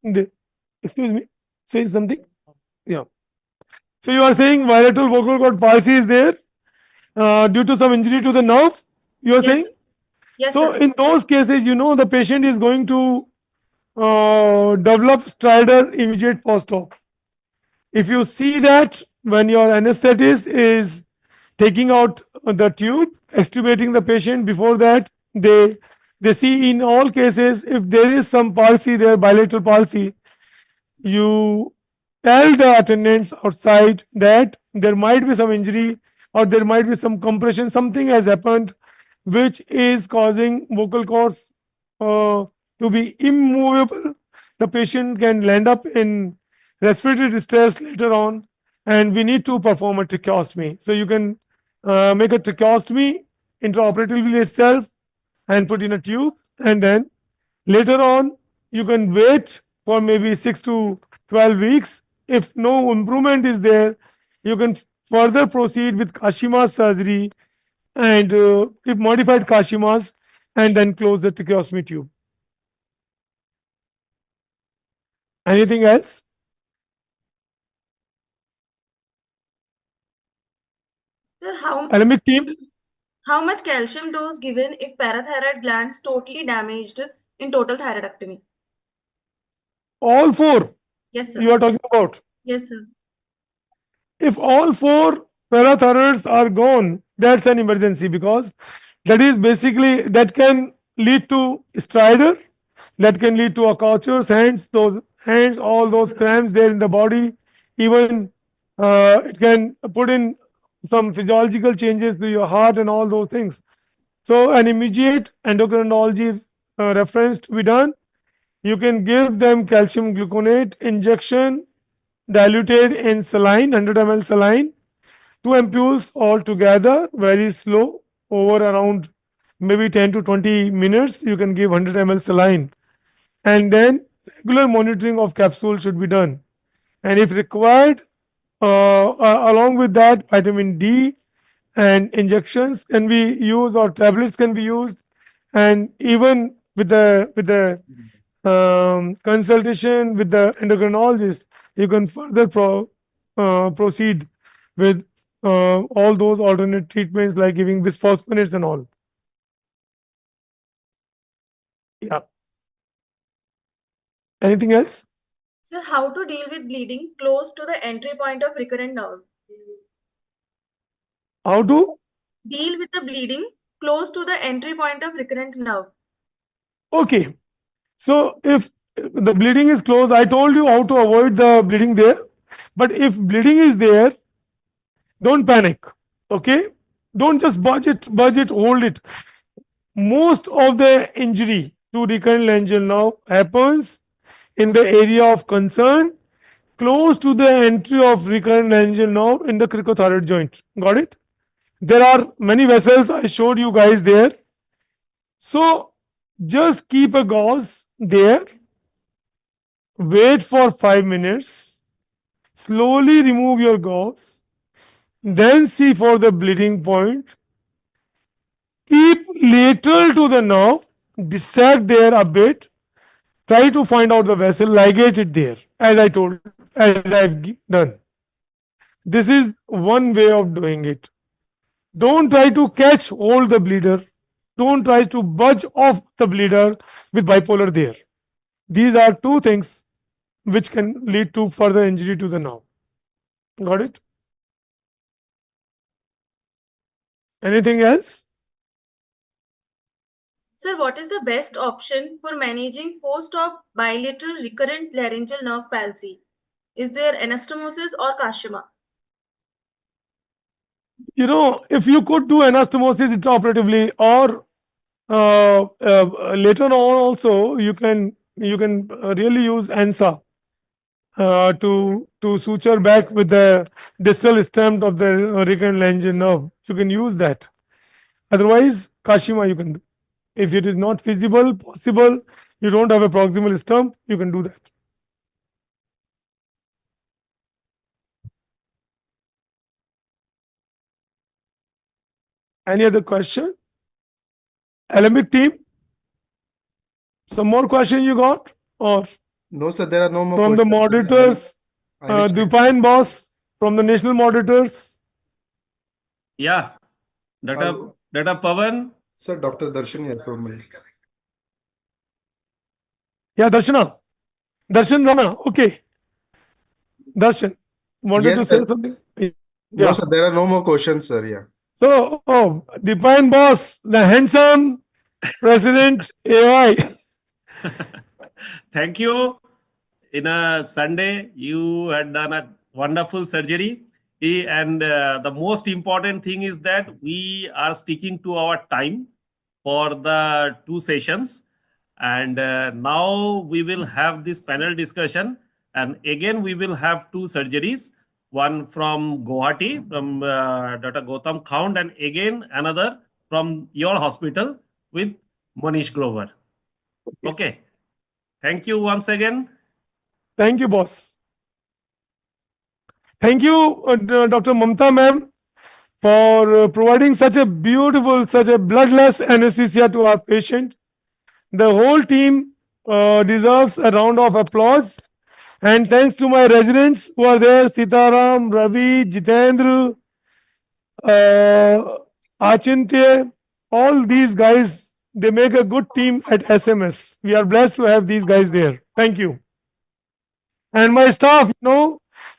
Excuse me, say something. Yeah. So you are saying bilateral vocal cord palsy is there due to some injury to the nerve. You are Yes, saying. sir. Yes, So sir. in those cases, the patient is going to develop stridor immediate post-op. If you see that when your anesthetist is taking out the tube, extubating the patient, before that they see in all cases if there is some palsy there, bilateral palsy, you tell the attendants outside that there might be some injury or there might be some compression, something has happened which is causing vocal cords to be immovable. The patient can land up in respiratory distress later on, and we need to perform a tracheostomy. So you can make a tracheostomy intraoperatively itself and put in a tube, and then later on you can wait for maybe 6 to 12 weeks. If no improvement is there, you can further proceed with Kashima's surgery and if modified Kashima's, and then close the tracheostomy tube. Anything else? Sir, Alembic team? how much calcium dose given if parathyroid glands totally damaged in total thyroidectomy? All four Yes, sir. you are talking about. Yes, sir. If all four parathyroids are gone, that's an emergency, because that is basically that can lead to stridor, that can lead to acouchures, hands, all those cramps there in the body. Even it can put in some physiological changes to your heart and all those things. So an immediate endocrinology reference to be done. You can give them calcium gluconate injection diluted in saline, 100 ml saline, 2 ampoules all together, very slow, over around maybe 10 to 20 minutes. You can give 100 ml saline, and then regular monitoring of capsule should be done. And if required, along with that, vitamin D and injections can be used, or tablets can be used, and even with the consultation with the endocrinologist, you can further proceed with all those alternate treatments like giving bisphosphonates and all. Yeah. Anything else? Sir, how to deal with bleeding close to the entry point of recurrent nerve? How to deal with the bleeding close to the entry point of recurrent nerve? Okay. So if the bleeding is close, I told you how to avoid the bleeding there. But if bleeding is there, don't panic. Okay? Don't just budge it, hold it. Most of the injury to recurrent laryngeal nerve happens in the area of concern close to the entry of recurrent laryngeal nerve in the cricothyroid joint. Got it? There are many vessels I showed you guys there. So just keep a gauze there, wait for 5 minutes, slowly remove your gauze, then see for the bleeding point. Keep lateral to the nerve, dissect there a bit, try to find out the vessel, ligate it there, as I told, as I've done. This is one way of doing it. Don't try to catch hold the bleeder. Don't try to budge off the bleeder with bipolar there. These are two things which can lead to further injury to the nerve. Got it? Anything else? Sir, what is the best option for managing post-op bilateral recurrent laryngeal nerve palsy? Is there anastomosis or Kashima? If you could do anastomosis intraoperatively, or later on also you can really use ANSA to suture back with the distal stem of the recurrent laryngeal nerve. You can use that. Otherwise, Kashima you can do. If it is not feasible, possible, you don't have a proximal stump, you can do that. Any other question? Alembic team? Some more question you got? Or No, sir, there are no more From the questions. moderators, I will check. Dupine boss, from the national moderators. Yeah. Dr. Pavan. Sir, Dr. Darshan here from me. Yeah, Darshan Rana. Okay. Darshan, wanted Yes, to say sir. something? No, Yeah. sir, there are no more questions, sir. Yeah. So, Dupine boss, the handsome president AI. Thank you. In a Sunday, you had done a wonderful surgery. And the most important thing is that we are sticking to our time for the 2 sessions. And now we will have this panel discussion. And again, we will have 2 surgeries, one from Guwahati, from Dr. Gautam Khaunt, and again another from your hospital with Manish Grover. Okay. Thank you once again. Thank you, boss. Thank you, Dr. Mamta ma'am, for providing such a beautiful, such a bloodless anesthesia to our patient. The whole team deserves a round of applause. And thanks to my residents who are there, Sitaram, Ravi, Jitendra, Achintya, all these guys, they make a good team at SMS. We are blessed to have these guys there. Thank you. And my staff,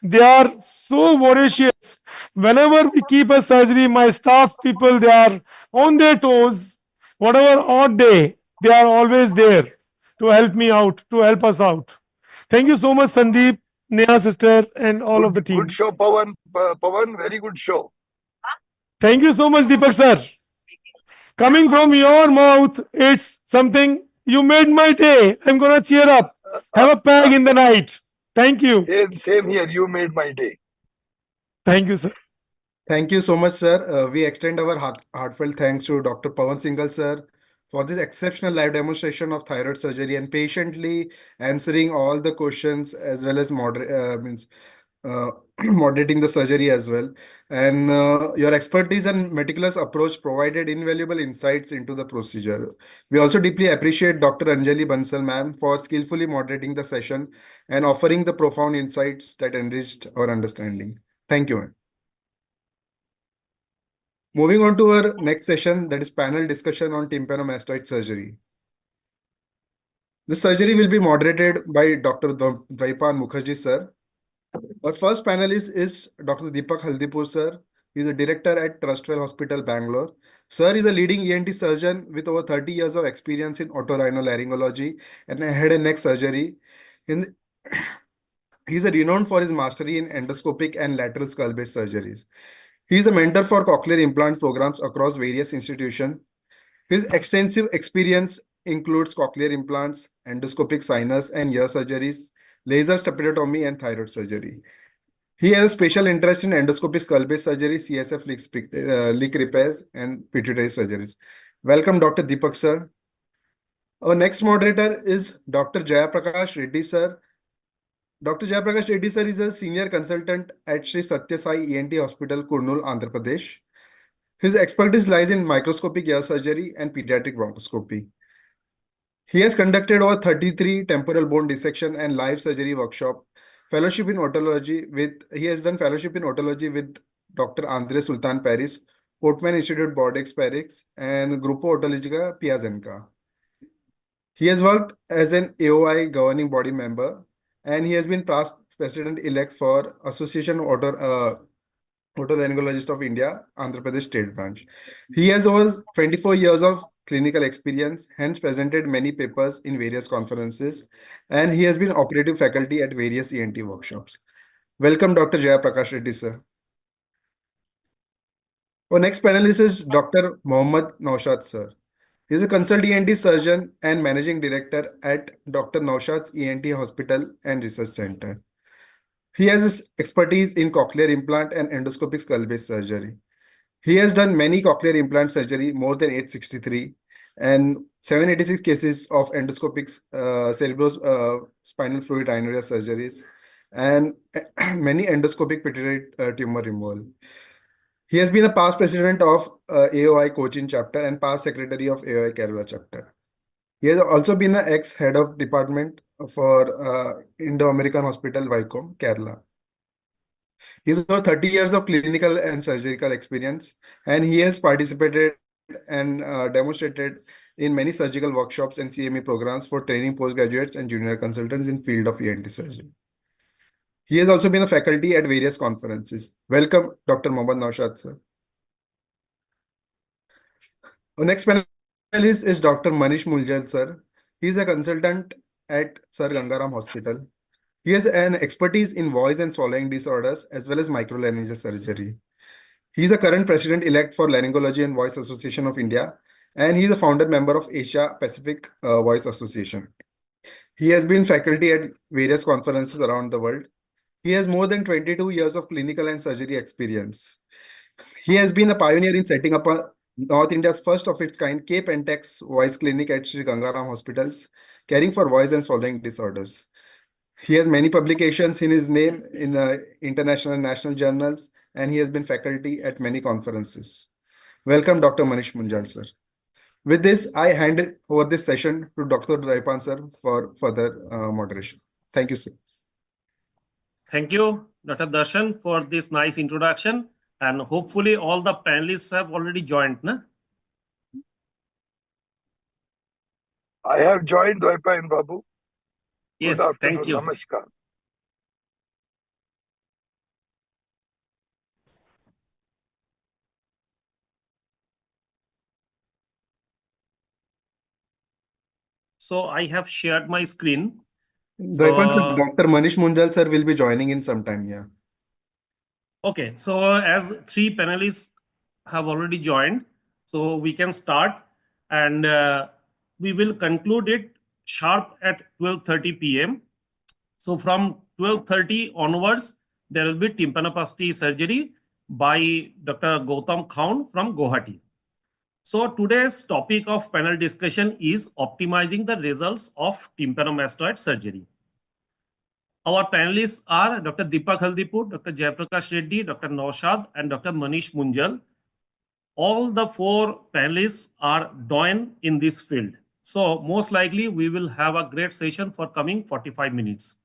they are so voracious. Whenever we keep a surgery, my staff people, they are on their toes. Whatever odd day, they are always there to help me out, to help us out. Thank you so much, Sandeep, Neha sister, and all of the team. Good show, Pavan. Pavan, very good show. Thank you so much, Deepak sir. Coming from your mouth, it's something you made my day. I'm gonna cheer up. Have a peg in the night. Thank you. Same here. You made my day. Thank you, sir. Thank you so much, sir. We extend our heartfelt thanks to Dr. Pavan Singhal, sir, for this exceptional live demonstration of thyroid surgery and patiently answering all the questions as well as moderating the surgery as well. And your expertise and meticulous approach provided invaluable insights into the procedure. We also deeply appreciate Dr. Anjali Bansal, ma'am, for skillfully moderating the session and offering the profound insights that enriched our understanding. Thank you, ma'am. Moving on to our next session, that is panel discussion on tympanomastoid surgery. The surgery will be moderated by Dr. Dvaipan Mukherjee, sir. Our first panelist is Dr. Deepak Haldipur, sir. He is a director at Trustwell Hospital, Bangalore. Sir is a leading ENT surgeon with over 30 years of experience in otorhinolaryngology and head and neck surgery. He is renowned for his mastery in endoscopic and lateral skull-based surgeries. He is a mentor for cochlear implant programs across various institutions. His extensive experience includes cochlear implants, endoscopic sinus and ear surgeries, laser stapedotomy, and thyroid surgery. He has a special interest in endoscopic skull-based surgery, CSF leak repairs, and pituitary surgeries. Welcome, Dr. Deepak, sir. Our next moderator is Dr. Jayaprakash Reddy, sir. Dr. Jayaprakash Reddy, sir, is a senior consultant at Sri Satya Sai ENT Hospital, Kurnool, Andhra Pradesh. His expertise lies in microscopic ear surgery and pediatric bronchoscopy. He has conducted over 33 temporal bone dissection and live surgery workshop, fellowship in otology he has done fellowship in otology with Dr. Andre Sultan Paris, Portman Institute Bordeaux Paris, and Grupo Otologica Piazenca. He has worked as an AOI governing body member, and he has been past president-elect for Association of Otolaryngologists of India, Andhra Pradesh State Branch. He has over 24 years of clinical experience, hence presented many papers in various conferences, and he has been operative faculty at various ENT workshops. Welcome, Dr. Jayaprakash Reddy, sir. Our next panelist is Dr. Mohammad Naushad, sir. He is a consultant ENT surgeon and managing director at Dr. Naushad's ENT Hospital and Research Center. He has expertise in cochlear implant and endoscopic skull-based surgery. He has done many cochlear implant surgery, more than 863, and 786 cases of endoscopic cerebrospinal fluid rhinorrhea surgeries, and many endoscopic pituitary tumor removal. He has been a past president of AOI Cochin chapter and past secretary of AOI Kerala chapter. He has also been an ex-head of department for Indo-American Hospital, Vaikom, Kerala. He has over 30 years of clinical and surgical experience, and he has participated and demonstrated in many surgical workshops and CME programs for training postgraduates and junior consultants in field of ENT surgery. He has also been a faculty at various conferences. Welcome, Dr. Mohammad Naushad, sir. Our next panelist is Dr. Manish Muljal, sir. He is a consultant at Sir Gangaram Hospital. He has an expertise in voice and swallowing disorders as well as microlaryngeal surgery. He is a current president-elect for Laryngology and Voice Association of India, and he is a founder member of Asia Pacific Voice Association. He has been faculty at various conferences around the world. He has more than 22 years of clinical and surgery experience. He has been a pioneer in setting up North India's first of its kind Cape and Tex voice clinic at Sri Gangaram Hospitals, caring for voice and swallowing disorders. He has many publications in his name in international and national journals, and he has been faculty at many conferences. Welcome, Dr. Manish Munjal, sir. With this, I hand over this session to Dr. Daipan, sir, for further moderation. Thank you, sir. Thank you, Dr. Darshan, for this nice introduction. And hopefully all the panelists have already joined, na? I have joined Daipan and Babu. Yes, Good afternoon. thank you. Namaskar. So I have shared my screen. Daipan, sir, Dr. Manish Munjal, sir, will be joining in some time, yeah. Okay, so as 3 panelists have already joined, so we can start, and we will conclude it sharp at 12:30 p.m. So from 12:30 onwards, there will be tympanoplasty surgery by Dr. Gautam Khaun from Guwahati. So today's topic of panel discussion is optimizing the results of tympanomastoid surgery. Our panelists are Dr. Deepak Haldipur, Dr. Jayaprakash Reddy, Dr. Naushad, and Dr. Manish Munjal. All the 4 panelists are doyen in this field. So most likely we will have a great session for coming 45 minutes.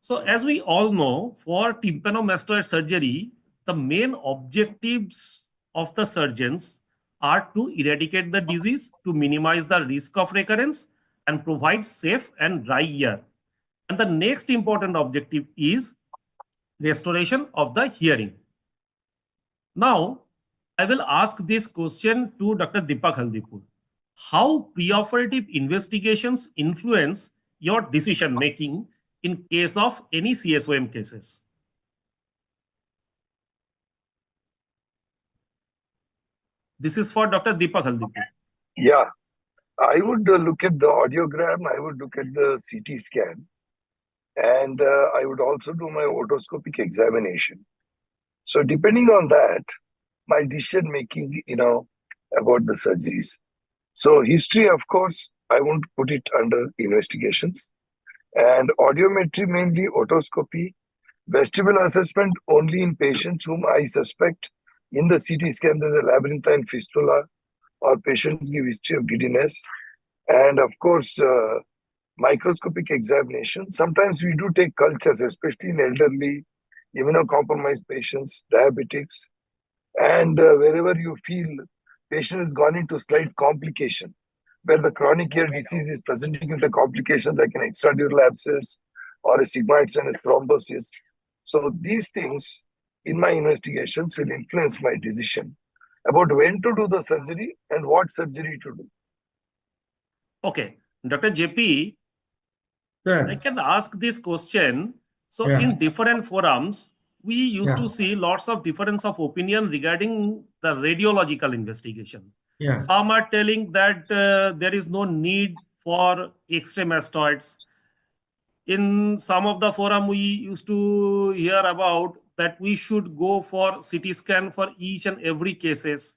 So as we all know, for tympanomastoid surgery, the main objectives of the surgeons are to eradicate the disease, to minimize the risk of recurrence, and provide safe and dry air. And the next important objective is restoration of the hearing. Now, I will ask this question to Dr. Deepak Haldipur. How preoperative investigations influence your decision making in case of any CSOM cases? This is for Dr. Deepak Haldipur. Yeah, I would look at the audiogram, I would look at the CT scan, and I would also do my otoscopic examination. So depending on that, my decision making, about the surgeries. So history, of course, I won't put it under investigations. And audiometry, mainly otoscopy, vestibular assessment only in patients whom I suspect in the CT scan there's a labyrinthine fistula or patients give history of giddiness. And of course, microscopic examination. Sometimes we do take cultures, especially in elderly, immunocompromised patients, diabetics, and wherever you feel patient has gone into slight complication, where the chronic ear disease is presenting with a complication like an extradural abscess or a sigmoid sinus thrombosis. So these things in my investigations will influence my decision about when to do the surgery and what surgery to do. Okay, Dr. JP, I can ask this question. So in different forums, we used to see lots of difference of opinion regarding the radiological investigation. Some are telling that there is no need for X-ray mastoids. In some of the forum, we used to hear about that we should go for CT scan for each and every cases.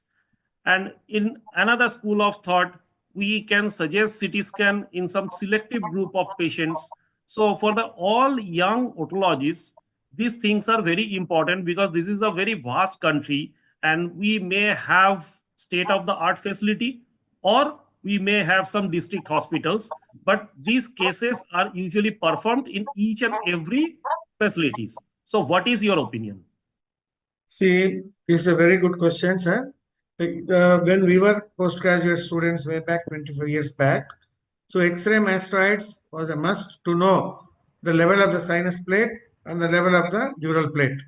And in another school of thought, we can suggest CT scan in some selective group of patients. So for the all young otologists, these things are very important because this is a very vast country and we may have state-of-the-art facility or we may have some district hospitals, but these cases are usually performed in each and every facilities. So what is your opinion? See, it's a very good question, sir. When we were postgraduate students way back 25 years back, so X-ray mastoids was a must to know the level of the sinus plate and the level of the dural plate.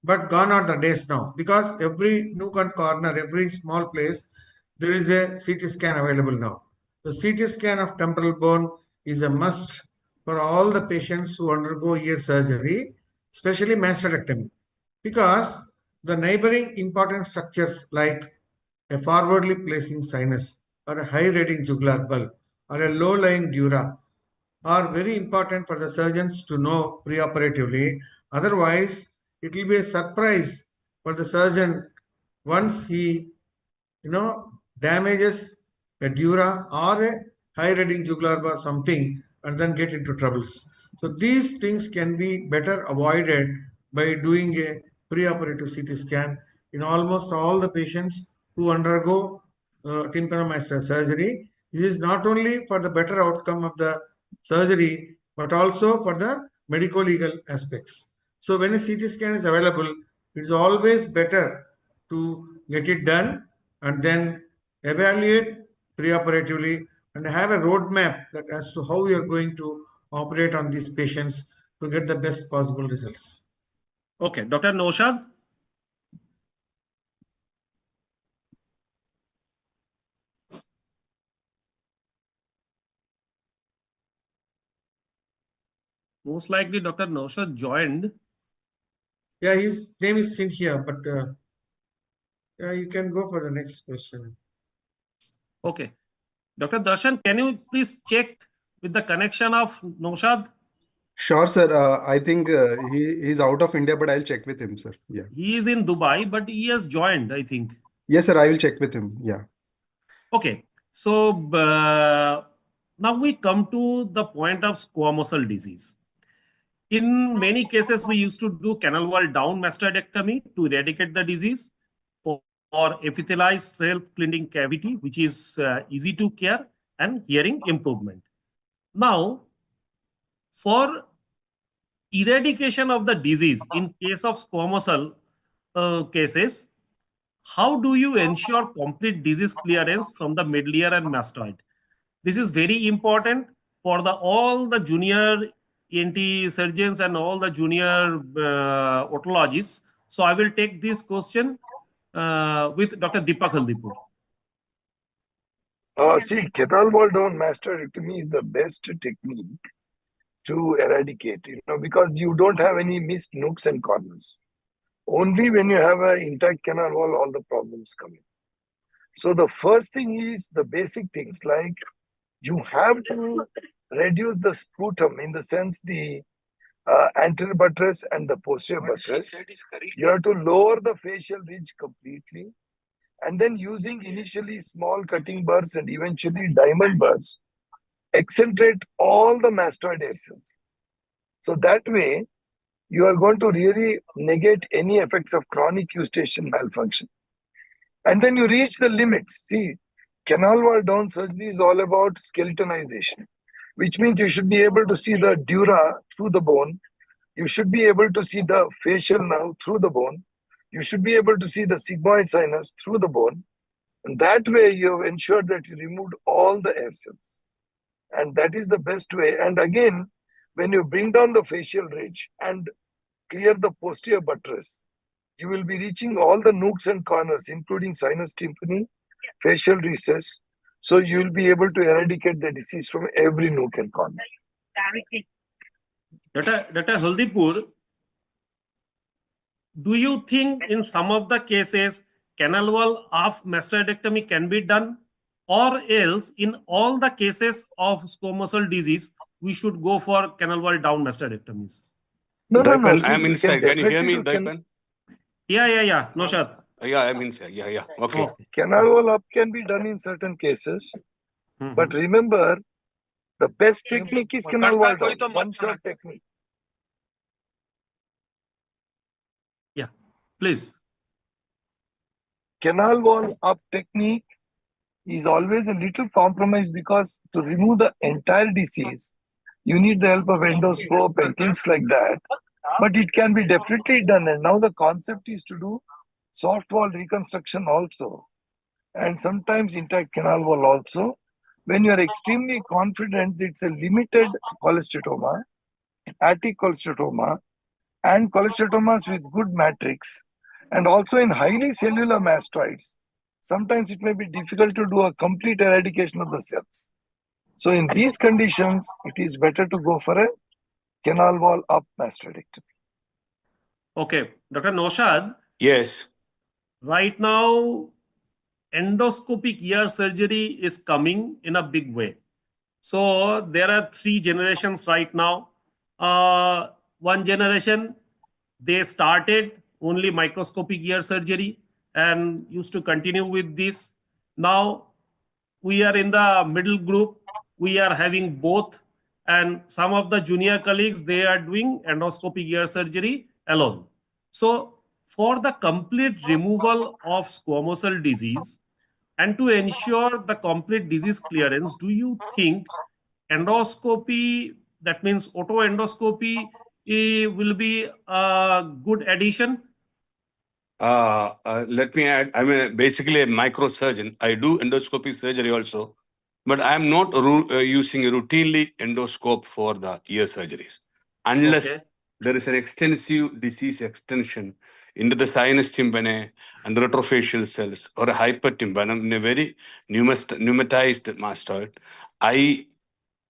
But gone are the days now, because every nook and corner, every small place, there is a CT scan available now. The CT scan of temporal bone is a must for all the patients who undergo ear surgery, especially mastectomy, because the neighboring important structures like a forwardly placing sinus or a high reading jugular bulb or a low lying dura are very important for the surgeons to know preoperatively. Otherwise, it will be a surprise for the surgeon once he, damages a dura or a high reading jugular or something and then get into troubles. So these things can be better avoided by doing a preoperative CT scan in almost all the patients who undergo tympanomastia surgery. This is not only for the better outcome of the surgery, but also for the medico-legal aspects. So when a CT scan is available, it's always better to get it done and then evaluate preoperatively and have a roadmap that as to how we are going to operate on these patients to get the best possible results. Okay, Dr. Naushad. Most likely Dr. Naushad joined. Yeah, his name is in here, but yeah, you can go for the next question. Okay. Dr. Darshan, can you please check with the connection of Naushad? Sure, sir. I think he's out of India, but I'll check with him, sir. Yeah. He is in Dubai, but he has joined, I think. Yes, sir. I will check with him. Yeah. Okay. So now we come to the point of squamosal disease. In many cases, we used to do canal wall down mastoidectomy to eradicate the disease or epithelialized self-cleaning cavity, which is easy to care and hearing improvement. Now, for eradication of the disease in case of squamosal cases, how do you ensure complete disease clearance from the middle ear and mastoid? This is very important for all the junior ENT surgeons and all the junior otologists. So I will take this question with Dr. Deepak Haldipur. See, canal wall down mastoidectomy is the best technique to eradicate, because you don't have any missed nooks and corners. Only when you have an intact canal wall, all the problems come in. So the first thing is the basic things like you have to reduce the sputum, in the sense the anterior buttress and the posterior buttress. You have to lower the facial ridge completely, and then using initially small cutting burrs and eventually diamond burrs, accentuate all the mastoid hair cells. So that way, you are going to really negate any effects of chronic eustachian malfunction. And then you reach the limits. See, canal wall down surgery is all about skeletonization, which means you should be able to see the dura through the bone. You should be able to see the facial nerve through the bone. You should be able to see the sigmoid sinus through the bone. And that way, you have ensured that you removed all the hair cells. And that is the best way. And again, when you bring down the facial ridge and clear the posterior buttress, you will be reaching all the nooks and corners, including sinus tympani, facial recess. So you will be able to eradicate the disease from every nook and corner. Dr. Haldipur, do you think in some of the cases canal wall of mastoidectomy can be done, or else in all the cases of squamosal disease we should go for canal wall down mastoidectomies? No. I am inside. Can you hear me, Daipan? Yeah. Naushad. Yeah, I'm inside. Yeah. Okay. Canal wall up can be done in certain cases, but remember, the best technique is canal wall down, one-shot technique. Yeah, please. Canal wall up technique is always a little compromised because to remove the entire disease, you need the help of endoscope and things like that. But it can be definitely done. And now the concept is to do soft wall reconstruction also, and sometimes intact canal wall also. When you are extremely confident it's a limited cholesteatoma, attic cholesteatoma, and cholesteatomas with good matrix, and also in highly cellular mastoids, sometimes it may be difficult to do a complete eradication of the cells. So in these conditions, it is better to go for a canal wall up mastoidectomy. Okay, Dr. Noshad. Yes. Right now, endoscopic ear surgery is coming in a big way. So there are 3 generations right now. One generation, they started only microscopic ear surgery and used to continue with this. Now we are in the middle group. We are having both, and some of the junior colleagues, they are doing endoscopic ear surgery alone. So for the complete removal of squamosal disease and to ensure the complete disease clearance, do you think endoscopy, that means auto endoscopy, will be a good addition? Let me add, I'm basically a microsurgeon. I do endoscopy surgery also, but I'm not using routinely endoscope for the ear surgeries unless there is an extensive disease extension into the sinus tympani and the retrofacial cells or a hypertympanum in a very pneumatized mastoid. I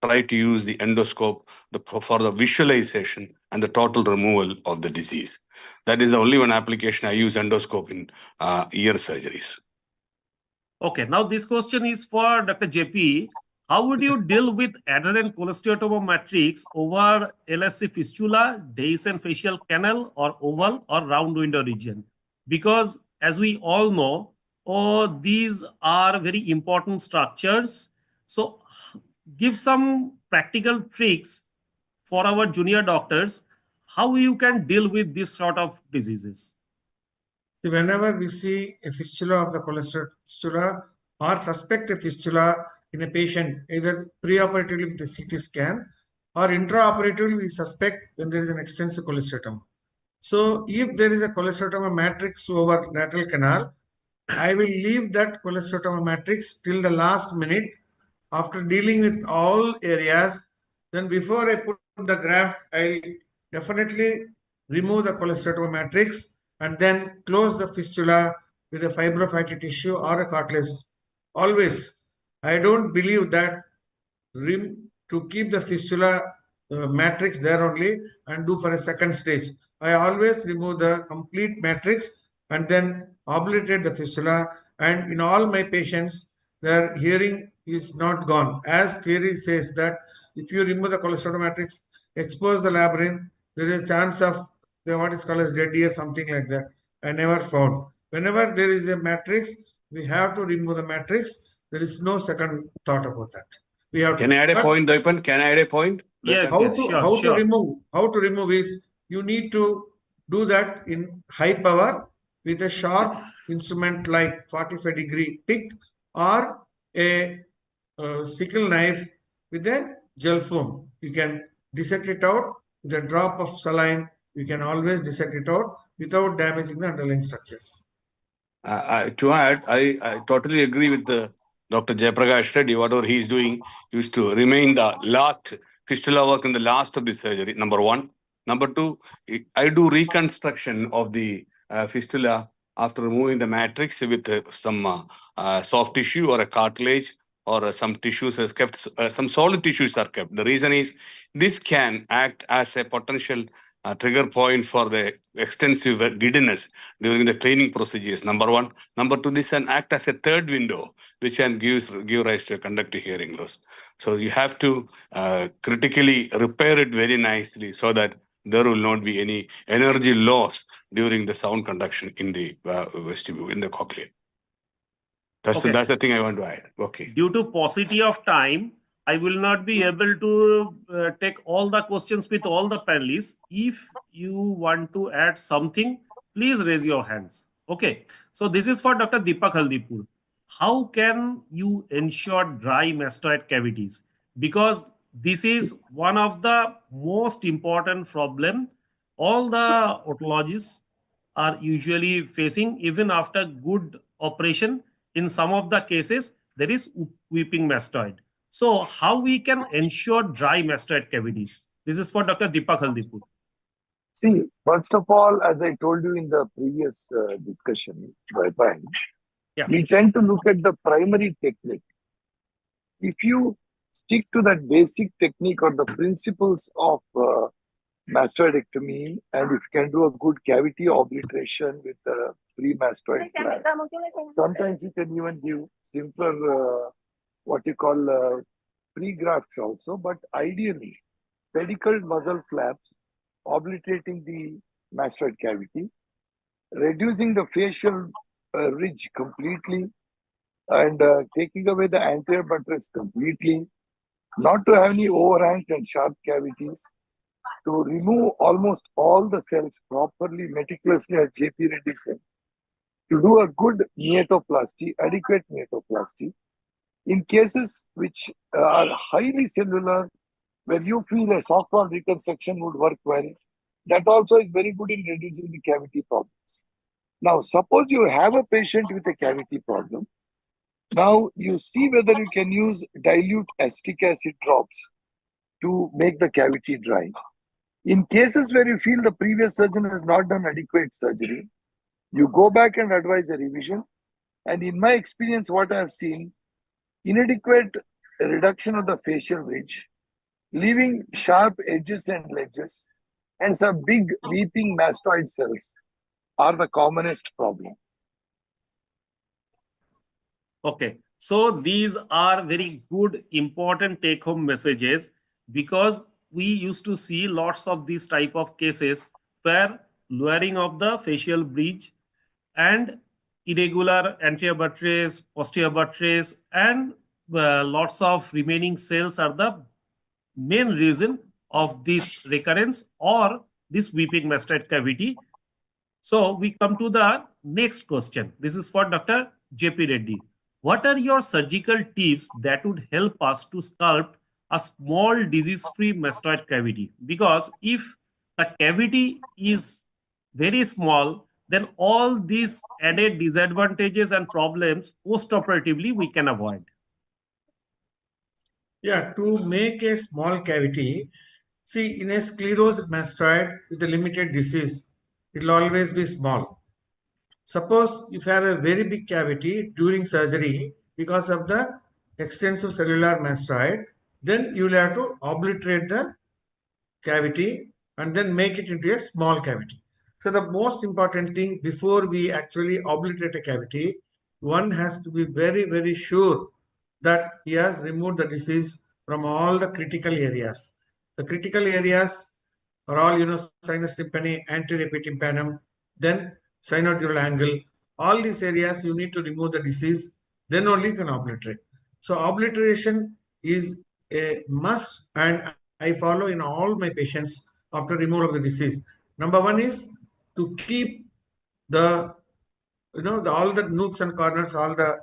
try to use the endoscope for the visualization and the total removal of the disease. That is the only one application I use endoscope in ear surgeries. Okay, now this question is for Dr. JP. How would you deal with adherent cholesteatoma matrix over LSC fistula, dehiscent facial canal, or oval or round window region? Because as we all know, these are very important structures. So give some practical tricks for our junior doctors, how you can deal with this sort of diseases. See, whenever we see a fistula of the cholesteatoma or suspect a fistula in a patient, either preoperatively with a CT scan or intraoperatively, we suspect when there is an extensive cholesteatoma. So, if there is a cholesteatoma matrix over lateral canal, I will leave that cholesteatoma matrix till the last minute after dealing with all areas. Then, before I put the graft, I'll definitely remove the cholesteatoma matrix and then close the fistula with a fibrofatty tissue or a cartilage. Always, I don't believe that to keep the fistula matrix there only and do for a second stage. I always remove the complete matrix and then obliterate the fistula. And in all my patients, their hearing is not gone. As theory says that if you remove the cholesteatoma matrix, expose the labyrinth, there is a chance of what is called as dead ear, something like that. I never found. Whenever there is a matrix, we have to remove the matrix. There is no second thought about that. We have Can I add a point, Daipan? Can I add a point? Yes, how to remove is you need to do that in high power with a sharp instrument like 45-degree pick or a sickle knife with a gel foam. You can dissect it out with a drop of saline. You can always dissect it out without damaging the underlying structures. To add, I totally agree with the Dr. Jayaprakash Reddy. Whatever he is doing used to remain the last fistula work in the last of the surgery, number one. Number two, I do reconstruction of the fistula after removing the matrix with some soft tissue or a cartilage or some tissues is kept, some solid tissues are kept. The reason is this can act as a potential trigger point for the extensive giddiness during the cleaning procedures, number one. Number two, this can act as a third window, which can give rise to a conductive hearing loss. So you have to critically repair it very nicely so that there will not be any energy loss during the sound conduction in the vestibule, in the cochlea. That's the thing I want to add. Okay. Due to paucity of time, I will not be able to take all the questions with all the panelists. If you want to add something, please raise your hands. Okay. So this is for Dr. Deepak Haldipur. how can you ensure dry mastoid cavities? Because this is one of the most important problem all the otologists are usually facing even after good operation. In some of the cases, there is weeping mastoid. So how we can ensure dry mastoid cavities? This is for Dr. Deepak Haldipur. See, first of all, as I told you in the previous discussion, we tend to look at the primary technique. If you stick to that basic technique or the principles of mastoidectomy, and if you can do a good cavity obliteration with a pre-mastoid flap, sometimes you can even give simpler, what you call pre-grafts also, but ideally, pedicled muzzle flaps obliterating the mastoid cavity, reducing the facial ridge completely, and taking away the anterior buttress completely, not to have any overhangs and sharp cavities, to remove almost all the cells properly, meticulously, as JP Reddy said, to do a good neatoplasty, adequate neatoplasty, in cases which are highly cellular, where you feel a soft wall reconstruction would work well, that also is very good in reducing the cavity problems. Now, suppose you have a patient with a cavity problem. Now, you see whether you can use dilute acetic acid drops to make the cavity dry. In cases where you feel the previous surgeon has not done adequate surgery, you go back and advise a revision. And in my experience, what I have seen, inadequate reduction of the facial ridge, leaving sharp edges and ledges, and some big weeping mastoid cells are the commonest problem. Okay, so these are very good, important take-home messages, because we used to see lots of these type of cases where lowering of the facial bridge and irregular anterior buttress, posterior buttress, and lots of remaining cells are the main reason of this recurrence or this weeping mastoid cavity. So we come to the next question. This is for Dr. JP Reddy. What are your surgical tips that would help us to sculpt a small disease-free mastoid cavity? Because if the cavity is very small, then all these added disadvantages and problems post-operatively we can avoid. Yeah, to make a small cavity, see, in a sclerosed mastoid with a limited disease, it will always be small. Suppose if you have a very big cavity during surgery because of the extensive cellular mastoid, then you will have to obliterate the cavity and then make it into a small cavity. So the most important thing before we actually obliterate a cavity, one has to be very, very sure that he has removed the disease from all the critical areas. The critical areas are all, sinus tympani, anterior epitympanum, then sinodural angle. All these areas you need to remove the disease, then only you can obliterate. So obliteration is a must, and I follow in all my patients after removal of the disease. Number one is to keep the all the nooks and corners,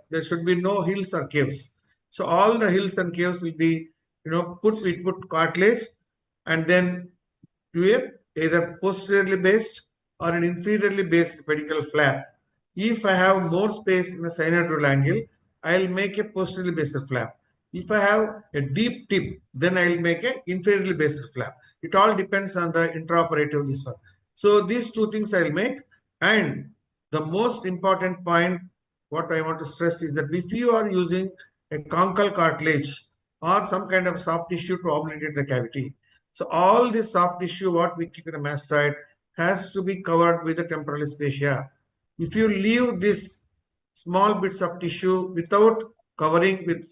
there should be no hills or caves. So all the hills and caves will be, we put cartilage and then do either posteriorly based or an inferiorly based pedicle flap. If I have more space in the sinodural angle, I'll make a posteriorly based flap. If I have a deep tip, then I'll make a inferiorly based flap. It all depends on the intraoperative this one. So these two things I'll make. And the most important point, what I want to stress is that if you are using a conchal cartilage or some kind of soft tissue to obliterate the cavity, so all this soft tissue, what we keep in the mastoid, has to be covered with the temporalis fascia. If you leave this small bits of tissue without covering with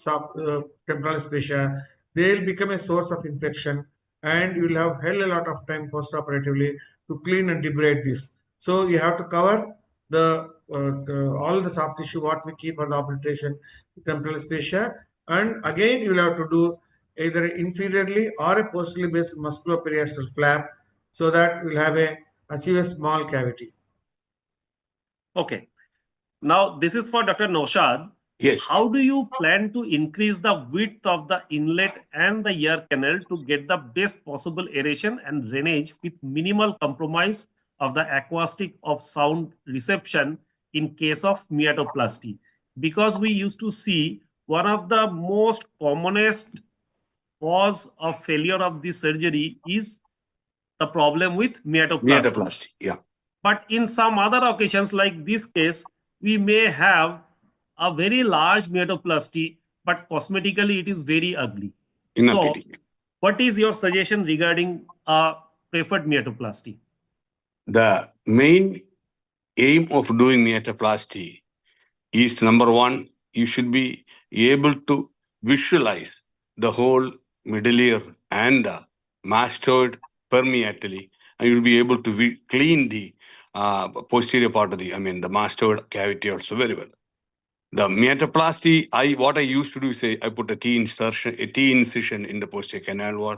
temporalis fascia, they will become a source of infection, and you will have hell a lot of time post-operatively to clean and debride this. So you have to cover the all the soft tissue what we keep for the obliteration with temporalis fascia, and again you will have to do either inferiorly or a posteriorly based musculoperiosteal flap, so that we'll have achieve a small cavity. Okay. Now this is for Dr. Naushad. Yes. How do you plan to increase the width of the inlet and the ear canal to get the best possible aeration and drainage with minimal compromise of the acoustic of sound reception in case of meatoplasty? Because we used to see one of the most commonest cause of failure of this surgery is the problem with meatoplasty. Meatoplasty, yeah. But in some other occasions, like this case, we may have a very large meatoplasty, but cosmetically it is very ugly. So, Inappealing. what is your suggestion regarding a preferred meatoplasty? The main aim of doing meatoplasty is, number one, you should be able to visualize the whole middle ear and the mastoid permeatally, and you'll be able to clean the posterior part of the mastoid cavity also very well. The meatoplasty, what I used to do is I put a T incision in the posterior canal wall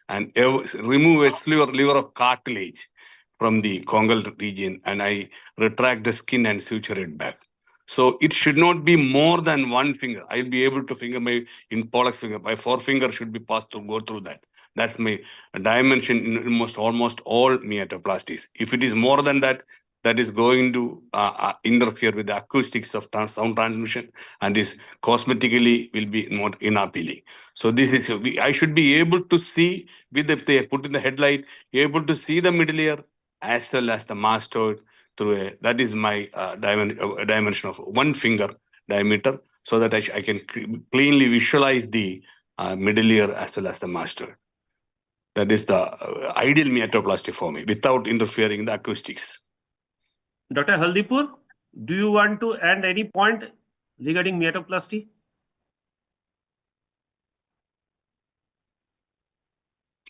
and remove a sliver of cartilage from the congal region, and I retract the skin and suture it back. So it should not be more than one finger. I'll be able to finger in pollex finger. My forefinger should be passed to go through that. That's my dimension in almost all meatoplasties. If it is more than that, that is going to interfere with the acoustics of sound transmission, and is cosmetically will be not inappealing. So this is, I should be able to see, if they put in the headlight, able to see the middle ear as well as the mastoid through that is my dimension of 1 finger diameter, so that I can cleanly visualize the middle ear as well as the mastoid. That is the ideal meatoplasty for me, without interfering in the acoustics. Dr. Haldipur, do you want to add any point regarding meatoplasty?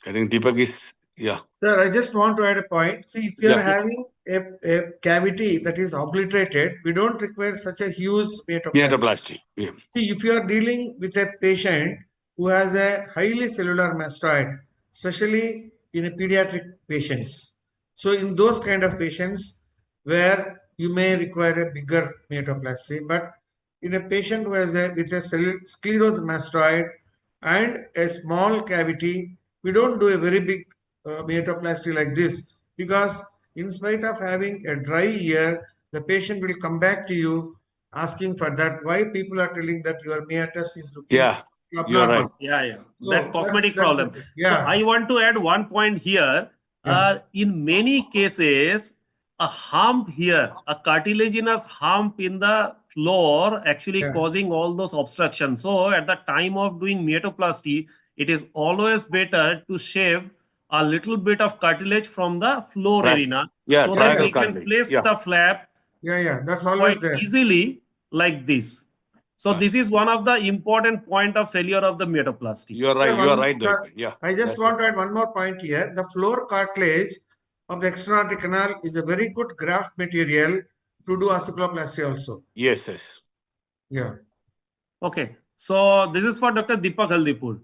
I think Deepak is, yeah. Sir, I just want to add a point. See, if you are having a cavity that is obliterated, we don't require such a huge Meatoplasty, yeah. See, if you are dealing with a patient who has a highly cellular mastoid, especially in a pediatric patients. So in those kind of patients where you may require a bigger meatoplasty, but in a patient who has with a sclerosed mastoid and a small cavity, we don't do a very big meatoplasty like this, because in spite of having a dry ear, the patient will come back to you asking for that. Why people are telling that your meatus is looking abnormal. You're right. Yeah. So that cosmetic that's problem. So I want to add one point here. In many cases, a hump here, a cartilaginous hump in the floor actually causing all those obstructions. So at the time of doing meatoplasty, it is always better to shave a little bit of cartilage from the floor arena, so that we can place the flap that's always there easily like this. So this is one of the important point of failure of the meatoplasty. You're right. Yeah. I just want to add one more point here. The floor cartilage of the external canal is a very good graft material to do osteoplasty also. Yes. Yeah. Okay. So this is for Dr. Deepak Haldipur.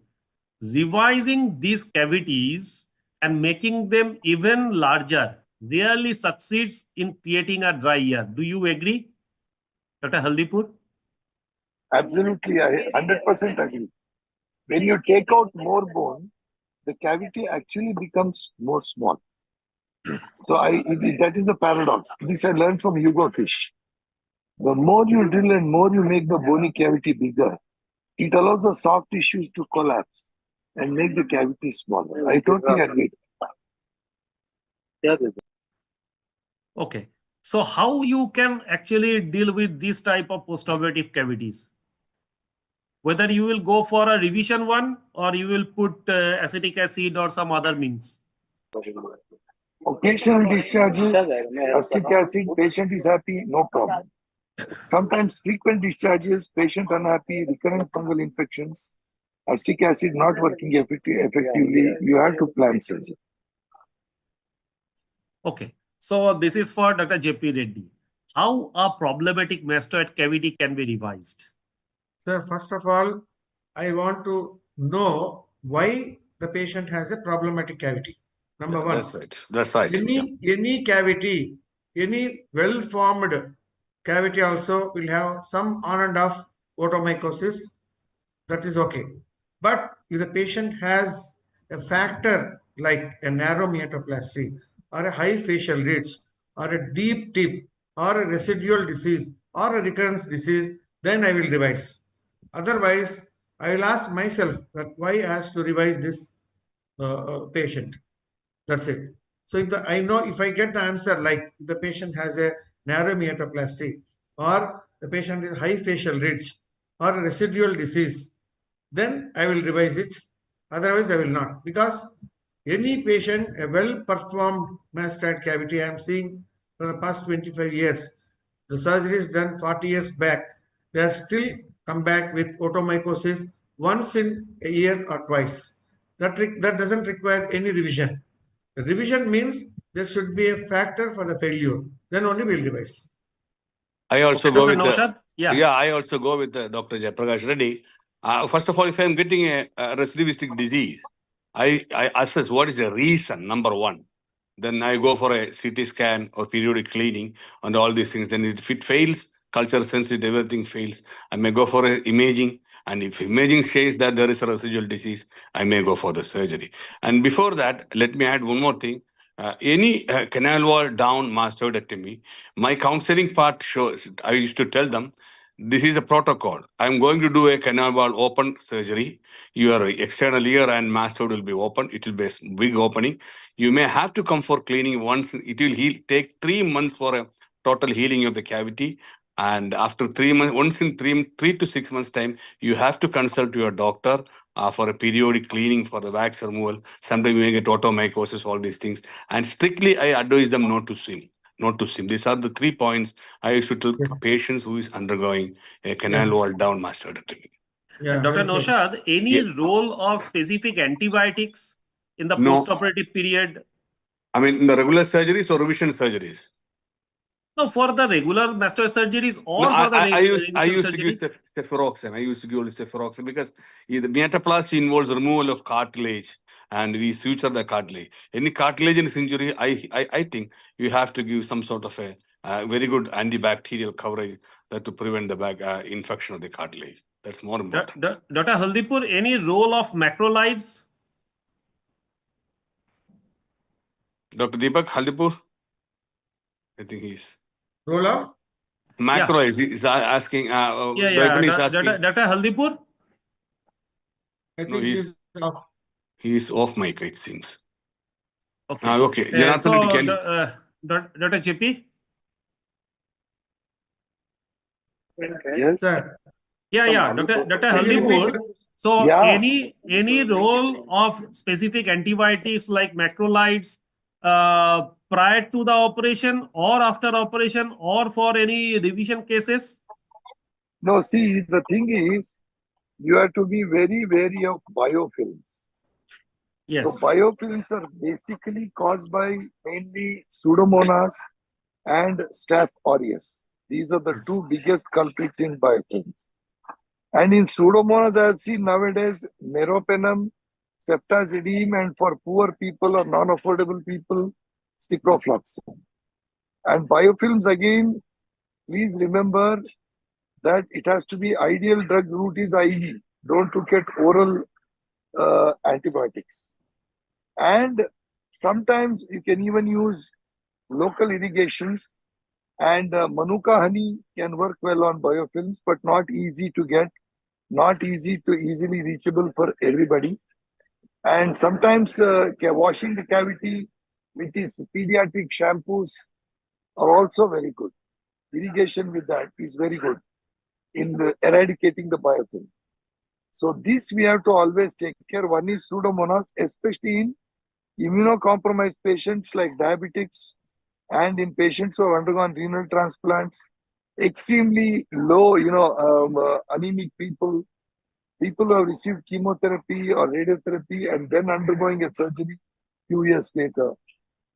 Revising these cavities and making them even larger rarely succeeds in creating a dry ear. Do you agree, Dr. Haldipur? Absolutely, I 100% agree. When you take out more bone, the cavity actually becomes more small. So that is the paradox. This I learned from Hugo Fish. The more you drill and more you make the bony cavity bigger, it allows the soft tissues to collapse and make the cavity smaller. I totally agree. Okay. So how you can actually deal with this type of postoperative cavities? Whether you will go for a revision one or you will put acetic acid or some other means? Occasional discharges, acetic acid, patient is happy, no problem. Sometimes frequent discharges, patient unhappy, recurrent fungal infections, acetic acid not working effectively, you have to plan surgery. Okay. So this is for Dr. J.P. Reddy. How a problematic mastoid cavity can be revised? Sir, first of all, I want to know why the patient has a problematic cavity. Number one. That's right. Any cavity, any well-formed cavity also will have some on and off otomycosis, that is okay. But if the patient has a factor like a narrow meatoplasty or a high facial ridge or a deep tip or a residual disease or a recurrence disease, then I will revise. Otherwise, I will ask myself that why I have to revise this patient. That's it. So I know if I get the answer like the patient has a narrow meatoplasty or the patient is high facial ridge or a residual disease, then I will revise it. Otherwise, I will not. Because any patient, a well-performed mastoid cavity, I am seeing for the past 25 years, the surgeries done 40 years back, they are still come back with otomycosis once in a year or twice. That doesn't require any revision. The revision means there should be a factor for the failure. Then only we'll revise. I also Okay, go Dr. with Naushad? I also go with Dr. Jayaprakash Reddy. First of all, if I'm getting a recidivistic disease, I assess what is the reason, number one. Then I go for a CT scan or periodic cleaning and all these things. Then if it fails, culture sensitive, everything fails, I may go for a imaging. And if imaging says that there is a residual disease, I may go for the surgery. And before that, let me add one more thing. Any canal wall down mastoidectomy, my counseling part shows, I used to tell them, this is a protocol. I'm going to do a canal wall open surgery. Your external ear and mastoid will be open. It will be a big opening. You may have to come for cleaning once. It will take 3 months for a total healing of the cavity. And after 3 months, once in 3 to 6 months time, you have to consult your doctor for a periodic cleaning for the wax removal. Sometimes you may get otomycosis, all these things. And strictly, I advise them not to swim. Not to swim. These are the 3 points I used to tell patients who is undergoing a canal wall down mastoidectomy. Dr. Naushad, any role of specific antibiotics in the No. postoperative period? I mean, in the regular surgeries or revision surgeries? No, for the regular mastoid surgeries or No, for the I revision used to surgery? give cefuroxime. I used to give only cefuroxime because the metaplasty involves removal of cartilage and we suture the cartilage. Any cartilaginous injury, I think you have to give some sort of a very good antibacterial coverage that to prevent the infection of the cartilage. That's more important. Dr. Haldipur, any role of macrolides? Dr. Deepak Haldipur? I think he's... Role of? Macro is asking. Dr. Haldipur? I think he's off. He's off mic, it seems. Okay. Okay. Dr. JP? Yes. Dr. Haldipur. So any role of specific antibiotics like macrolides prior to the operation or after operation or for any revision cases? No, see, the thing is, you have to be very wary of biofilms. Yes. So biofilms are basically caused by mainly Pseudomonas and Staph aureus. These are the two biggest culprits in biofilms. And in Pseudomonas, I have seen nowadays meropenem, ceftazidime, and for poor people or non-affordable people, ciprofloxacin. And biofilms, again, please remember that it has to be ideal drug route is IV. Don't look at oral antibiotics. And sometimes you can even use local irrigations, and Manuka honey can work well on biofilms, but not easy to get, not easily reachable for everybody. And sometimes washing the cavity with these pediatric shampoos are also very good. Irrigation with that is very good in eradicating the biofilm. So this we have to always take care. One is Pseudomonas, especially in immunocompromised patients like diabetics and in patients who have undergone renal transplants, extremely low, anemic people who have received chemotherapy or radiotherapy and then undergoing a surgery few years later.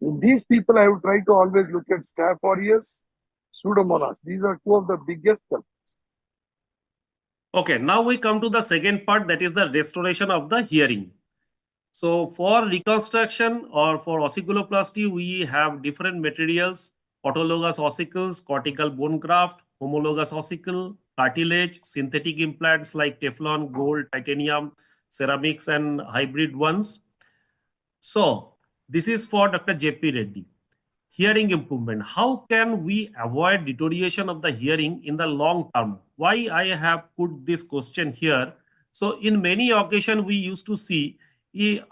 In these people, I would try to always look at Staph aureus, Pseudomonas. These are two of the biggest culprits. Okay, now we come to the second part, that is the restoration of the hearing. So for reconstruction or for ossiculoplasty, we have different materials: autologous ossicles, cortical bone graft, homologous ossicle, cartilage, synthetic implants like Teflon, gold, titanium, ceramics, and hybrid ones. So this is for Dr. J.P. Reddy. Hearing improvement. How can we avoid deterioration of the hearing in the long term? Why I have put this question here? So in many occasions we used to see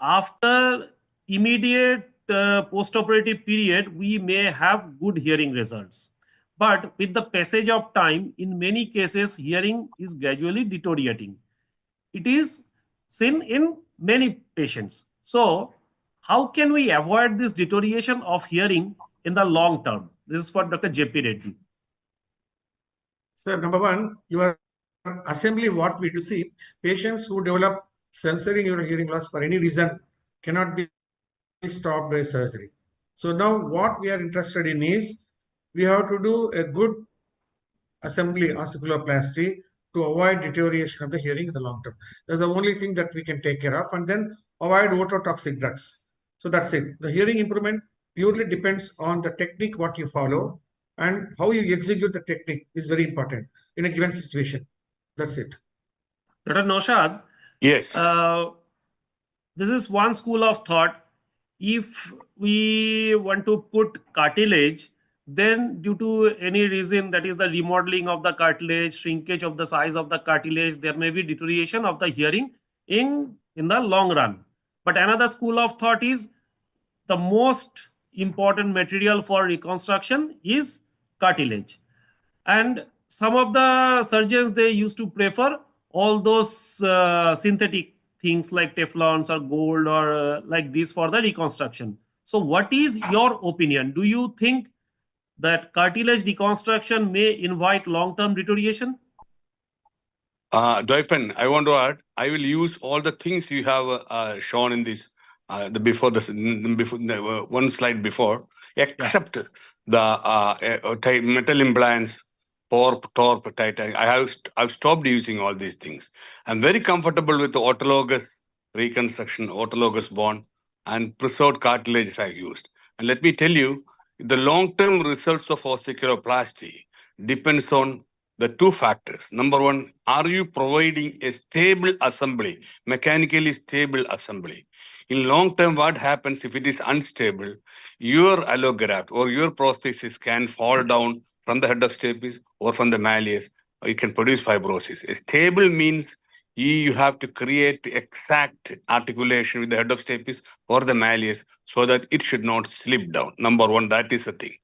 after immediate post-operative period, we may have good hearing results. But with the passage of time, in many cases, hearing is gradually deteriorating. It is seen in many patients. So how can we avoid this deterioration of hearing in the long term? This is for Dr. J.P. Reddy. Sir, number one, your assembly, what we do see, patients who develop sensory neural hearing loss for any reason cannot be stopped by surgery. So now what we are interested in is we have to do a good assembly ossiculoplasty to avoid deterioration of the hearing in the long term. That's the only thing that we can take care of, and then avoid ototoxic drugs. So that's it. The hearing improvement purely depends on the technique what you follow, and how you execute the technique is very important in a given situation. That's it. Dr. Naushad, yes, this is one school of thought. If we want to put cartilage, then due to any reason, that is the remodeling of the cartilage, shrinkage of the size of the cartilage, there may be deterioration of the hearing in the long run. But another school of thought is the most important material for reconstruction is cartilage. And some of the surgeons, they used to prefer all those synthetic things like Teflons or gold or like this for the reconstruction. So what is your opinion? Do you think that cartilage reconstruction may invite long-term deterioration? Doipen, I want to add, I will use all the things you have shown in this, one slide before, except the metal implants, torp, titanium. I've stopped using all these things. I'm very comfortable with the autologous reconstruction, autologous bone, and preserved cartilage I used. And let me tell you, the long-term results of osteoplasty depends on the two factors. Number one, are you providing a stable assembly, mechanically stable assembly? In long term, what happens if it is unstable? Your allograft or your prosthesis can fall down from the head of stapes or from the malleus, or it can produce fibrosis. A stable means you have to create exact articulation with the head of stapes or the malleus so that it should not slip down. Number one, that is the thing.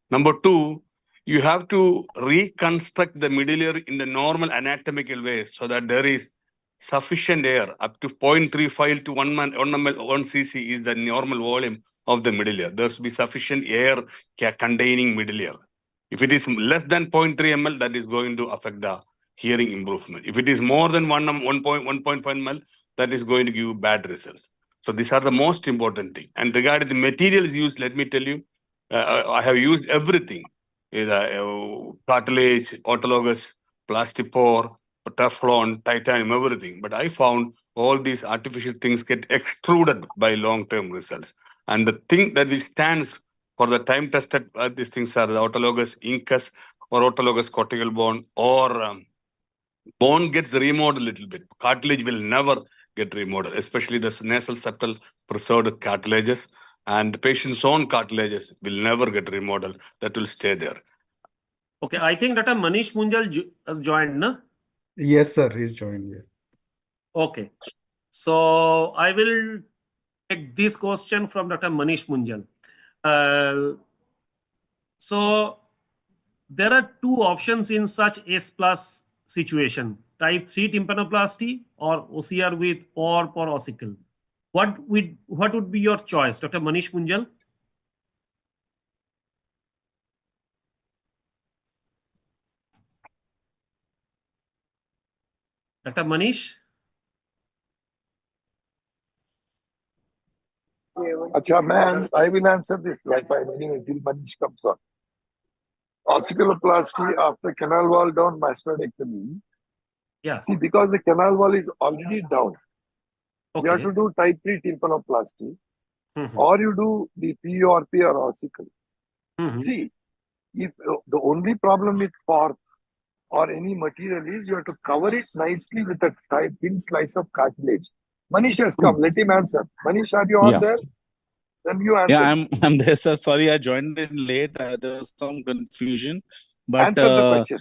Number two, you have to reconstruct the medullary in the normal anatomical way so that there is sufficient air up to 0.35 to 1 cc is the normal volume of the medullary. There should be sufficient air containing medullary. If it is less than 0.3 ml, that is going to affect the hearing improvement. If it is more than 1.5 ml, that is going to give bad results. So these are the most important thing. And regarding the materials used, let me tell you, I have used everything. Cartilage, autologous, plastic pore, Teflon, titanium, everything. But I found all these artificial things get extruded by long-term results. And the thing that stands for the time-tested, these things are the autologous incus or autologous cortical bone, or bone gets remodeled a little bit. Cartilage will never get remodeled, especially the nasal septal preserved cartilages. And the patient's own cartilages will never get remodeled. That will stay there. Okay, I think Dr. Manish Munjal has joined, no? Yes, sir, he's joined here. Okay. So I will take this question from Dr. Manish Munjal. So there are two options in such S plus situation: type 3 tympanoplasty or OCR with or ossicle. What would be your choice, Dr. Manish Munjal? Dr. Manish? Acha, man, I will answer this like by anyway till Manish comes on. Ossiculoplasty after canal wall down mastoidectomy. Yeah. See, because the canal wall is already down, you have to do type 3 tympanoplasty, or you do the PURP or ossicle. See, if the only problem with PORP or any material is, you have to cover it nicely with a thin slice of cartilage. Manish has come. Let him answer. Manish, are you on Yeah. there? Then you answer. Yeah, I'm there, sir. Sorry, I joined in late. There was some confusion, but Answer the question.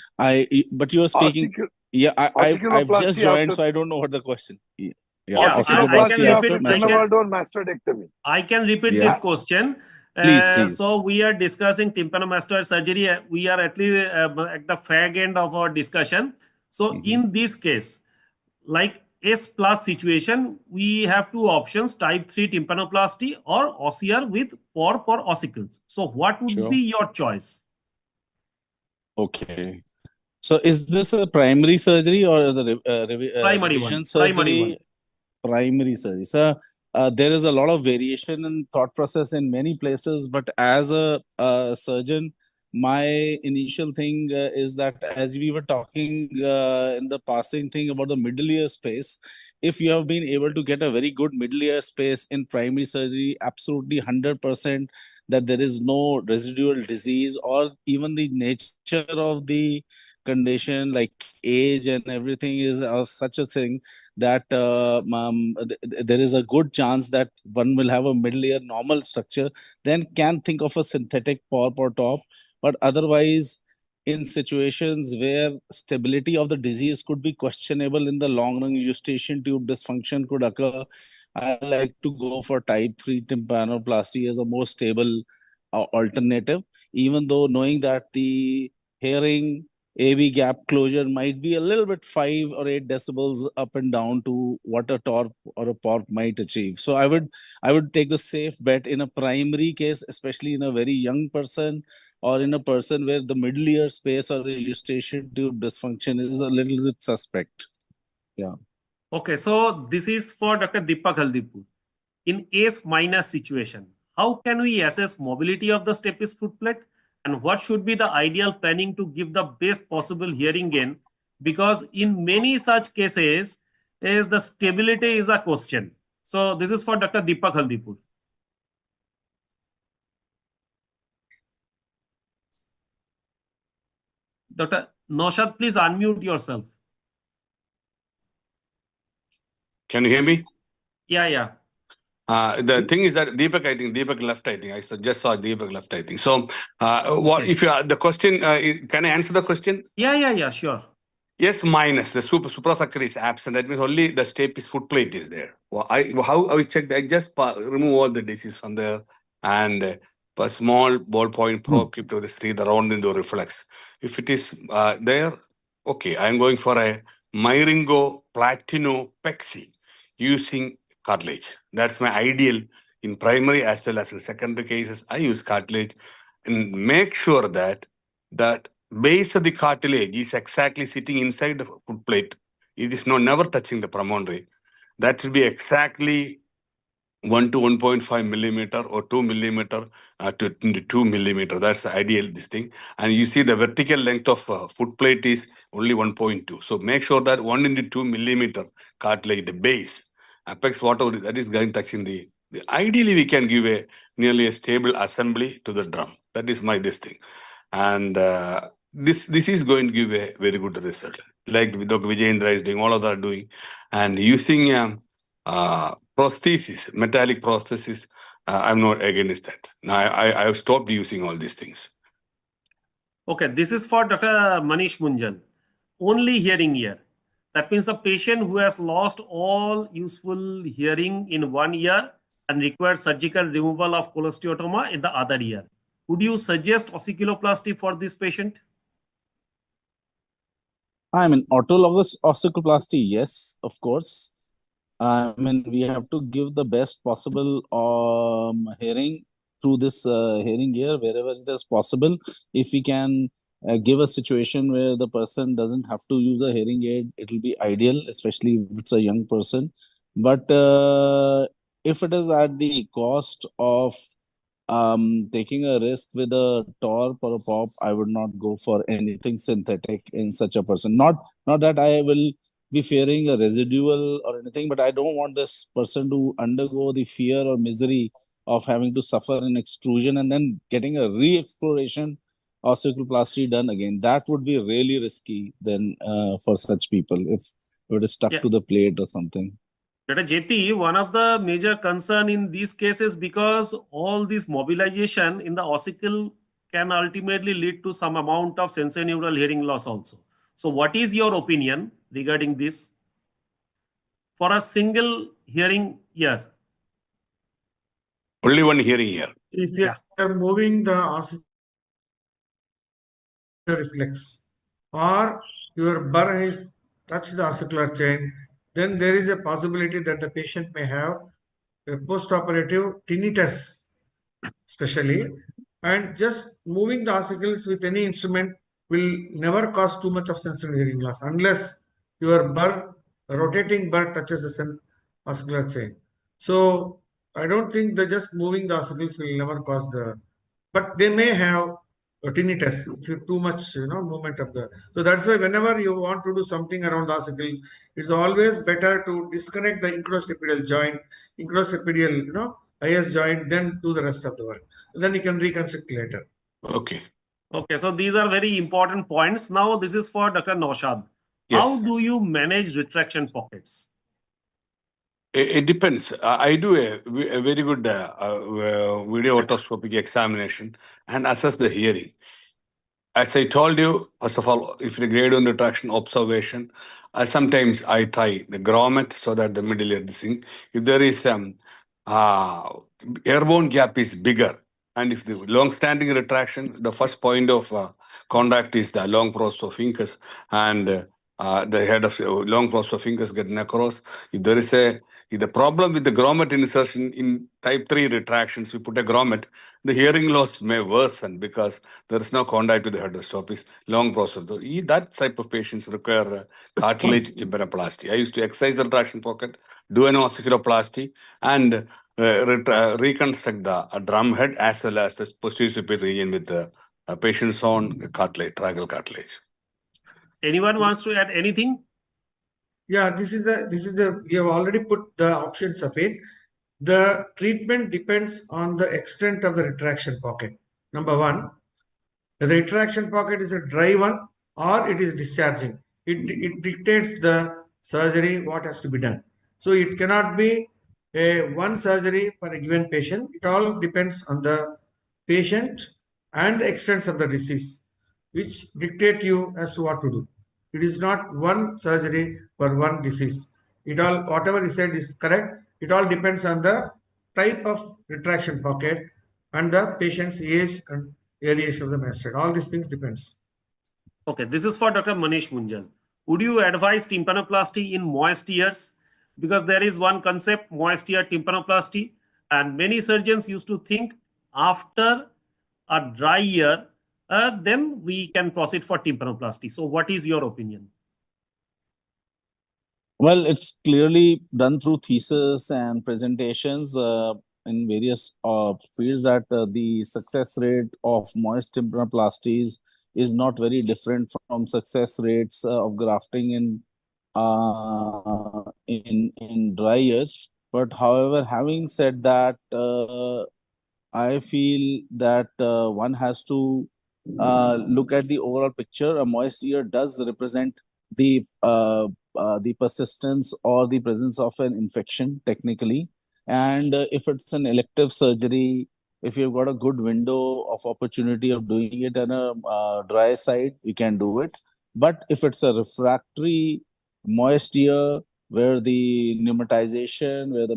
but you were speaking. Yeah, I've Ossiculoplasty just joined, after so I don't know what the question. Yeah, ossiculoplasty after I can, tympanoid or mastectomy. I can repeat Yeah. this question. Please. So we are discussing tympanomastoid surgery. We are at least at the fag end of our discussion. So in this case, like S plus situation, we have two options: type 3 tympanoplasty or OCR with PORP or ossicles. So what would be your choice? Okay. So is this a primary surgery or the revision surgery? Primary surgery. So there is a lot of variation in thought process in many places, but as a surgeon, my initial thing is that as we were talking in the passing thing about the middle ear space, if you have been able to get a very good middle ear space in primary surgery, absolutely 100% that there is no residual disease, or even the nature of the condition like age and everything is such a thing that there is a good chance that one will have a middle ear normal structure, then can think of a synthetic PORP or top. But otherwise, in situations where stability of the disease could be questionable in the long run, eustachian tube dysfunction could occur, I like to go for type 3 tympanoplasty as a more stable alternative, even though knowing that the hearing AV gap closure might be a little bit 5 or 8 decibels up and down to what a TORP or a PORP might achieve. So I would take the safe bet in a primary case, especially in a very young person or in a person where the middle ear space or the eustachian tube dysfunction is a little bit suspect. Yeah. Okay, so this is for Dr. Deepak Haldipur. In S minus situation, how can we assess mobility of the stapes footplate, and what should be the ideal planning to give the best possible hearing gain? Because in many such cases, is the stability is a question. So this is for Dr. Deepak Haldipur. Dr. Naushad, please unmute yourself. Can you hear me? Yeah. The thing is that Deepak left. I just saw Deepak left. So. What if you the question? Can I answer the question? Yeah. Sure. Yes, minus the suprasacral is absent. That means only the stapes footplate is there. Well, how I checked? I just remove all the disease from there and a small ballpoint probe keep to see the round in the reflex. If it is there, okay, I am going for a Myringo platinopexy using cartilage. That's my ideal in primary as well as in secondary cases. I use cartilage and make sure that base of the cartilage is exactly sitting inside the footplate. It is never touching the promontory. That will be exactly 1 to 1.5 millimeter or 2 millimeter to 2 millimeter. That's the ideal this thing. And you see the vertical length of footplate is only 1.2. So make sure that 1 into 2 millimeter cartilage, the base, apex, whatever that is going touching the ideally we can give a nearly a stable assembly to the drum. That is my this thing. And this is going to give a very good result. Like Dr. Vijayendra is doing, all of that are doing, and using prosthesis, metallic prosthesis. I'm not against that. Now I have stopped using all these things. Okay, this is for Dr. Manish Munjal. Only hearing ear. That means the patient who has lost all useful hearing in one ear and requires surgical removal of cholesteatoma in the other ear. Would you suggest ossiculoplasty for this patient? I mean, autologous ossicoplasty, yes, of course. I mean, we have to give the best possible hearing through this hearing ear wherever it is possible. If we can give a situation where the person doesn't have to use a hearing aid, it will be ideal, especially if it's a young person. But if it is at the cost of taking a risk with a TORP or a POP, I would not go for anything synthetic in such a person. Not that I will be fearing a residual or anything, but I don't want this person to undergo the fear or misery of having to suffer an extrusion and then getting a re-exploration osteoplasty done again. That would be really risky then for such people if it is stuck to the plate or something. Dr. JP, one of the major concern in these cases, because all this mobilization in the ossicle can ultimately lead to some amount of sensorineural hearing loss also. So what is your opinion regarding this for a single hearing ear? Only one hearing ear. If you are moving the ossicular reflex or your burr has touched the ossicular chain, then there is a possibility that the patient may have a post-operative tinnitus, especially, and just moving the ossicles with any instrument will never cause too much of sensory hearing loss unless your burr, rotating burr touches the ossicular chain. So I don't think that just moving the ossicles will never cause the, but they may have tinnitus if you too much movement of the. So that's why whenever you want to do something around the ossicle, it's always better to disconnect the incrostapedial joint, incrostapedial IS joint, then do the rest of the work. Then you can reconstruct later. Okay. Okay, so these are very important points. Now this is for Dr. Naushad. Yes. How do you manage retraction pockets? It depends. I do a very good video otoscopic examination and assess the hearing. As I told you, first of all, if the grade 1 retraction observation, sometimes I try the grommet so that the middle ear this thing. If there is airborne gap is bigger, and if the long-standing retraction, the first point of contact is the long prostopharynx, and the head of long prostopharynx get necros. If there is if the problem with the grommet insertion in type 3 retractions, we put a grommet, the hearing loss may worsen because there is no contact with the head of stopis, long prostopharynx. That type of patients require cartilage tympanoplasty. I used to excise the retraction pocket, do an ossiculoplasty, and reconstruct the drum head as well as the posterior superior region with the patient's own cartilage, tracheal cartilage. Anyone wants to add anything? Yeah, this is the we have already put the options of it. The treatment depends on the extent of the retraction pocket. Number one, the retraction pocket is a dry one or it is discharging. It dictates the surgery, what has to be done. So it cannot be a one surgery for a given patient. It all depends on the patient and the extent of the disease, which dictate you as to what to do. It is not one surgery for one disease. It all, whatever is said is correct. It all depends on the type of retraction pocket and the patient's age and area of the mastoid. All these things depends. Okay, this is for Dr. Manish Munjal. Would you advise tympanoplasty in moist ears? Because there is one concept, moist ear tympanoplasty, and many surgeons used to think after a dry ear, then we can proceed for tympanoplasty. So what is your opinion? Well, it's clearly done through thesis and presentations in various fields that the success rate of moist tympanoplasties is not very different from success rates of grafting in dry ears. But however, having said that, I feel that one has to look at the overall picture. A moist ear does represent the persistence or the presence of an infection technically. And if it's an elective surgery, if you've got a good window of opportunity of doing it on a dry side, you can do it. But if it's a refractory moist ear where the pneumatization, where the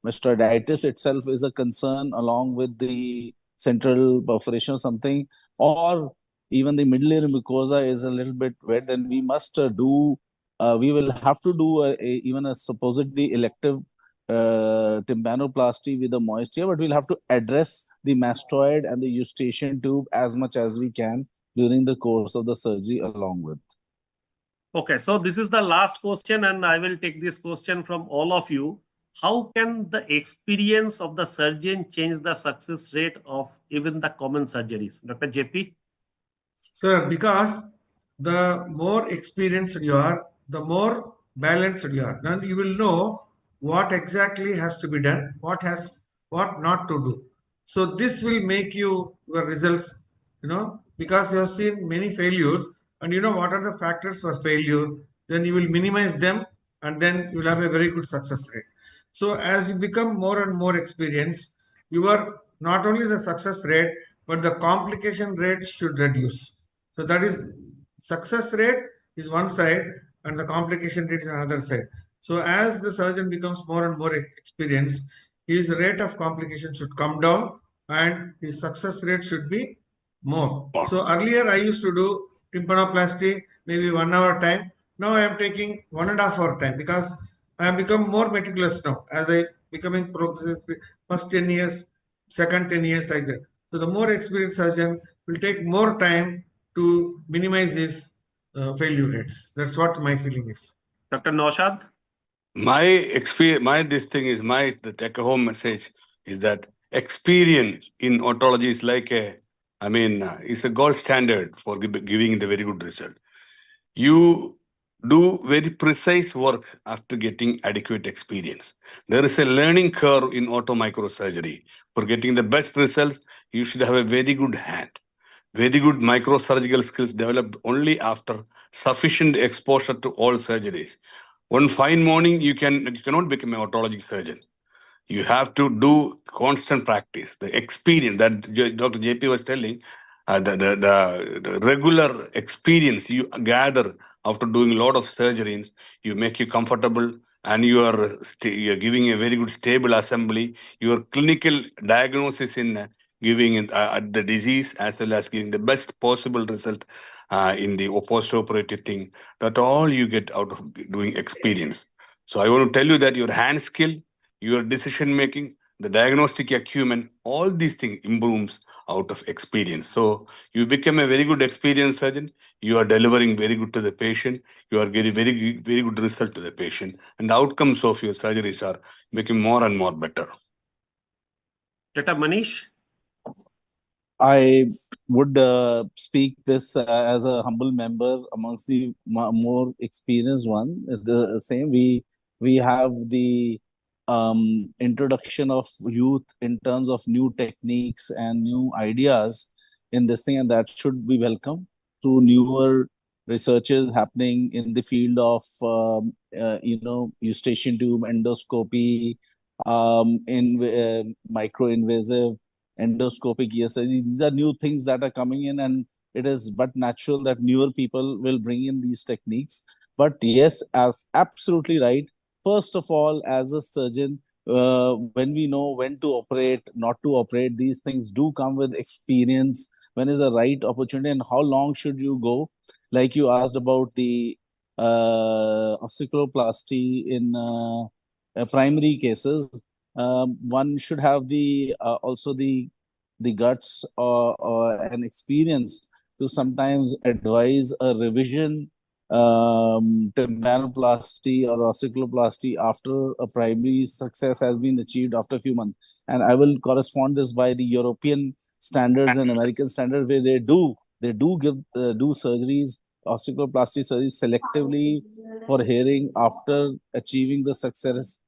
mastoiditis itself is a concern along with the central perforation or something, or even the middle ear mucosa is a little bit wet, then we must we will have to do even a supposedly elective tympanoplasty with a moist ear, but we'll have to address the mastoid and the eustachian tube as much as we can during the course of the surgery along with. Okay, so this is the last question, and I will take this question from all of you. How can the experience of the surgeon change the success rate of even the common surgeries? Dr. JP? Sir, because the more experienced you are, the more balanced you are. Then you will know what exactly has to be done, what not to do. So this will make your results, because you have seen many failures and you know what are the factors for failure, then you will minimize them and then you will have a very good success rate. So as you become more and more experienced, your not only the success rate, but the complication rate should reduce. So that is success rate is one side and the complication rate is another side. So as the surgeon becomes more and more experienced, his rate of complication should come down and his success rate should be more. So earlier I used to do tympanoplasty maybe 1 hour time. Now I am taking 1.5 hour time because I have become more meticulous now as I becoming progressive first 10 years, second 10 years like that. So the more experienced surgeon will take more time to minimize his failure rates. That's what my feeling is. Dr. Naushad? My experience, the take home message is that experience in otology is like it's a gold standard for giving the very good result. You do very precise work after getting adequate experience. There is a learning curve in microsurgery. For getting the best results, you should have a very good hand. Very good microsurgical skills developed only after sufficient exposure to all surgeries. One fine morning, you cannot become an otology surgeon. You have to do constant practice. The experience that Dr. JP was telling, the regular experience you gather after doing a lot of surgeries, you make you comfortable and you are giving a very good stable assembly. Your clinical diagnosis in giving the disease as well as giving the best possible result in the post-operative thing. That all you get out of doing experience. So I want to tell you that your hand skill, your decision making, the diagnostic acumen, all these things improves out of experience. So you become a very good experienced surgeon. You are delivering very good to the patient. You are getting very, very good result to the patient. And the outcomes of your surgeries are becoming more and more better. Dr. Manish? I would speak this as a humble member amongst the more experienced one. The same, we have the introduction of youth in terms of new techniques and new ideas in this thing, and that should be welcome through newer researches happening in the field of eustachian tube endoscopy, in micro-invasive endoscopic ESRD. These are new things that are coming in, and it is but natural that newer people will bring in these techniques. But yes, as absolutely right. First of all, as a surgeon, when we know when to operate, not to operate, these things do come with experience. When is the right opportunity and how long should you go? Like you asked about the osteoplasty in primary cases. One should have the also the guts or an experience to sometimes advise a revision tympanoplasty or osteoplasty after a primary success has been achieved after a few months. And I will correspond this by the European standards and American standards, where they do give do surgeries, osteoplasty surgeries selectively for hearing after achieving the success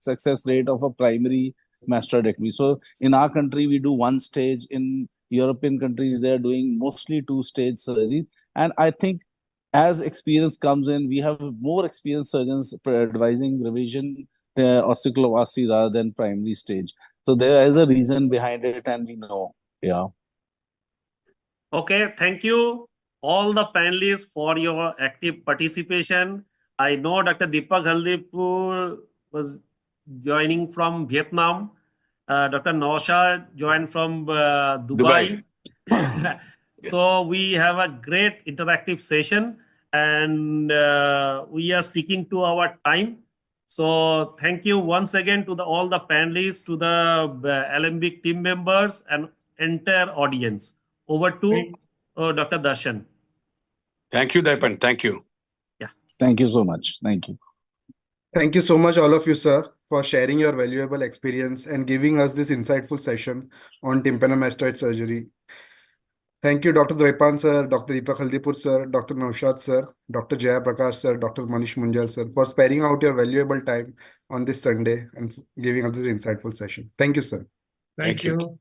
rate of a primary mastectomy. So in our country, we do one stage. In European countries, they are doing mostly two-stage surgery. And I think as experience comes in, we have more experienced surgeons advising revision osteoplasty rather than primary stage. So there is a reason behind it, and we know. Yeah. Okay, thank you all the panelists for your active participation. I know Dr. Deepak Haldipur was joining from Vietnam. Dr. Nausha joined from Dubai. So we have a great interactive session, and we are sticking to our time. So thank you once again to all the panelists, to the Alembic team members and entire audience. Over to Dr. Darshan. Thank you, Daipan. Thank you. Yeah. Thank you so much. Thank you. Thank you so much, all of you, sir, for sharing your valuable experience and giving us this insightful session on tympanomastoid surgery. Thank you, Dr. Daipan, sir, Dr. Deepak Haldipur, sir, Dr. Naushad, sir, Dr. Jaya Prakash, sir, Dr. Manish Munjal, sir, for sparing out your valuable time on this Sunday and giving us this insightful session. Thank you, sir. Thank you.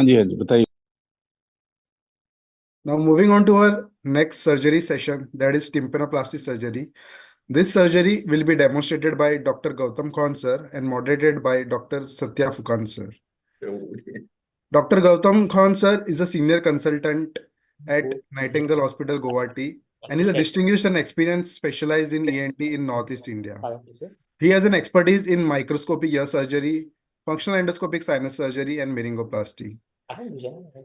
हाँ जी बताइए. Now moving on to our next surgery session, that is tympanoplasty surgery. This surgery will be demonstrated by Dr. Gautam Khan sir and moderated by Dr. Satya Fukan sir. Dr. Gautam Khan sir is a senior consultant at Nightingale Hospital, Guwahati, and is a distinguished and experienced specialized in ENT in Northeast India. He has an expertise in microscopic ear surgery, functional endoscopic sinus surgery, and meningeoplasty.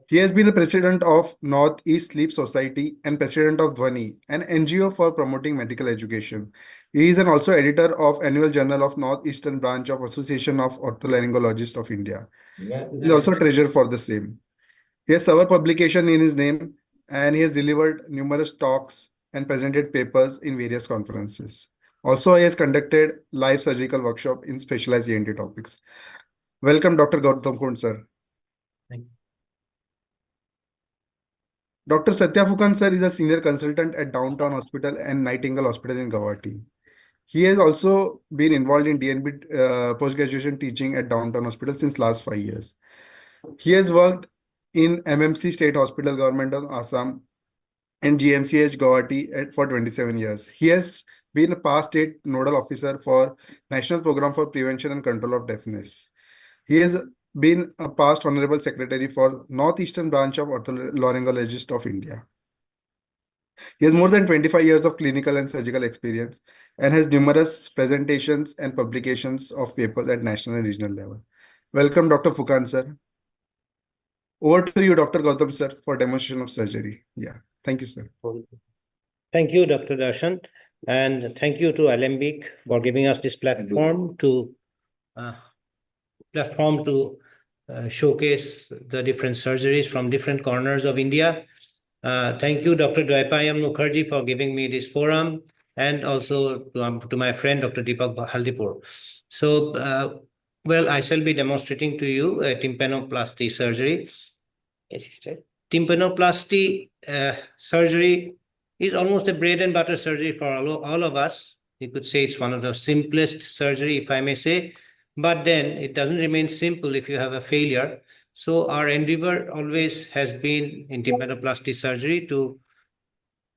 He has been the president of Northeast Sleep Society and president of Dhwani, an NGO for promoting medical education. He is also editor of Annual Journal of Northeastern Branch of Association of Otolaryngologists of India. He is also treasurer for the same. He has several publications in his name, and he has delivered numerous talks and presented papers in various conferences. Also, he has conducted live surgical workshop in specialized ENT topics. Welcome, Dr. Gautam Khan, sir. Thank you. Dr. Satya Fukan sir is a senior consultant at Downtown Hospital and Nightingale Hospital in Guwahati. He has also been involved in DNB post-graduation teaching at Downtown Hospital since last 5 years. He has worked in MMC State Hospital, Government of Assam, and GMCH Guwahati for 27 years. He has been a past state nodal officer for National Program for Prevention and Control of Deafness. He has been a past honorable secretary for Northeastern Branch of Otolaryngologists of India. He has more than 25 years of clinical and surgical experience and has numerous presentations and publications of papers at national and regional level. Welcome, Dr. Fukan, sir. Over to you, Dr. Gautam, sir, for demonstration of surgery. Yeah, thank you, sir. Thank you, Dr. Darshan, and thank you to Alembic for giving us this platform to showcase the different surgeries from different corners of India. Thank you, Dr. Dwaipayam Mukherjee, for giving me this forum, and also to my friend, Dr. Deepak Haldipur. So, well, I shall be demonstrating to you a tympanoplasty surgery. Tympanoplasty surgery is almost a bread and butter surgery for all of us. You could say it's one of the simplest surgery, if I may say, but then it doesn't remain simple if you have a failure. So our endeavor always has been in tympanoplasty surgery to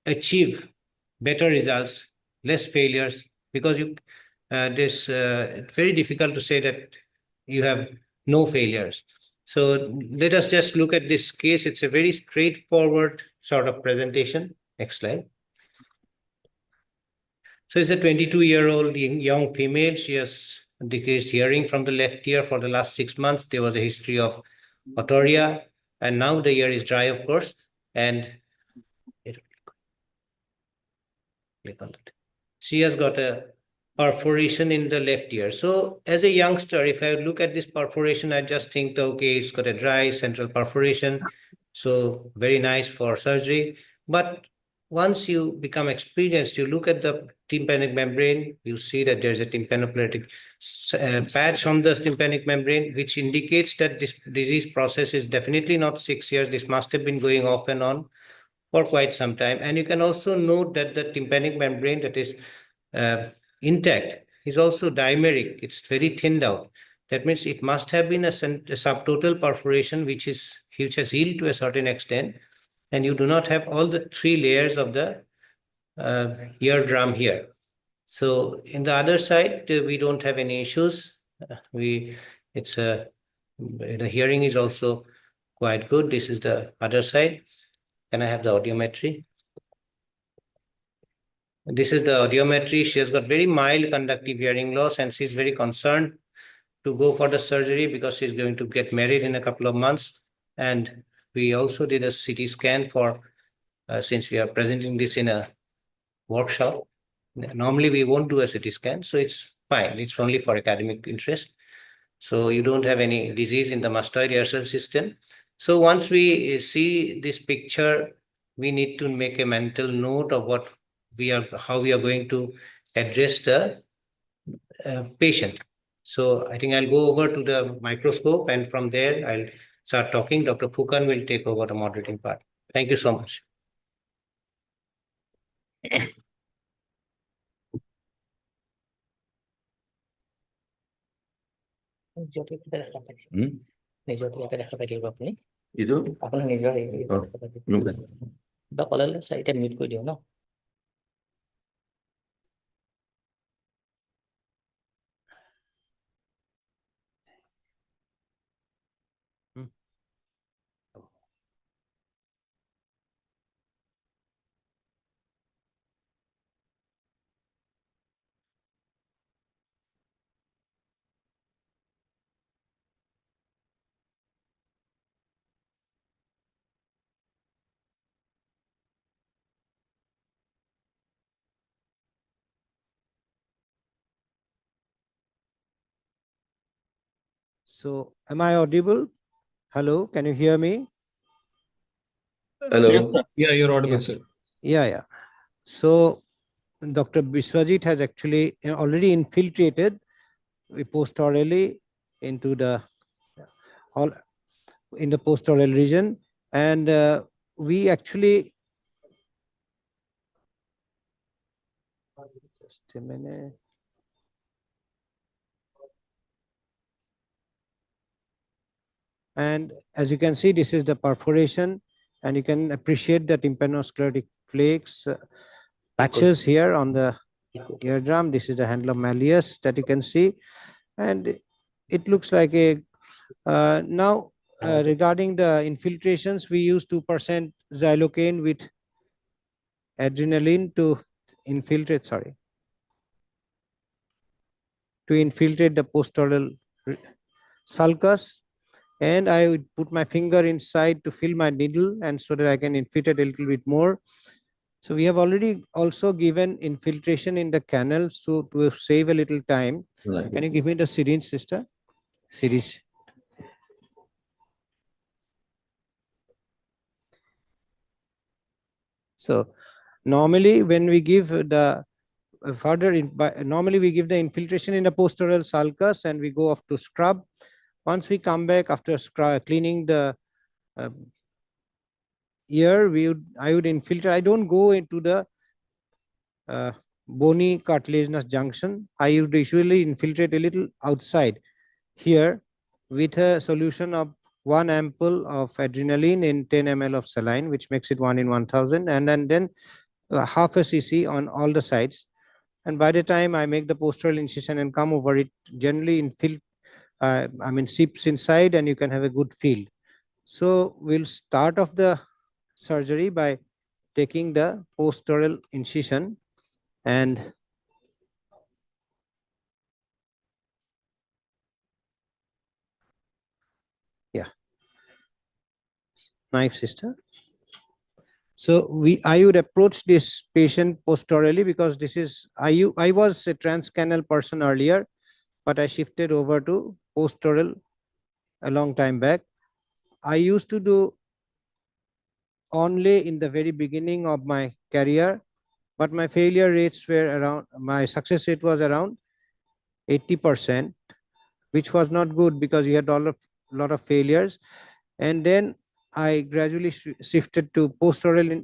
achieve better results, less failures, because it's very difficult to say that you have no failures. So let us just look at this case. It's a very straightforward sort of presentation. Next slide. So it's a 22-year-old young female. She has decreased hearing from the left ear for the last 6 months. There was a history of otorrhea, and now the ear is dry, of course, and click on that. She has got a perforation in the left ear. So as a youngster, if I look at this perforation, I just think, okay, it's got a dry central perforation. So very nice for surgery. But once you become experienced, you look at the tympanic membrane, you see that there's a tympanoplastic patch on the tympanic membrane, which indicates that this disease process is definitely not 6 years. This must have been going off and on for quite some time. And you can also note that the tympanic membrane that is intact is also dimeric. It's very thinned out. That means it must have been a subtotal perforation which has healed to a certain extent, and you do not have all the 3 layers of the eardrum here. So in the other side, we don't have any issues. The hearing is also quite good. This is the other side. Can I have the audiometry? This is the audiometry. She has got very mild conductive hearing loss, and she's very concerned to go for the surgery because she's going to get married in a couple of months. And we also did a CT scan for, since we are presenting this in a workshop. Normally we won't do a CT scan, so it's fine. It's only for academic interest. So you don't have any disease in the mastoid ear cell system. So once we see this picture, we need to make a mental note of how we are going to address the patient. So I think I'll go over to the microscope, and from there I'll start talking. Dr. Fukan will take over the moderating part. Thank you so much. এইটো আপোনাৰ নিজৰ কিবা ক'লে চাৰিটা mute কৰি দিওঁ ন। So, am I audible? Hello, can you hear me? Hello. Yes, sir. Yeah, you're audible, Yeah. sir. Yeah. So, Dr. Biswajit has actually already infiltrated postorally into the postoral region, and we actually just a minute. And as you can see, this is the perforation, and you can appreciate the tympanosclerotic flakes patches here on the eardrum. This is the handle of malleus that you can see, and it looks like a now regarding the infiltrations, we use 2% xylocaine with adrenaline to infiltrate the postoral sulcus, and I would put my finger inside to feel my needle, and so that I can infiltrate a little bit more. So we have already also given infiltration in the canal, so to save a little time. Can you give me the syringe, sister? Syringe. So normally when we give the normally we give the infiltration in the postoral sulcus and we go off to scrub. Once we come back after cleaning the ear, I would infiltrate. I don't go into the bony cartilaginous junction. I would usually infiltrate a little outside here with a solution of 1 ampoule of adrenaline in 10 ml of saline, which makes it 1 in 1000, and then half a cc on all the sides. And by the time I make the postoral incision and come over, it generally seeps inside, and you can have a good feel. So we'll start off the surgery by taking the postoral incision, and knife, sister. So I would approach this patient posteriorly because this is I was a transcanal person earlier, but I shifted over to postoral a long time back. I used to do only in the very beginning of my career, but my failure rates were around, my success rate was around 80%, which was not good because we had a lot of failures. And then I gradually shifted to postoral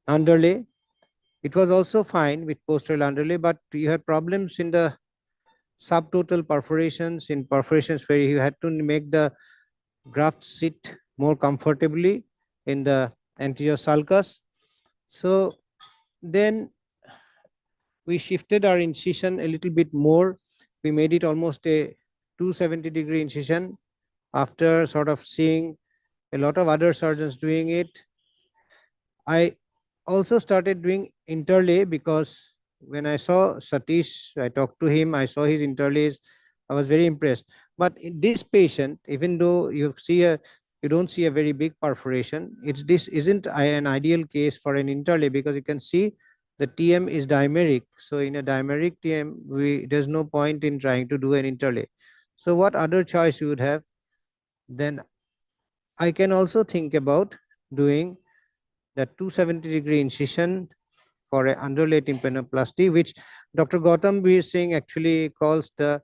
underlay. It was also fine with postoral underlay, but you had problems in the subtotal perforations, in perforations where you had to make the graft sit more comfortably in the anterior sulcus. So then we shifted our incision a little bit more. We made it almost a 270-degree incision after sort of seeing a lot of other surgeons doing it. I also started doing interlay because when I saw Satish, I talked to him, I saw his interlays, I was very impressed. But in this patient, even though you don't see a very big perforation, this isn't an ideal case for an interlay because you can see the TM is dimeric. So in a dimeric TM, there's no point in trying to do an interlay. So what other choice you would have? Then I can also think about doing the 270-degree incision for an underlay tympanoplasty, which Dr. Gautam Bir Singh actually calls the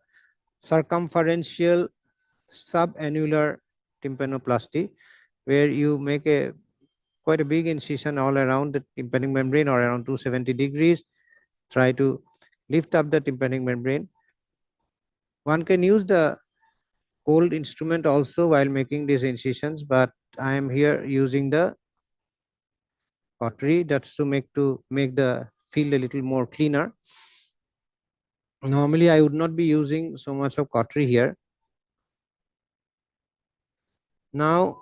circumferential subannular tympanoplasty, where you make quite a big incision all around the tympanic membrane or around 270 degrees, try to lift up the tympanic membrane. One can use the cold instrument also while making these incisions, but I am here using the cautery. That's to make the field a little more cleaner. Normally, I would not be using so much of cautery here. Now,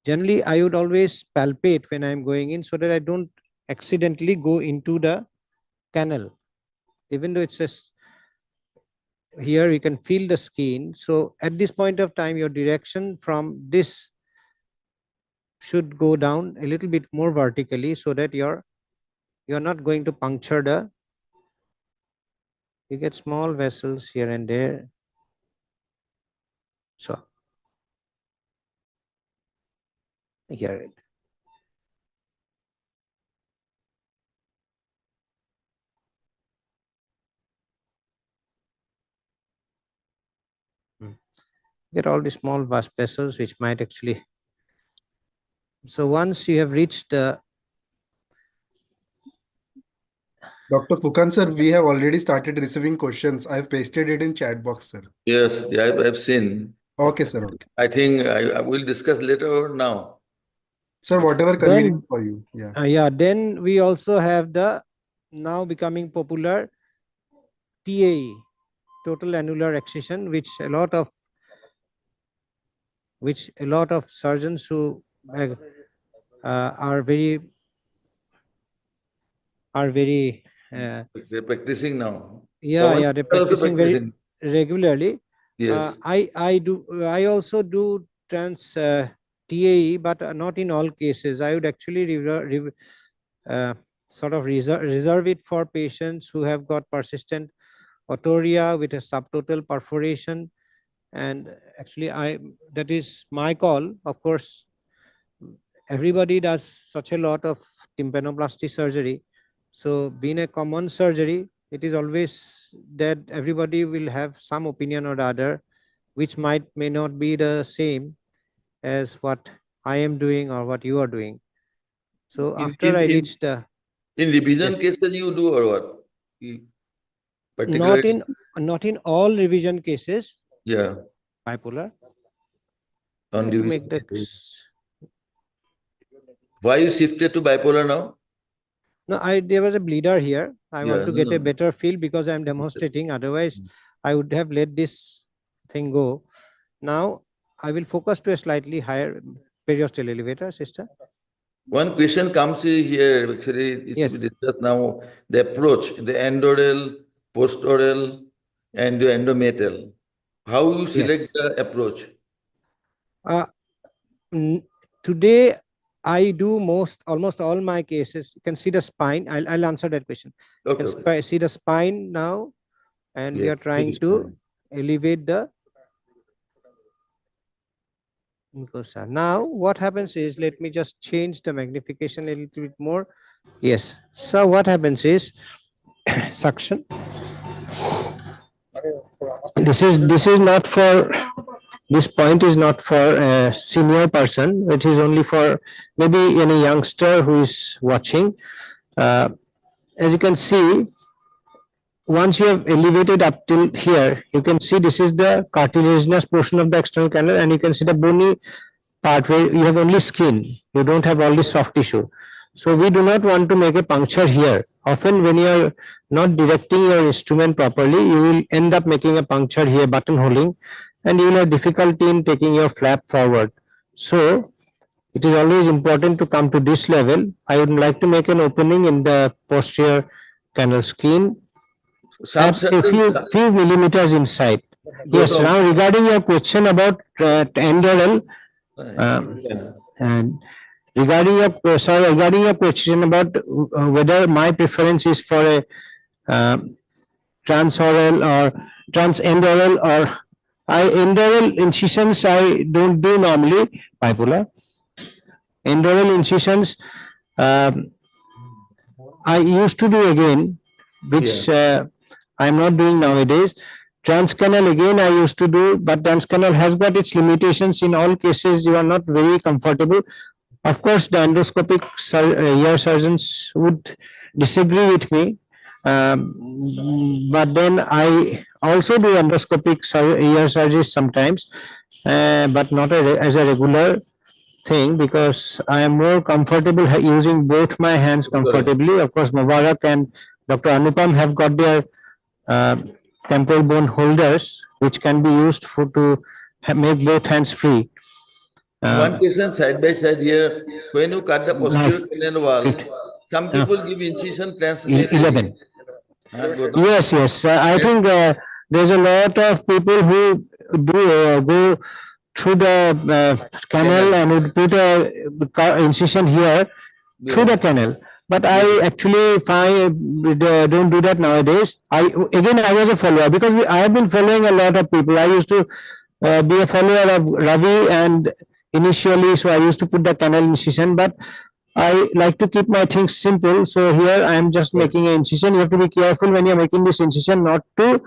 generally, I would always palpate when I'm going in so that I don't accidentally go into the canal. Even though it says here you can feel the skin. So at this point of time, your direction from this should go down a little bit more vertically so that you're not going to puncture the, you get small vessels here and there. So here it. Get all the small vessels which might actually. So once you have reached the. Dr. Fukan sir, we have already started receiving questions. I've pasted it in chat box, sir. Yes, I've seen. Okay, sir. Okay. I think I will discuss later or now. Sir, whatever convenient for you. Yeah. Yeah. Then we also have the now becoming popular TAE, total annular excision, which a lot of surgeons who are very They're practicing now. Yeah, they're practicing very regularly. Yes. I also do trans TAE, but not in all cases. I would actually sort of reserve it for patients who have got persistent otorrhea with a subtotal perforation. And actually, that is my call. Of course, everybody does such a lot of tympanoplasty surgery. So being a common surgery, it is always that everybody will have some opinion or the other, which may not be the same as what I am doing or what you are doing. So after I reached the. In revision cases you do or what? Not in all revision cases. Yeah. Bipolar. On revision. Why you shifted to bipolar now? No, there was a bleeder here. I want to get a better feel because I'm demonstrating. Otherwise, I would have let this thing go. Now, I will focus to a slightly higher periosteal elevator, sister. One question comes here, actually, it should be discussed now. The approach, the endoral, postoral, and the endometal. How you select the approach? Today, I do almost all my cases. You can see the spine. I'll answer that question. Okay, you can see the spine now, and we are trying to elevate the mucosa. Now, what happens is, let me just change the magnification a little bit more. Yes. So what happens is suction. This is not for. This point is not for a senior person. It is only for maybe any youngster who is watching. As you can see, once you have elevated up till here, you can see this is the cartilaginous portion of the external canal, and you can see the bony part where you have only skin. You don't have all the soft tissue. So we do not want to make a puncture here. Often when you are not directing your instrument properly, you will end up making a puncture here, buttonholing, and you will have difficulty in taking your flap forward. So it is always important to come to this level. I would like to make an opening in the posterior canal skin at a few millimeters inside. Yes, now regarding your question about endoral, and regarding your question about whether my preference is for a transoral or transendoral or endoral incisions, I don't do normally bipolar. Endoral incisions, I used to do again, which I'm not doing nowadays. Transcanal again I used to do, but transcanal has got its limitations. In all cases, you are not very comfortable. Of course, the endoscopic ear surgeons would disagree with me, But then I also do endoscopic ear surgeries sometimes, but not as a regular thing, because I am more comfortable using both my hands comfortably. Of course, Mubarak and Dr. Anupam have got their temporal bone holders, which can be used to make both hands free. One question side by side here. When you cut the posterior canal wall, some people give incision transmeathly. 11. Yes, yes. I think there's a lot of people who do go through the canal and would put a incision here through the canal. But I actually don't do that nowadays. I was a follower, because I have been following a lot of people. I used to be a follower of Ravi, and initially, so I used to put the canal incision, but I like to keep my things simple. So here I am just making an incision. You have to be careful when you're making this incision not to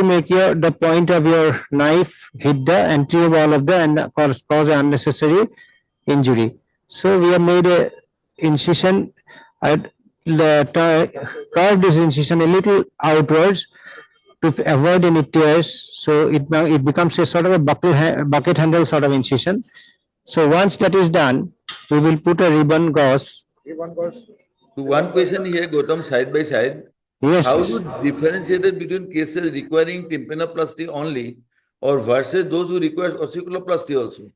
make the point of your knife hit the anterior wall of the and cause unnecessary injury. So we have made a incision. I curved this incision a little outwards to avoid any tears. So it becomes a sort of a bucket handle sort of incision. So once that is done, we will put a ribbon gauze. One question here, Gautam, side by side. Yes. How Yes. do you differentiate between cases requiring tympanoplasty only or versus those who require ossiculoplasty also?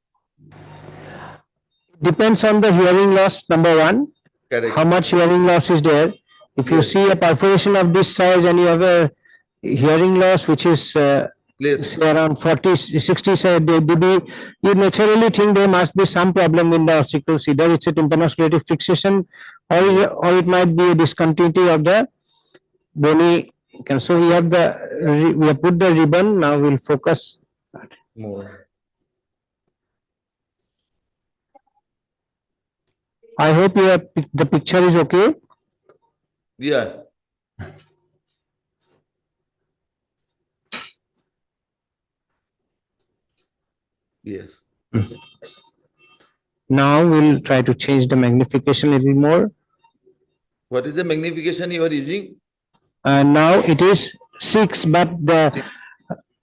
Depends on the hearing loss, number one. Correct. How much hearing loss is there? If you see a perforation of this size and you have a hearing loss which is say around 40, 60 dB, you naturally think there must be some problem in the ossicles. Either it's a tympanosclerotic fixation, or it might be a discontinuity of the bony. So we have put the ribbon. Now we'll focus more. I hope the picture is okay. Yeah. Yes. Now we'll try to change the magnification a little more. What is the magnification you are using? Now it is 6, but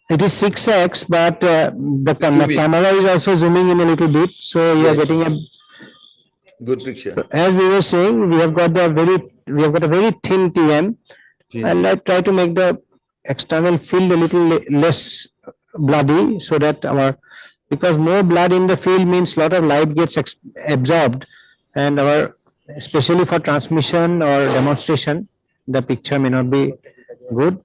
it is 6x, but the camera is also zooming in a little bit, so you are getting a good picture. So as we were saying, we have got a very thin TM, and I try to make the external field a little less bloody, so that because more blood in the field means a lot of light gets absorbed, and especially for transmission or demonstration, the picture may not be good.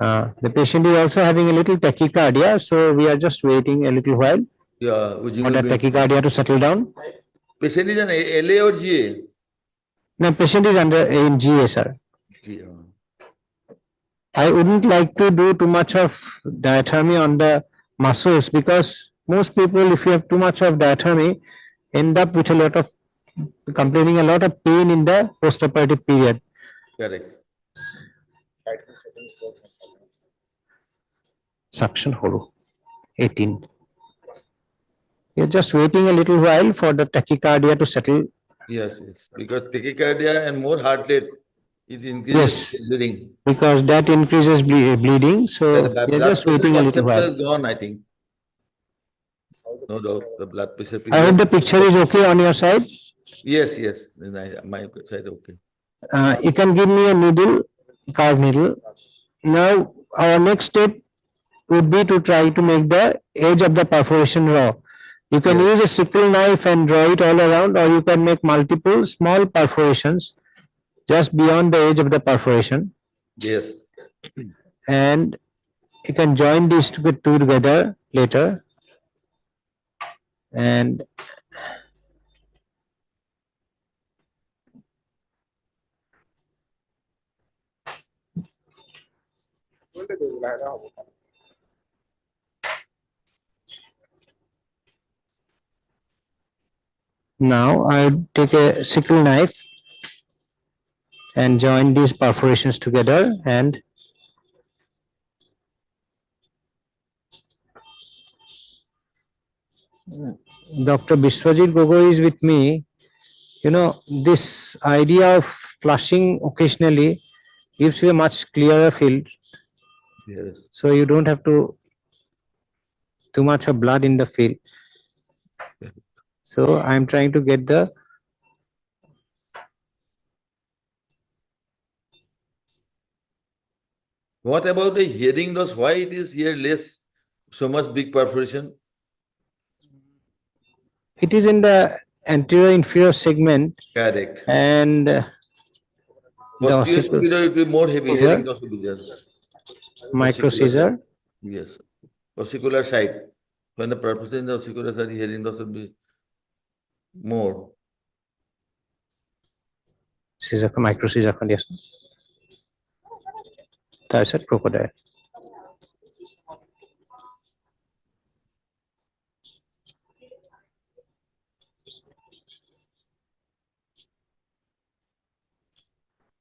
The patient is also having a little tachycardia, so we are just waiting a little while for the tachycardia to settle down. Patient is an LA or GA? No, patient is in GA, sir. GA. I wouldn't like to do too much of diathermy on the muscles, because most people, if you have too much of diathermy, end up with complaining a lot of pain in the postoperative period. Correct. Suction hollow, 18. You're just waiting a little while for the tachycardia to settle. Yes, yes. Because tachycardia and more heart rate is increasing bleeding. Because that increases bleeding. So you're just waiting a little while. Is gone, I think. No doubt, the blood pressure. I hope the picture is okay on your side. Yes, yes. My side okay. You can give me a needle, carved needle. Now our next step would be to try to make the edge of the perforation raw. You can use a sickle knife and draw it all around, or you can make multiple small perforations just beyond the edge of the perforation. Yes. And you can join these two together later. And now I take a sickle knife and join these perforations together, and Dr. Biswajit Gogoi is with me. You know, this idea of flushing occasionally gives you a much clearer field. Yes. So you don't have to too much of blood in the field. So I'm trying to get the What about the hearing loss? Why it is here less, so much big perforation? it is in the anterior inferior segment. Correct. And the Posterior ossicle superior will be more heavy, hearing loss will be there. microcaesar. Yes. Ossicular side. When the perforation in the ossicular side, hearing loss will be more. Caesar microcaesar condition. তাৰপিছত crocodile.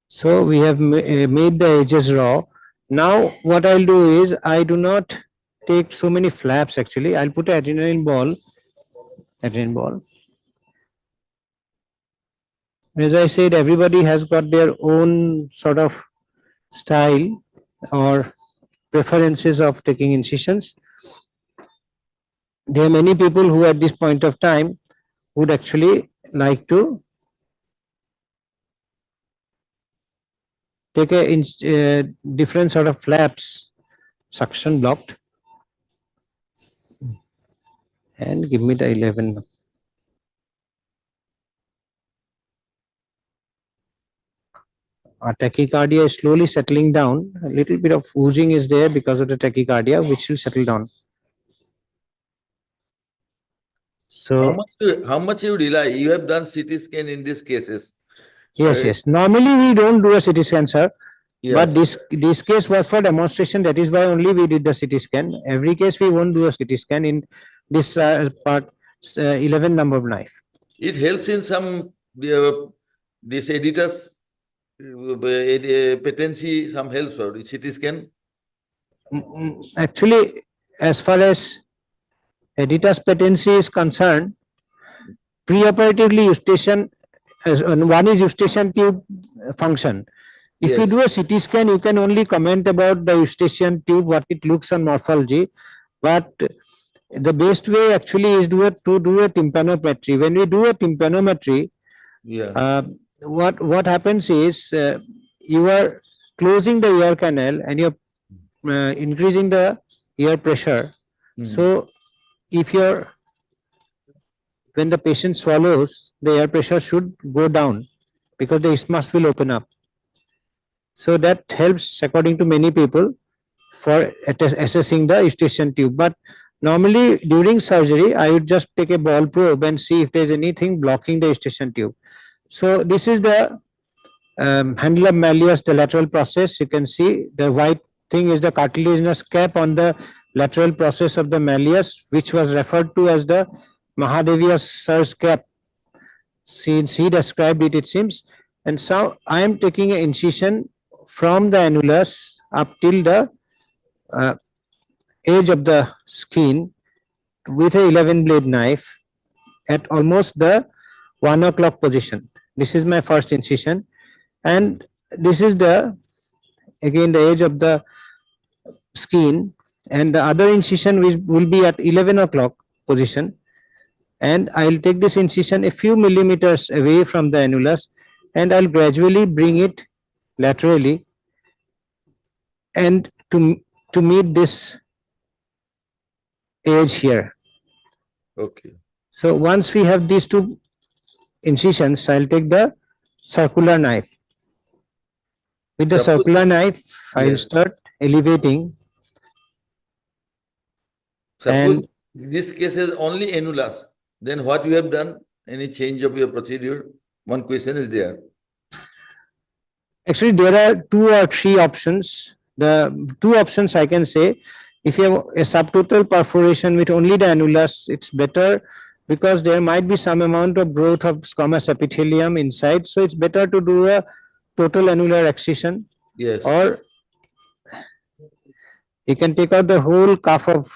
So we have made the edges raw. Now what I'll do is I do not take so many flaps actually. I'll put an adrenaline ball. As I said, everybody has got their own sort of style or preferences of taking incisions. There are many people who at this point of time would actually like to take a different sort of flaps, suction blocked, and give me the 11. Our tachycardia is slowly settling down. A little bit of oozing is there because of the tachycardia, which will settle down. So how much you rely? You have done CT scan in these cases. yes. Normally we don't do a CT scan, sir. Yes. But this case was for demonstration. That is why only we did the CT scan. Every case we won't do a CT scan in this part 11 number of knife. It helps in some this editors patency, some helps or CT scan. Actually, as far as editor's patency is concerned, preoperatively eustachian, one is eustachian tube function. If you do a CT scan, you can only comment about the eustachian tube, what it looks on morphology, but the best way actually is to do a tympanometry. When we do a tympanometry, what happens is you are closing the ear canal and you're increasing the ear pressure. So if when the patient swallows, the air pressure should go down because the isthmus will open up. So that helps, according to many people, for assessing the eustachian tube. But normally during surgery, I would just take a ball probe and see if there's anything blocking the eustachian tube. So this is the handle malleus, the lateral process. You can see the white thing is the cartilaginous cap on the lateral process of the malleus, which was referred to as the Mahadeviya Sir's cap. Since he described it, it seems. And so I am taking an incision from the annulus up till the edge of the skin with a 11 blade knife at almost the 1 o'clock position. This is my first incision, and this is again the edge of the skin, and the other incision will be at 11 o'clock position, and I'll take this incision a few millimeters away from the annulus, and I'll gradually bring it laterally and to meet this edge here. Okay. So once we have these two incisions, I'll take the circular knife. With the circular knife, I'll start elevating. Suppose this case is only annulus, then what you have done? Any change of your procedure? One question is there. Actually, there are 2 or 3 options. The 2 options I can say, if you have a subtotal perforation with only the annulus, it's better because there might be some amount of growth of squamous epithelium inside. So it's better to do a total annular excision. Yes. Or you can take out the whole cuff of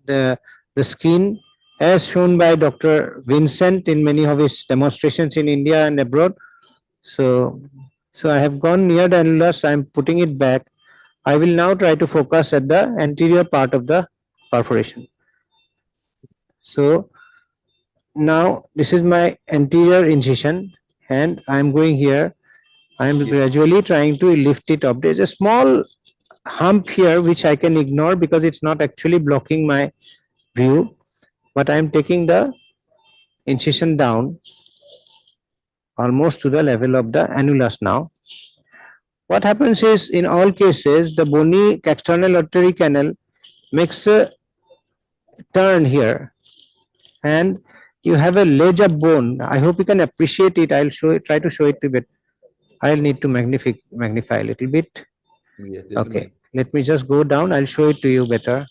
the skin, as shown by Dr. Vincent in many of his demonstrations in India and abroad. So So I have gone near the annulus, I am putting it back. I will now try to focus at the anterior part of the perforation. So now this is my anterior incision and I am going here. I am gradually trying to lift it up. There is a small hump here which I can ignore because it's not actually blocking my view, but I am taking the incision down almost to the level of the annulus now. What happens is, in all cases, the bony external artery canal makes a turn here and you have a ledge of bone. I hope you can appreciate it. I'll try to show it a bit. I'll need to magnify a little bit. Yes, Okay, let me just go down. I'll show it to you better.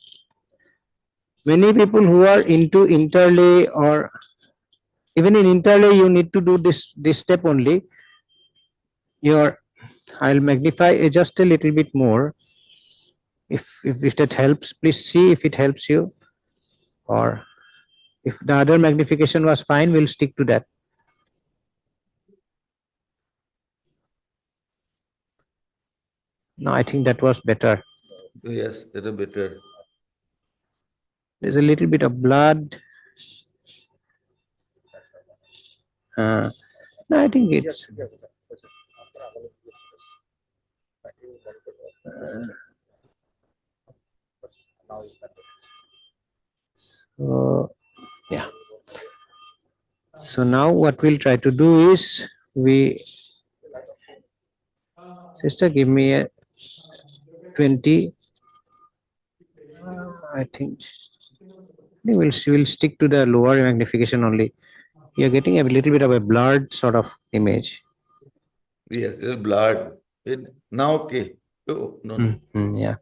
Many people who are into interlay, or even in interlay, you need to do this step only. I'll magnify just a little bit more. If that helps, please see if it helps you, or if the other magnification was fine, we'll stick to that. No, I think that was better. Yes, that is better. There's a little bit of blood. No, I think it's. So, yeah. So now what we'll try to do is sister, give me a 20. I think we'll stick to the lower magnification only. You're getting a little bit of a blurred sort of image. Yes, it's blood. Now okay. Oh, no. Yeah.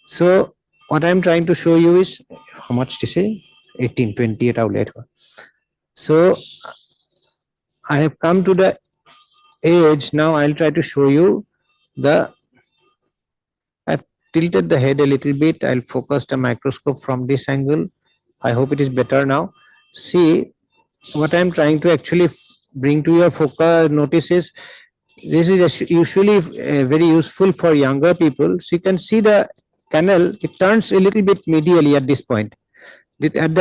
So what I'm trying to show you is how much to say 18, 28 outlet. So I have come to the edge. Now I'll try to show you I've tilted the head a little bit. I'll focus the microscope from this angle. I hope it is better now. See, what I'm trying to actually bring to your focus notice is, this is usually very useful for younger people. So you can see the canal, it turns a little bit medially at this point. At the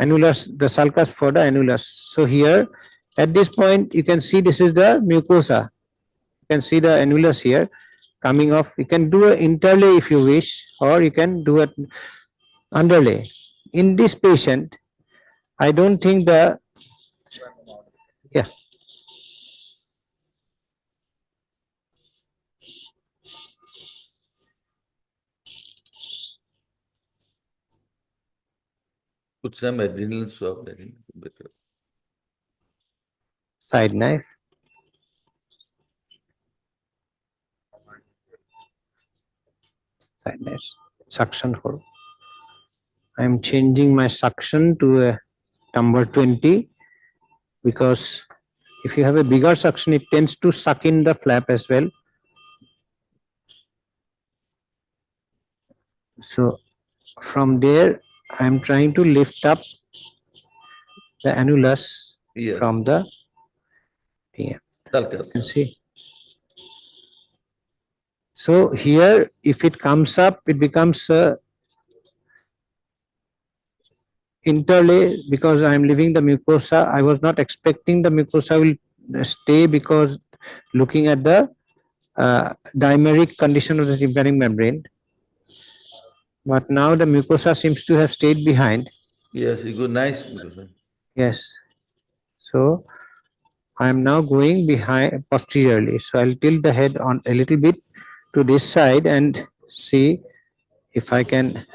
annulus, the sulcus for the annulus. So here, at this point, you can see this is the mucosa. You can see the annulus here coming off. You can do an interlay if you wish, or you can do an underlay. In this patient, I don't think Put some adrenal swab, I think better. Side knife. Side knife. Suction hole. I am changing my suction to a number 20 because if you have a bigger suction, it tends to suck in the flap as well. So from there, I am trying to lift up the annulus from the sulcus. You can see. So here, if it comes up, it becomes a interlay because I am leaving the mucosa. I was not expecting the mucosa will stay because looking at the dimeric condition of the tympanic membrane. But now the mucosa seems to have stayed behind. Yes, it goes nice mucosa. Yes. So I am now going behind posteriorly. So I'll tilt the head on a little bit to this side and see if I can.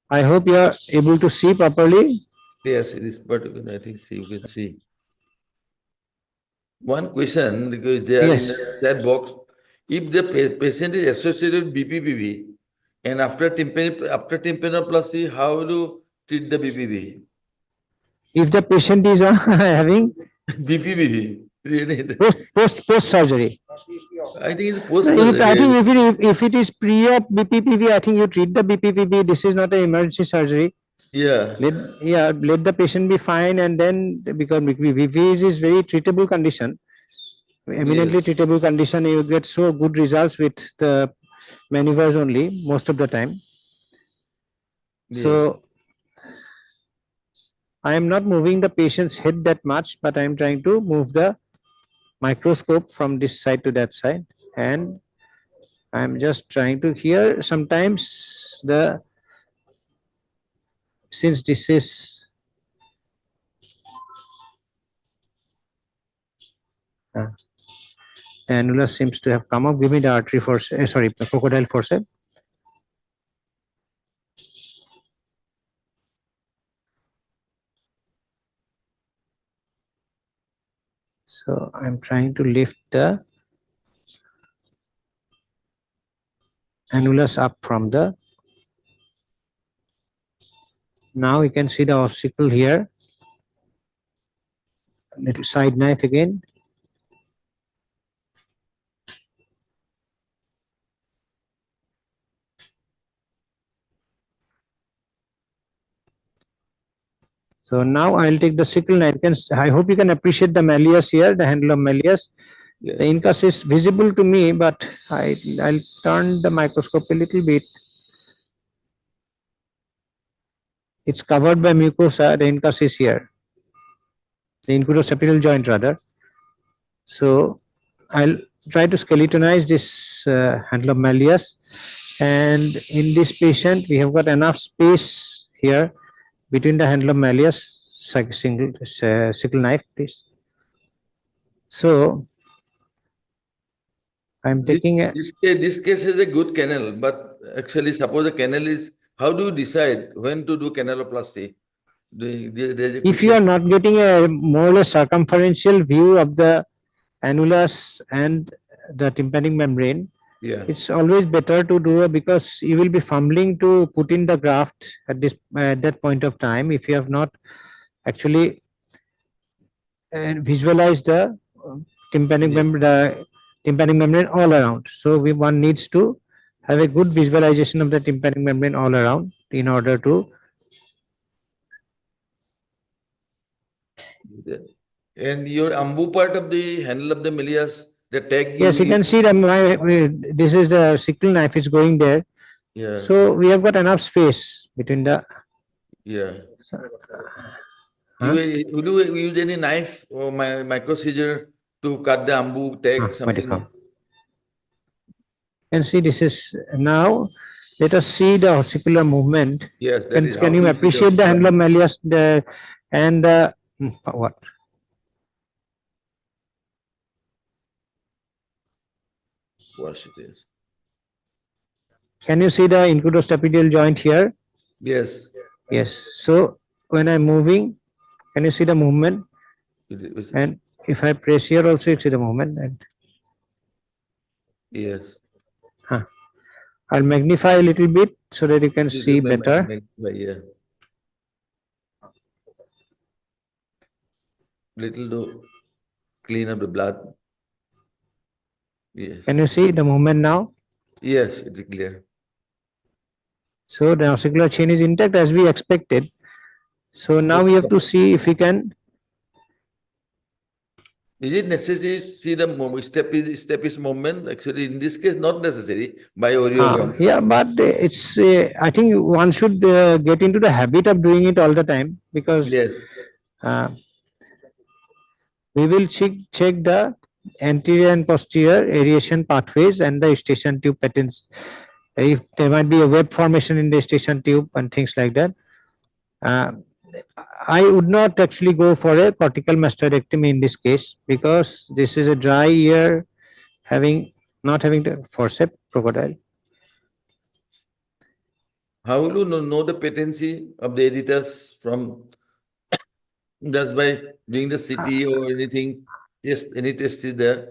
I hope you are able to see properly. Yes, it is, but I think you can see. One question, because they are in that box. If the patient is associated with BPPV and after tympanoplasty, how do you treat the BPPV? If the patient is having BPPV, post surgery. I think it's post surgery. If it is pre of BPPV, I think you treat the BPPV. This is not an emergency surgery. Yeah. Let the patient be fine, and then because BPPV is very treatable condition, eminently Yes. treatable condition, you get so good results with the maneuvers only most of the time. Yes. So I am not moving the patient's head that much, but I am trying to move the microscope from this side to that side, and I am just trying to hear sometimes since this is the annulus seems to have come up. Give me the artery forceps, sorry, the crocodile forceps. So I'm trying to lift the annulus up from the. Now you can see the ossicle here. Little side knife again. So now I'll take the sickle knife. I hope you can appreciate the malleus here, the handle of malleus. Yes. The incus is visible to me, but I'll turn the microscope a little bit. It's covered by mucosa. The incus is here, the incudosepidal joint rather. So I'll try to skeletonize this handle of malleus, and in this patient we have got enough space here between the handle of malleus. Sickle knife, please. So I'm taking this case is a good canal, but actually suppose the canal is, how do you decide when to do canaloplasty? If you are not getting a more or less circumferential view of the annulus and the tympanic membrane, it's always better to do because you will be fumbling to put in the graft at that point of time if you have not actually visualized the tympanic membrane all around. So one needs to have a good visualization of the tympanic membrane all around in order to. And your ambu part of the handle of the malleus, the tag. Yes, you can see that this is the sickle knife is going there. Yeah. So we have got enough space between the. Yeah. You do use any knife or micro scissor to cut the ambu tag something? You can see this is now. Let us see the ossicular movement. Yes. Can you appreciate the handle of malleus and what? Wash it is. Can you see the incudostapedial joint here? Yes. Yes. So when I'm moving, can you see the movement? And if I press here also, you see the movement. And yes. I'll magnify a little bit so that you can see better. Yeah. Little to clean up the blood. Yes. Can you see the movement now? Yes, it's clear. So the ossicular chain is intact as we expected. So now we have to see if we can. Is it necessary to see the step movement? Actually, in this case, not necessary by audiogram. Yeah, but it's. I think one should get into the habit of doing it all the time because. Yes. We will check the anterior and posterior aeration pathways and the eustachian tube patterns. If there might be a web formation in the eustachian tube and things like that. I would not actually go for a cortical mastoidectomy in this case because this is a dry ear not having the forceps crocodile. How will you know the patency of the editors from just by doing the CT or anything? Yes, any test is there.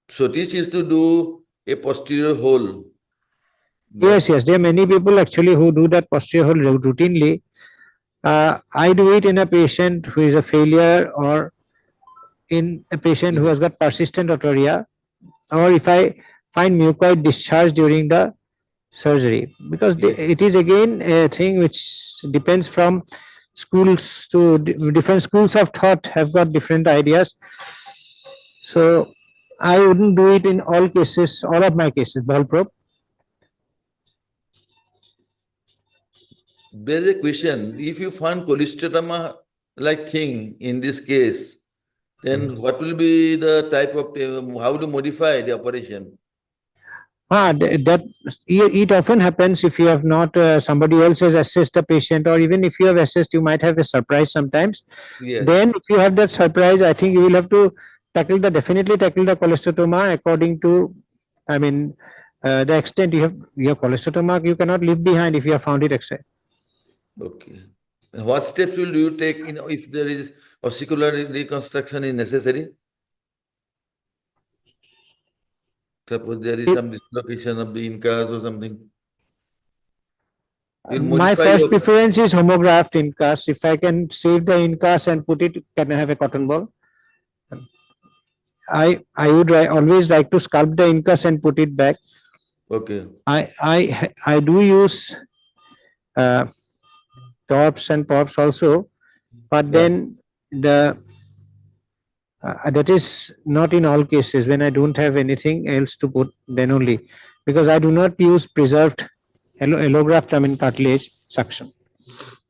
So this is to do a posterior hole. Yes, there are many people actually who do that posterior hole routinely. I do it in a patient who is a failure or in a patient who has got persistent otorrhea, or if I find mucoid discharge during the surgery, because it is again a thing which depends from schools to different schools of thought have got different ideas. So I wouldn't do it in all cases, all of my cases, ball probe. There's a question. If you find cholesteatoma like thing in this case, then what will be the type of, how to modify the operation? It often happens if you have not, somebody else has assessed a patient, or even if you have assessed, you might have a surprise sometimes. Yes. Then if you have that surprise, I think you will have to definitely tackle the cholesteatoma according to, I mean, the extent you have your cholesteatoma, you cannot leave behind if you have found it X-ray. Okay. And what steps will you take if there is ossicular reconstruction is necessary? Suppose there is some dislocation of the incas or something. My first preference is homograft incas. If I can save the incas and put it, can I have a cotton ball? I would always like to sculpt the incas and put it back. Okay. I do use TORPs and POPs also, but then the that is not in all cases. When I don't have anything else to put, then only, because I do not use preserved allograft, I mean cartilage suction.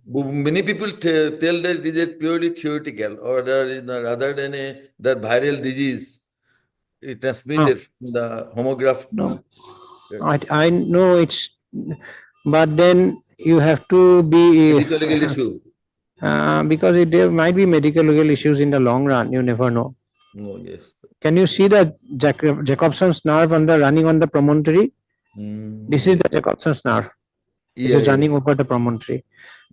Many people tell that it is purely theoretical, or there is rather than the viral disease transmitted from the homograph. No, I know it's, but then you have to be medical legal issue. Because there might be medical legal issues in the long run. You never know. Oh, yes. Can you see the Jacobson's nerve running on the promontory? This is the Jacobson's nerve. This is running over the promontory.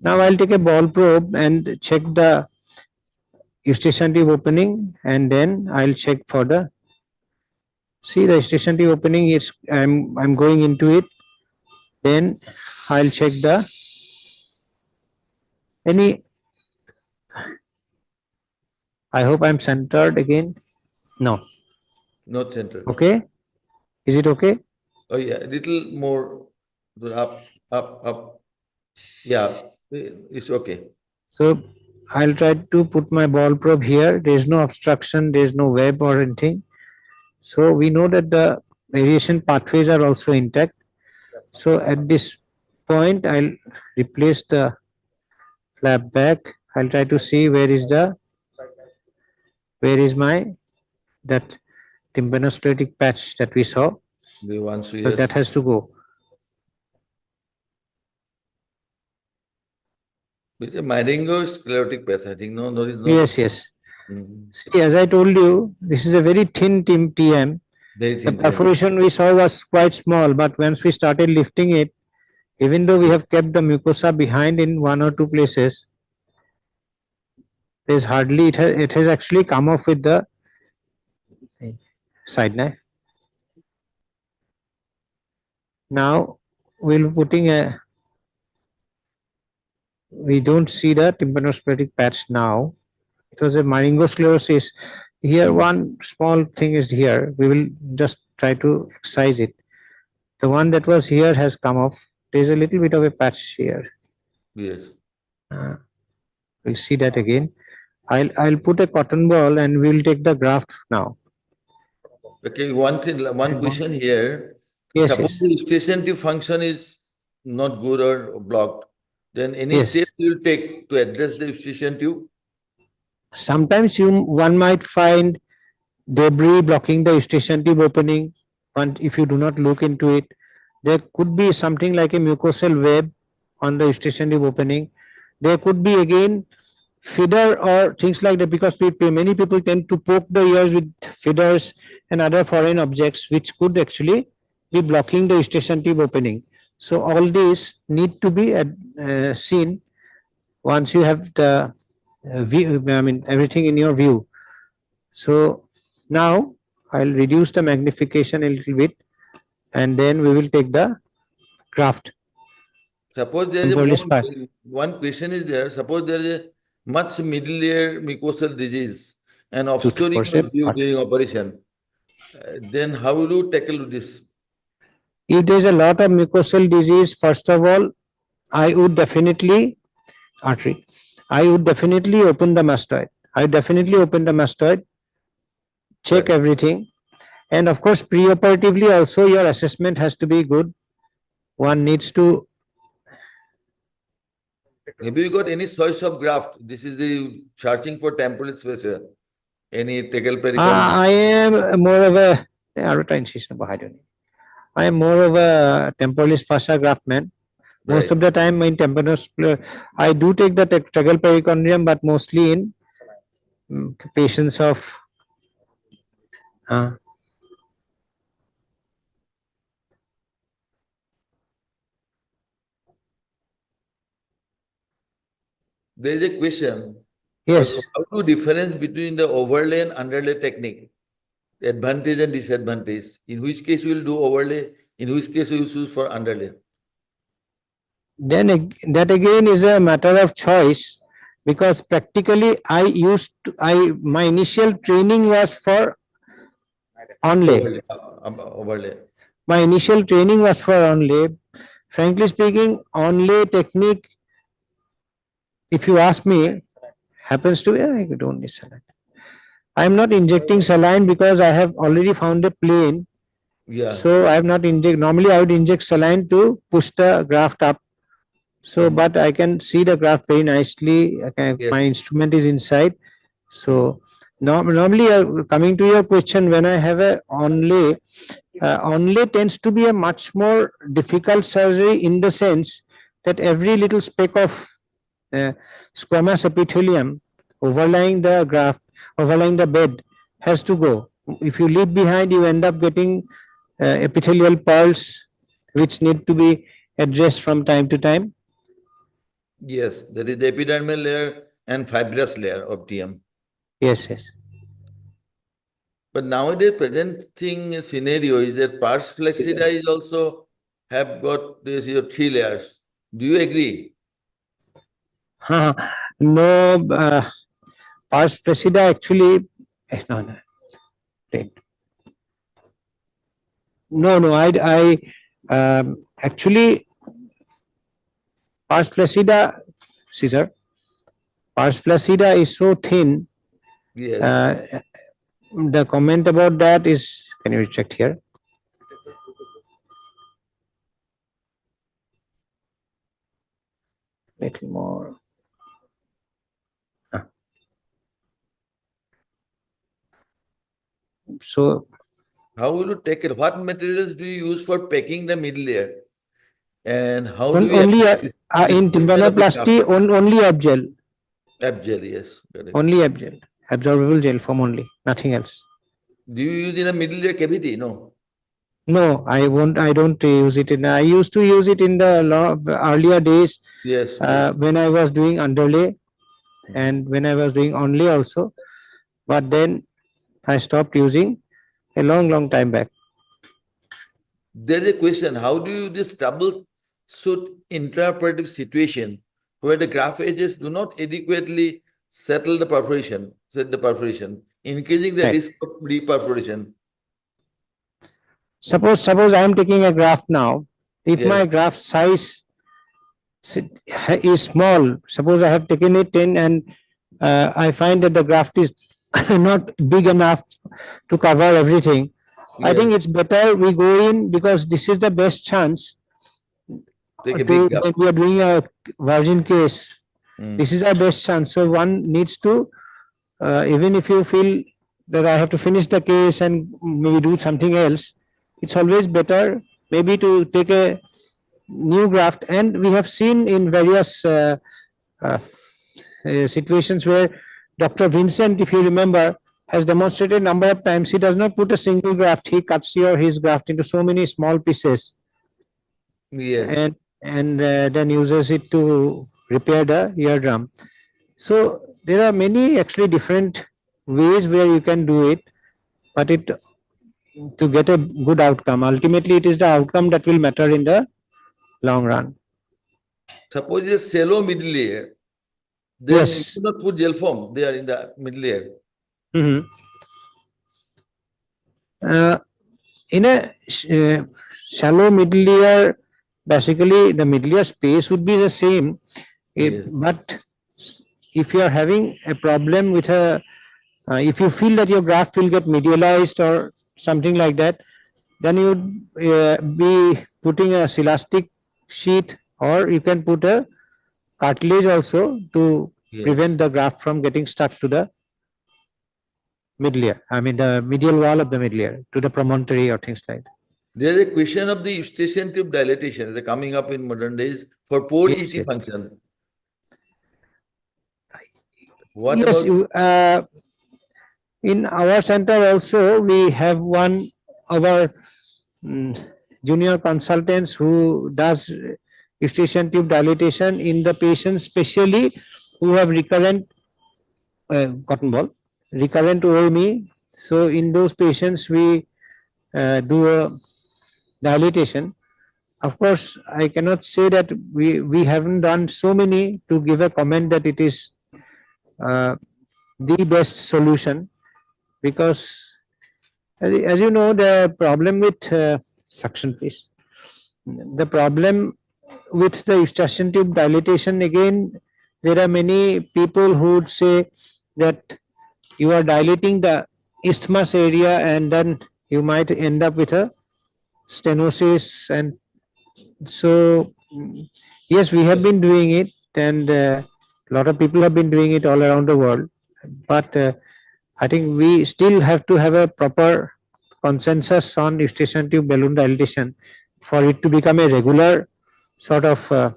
Now I'll take a ball probe and check the eustachian tube opening, and then I'll check for the. See the eustachian tube opening is. I'm going into it. Then I'll check the any. I hope I'm centered again. No. Not centered. Okay. Is it okay? Oh yeah, a little more up. Yeah, it's okay. So I'll try to put my ball probe here. There is no obstruction. There is no web or anything. So we know that the radiation pathways are also intact. So at this point, I'll replace the flap back. I'll try to see where is my that tympanosclerotic patch that we saw. So that has to go. It's a myringosclerotic patch, I think. No, is no. Yes. See, as I told you, this is a very thin TM. Very thin. The perforation we saw was quite small, but once we started lifting it, even though we have kept the mucosa behind in one or two places, there's hardly, it has actually come off with the side knife. Now we'll be putting we don't see the tympanosclerotic patch now. It was a myringosclerosis. Here one small thing is here. We will just try to excise it. The one that was here has come off. There's a little bit of a patch here. Yes. We'll see that again. I'll put a cotton ball and we'll take the graft now. Okay, one question here. Yes, Suppose the eustachian tube function is not good or blocked, then any steps you will take to address the eustachian tube? Sometimes one might find debris blocking the eustachian tube opening, and if you do not look into it, there could be something like a mucosal web on the eustachian tube opening. There could be again feeder or things like that, because many people tend to poke the ears with feeders and other foreign objects, which could actually be blocking the eustachian tube opening. So all these need to be seen once you have the view, I mean everything in your view. So now I'll reduce the magnification a little bit, and then we will take the graft. Suppose there is one question is there. Suppose there is a much middle layer mucosal disease and obscuring of view during operation. Then how will you tackle this? If there is a lot of mucosal disease, first of all, I would definitely open the mastoid. I would definitely open the mastoid. check everything. And of course, preoperatively also your assessment has to be good. One needs to. Have you got any choice of graft? This is the searching for temporal spacer. Any tecal pericon? I am more of a. I am more of a temporalis fascia graft man. Most of the time in temporalis, I do take the tecal pericordium, but mostly in patients of. There is a question. Yes. How to difference between the overlay and underlay technique? Advantage and disadvantage. In which case you will do overlay, in which case you will choose for underlay. Then that again is a matter of choice, because practically my initial training was for onlay. Overlay. My initial training was for onlay. Frankly speaking, onlay technique, if you ask me, happens to be, I don't need saline. I am not injecting saline because I have already found a plane. Yeah. So I have not inject. Normally I would inject saline to push the graft up. So, but I can see the graft very nicely. My instrument is inside. So normally coming to your question, when I have a onlay, onlay tends to be a much more difficult surgery in the sense that every little speck of squamous epithelium overlying the graft, overlying the bed, has to go. If you leave behind, you end up getting epithelial pearls, which need to be addressed from time to time. Yes, there is the epidermal layer and fibrous layer of TM. Yes, yes. But nowadays, present thing scenario is that pars flexida is also have got this your 3 layers. Do you agree? No, pars flexida actually. No. No. I actually pars flexida, Caesar. Pars flexida is so thin. Yes. The comment about that is, can you check here? Little more. So, how will you take it? What materials do you use for packing the middle layer? And how do you only in tympanoplasty only abgel. Abgel, yes. Correct. Only abgel, absorbable gel form only, nothing else. Do you use in a middle layer cavity? No. No, I won't. I don't use it in. I used to use it in the earlier days. Yes. When I was doing underlay, and when I was doing onlay also, but then I stopped using a long time back. There's a question: how do you this troubleshoot intraoperative situation where the graft edges do not adequately settle the perforation, increasing the risk of reperforation? Suppose I am taking a graft now. If my graft size is small, suppose I have taken it in and I find that the graft is not big enough to cover everything. I think it's better we go in, because this is the best chance when we are doing a virgin case. This is our best chance. So one needs to, even if you feel that I have to finish the case and maybe do something else, it's always better maybe to take a new graft. And we have seen in various situations where Dr. Vincent, if you remember, has demonstrated a number of times, he does not put a single graft, he cuts his graft into so many small pieces. Yes. And then uses it to repair the eardrum. So there are many actually different ways where you can do it, but to get a good outcome. Ultimately, it is the outcome that will matter in the long run. Suppose it's shallow middle layer, then you do not put gel foam there in the middle layer. In a shallow middle layer, basically the middle layer space would be the same, but if you are having a problem with a if you feel that your graft will get medialized or something like that, then you would be putting a elastic sheet, or you can put a cartilage also to prevent the graft from getting stuck to the middle ear. I mean the medial wall of the middle ear, to the promontory or things like that. There is a question of the eustachian tube dilatation that coming up in modern days for poor ET function. What Yes, about? In our center also we have one of our junior consultants who does eustachian tube dilatation in the patients, especially who have recurrent cotton ball, recurrent OME. So in those patients we do a dilatation. Of course, I cannot say that we haven't done so many to give a comment that it is the best solution, because as you know, the problem with suction, please. The problem with the eustachian tube dilatation, again, there are many people who would say that you are dilating the isthmus area and then you might end up with a stenosis. And so, yes, we have been doing it, and a lot of people have been doing it all around the world. But I think we still have to have a proper consensus on eustachian tube balloon dilatation for it to become a regular sort of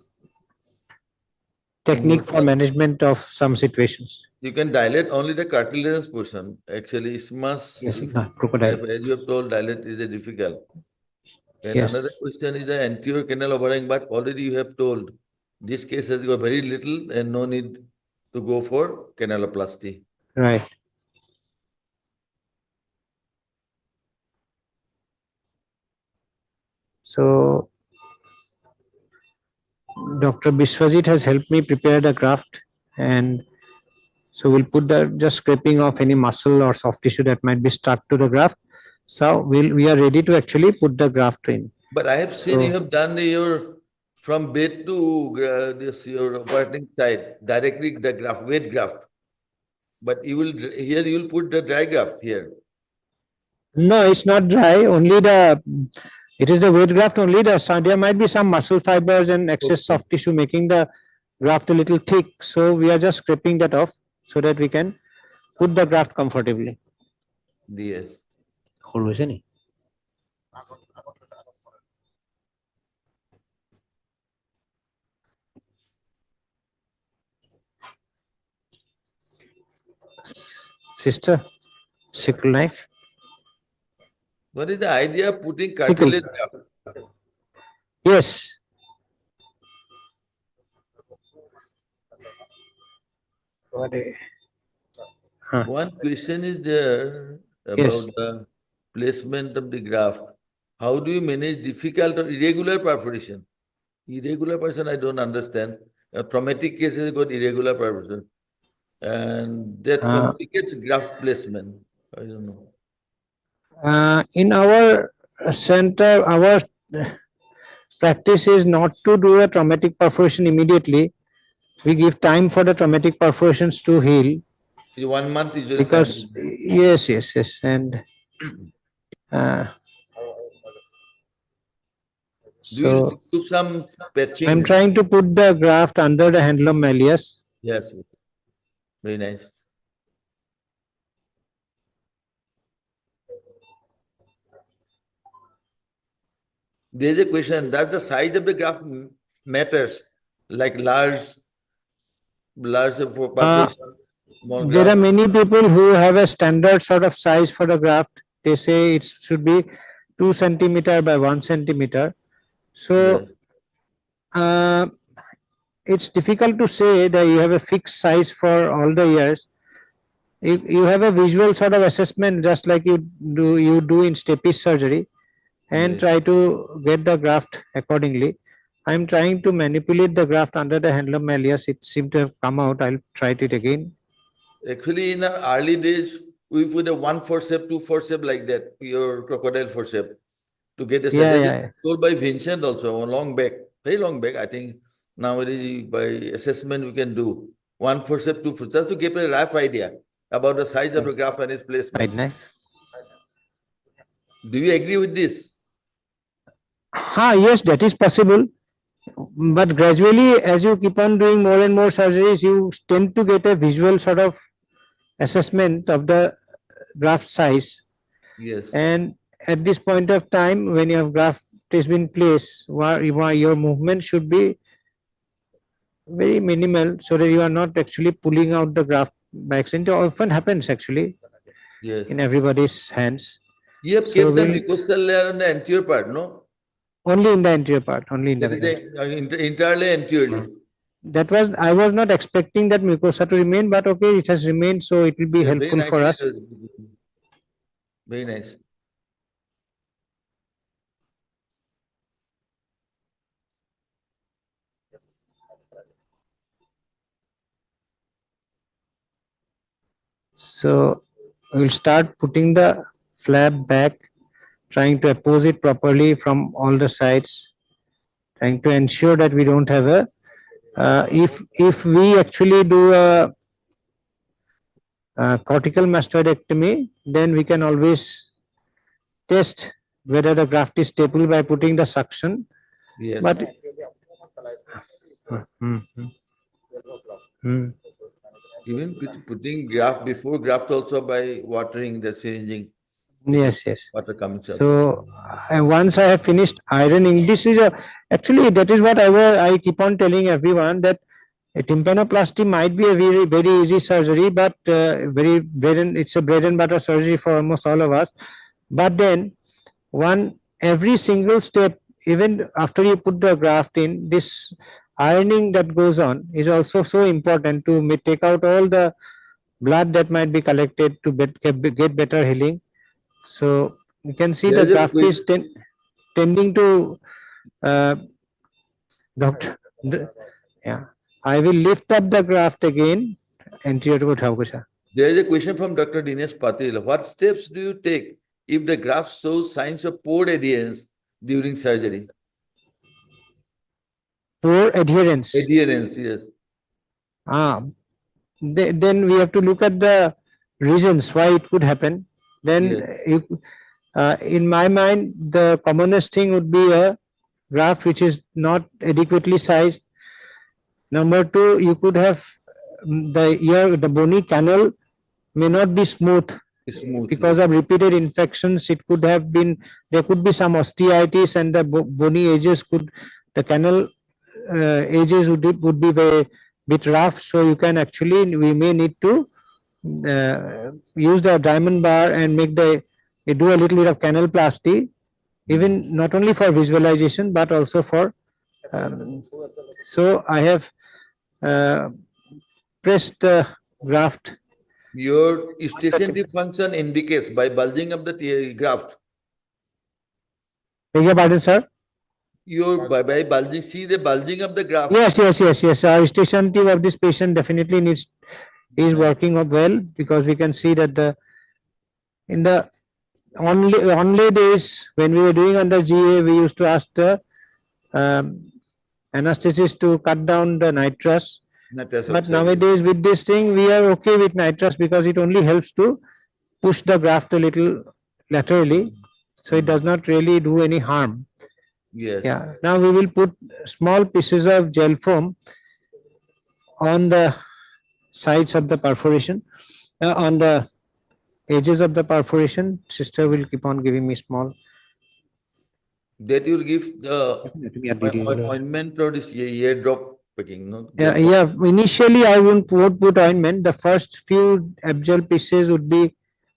technique for management of some situations. You can dilate only the cartilaginous portion. Actually, isthmus, yes, crocodile. as you have told, dilate is a difficult. And Yes. another question is the anterior canal overhang, but already you have told this case has got very little and no need to go for canaloplasty. Right. So, Dr. Biswajit has helped me prepare the graft, and so we'll put the just scraping off any muscle or soft tissue that might be stuck to the graft. So we are ready to actually put the graft in. But I have seen you have done your from bed to this your operating side directly the graft, wet graft. But you will here you will put the dry graft here. No, it's not dry. Only it is the wet graft only. There might be some muscle fibers and excess soft tissue making the graft a little thick. So we are just scraping that off so that we can put the graft comfortably. Yes. Always any. Sister, sickle knife. What is the idea of putting cartilage graft? Yes. One question is there about the placement of the graft. How do you manage difficult or irregular perforation? Irregular perforation, I don't understand. Traumatic cases got irregular perforation. And that complicates graft placement. I don't know. In our center, our practice is not to do a traumatic perforation immediately. We give time for the traumatic perforations to heal. 1 month is because yes, and so do some patching. I'm trying to put the graft under the handlum malleus. Yes, very nice. There's a question that the size of the graft matters, like large perforation. There are many people who have a standard sort of size for the graft. They say it should be 2 centimeter by 1 centimeter. So it's difficult to say that you have a fixed size for all the years. If you have a visual sort of assessment, just like you do in stapes surgery, and try to get the graft accordingly. I'm trying to manipulate the graft under the handlum malleus. It seemed to have come out. I'll try it again. Actually, in our early days, we put a 1 forceps, 2 forceps like that, pure crocodile forceps, to get a surgery. Told by Vincent also, long back, very long back. I think nowadays by assessment we can do 1 forceps, 2 forceps, just to get a rough idea. about the size of the graft and its placement. Do you agree with this? Yes, that is possible. But gradually, as you keep on doing more and more surgeries, you tend to get a visual sort of assessment of the graft size. Yes. And at this point of time, when your graft has been placed, your movement should be very minimal so that you are not actually pulling out the graft by accident. It often happens actually in everybody's hands. You have kept the mucosal layer on the anterior part, no? Only in the anterior part, only in the That middle. is entirely anteriorly. That was, I was not expecting that mucosa to remain, but okay, it has remained, so it will be helpful for us. Very nice. So we'll start putting the flap back, trying to oppose it properly from all the sides, trying to ensure that we don't have a, if we actually do a cortical mastoidectomy, then we can always test whether the graft is stable by putting the suction. Yes. But Even putting graft before graft also by watering the syringing. Yes, yes. Water comes up. So once I have finished ironing, this is actually that is what I keep on telling everyone, that a tympanoplasty might be a very, very easy surgery, but it's a bread and butter surgery for almost all of us. But then every single step, even after you put the graft in, this ironing that goes on is also so important to take out all the blood that might be collected to get better healing. So you can see the graft is tending to doctor. Yeah, I will lift up the graft again. There is a question from Dr. Dinesh Patil. What steps do you take if the graft shows signs of poor adherence during surgery? Poor adherence. Adherence, yes. Then we have to look at the reasons why it could happen. Then in my mind, the commonest thing would be a graft which is not adequately sized. Number two, you could have the bony canal may not be smooth because of repeated infections. It could have been, there could be some osteitis, and the bony edges the canal edges would be very bit rough. So you can actually, we may need to use the diamond bar and do a little bit of canalplasty, even not only for visualization but also for. So I have pressed the graft. Your stationary function indicates by bulging of the graft. Beg your pardon, sir? By bulging, see the bulging of the graft. Yes. Our stationary of this patient definitely is working up well, because we can see that in the only days when we were doing under GA, we used to ask the anesthetist to cut down the nitrous. But nowadays with this thing, we are okay with nitrous because it only helps to push the graft a little laterally, so it does not really do any harm. Yes. Yeah. Now we will put small pieces of gel foam on the sides of the perforation, on the edges of the perforation. Sister will keep on giving me small. That you will give the ointment or this ear drop picking, no? Yeah. Initially, I won't put ointment. The first few Abgel pieces would be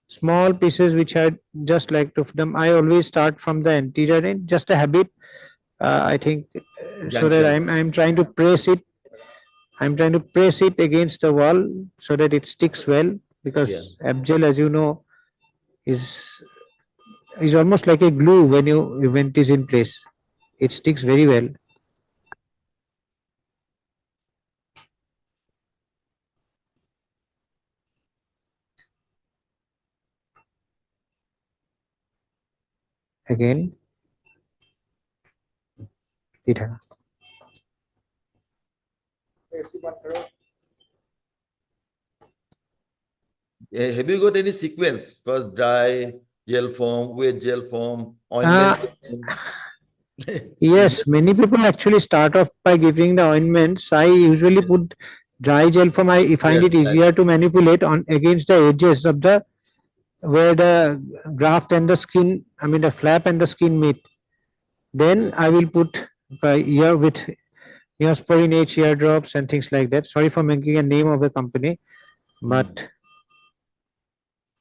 small pieces which I just like to them. I always start from the anterior end, just a habit. I think so that I'm trying to press it. I'm trying to press it against the wall so that it sticks well, because Abgel, as you know, is almost like a glue when it is in place. It sticks very well. Again. Have you got any sequence? First dry gel form, wet gel form, ointment form? Yes, many people actually start off by giving the ointments. I usually put dry gel form. I find Yes, it easier to manipulate on against the edges of the where the graft and the skin, I mean the flap and the skin meet. Then I will put ear with Neosporin H ear drops and things like that. Sorry for making a name of the company, but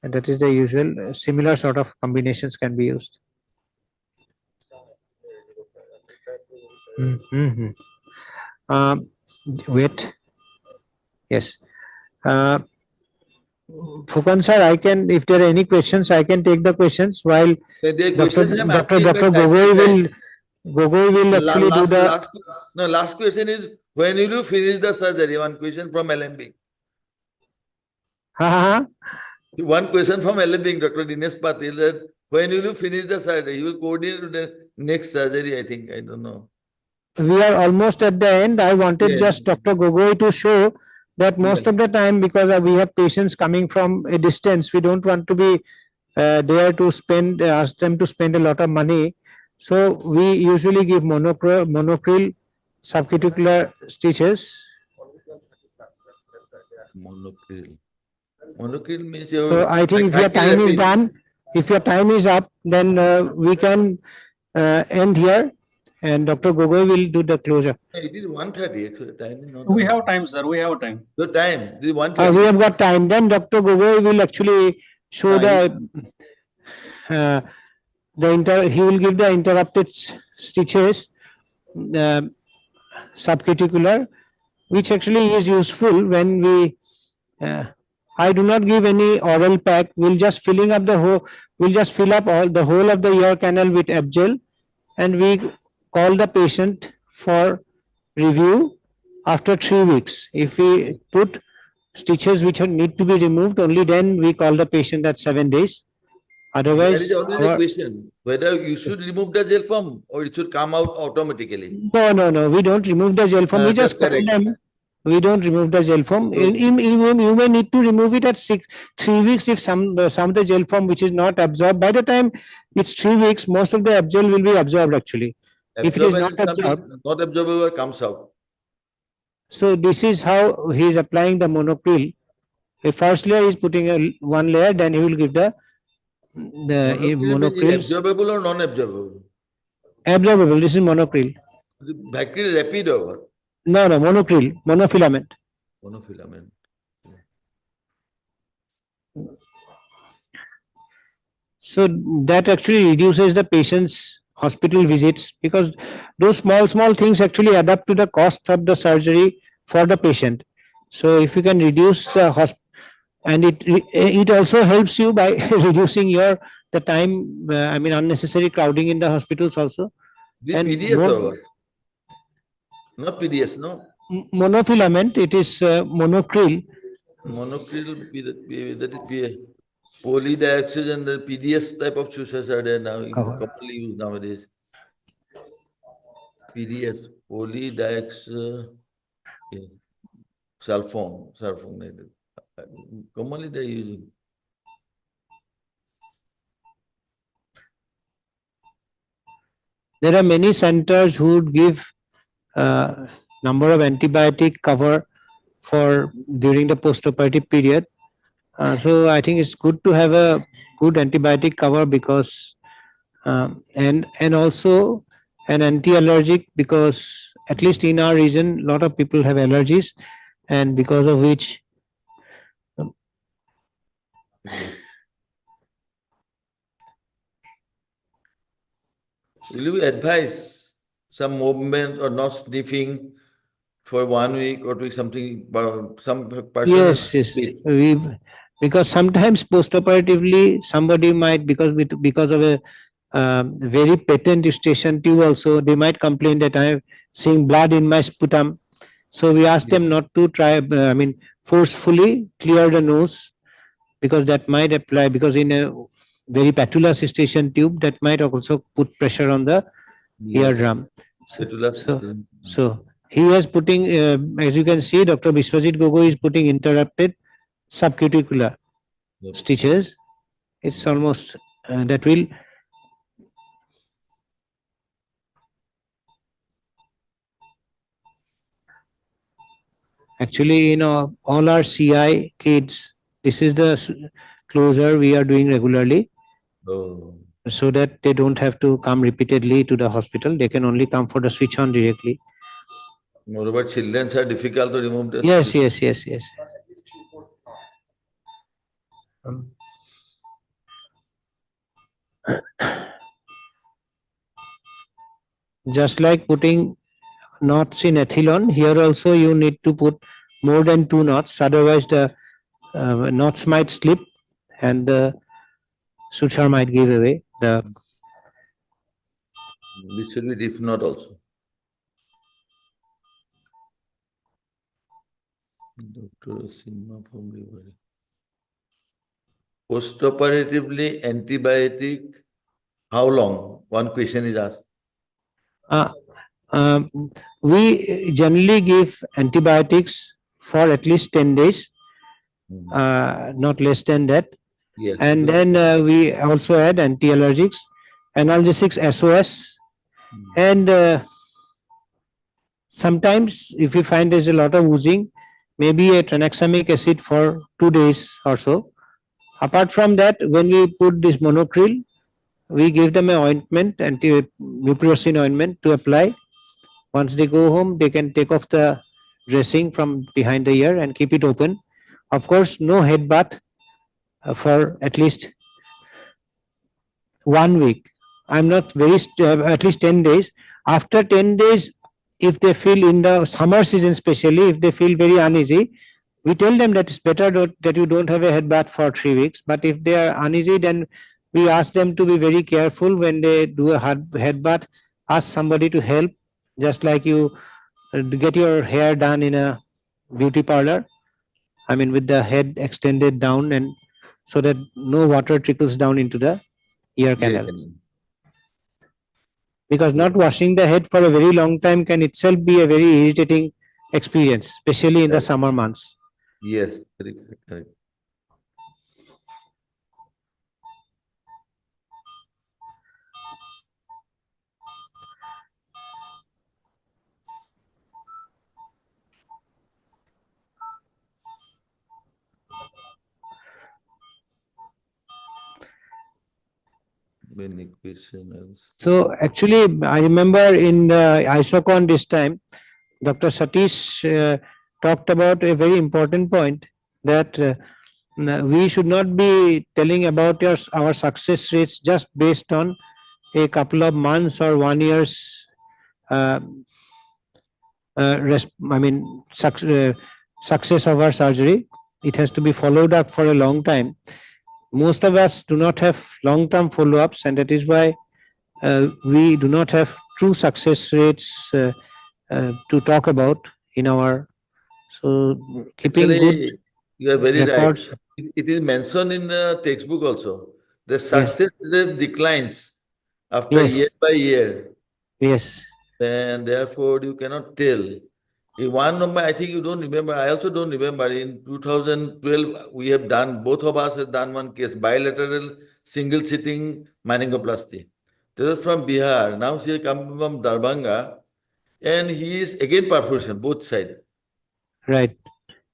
that is the usual. Similar sort of combinations can be used. Mm-hmm. Wait. Yes. Fukan sir, I can, if there are any questions, I can take the questions while Dr. Gogoi will actually do the. Last question is, when will you finish the surgery? One question from Alembic. One question from Alembic, Dr. Dinesh Patil, that when will you finish the surgery? You will coordinate the next surgery, I think. I don't know. We are almost at the end. I wanted just Dr. Gogoi to show that most of the time, because we have patients coming from a distance, we don't want to be there to spend, ask them to spend a lot of money. So we usually give monocril subcuticular stitches. Monocril. Monocril means So I think if your time is done, if your time is up, then we can end here, and Dr. Gogoi will do the closure. It is 1:30 actually. Time is not. We have time, sir. We have time. The time. This is 1:30. We have got time. Then Dr. Gogoi will actually show he will give the interrupted stitches, subcuticular, which actually is useful when we. I do not give any oral pack. We'll just filling up the whole. We'll just fill up all the whole of the ear canal with Abgel, and we call the patient for review after 3 weeks. If we put stitches which need to be removed, only then we call the patient at 7 days. Otherwise, there is already a question whether you should remove the gel form or it should come out automatically. No. We don't remove the gel form. We just call them. We don't remove the gel form. You may need to remove it at 3 weeks if some of the gel form which is not absorbed. By the time it's 3 weeks, most of the Abgel will be absorbed actually. If it is not absorbed, not absorbable comes out. So this is how he is applying the monocril. The first layer is putting one layer, then he will give the monocril. Absorbable or non-absorbable? Absorbable. This is monocril. Bacterial rapid over. No, monocril, monofilament. Monofilament. So that actually reduces the patient's hospital visits, because those small things actually add up to the cost of the surgery for the patient. So if you can reduce the and it also helps you by reducing the time, unnecessary crowding in the hospitals also. This PDS not PDS, no? Monofilament, it is monocril. Monocril, that is polydioxide, and the PDS type of sutures are there now, commonly used nowadays. PDS, polydioxide, sulfone. Commonly they are using. There are many centers who would give number of antibiotic cover for during the postoperative period. So I think it's good to have a good antibiotic cover, because and also an anti-allergic, because at least in our region, a lot of people have allergies, and because of which. Will you advise some movement or not sniffing for 1 week or do something? Some person. Yes. Because sometimes postoperatively somebody might, because of a very patent eustachian tube also, they might complain that I am seeing blood in my sputum. So we ask them not to try, forcefully clear the nose, because that might apply, because in a very patulous eustachian tube, that might also put pressure on the eardrum. So he is putting, as you can see, Dr. Biswajit Gogoi is putting interrupted subcuticular. stitches. It's almost that will actually, all our CI kids, this is the closure we are doing regularly. Oh. So that they don't have to come repeatedly to the hospital. They can only come for the switch on directly. Moreover, children are difficult to remove the Yes, switch. yes. Just like putting knots in ethylene, here also you need to put more than 2 knots, otherwise the knots might slip and the suture might give away. This should be diff knot also. Dr. Singh from Liver. Postoperatively antibiotic, how long? One question is asked. We generally give antibiotics for at least 10 days, not less than that. Yes. And then we also add anti-allergics, analgesics, SOS, and sometimes if we find there's a lot of oozing, maybe a tranexamic acid for 2 days or so. Apart from that, when we put this monocryl, we give them an ointment, anti-mupirocin ointment to apply. Once they go home, they can take off the dressing from behind the ear and keep it open. Of course, no head bath for at least 1 week. I'm not very at least 10 days. After 10 days, if they feel in the summer season, especially if they feel very uneasy, we tell them that it's better that you don't have a head bath for 3 weeks. But if they are uneasy, then we ask them to be very careful when they do a head bath. Ask somebody to help, just like you get your hair done in a beauty parlor. I mean, with the head extended down, and so that no water trickles down into the ear canal. Because not washing the head for a very long time can itself be a very irritating experience, especially in the summer months. Yes, correct. Many questions. So actually, I remember in ISOCON this time, Dr. Satish talked about a very important point, that we should not be telling about our success rates just based on a couple of months or 1 year's success of our surgery. It has to be followed up for a long time. Most of us do not have long-term follow-ups, and that is why we do not have true success rates to talk about in our. So keeping Actually, good you are very records. right. It is mentioned in the textbook also. The success rate declines after year by year. Yes. And therefore, you cannot tell. In one number, I think you don't remember. I also don't remember. In 2012, we have done, both of us have done one case, bilateral single sitting meningoplasty. This is from Bihar. Now she has come from Darbhanga, and he is again perforation, both sides. Right.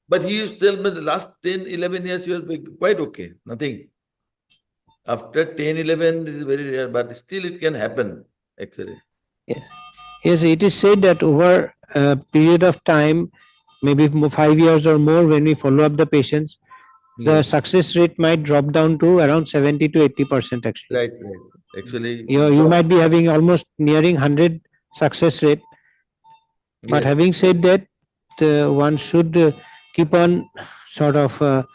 But he used to tell me the last 10, 11 years, he was quite okay, nothing. After 10, 11, this is very rare, but still it can happen, actually. Yes. Yes, it is said that over a period of time, maybe 5 years or more, when we follow up the patients, the success rate might drop down to around 70 to 80% actually. Right. Actually, You might be having almost nearing 100 success rate. But having said that, one should keep on sort of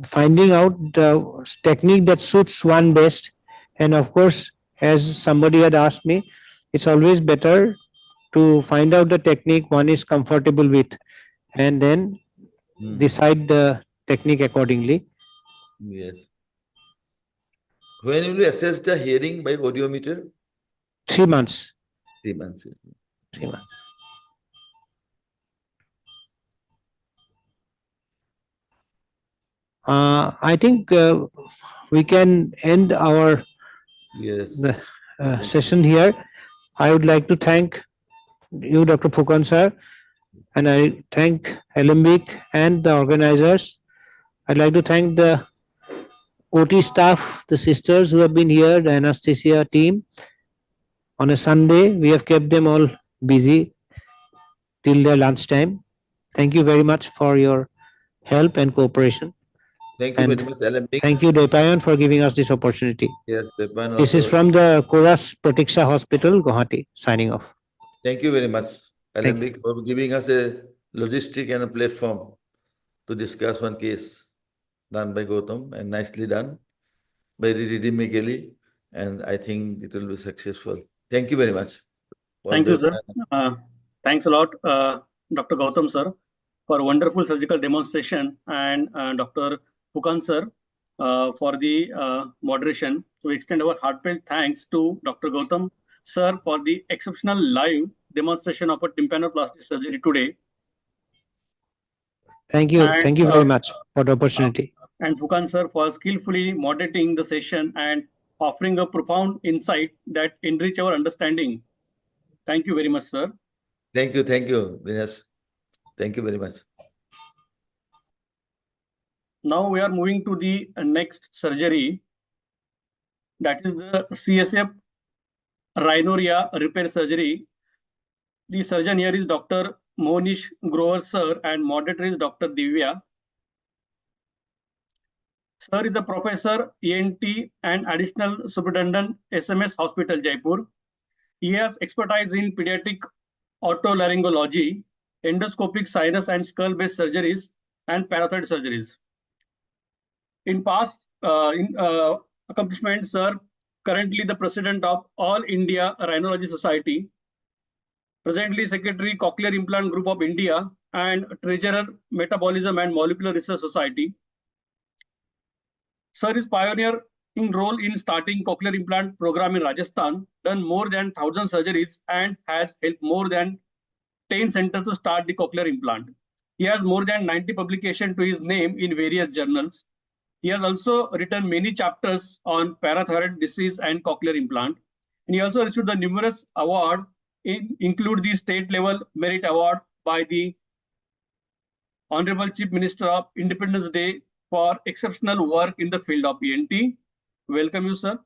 finding out the technique that suits one best. And of course, as somebody had asked me, it's always better to find out the technique one is comfortable with and then decide the technique accordingly. Yes. When will you assess the hearing by audiometer? 3 months. 3 months. 3 months. I think we can end our Yes. session here. I would like to thank you, Dr. Fukan sir, and I thank Alembic and the organizers. I'd like to thank the OT staff, the sisters who have been here, the anesthesia team. On a Sunday, we have kept them all busy till their lunchtime. Thank you very much for your help and cooperation. Thank you very much, Alembic. Thank you, Depayan, for giving us this opportunity. Yes, Depan This is also. from the Koras Pratiksha Hospital, Guwahati, signing off. Thank you very much, Alembic, for giving us a logistic and a platform to discuss one case done by Gautam, and nicely done, very rhythmically, and I think it will be successful. Thank you very much. Thank you, sir. Thanks a lot, Dr. Gautam, sir, for a wonderful surgical demonstration, and Dr. Fukan, sir, for the moderation. We extend our heartfelt thanks to Dr. Gautam, sir, for the exceptional live demonstration of a tympanoplasty surgery today. Thank you. And, Thank you very much for the opportunity. And Fukan, sir, for skillfully moderating the session and offering a profound insight that enrich our understanding. Thank you very much, sir. Thank you, Dinesh. Thank you very much. Now we are moving to the next surgery, that is the CSF rhinorrhea repair surgery. The surgeon here is Dr. Monish Grover, sir, and moderator is Dr. Divya. Sir is a professor, ENT, and additional superintendent, SMS Hospital, Jaipur. He has expertise in pediatric otolaryngology, endoscopic sinus and skull-based surgeries, and parathyroid surgeries. In past accomplishments, sir, currently the president of All India Rhinology Society, presently secretary Cochlear Implant Group of India, and treasurer Metabolism and Molecular Research Society. Sir is pioneering role in starting cochlear implant program in Rajasthan, done more than 1,000 surgeries, and has helped more than 10 centers to start the cochlear implant. He has more than 90 publications to his name in various journals. He has also written many chapters on parathyroid disease and cochlear implant. And he also received the numerous awards, include the state level merit award by the Honorable Chief Minister of Independence Day for exceptional work in the field of ENT. Welcome you, sir.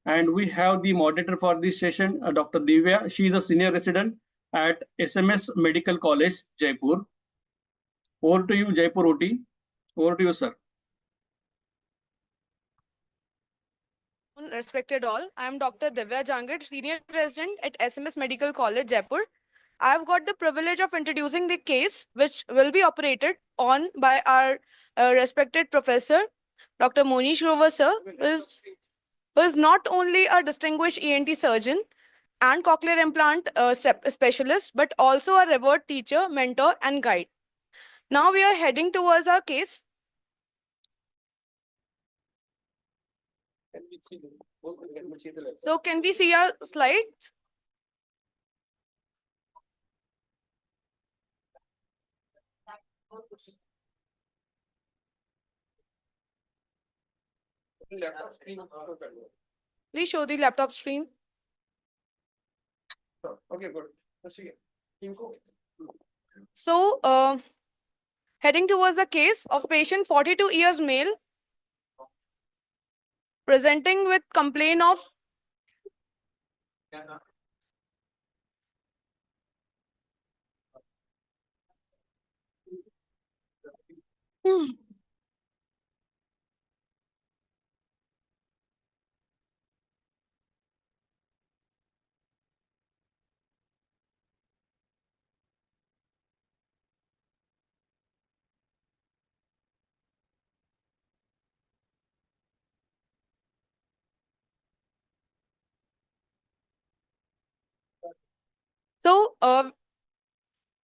And we have the moderator for this session, Dr. Divya. She is a senior resident at SMS Medical College, Jaipur. Over to you, Jaipur OT. Over to you, sir. Respected all, I am Dr. Divya Jangid, senior resident at SMS Medical College, Jaipur. I have got the privilege of introducing the case which will be operated on by our respected professor, Dr. Monish Grover, sir, who is not only a distinguished ENT surgeon and cochlear implant specialist, but also a revered teacher, mentor, and guide. Now we are heading towards our case. So can we see our slides? Please show the laptop screen. Okay, good. So, heading towards the case of patient 42 years male, presenting with complaint of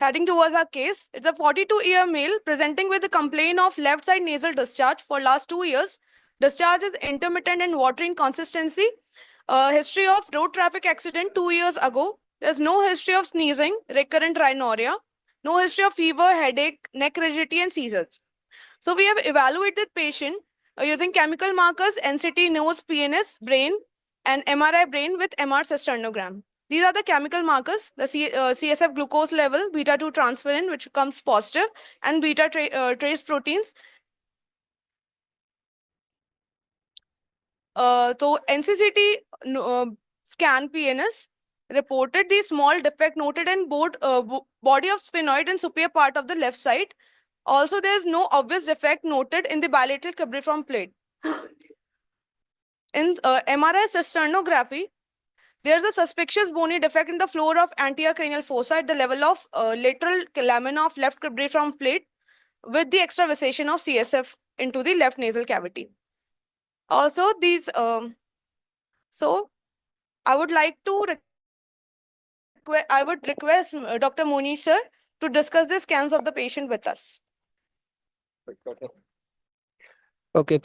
heading towards our case, it's a 42-year male presenting with a complaint of left side nasal discharge for last 2 years. Discharge is intermittent and watery in consistency. History of road traffic accident 2 years ago. There's no history of sneezing, recurrent rhinorrhea, no history of fever, headache, neck rigidity, and seizures. So we have evaluated patient using chemical markers, NCT, nose, PNS, brain, and MRI brain with MR cystonogram. These are the chemical markers, the CSF glucose level, beta-2 transferrin, which comes positive, and trace proteins. So NCCT scan PNS reported the small defect noted in both body of sphenoid and superior part of the left side. Also, there is no obvious defect noted in the bilateral cribriform plate. In MRI cysternography, there is a suspicious bony defect in the floor of anterior cranial fossa at the level of lateral lamina of left cribriform plate with the extravasation of CSF into the left nasal cavity. Also, these, so I would like to request Dr. Moni sir to discuss the scans of the patient with us. Okay.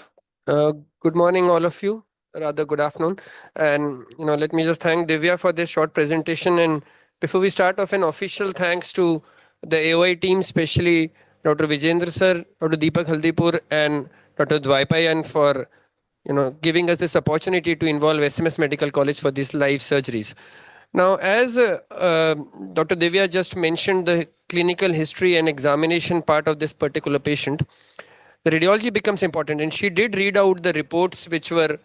Good morning, all of you. Rather, good afternoon. And let me just thank Divya for this short presentation. And before we start off, an official thanks to the AOI team, especially Dr. Vijendra sir, Dr. Deepak Haldipur, and Dr. Dwaipayan for giving us this opportunity to involve SMS Medical College for these live surgeries. Now, as Dr. Divya just mentioned the clinical history and examination part of this particular patient, the radiology becomes important, and she did read out the reports which were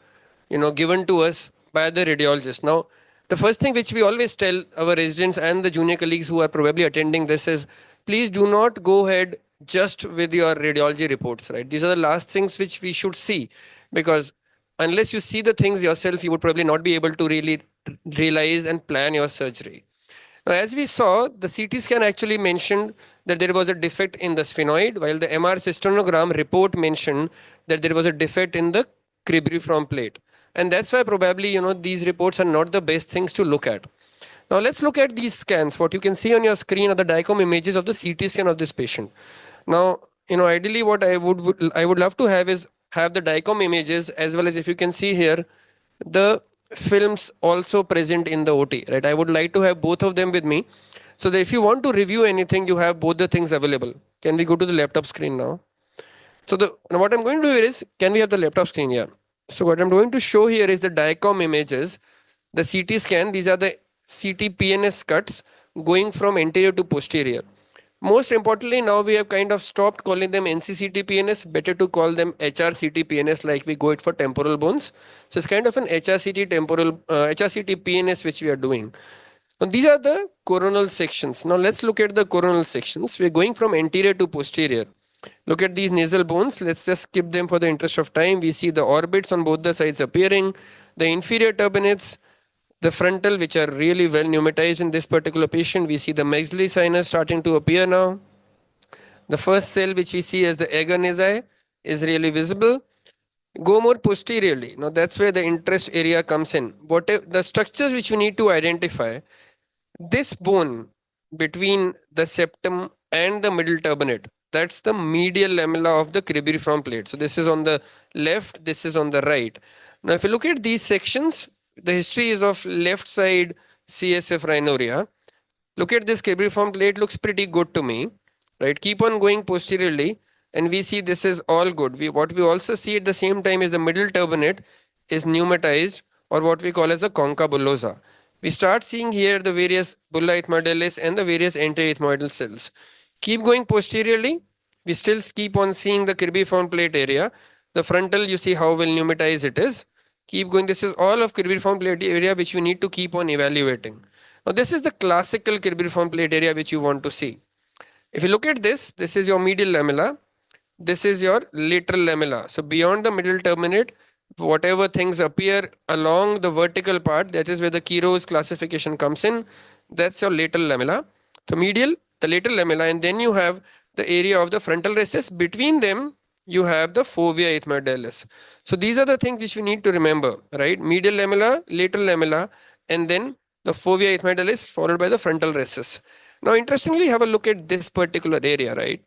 given to us by the radiologist. Now, the first thing which we always tell our residents and the junior colleagues who are probably attending this is, please do not go ahead just with your radiology reports, right? These are the last things which we should see, because unless you see the things yourself, you would probably not be able to really realize and plan your surgery. Now, as we saw, the CT scan actually mentioned that there was a defect in the sphenoid, while the MR cystonogram report mentioned that there was a defect in the cribriform plate. And that's why probably, these reports are not the best things to look at. Now, let's look at these scans. What you can see on your screen are the DICOM images of the CT scan of this patient. Now, ideally what I would love to have is have the DICOM images, as well as, if you can see here, the films also present in the OT, right? I would like to have both of them with me, so that if you want to review anything, you have both the things available. Can we go to the laptop screen now? So what I'm going to do here is, can we have the laptop screen here? So what I'm going to show here is the DICOM images, the CT scan. These are the CT PNS cuts going from anterior to posterior. Most importantly, now we have kind of stopped calling them NCCT PNS, better to call them HRCT PNS, like we go it for temporal bones. So it's kind of an HRCT PNS which we are doing. Now these are the coronal sections. Now let's look at the coronal sections. We're going from anterior to posterior. Look at these nasal bones. Let's just skip them for the interest of time. We see the orbits on both the sides appearing, the inferior turbinates, the frontal, which are really well pneumatized in this particular patient. We see the maxillary sinus starting to appear now. The first cell which we see as the agonisi is really visible. Go more posteriorly. Now that's where the interest area comes in. Whatever the structures which you need to identify, this bone between the septum and the middle turbinate, that's the medial lamella of the cribriform plate. So this is on the left, this is on the right. Now if you look at these sections, the history is of left side CSF rhinorrhea. Look at this cribriform plate, looks pretty good to me, right? Keep on going posteriorly, and we see this is all good. What we also see at the same time is the middle turbinate is pneumatized, or what we call as a concha bullosa. We start seeing here the various bulla ethmoidalis and the various anterior ethmoidal cells. Keep going posteriorly, we still keep on seeing the cribriform plate area. The frontal, you see how well pneumatized it is. Keep going. This is all of cribriform plate area which we need to keep on evaluating. Now this is the classical cribriform plate area which you want to see. If you look at this, this is your medial lamella. This is your lateral lamella. So beyond the middle turbinate, whatever things appear along the vertical part, that is where the Quiroz classification comes in. That's your lateral lamella. So medial, the lateral lamella, and then you have the area of the frontal recess. Between them, you have the fovea ethmoidalis. So these are the things which we need to remember, right? Medial lamella, lateral lamella, and then the fovea ethmoidalis followed by the frontal recess. Now, interestingly, have a look at this particular area, right?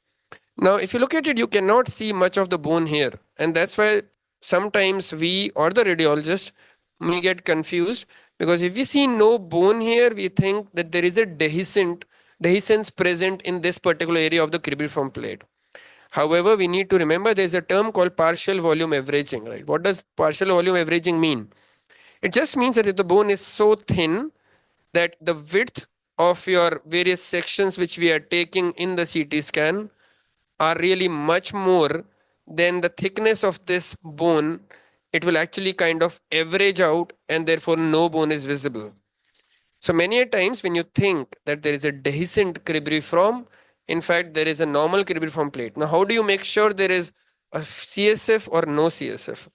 Now, if you look at it, you cannot see much of the bone here. And that's why sometimes we or the radiologist may get confused, because if we see no bone here, we think that there is a dehiscence present in this particular area of the cribriform plate. However, we need to remember there's a term called partial volume averaging, right? What does partial volume averaging mean? It just means that if the bone is so thin that the width of your various sections which we are taking in the CT scan are really much more than the thickness of this bone, it will actually kind of average out and therefore no bone is visible. So many a times when you think that there is a dehiscent cribriform, in fact there is a normal cribriform plate. Now how do you make sure there is a CSF or no CSF?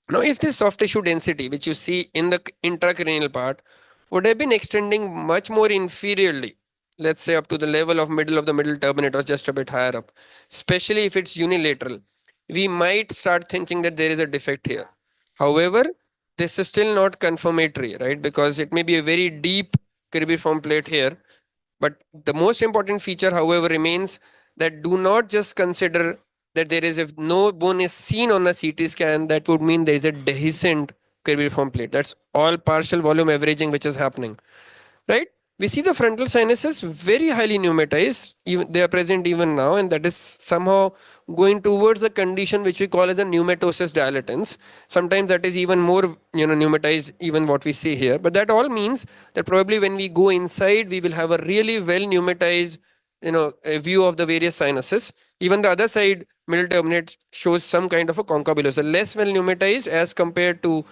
Now if this soft tissue density which you see in the intracranial part would have been extending much more inferiorly, let's say up to the level of the middle turbinate or just a bit higher up, especially if it's unilateral, we might start thinking that there is a defect here. However, this is still not confirmatory, right? Because it may be a very deep cribriform plate here. But the most important feature, however, remains that do not just consider that there is, if no bone is seen on a CT scan, that would mean there is a dehiscent cribriform plate. That's all partial volume averaging which is happening, right? We see the frontal sinuses very highly pneumatized, even they are present even now, and that is somehow going towards a condition which we call as a pneumatosis dilatans. Sometimes that is even more, pneumatized, even what we see here. But that all means that probably when we go inside, we will have a really well pneumatized, a view of the various sinuses. Even the other side, middle turbinate, shows some kind of a concabulosa, less well pneumatized as compared to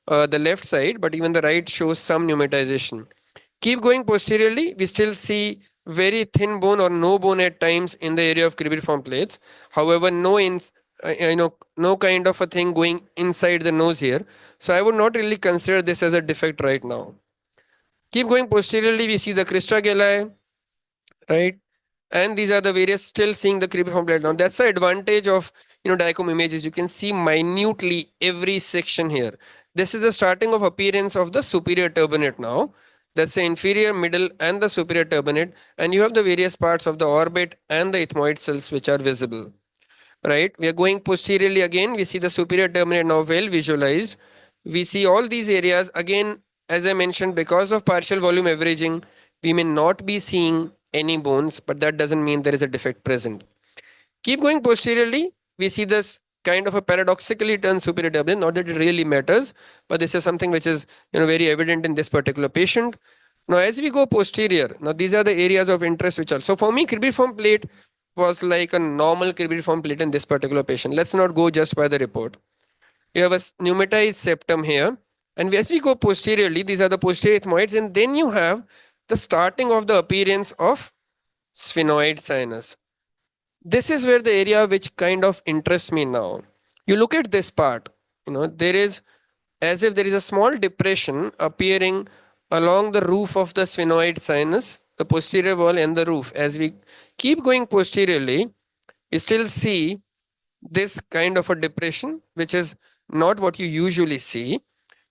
the left side, but even the right shows some pneumatization. Keep going posteriorly, we still see very thin bone or no bone at times in the area of cribriform plates. However, no kind of a thing going inside the nose here. So I would not really consider this as a defect right now. Keep going posteriorly, we see the crista galli, right? And these are the various still seeing the cribriform plate. Now that's the advantage of DICOM images. You can see minutely every section here. This is the starting of appearance of the superior turbinate now. That's the inferior, middle, and the superior turbinate. And you have the various parts of the orbit and the ethmoid cells which are visible. Right? We are going posteriorly again. We see the superior turbinate now well visualized. We see all these areas again, as I mentioned, because of partial volume averaging, we may not be seeing any bones, but that doesn't mean there is a defect present. Keep going posteriorly. We see this kind of a paradoxically turned superior turbinate. Not that it really matters, but this is something which is very evident in this particular patient. Now, as we go posterior, now these are the areas of interest which are. So for me, cribriform plate was like a normal cribriform plate in this particular patient. Let's not go just by the report. You have a pneumatized septum here. And as we go posteriorly, these are the posterior ethmoids. And then you have the starting of the appearance of sphenoid sinus. This is where the area which kind of interests me now. You look at this part, there is as if there is a small depression appearing along the roof of the sphenoid sinus, the posterior wall and the roof. As we keep going posteriorly, we still see this kind of a depression, which is not what you usually see.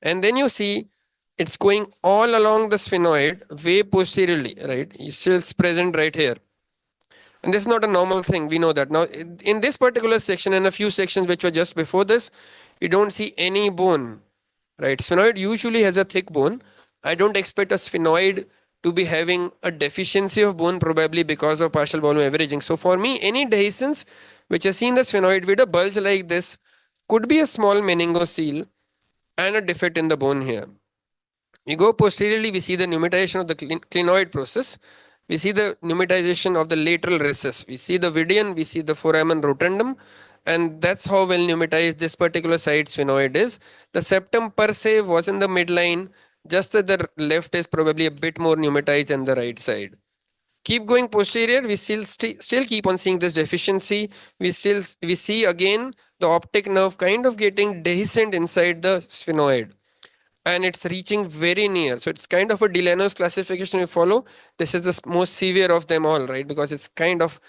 And then you see it's going all along the sphenoid way posteriorly, right? It's still present right here. And this is not a normal thing. We know that. Now, in this particular section and a few sections which were just before this, you don't see any bone, right? Sphenoid usually has a thick bone. I don't expect a sphenoid to be having a deficiency of bone, probably because of partial volume averaging. So for me, any dehiscence which has seen the sphenoid with a bulge like this could be a small meningocele and a defect in the bone here. We go posteriorly, we see the pneumatization of the clinoid process. We see the pneumatization of the lateral recess. We see the vidian, we see the foramen rotundum, and that's how well pneumatized this particular side sphenoid is. The septum per se was in the midline, just that the left is probably a bit more pneumatized than the right side. Keep going posterior, we still keep on seeing this deficiency. We see again the optic nerve kind of getting dehiscent inside the sphenoid. And it's reaching very near. So it's kind of a Delano's classification we follow. This is the most severe of them all, right? Because it's kind of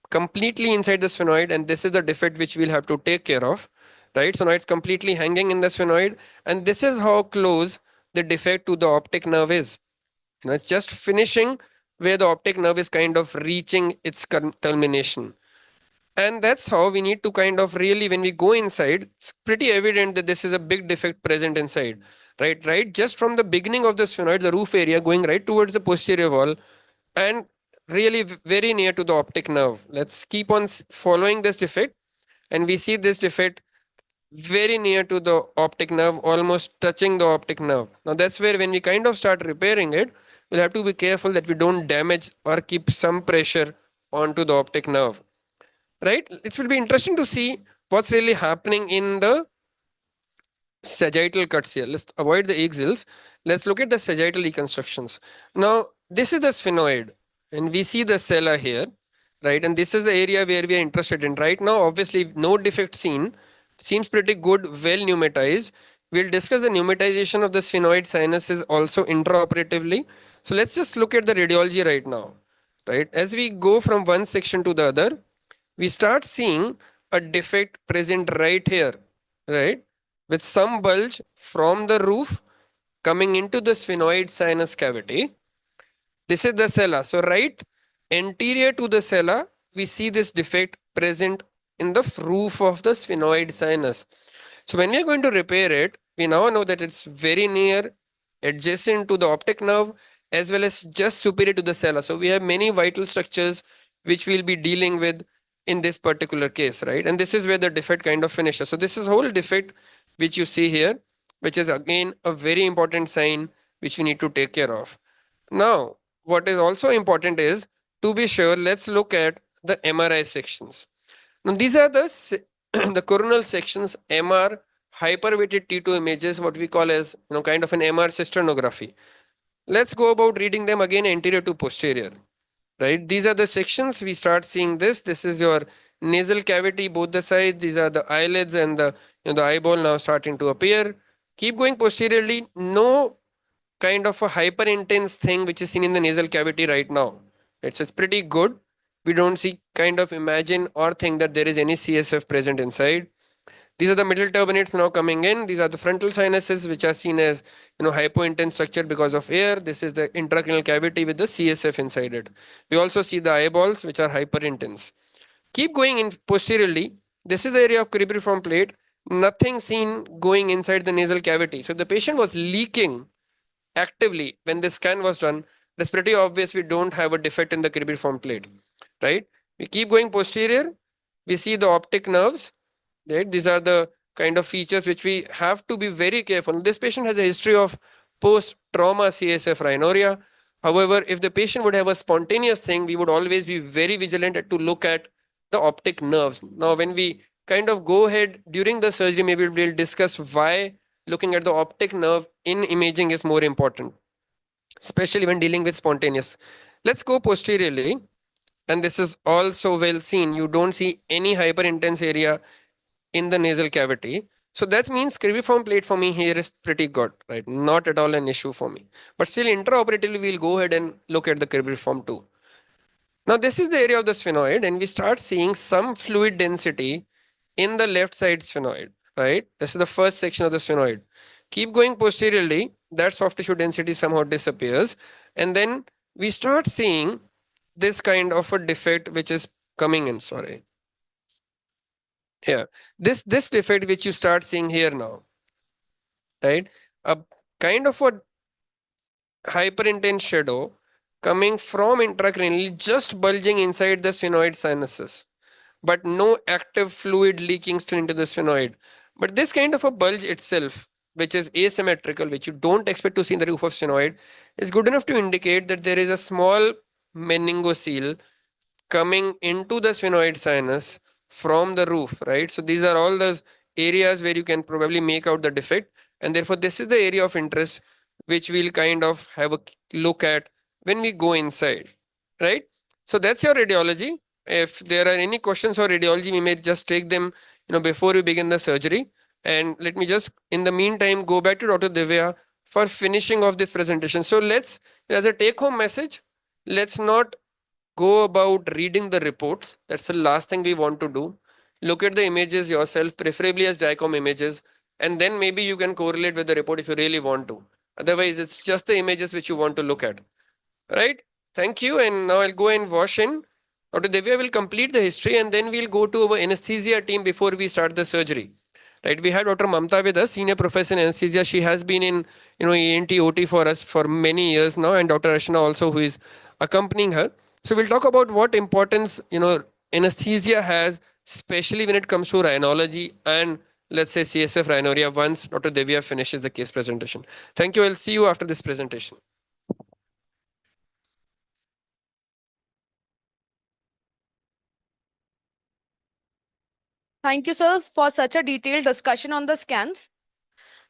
completely inside the sphenoid, and this is the defect which we'll have to take care of, right? So now it's completely hanging in the sphenoid, and this is how close the defect to the optic nerve is. It's just finishing where the optic nerve is kind of reaching its termination. And that's how we need to kind of really, when we go inside, it's pretty evident that this is a big defect present inside, right? Just from the beginning of the sphenoid, the roof area, going right towards the posterior wall, and really very near to the optic nerve. Let's keep on following this defect, and we see this defect very near to the optic nerve, almost touching the optic nerve. Now that's where when we kind of start repairing it, we'll have to be careful that we don't damage or keep some pressure onto the optic nerve. Right? It will be interesting to see what's really happening in the sagittal cuts here. Let's avoid the axils. Let's look at the sagittal reconstructions. Now, this is the sphenoid, and we see the sella here, right? And this is the area where we are interested in. Right now, obviously, no defect seen. Seems pretty good, well pneumatized. We'll discuss the pneumatization of the sphenoid sinuses also intraoperatively. So let's just look at the radiology right now, right? As we go from one section to the other, we start seeing a defect present right here, right? With some bulge from the roof coming into the sphenoid sinus cavity. This is the sella. So right anterior to the sella, we see this defect present in the roof of the sphenoid sinus. So when we are going to repair it, we now know that it's very near, adjacent to the optic nerve, as well as just superior to the sella. So we have many vital structures which we'll be dealing with in this particular case, right? And this is where the defect kind of finishes. So this is whole defect which you see here, which is again a very important sign which we need to take care of. Now, what is also important is, to be sure, let's look at the MRI sections. Now, these are the the coronal sections, MR, hyperweighted T2 images, what we call as kind of an MR cysternography. Let's go about reading them again anterior to posterior. Right? These are the sections. We start seeing this. This is your nasal cavity, both the sides. These are the eyelids and the the eyeball now starting to appear. Keep going posteriorly. No kind of a hyper intense thing which is seen in the nasal cavity right now. It's pretty good. We don't see kind of imagine or think that there is any CSF present inside. These are the middle turbinates now coming in. These are the frontal sinuses which are seen as hypointense structure because of air. This is the intracranial cavity with the CSF inside it. We also see the eyeballs which are hyperintense. Keep going in posteriorly. This is the area of cribriform plate. Nothing seen going inside the nasal cavity. So the patient was leaking actively when the scan was done. It's pretty obvious we don't have a defect in the cribriform plate, right? We keep going posterior. We see the optic nerves. Right? These are the kind of features which we have to be very careful. This patient has a history of post-trauma CSF rhinorrhea. However, if the patient would have a spontaneous thing, we would always be very vigilant to look at the optic nerves. Now, when we kind of go ahead during the surgery, maybe we'll discuss why looking at the optic nerve in imaging is more important, especially when dealing with spontaneous. Let's go posteriorly. And this is also well seen. You don't see any hyperintense area in the nasal cavity. So that means cribriform plate for me here is pretty good, right? Not at all an issue for me. But still intraoperatively, we'll go ahead and look at the cribriform too. Now this is the area of the sphenoid, and we start seeing some fluid density in the left side sphenoid, right? This is the first section of the sphenoid. Keep going posteriorly, that soft tissue density somehow disappears. And then we start seeing this kind of a defect which is coming in, sorry. Here, this defect which you start seeing here now, right? A kind of a hyperintense shadow coming from intracranially, just bulging inside the sphenoid sinuses, but no active fluid leaking still into the sphenoid. But this kind of a bulge itself, which is asymmetrical, which you don't expect to see in the roof of sphenoid, is good enough to indicate that there is a small meningocele coming into the sphenoid sinus from the roof, right? So these are all those areas where you can probably make out the defect, and therefore this is the area of interest which we'll kind of have a look at when we go inside, right? So that's your radiology. If there are any questions for radiology, we may just take them before we begin the surgery. And let me just in the meantime go back to Dr. Divya for finishing off this presentation. So let's, as a take home message, let's not go about reading the reports. That's the last thing we want to do. Look at the images yourself, preferably as DICOM images, and then maybe you can correlate with the report if you really want to. Otherwise, it's just the images which you want to look at. Right? Thank you. And now I'll go and wash in. Dr. Divya will complete the history, and then we'll go to our anesthesia team before we start the surgery. Right? We had Dr. Mamta with us, senior professor in anesthesia. She has been in ENT OT for us for many years now, and Dr. Arshana also, who is accompanying her. So we'll talk about what importance, anesthesia has, especially when it comes to rhinology and let's say CSF rhinorrhea once Dr. Devya finishes the case presentation. Thank you. I'll see you after this presentation. Thank you, sir, for such a detailed discussion on the scans.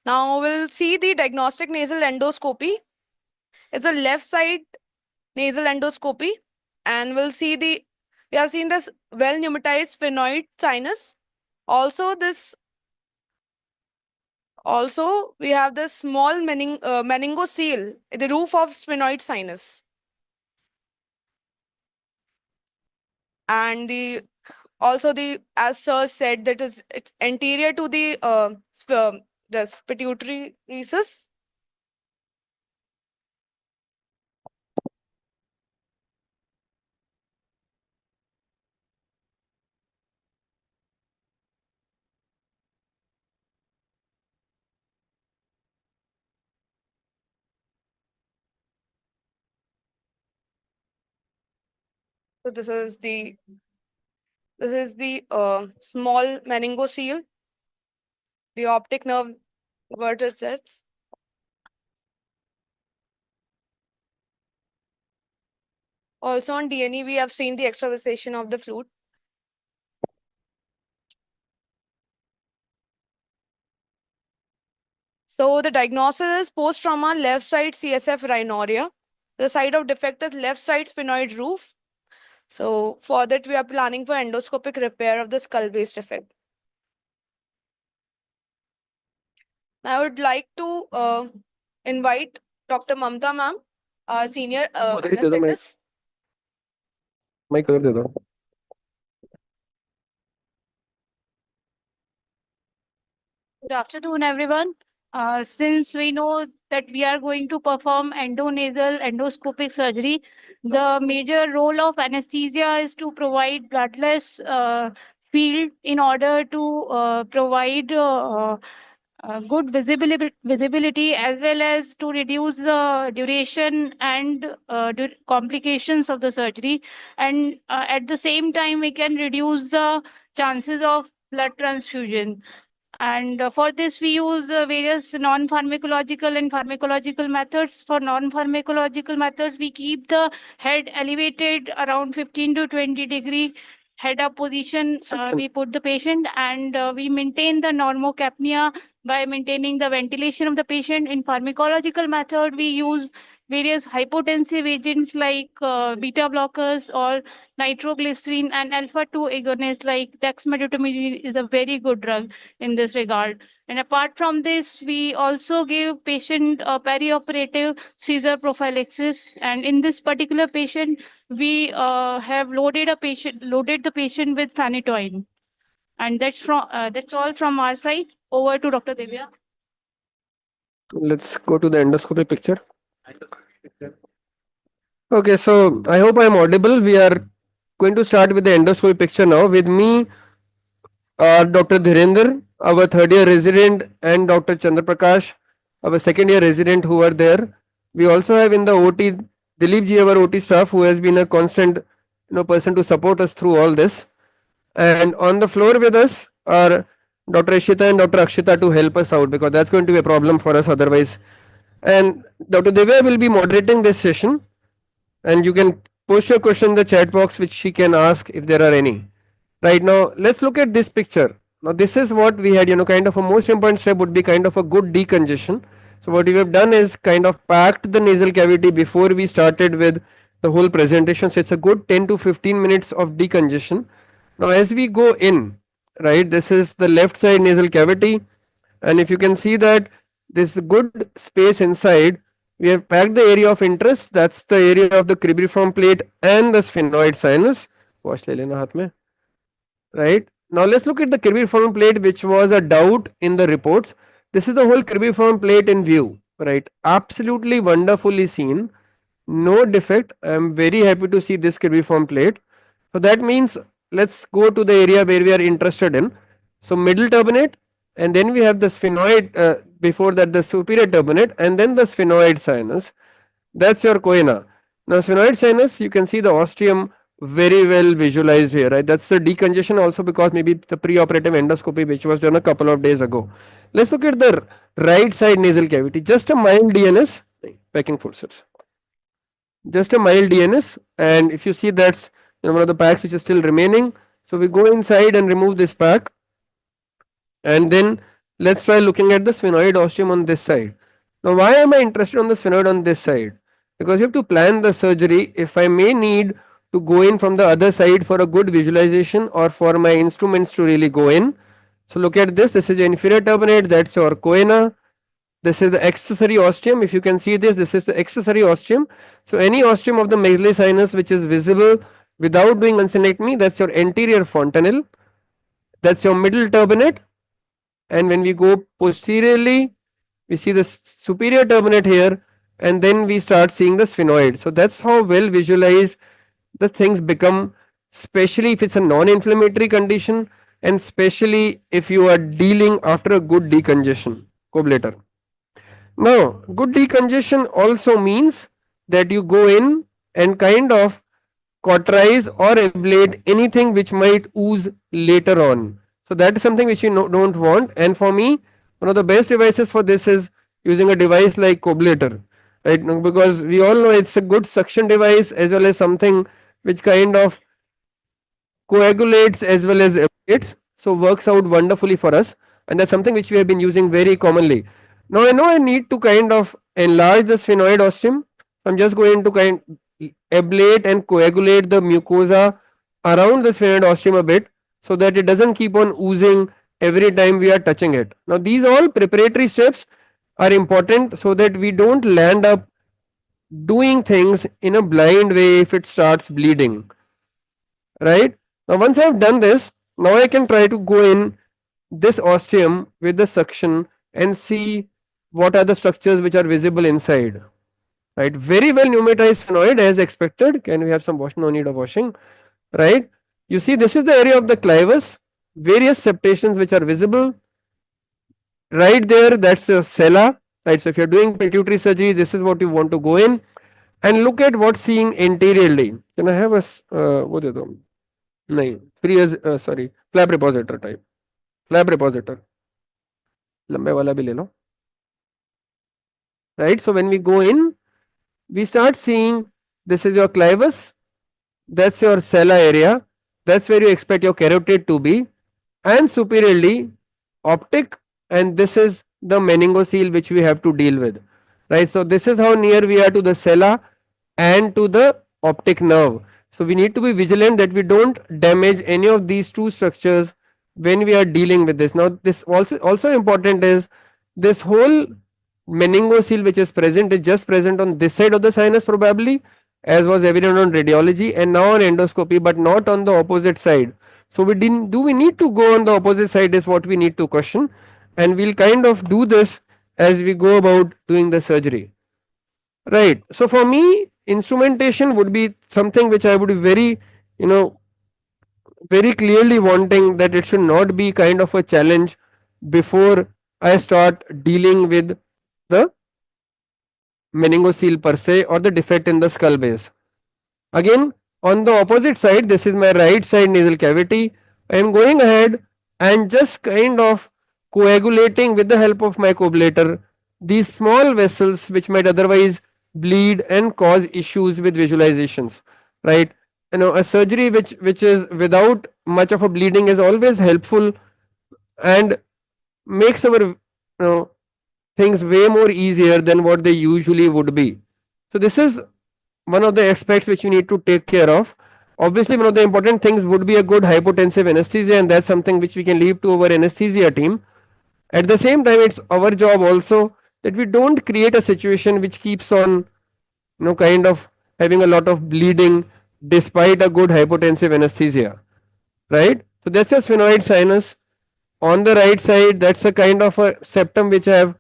Now we'll see the diagnostic nasal endoscopy. It's a left side nasal endoscopy, and we have seen this well pneumatized sphenoid sinus. Also, we have this small meningocele in the roof of sphenoid sinus. And as sir said, it's anterior to the pituitary recess. So this is the small meningocele, the optic nerve vertex. Also on DNA, we have seen the extravasation of the fluid. So the diagnosis is post-trauma left side CSF rhinorrhea. The site of defect is left side sphenoid roof. So for that, we are planning for endoscopic repair of the skull-based defect. I would like to invite Dr. Mamta ma'am, senior anesthetist. Good afternoon, everyone. Since we know that we are going to perform endonasal endoscopic surgery, the major role of anesthesia is to provide bloodless field in order to provide good visibility as well as to reduce the duration and complications of the surgery. And at the same time, we can reduce the chances of blood transfusion. And for this, we use various non-pharmacological and pharmacological methods. For non-pharmacological methods, we keep the head elevated around 15 to 20 degree head up position. We put the patient and we maintain the normocapnia by maintaining the ventilation of the patient. In pharmacological method, we use various hypotensive agents like beta blockers or nitroglycerin, and alpha-2 agonists like dexmedetomidine is a very good drug in this regard. And apart from this, we also give patient perioperative seizure prophylaxis. And in this particular patient, we have loaded the patient with phenytoin. And that's all from our side. Over to Dr. Devya. Let's go to the endoscopy picture. Okay, so I hope I'm audible. We are going to start with the endoscopy picture now. With me are Dr. Dhirendra, our third year resident, and Dr. Chandraprakash, our second year resident, who are there. We also have in the OT Dilip ji, our OT staff, who has been a constant person to support us through all this. And on the floor with us are Dr. Ishita and Dr. Akshita to help us out, because that's going to be a problem for us otherwise. And Dr. Devya will be moderating this session, and you can post your question in the chat box, which she can ask if there are any. Right now, let's look at this picture. Now, this is what we had, kind of a most important step would be kind of a good decongestion. So what we have done is kind of packed the nasal cavity before we started with the whole presentation. So it's a good 10 to 15 minutes of decongestion. Now, as we go in, right, this is the left side nasal cavity. And if you can see that this good space inside, we have packed the area of interest. That's the area of the cribriform plate and the sphenoid sinus. Wash le lena haath mein. Right. Now let's look at the cribriform plate, which was a doubt in the reports. This is the whole cribriform plate in view. Right. Absolutely wonderfully seen. No defect. I am very happy to see this cribriform plate. So that means let's go to the area where we are interested in. So middle turbinate, and then we have the sphenoid, before that the superior turbinate, and then the sphenoid sinus. That's your choana. Now, sphenoid sinus, you can see the ostium very well visualized here, right? That's the decongestion also because maybe the preoperative endoscopy which was done a couple of days ago. Let's look at the right side nasal cavity, just a mild DNS, packing forceps. Just a mild DNS, and if you see that's one of the packs which is still remaining. So we go inside and remove this pack, and then let's try looking at the sphenoid ostium on this side. Now, why am I interested on the sphenoid on this side? Because you have to plan the surgery if I may need to go in from the other side for a good visualization or for my instruments to really go in. So look at this. This is the inferior turbinate. That's your choana. This is the accessory ostium. If you can see this, this is the accessory ostium. So any ostium of the maxillary sinus which is visible without doing uncinectomy, that's your anterior fontanelle. That's your middle turbinate. And when we go posteriorly, we see the superior turbinate here, and then we start seeing the sphenoid. So that's how well visualized the things become, especially if it's a non-inflammatory condition, and especially if you are dealing after a good decongestion, co-ablator. Now, good decongestion also means that you go in and kind of cauterize or ablate anything which might ooze later on. So that is something which you don't want. And for me, one of the best devices for this is using a device like co-ablator, right? Because we all know it's a good suction device as well as something which kind of coagulates as well as ablates. So works out wonderfully for us, and that's something which we have been using very commonly. Now I know I need to kind of enlarge the sphenoid ostium. I'm just going to ablate and coagulate the mucosa around the sphenoid ostium a bit so that it doesn't keep on oozing every time we are touching it. Now these all preparatory steps are important so that we don't land up doing things in a blind way if it starts bleeding, right? Now once I have done this, now I can try to go in this ostium with the suction and see what are the structures which are visible inside, right? Very well pneumatized sphenoid as expected. Can we have some wash? No need of washing, right? You see this is the area of the clivus, various septations which are visible right there. That's the sella, right? So if you're doing pituitary surgery, this is what you want to go in and look at what's seeing anteriorly. Can I have a what is it? No, free as sorry, flap repositor type, flap repositor. लंबे वाला भी ले लो, right? So when we go in, we start seeing this is your clivus, that's your sella area, that's where you expect your carotid to be, and superiorly optic, and this is the meningocele which we have to deal with, right? So this is how near we are to the sella and to the optic nerve. So we need to be vigilant that we don't damage any of these two structures when we are dealing with this. Now this also important is this whole meningocele which is present is just present on this side of the sinus probably, as was evident on radiology and now on endoscopy, but not on the opposite side. So we need to go on the opposite side is what we need to question, and we'll kind of do this as we go about doing the surgery, right? So for me, instrumentation would be something which I would be very very clearly wanting that it should not be kind of a challenge before I start dealing with the meningocele per se or the defect in the skull base. Again, on the opposite side, this is my right side nasal cavity. I am going ahead and just kind of coagulating with the help of my co-ablator these small vessels which might otherwise bleed and cause issues with visualizations, right? A surgery which is without much of a bleeding is always helpful and makes our things way more easier than what they usually would be. So this is one of the aspects which you need to take care of. Obviously, one of the important things would be a good hypotensive anesthesia, and that's something which we can leave to our anesthesia team. At the same time, it's our job also that we don't create a situation which keeps on kind of having a lot of bleeding despite a good hypotensive anesthesia, right? So that's your sphenoid sinus. On the right side, that's a kind of a septum which I have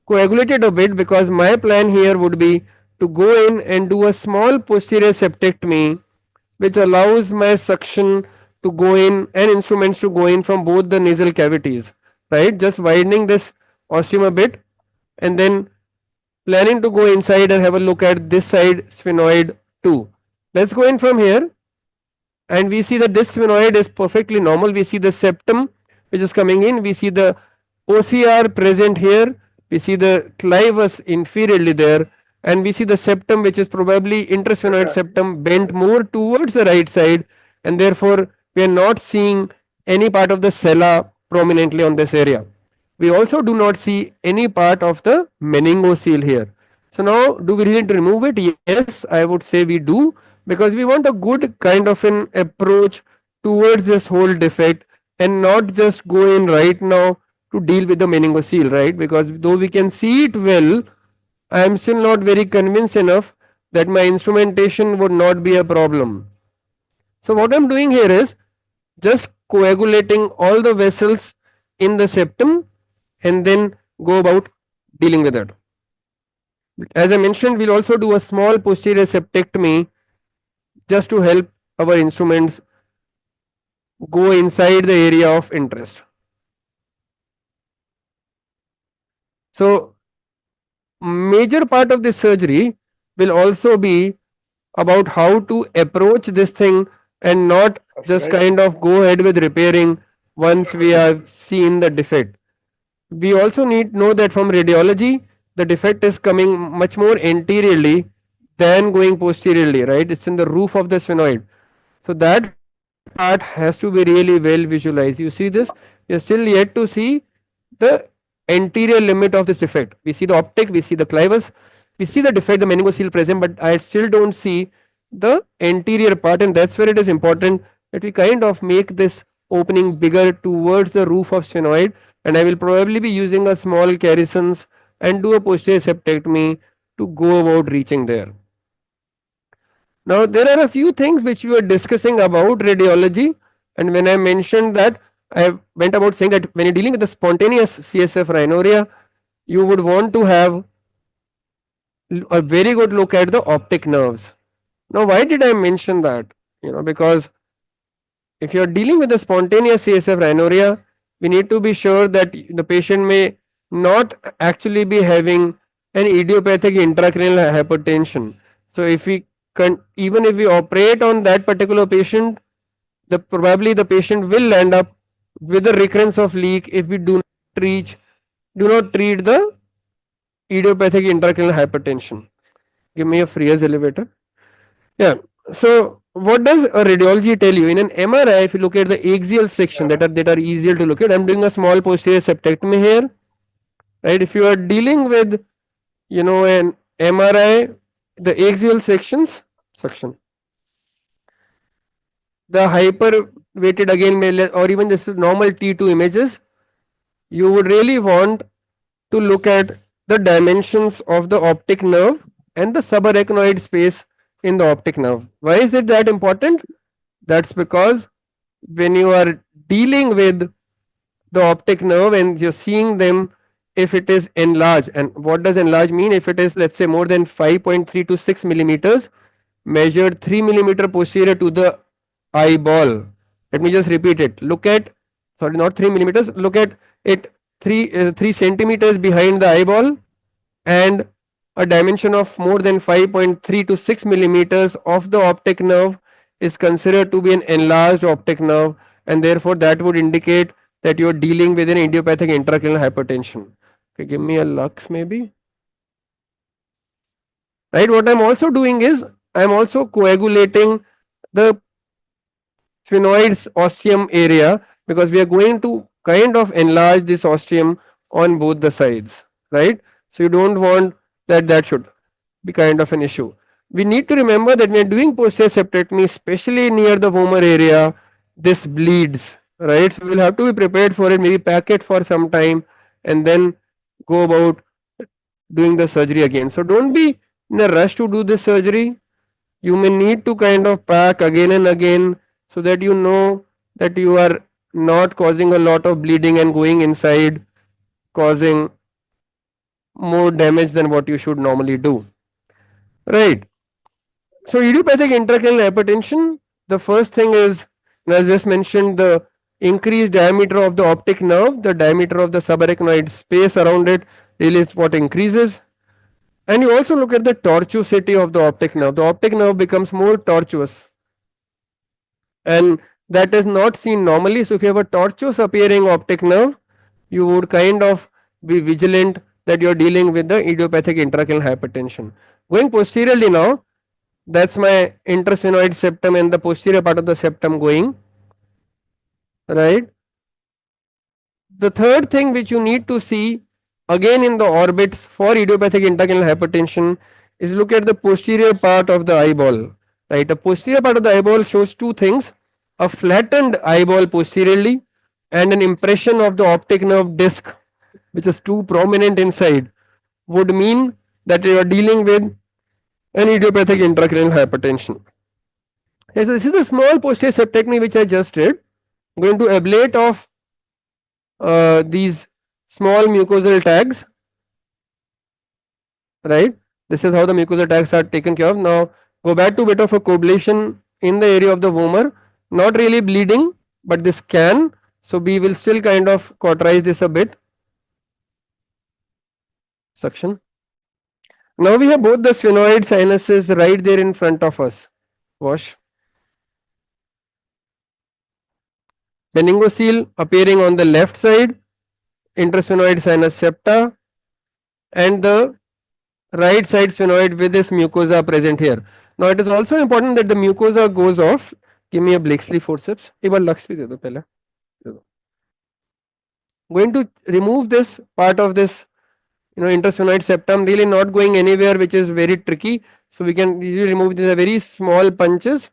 coagulated a bit because my plan here would be to go in and do a small posterior septectomy which allows my suction to go in and instruments to go in from both the nasal cavities, right? Just widening this ostium a bit and then planning to go inside and have a look at this side sphenoid 2. Let's go in from here, and we see that this sphenoid is perfectly normal. We see the septum which is coming in, we see the OCR present here, we see the clivus inferiorly there, and we see the septum which is probably intersphenoid septum bent more towards the right side, and therefore we are not seeing any part of the sella prominently on this area. We also do not see any part of the meningocele here. So now, do we really need to remove it? Yes, I would say we do, because we want a good kind of an approach towards this whole defect and not just go in right now to deal with the meningocele, right? Because though we can see it well, I am still not very convinced enough that my instrumentation would not be a problem. So what I am doing here is just coagulating all the vessels in the septum and then go about dealing with it. As I mentioned, we'll also do a small posterior septectomy just to help our instruments go inside the area of interest. So major part of this surgery will also be about how to approach this thing and not just kind of go ahead with repairing once we have seen the defect. We also need to know that from radiology, the defect is coming much more anteriorly than going posteriorly, right? It's in the roof of the sphenoid. So that part has to be really well visualized. You see this? You're still yet to see the anterior limit of this defect. We see the optic, we see the clivus, we see the defect, the meningocele present, but I still don't see the anterior part, and that's where it is important that we kind of make this opening bigger towards the roof of sphenoid, and I will probably be using a small carisons and do a posterior septectomy to go about reaching there. Now there are a few things which we were discussing about radiology, and when I mentioned that, I went about saying that when you're dealing with the spontaneous CSF rhinorrhea, you would want to have a very good look at the optic nerves. Now why did I mention that? Because if you're dealing with the spontaneous CSF rhinorrhea, we need to be sure that the patient may not actually be having an idiopathic intracranial hypertension. So if we even if we operate on that particular patient, probably the patient will end up with a recurrence of leak if we do not treat the idiopathic intracranial hypertension. Give me a Frears elevator. Yeah. So what does a radiology tell you? In an MRI, if you look at the axial section that are easier to look at, I'm doing a small posterior septectomy here, right? If you are dealing with an MRI, the axial section, the hyper weighted again or even this is normal T2 images, you would really want to look at the dimensions of the optic nerve and the subarachnoid space in the optic nerve. Why is it that important? That's because when you are dealing with the optic nerve and you're seeing them, if it is enlarged, and what does enlarge mean? If it is, let's say, more than 5.3 to 6 millimeters, measured 3 millimeter posterior to the eyeball. Let me just repeat it. Look at, sorry, not 3 millimeters, look at it 3 centimeters behind the eyeball, and a dimension of more than 5.3 to 6 millimeters of the optic nerve is considered to be an enlarged optic nerve, and therefore that would indicate that you are dealing with an idiopathic intracranial hypertension. Okay, give me a lux maybe. Right, what I'm also doing is I'm also coagulating the sphenoid's ostium area, because we are going to kind of enlarge this ostium on both the sides, right? So you don't want that should be kind of an issue. We need to remember that when doing posterior septectomy, especially near the vomer area, this bleeds, right? So we'll have to be prepared for it, maybe pack it for some time and then go about doing the surgery again. So don't be in a rush to do this surgery. You may need to kind of pack again and again so that you know that you are not causing a lot of bleeding and going inside, causing more damage than what you should normally do. Right. So idiopathic intracranial hypertension, the first thing is, as I just mentioned, the increased diameter of the optic nerve, the diameter of the subarachnoid space around it really is what increases. And you also look at the tortuosity of the optic nerve. The optic nerve becomes more tortuous, and that is not seen normally. So if you have a tortuous appearing optic nerve, you would kind of be vigilant that you're dealing with the idiopathic intracranial hypertension. Going posteriorly now, that's my intersphenoid septum and the posterior part of the septum going, right? The third thing which you need to see again in the orbits for idiopathic intracranial hypertension is look at the posterior part of the eyeball, right? The posterior part of the eyeball shows two things: a flattened eyeball posteriorly and an impression of the optic nerve disc, which is too prominent inside, would mean that you are dealing with an idiopathic intracranial hypertension. Okay, so this is the small posterior septectomy which I just did. I'm going to ablate off these small mucosal tags, right? This is how the mucosal tags are taken care of. Now go back to a bit of a coblation in the area of the vomer, not really bleeding, but this can. So we will still kind of cauterize this a bit. Suction. Now we have both the sphenoid sinuses right there in front of us. Wash. Meningocele appearing on the left side, intersphenoid sinus septa, and the right side sphenoid with this mucosa present here. Now it is also important that the mucosa goes off. Give me a Blakesley forceps. Going to remove this part of this, intersphenoid septum, really not going anywhere, which is very tricky. So we can easily remove these very small punches.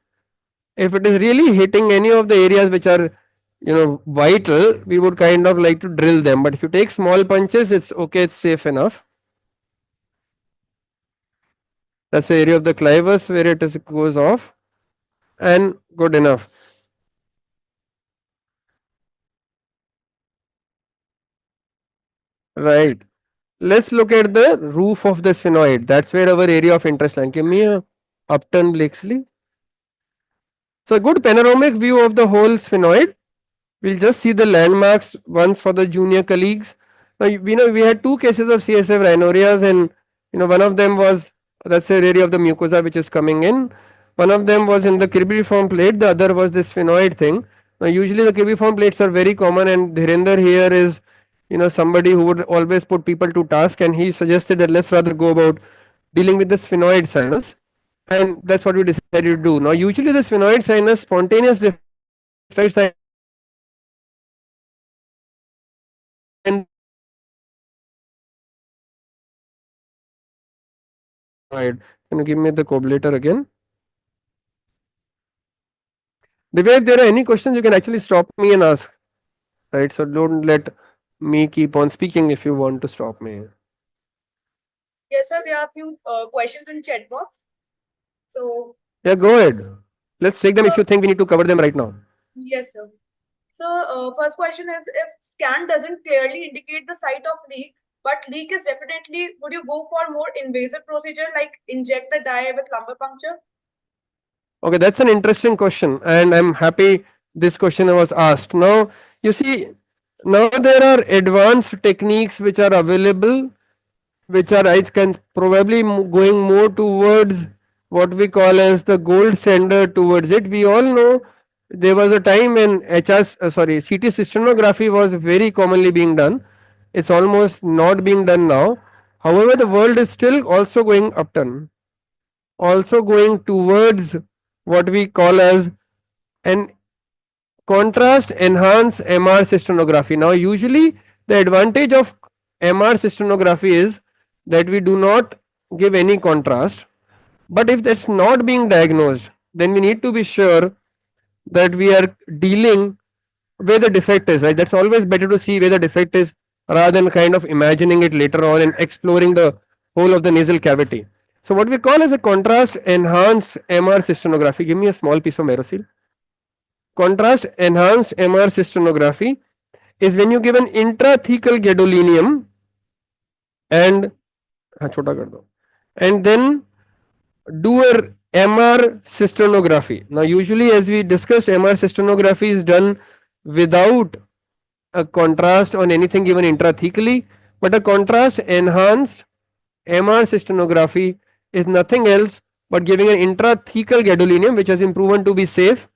If it is really hitting any of the areas which are vital, we would kind of like to drill them. But if you take small punches, it's okay, it's safe enough. That's the area of the clivus where it goes off, and good enough. Right. Let's look at the roof of the sphenoid. That's where our area of interest lies. Give me a upturn Blakesley. So a good panoramic view of the whole sphenoid. We'll just see the landmarks once for the junior colleagues. Now we had two cases of CSF rhinorias, and one of them was, that's the area of the mucosa which is coming in. One of them was in the cribriform plate, the other was this sphenoid thing. Now usually the cribriform plates are very common, and Dhirender here is somebody who would always put people to task, and he suggested that let's rather go about dealing with the sphenoid sinus, and that's what we decided to do. Now usually the sphenoid sinus spontaneous defects are and can you give me the cobblator again? Divya, if there are any questions, you can actually stop me and ask. Right, so don't let me keep on speaking if you want to stop me. Yes, sir. There are a few questions in chat box. So yeah, go ahead. Let's take them if you think we need to cover them right now. Yes, sir. So first question is, if scan doesn't clearly indicate the site of leak, but leak is definitely, would you go for more invasive procedure like inject a dye with lumbar puncture? Okay, that's an interesting question, and I'm happy this question was asked. Now, you see, now there are advanced techniques which are available, which are, I can probably going more towards what we call as the gold standard towards it. We all know there was a time when CT cysternography was very commonly being done. It's almost not being done now. However, the world is still also going upturn, also going towards what we call as an contrast enhanced MR cysternography. Now usually the advantage of MR cysternography is that we do not give any contrast, but if that's not being diagnosed, then we need to be sure that we are dealing where the defect is, right? That's always better to see where the defect is rather than kind of imagining it later on and exploring the whole of the nasal cavity. So what we call as a contrast enhanced MR cysternography. Give me a small piece of Merocil. Contrast enhanced MR cysternography is when you give an intrathecal gadolinium and then do a MR cysternography. Now usually, as we discussed, MR cysternography is done without a contrast on anything given intrathecally, but a contrast enhanced MR cysternography is nothing else but giving an intrathecal gadolinium, which has been proven to be safe,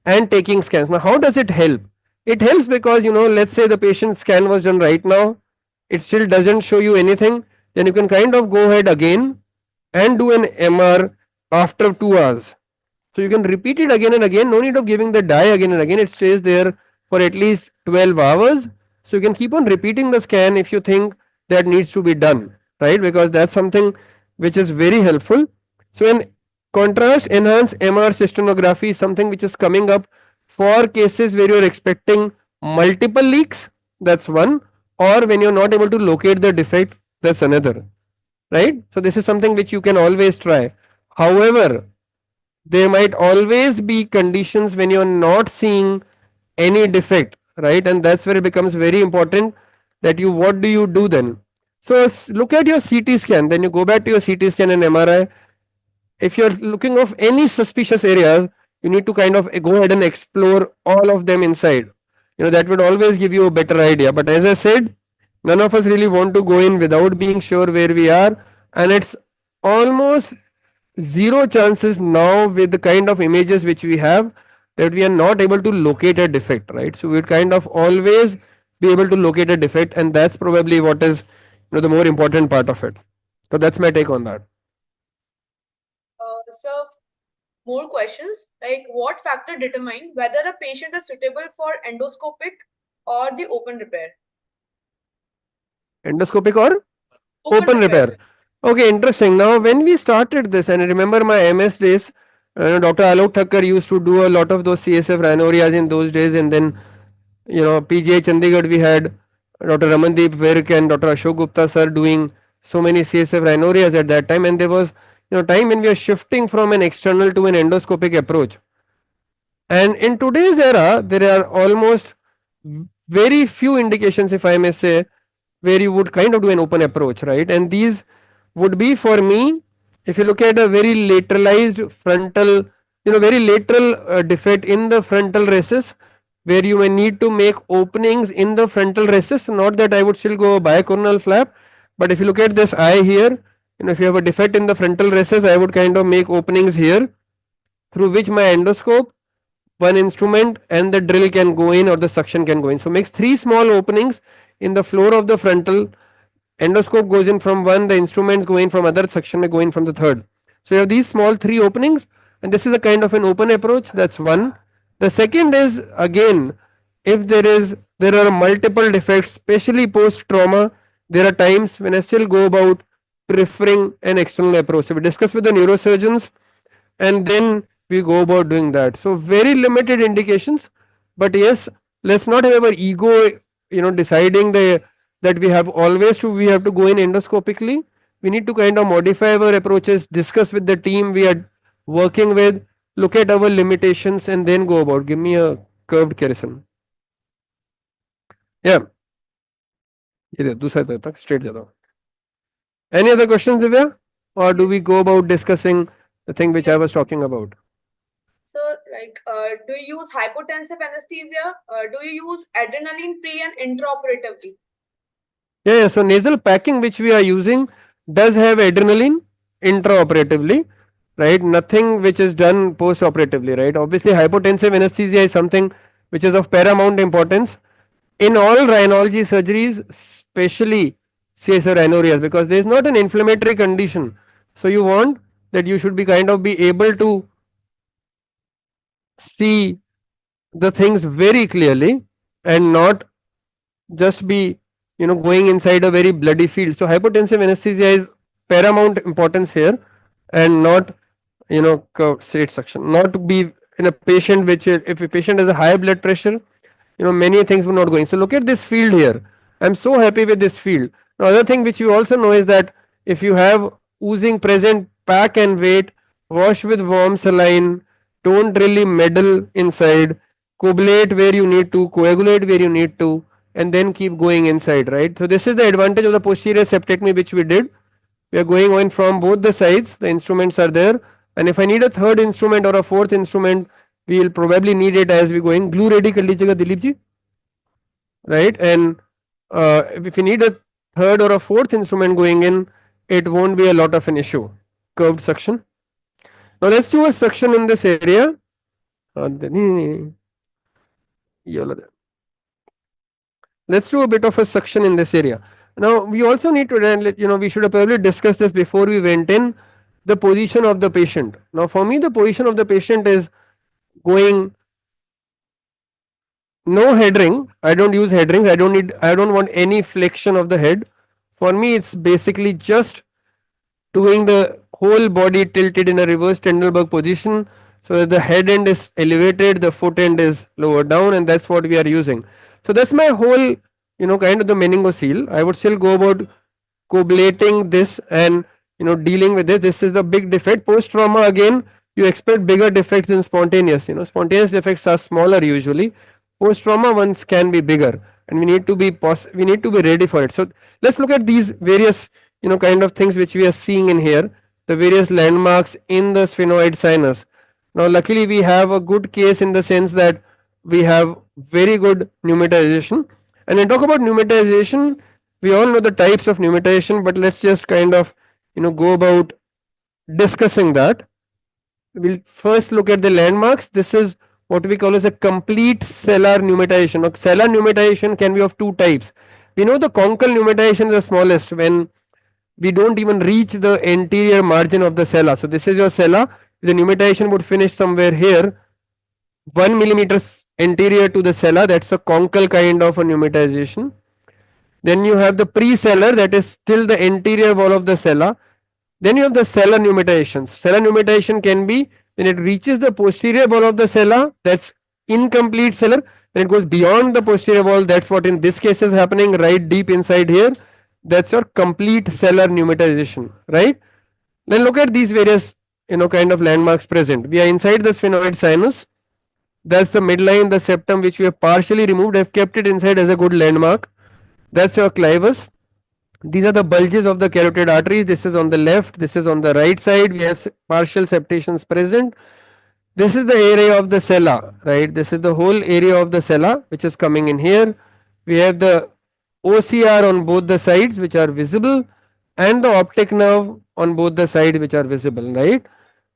and taking scans. Now, how does it help? It helps because, let's say the patient's scan was done right now, it still doesn't show you anything, then you can kind of go ahead again and do an MR after 2 hours. So you can repeat it again and again, no need of giving the dye again and again, it stays there for at least 12 hours. So you can keep on repeating the scan if you think that needs to be done, right? Because that's something which is very helpful. So in contrast, enhanced MR cysternography is something which is coming up for cases where you're expecting multiple leaks, that's one, or when you're not able to locate the defect, that's another, right? So this is something which you can always try. However, there might always be conditions when you're not seeing any defect, right? And that's where it becomes very important that what do you do then? So look at your CT scan, then you go back to your CT scan and MRI. If you're looking of any suspicious areas, you need to kind of go ahead and explore all of them inside. That would always give you a better idea. But as I said, none of us really want to go in without being sure where we are, and it's almost zero chances now with the kind of images which we have that we are not able to locate a defect, right? So we'd kind of always be able to locate a defect, and that's probably what is the more important part of it. So that's my take on that. So more questions, like what factor determine whether a patient is suitable for endoscopic or the open repair? Endoscopic or open repair? Okay, interesting. Now, when we started this, and I remember my MS days, Dr. Alok Thakkar used to do a lot of those CSF rhinorias in those days, and then PGI Chandigarh we had Dr. Ramandeep Virk and Dr. Ashok Gupta sir doing so many CSF rhinorias at that time, and there was time when we are shifting from an external to an endoscopic approach. And in today's era, there are almost very few indications, if I may say, where you would kind of do an open approach, right? And these would be, for me, if you look at a very lateralized frontal, very lateral defect in the frontal recess, where you may need to make openings in the frontal recess. Not that I would still go bicoronal flap, but if you look at this eye here, if you have a defect in the frontal recess, I would kind of make openings here through which my endoscope, one instrument, and the drill can go in, or the suction can go in. So makes 3 small openings in the floor of the frontal. Endoscope goes in from one, the instruments go in from other, section may go in from the third. So you have these small 3 openings, and this is a kind of an open approach. That's one. The second is, again, if there are multiple defects, especially post trauma, there are times when I still go about preferring an external approach. So we discuss with the neurosurgeons, and then we go about doing that. So very limited indications, but yes, let's not have our ego, deciding that we have to go in endoscopically. We need to kind of modify our approaches, discuss with the team we are working with, look at our limitations, and then go about. Give me a curved kerosene. Yeah. Straight. Any other questions, Divya? Or do we go about discussing the thing which I was talking about? So, do you use hypotensive anesthesia? Do you use adrenaline pre and intraoperatively? Yeah, so nasal packing which we are using does have adrenaline intraoperatively, right? Nothing which is done post-operatively, right? Obviously, hypotensive anesthesia is something which is of paramount importance in all rhinology surgeries, especially CSR rhinorias, because there is not an inflammatory condition. So you want that you should be able to see the things very clearly and not just be going inside a very bloody field. So hypotensive anesthesia is paramount importance here, and not straight suction, not to be in a patient which, if a patient has a high blood pressure, many things will not go in. So look at this field here. I'm so happy with this field. Now, other thing which you also know is that if you have oozing present, pack and wait, wash with warm saline, don't really meddle inside, coagulate where you need to, coagulate where you need to, and then keep going inside, right? So this is the advantage of the posterior septectomy which we did. We are going on from both the sides, the instruments are there, and if I need a third instrument or a fourth instrument, we will probably need it as we go in. Glue ready kar lijiyega Dilip ji, right? And if you need a third or a fourth instrument going in, it won't be a lot of an issue. Curved suction. Now let's do a suction in this area. Let's do a bit of a suction in this area. Now we also need to, we should have probably discussed this before we went in, the position of the patient. Now for me, the position of the patient is going no head ring. I don't use head rings. I don't want any flexion of the head. For me, it's basically just doing the whole body tilted in a reverse Trendelenburg position, so that the head end is elevated, the foot end is lower down, and that's what we are using. So that's my whole, kind of the meningocele. I would still go about coabulating this and dealing with it. This is the big defect. Post trauma, again, you expect bigger defects than spontaneous. Spontaneous defects are smaller usually. Post trauma ones can be bigger, and we need to be ready for it. So let's look at these various kind of things which we are seeing in here, the various landmarks in the sphenoid sinus. Now luckily we have a good case in the sense that we have very good pneumatization. And when we talk about pneumatization, we all know the types of pneumatization, but let's just kind of go about discussing that. We'll first look at the landmarks. This is what we call as a complete cellar pneumatization. Now, cellar pneumatization can be of two types. We know the conchal pneumatization is the smallest, when we don't even reach the anterior margin of the cella. So this is your cella. The pneumatization would finish somewhere here, 1 millimeters anterior to the cella. That's a conchal kind of a pneumatization. Then you have the pre-cellar, that is still the anterior wall of the cella. Then you have the cellar pneumatization. Cellar pneumatization can be when it reaches the posterior wall of the cella, that's incomplete cellar. When it goes beyond the posterior wall, that's what in this case is happening, right deep inside here. That's your complete cellar pneumatization, right? Then look at these various kind of landmarks present. We are inside the sphenoid sinus. That's the midline, the septum, which we have partially removed. I've kept it inside as a good landmark. That's your clivus. These are the bulges of the carotid arteries. This is on the left, this is on the right side. We have partial septations present. This is the area of the cella, right? This is the whole area of the cella which is coming in here. We have the OCR on both the sides which are visible, and the optic nerve on both the sides which are visible, right?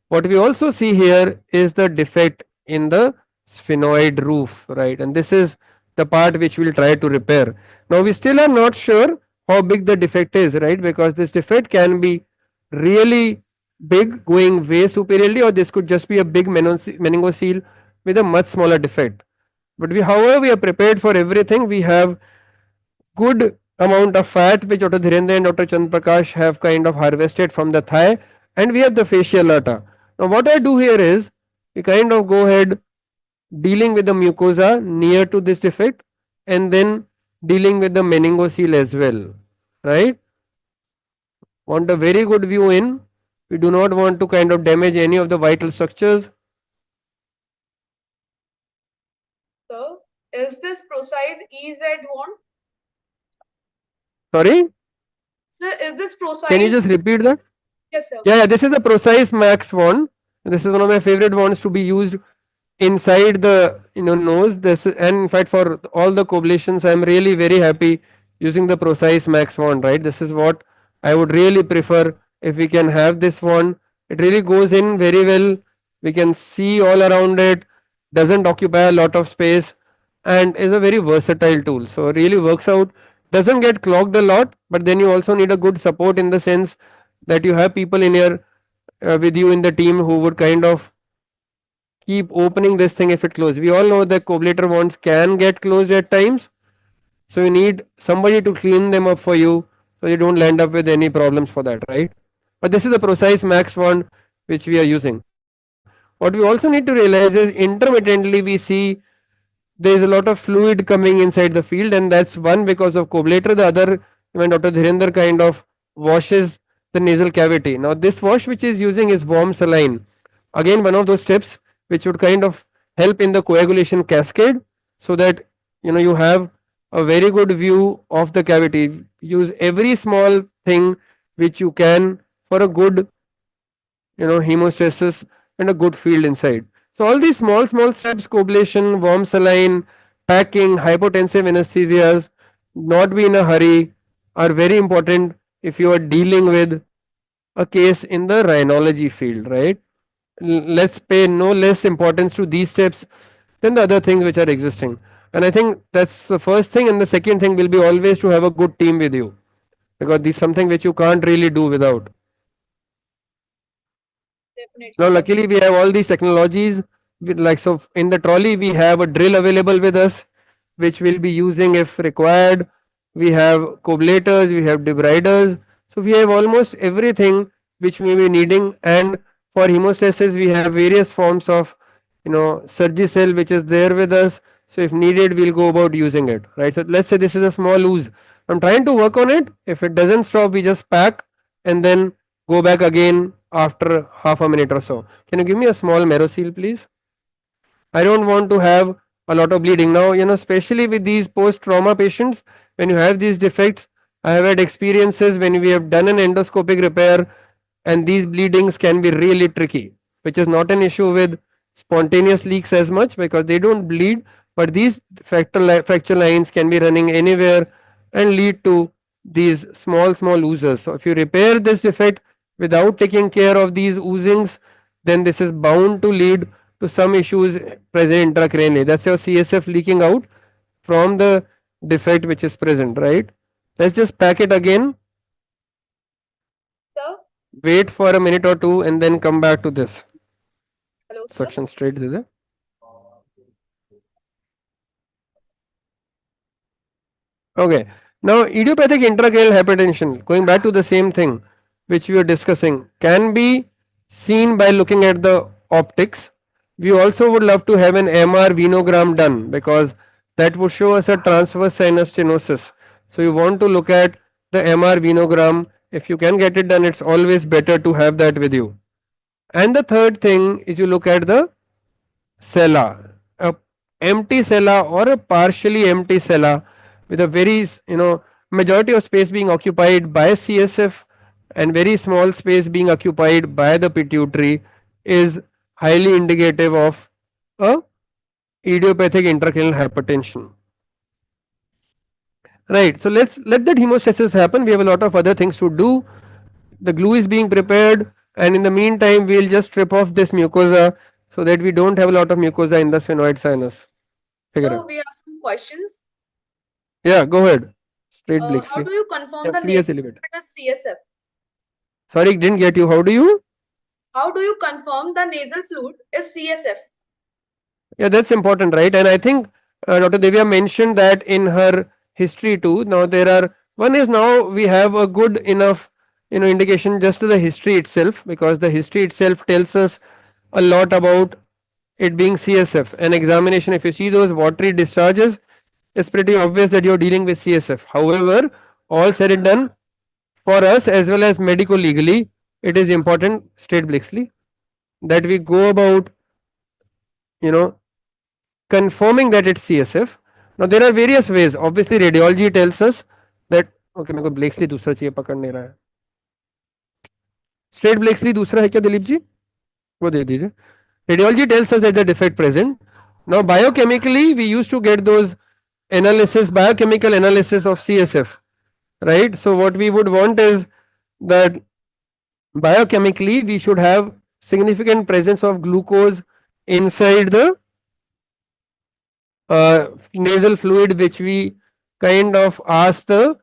What we also see here is the defect in the sphenoid roof, right? And this is the part which we'll try to repair. Now we still are not sure how big the defect is, right? Because this defect can be really big, going way superiorly, or this could just be a big meningocele with a much smaller defect. But however, we are prepared for everything. We have good amount of fat which Dr. Dhirendra and Dr. Chandprakash have kind of harvested from the thigh, and we have the fascial aorta. Now what I do here is we kind of go ahead dealing with the mucosa near to this defect, and then dealing with the meningocele as well, right? Want a very good view in. We do not want to kind of damage any of the vital structures. So, is this precise EZ1? Sorry? Sir, is this precise? Can you just repeat that? Yes, sir. Yeah, this is a precise max wand. This is one of my favorite wands to be used inside the nose. This is, and in fact for all the coabulations, I am really very happy using the precise max wand, right? This is what I would really prefer if we can have this wand. It really goes in very well. We can see all around it, doesn't occupy a lot of space, and is a very versatile tool. So really works out, doesn't get clogged a lot, but then you also need a good support in the sense that you have people in your with you in the team who would kind of keep opening this thing if it closes. We all know that coabulator wands can get closed at times, so you need somebody to clean them up for you, so you don't land up with any problems for that, right? But this is the precise max wand which we are using. What we also need to realize is intermittently we see there is a lot of fluid coming inside the field, and that's one because of coabulator. The other, when Dr. Dhirendra kind of washes the nasal cavity. Now this wash which is using is warm saline. Again, one of those steps which would kind of help in the coagulation cascade, so that you have a very good view of the cavity. Use every small thing which you can for a good hemostasis and a good field inside. So all these small steps, coagulation, warm saline, packing, hypotensive anesthesias, not be in a hurry, are very important if you are dealing with a case in the rhinology field, right? Let's pay no less importance to these steps than the other things which are existing. And I think that's the first thing. And the second thing will be always to have a good team with you, because this is something which you can't really do without. Definitely, Now, sir. luckily, we have all these technologies. Like, so in the trolley, we have a drill available with us, which we'll be using if required. We have coagulators, we have debriders. So we have almost everything which we may be needing. And for hemostasis, we have various forms of, Surgicel, which is there with us. So if needed, we'll go about using it, right? So let's say this is a small ooze. I'm trying to work on it. If it doesn't stop, we just pack and then go back again after half a minute or so. Can you give me a small Merosil, please? I don't want to have a lot of bleeding. Now, especially with these post-trauma patients, when you have these defects, I have had experiences when we have done an endoscopic repair and these bleedings can be really tricky, which is not an issue with spontaneous leaks as much because they don't bleed, but these fracture lines can be running anywhere and lead to these small oozes. So if you repair this defect without taking care of these oozings, then this is bound to lead to some issues present intracranially. That's your CSF leaking out from the defect which is present, right? Let's just pack it again. Sir? Wait for a minute or two and then come back to this. Hello, sir? Suction straight there. Okay. Now, idiopathic intracranial hypertension, going back to the same thing which we were discussing, can be seen by looking at the optics. We also would love to have an MR venogram done because that would show us a transverse sinus stenosis. So you want to look at the MR venogram. If you can get it done, it's always better to have that with you. And the third thing is you look at the cella, a empty cella or a partially empty cella with a very majority of space being occupied by CSF and very small space being occupied by the pituitary is highly indicative of a idiopathic intracranial hypertension. Right, so let that hemostasis happen. We have a lot of other things to do. The glue is being prepared, and in the meantime we'll just strip off this mucosa so that we don't have a lot of mucosa in the sphenoid sinus. So we have some questions. Yeah, go ahead. Straight How Blixley. do you confirm Yeah, the please nasal elevate. fluid is CSF? Sorry, didn't get you. How do you? How do you confirm the nasal fluid is CSF? Yeah, that's important, right? And I think Dr. Devya mentioned that in her history too. Now there are, one is now we have a good enough indication just to the history itself, because the history itself tells us a lot about it being CSF. An examination, if you see those watery discharges, it's pretty obvious that you're dealing with CSF. However, all said and done, for us as well as medico legally, it is important, straight Blixley, that we go about confirming that it's CSF. Now there are various ways. Obviously radiology tells us that, okay, मेरे को Blakeslee दूसरा चाहिए, पकड़ नहीं रहा है. Straight Blakeslee दूसरा है क्या दिलीप जी? वो दे दीजिए. Radiology tells us that the defect present. Now biochemically we used to get those analysis, biochemical analysis of CSF, right? So what we would want is that biochemically we should have significant presence of glucose inside the nasal fluid, which we kind of ask the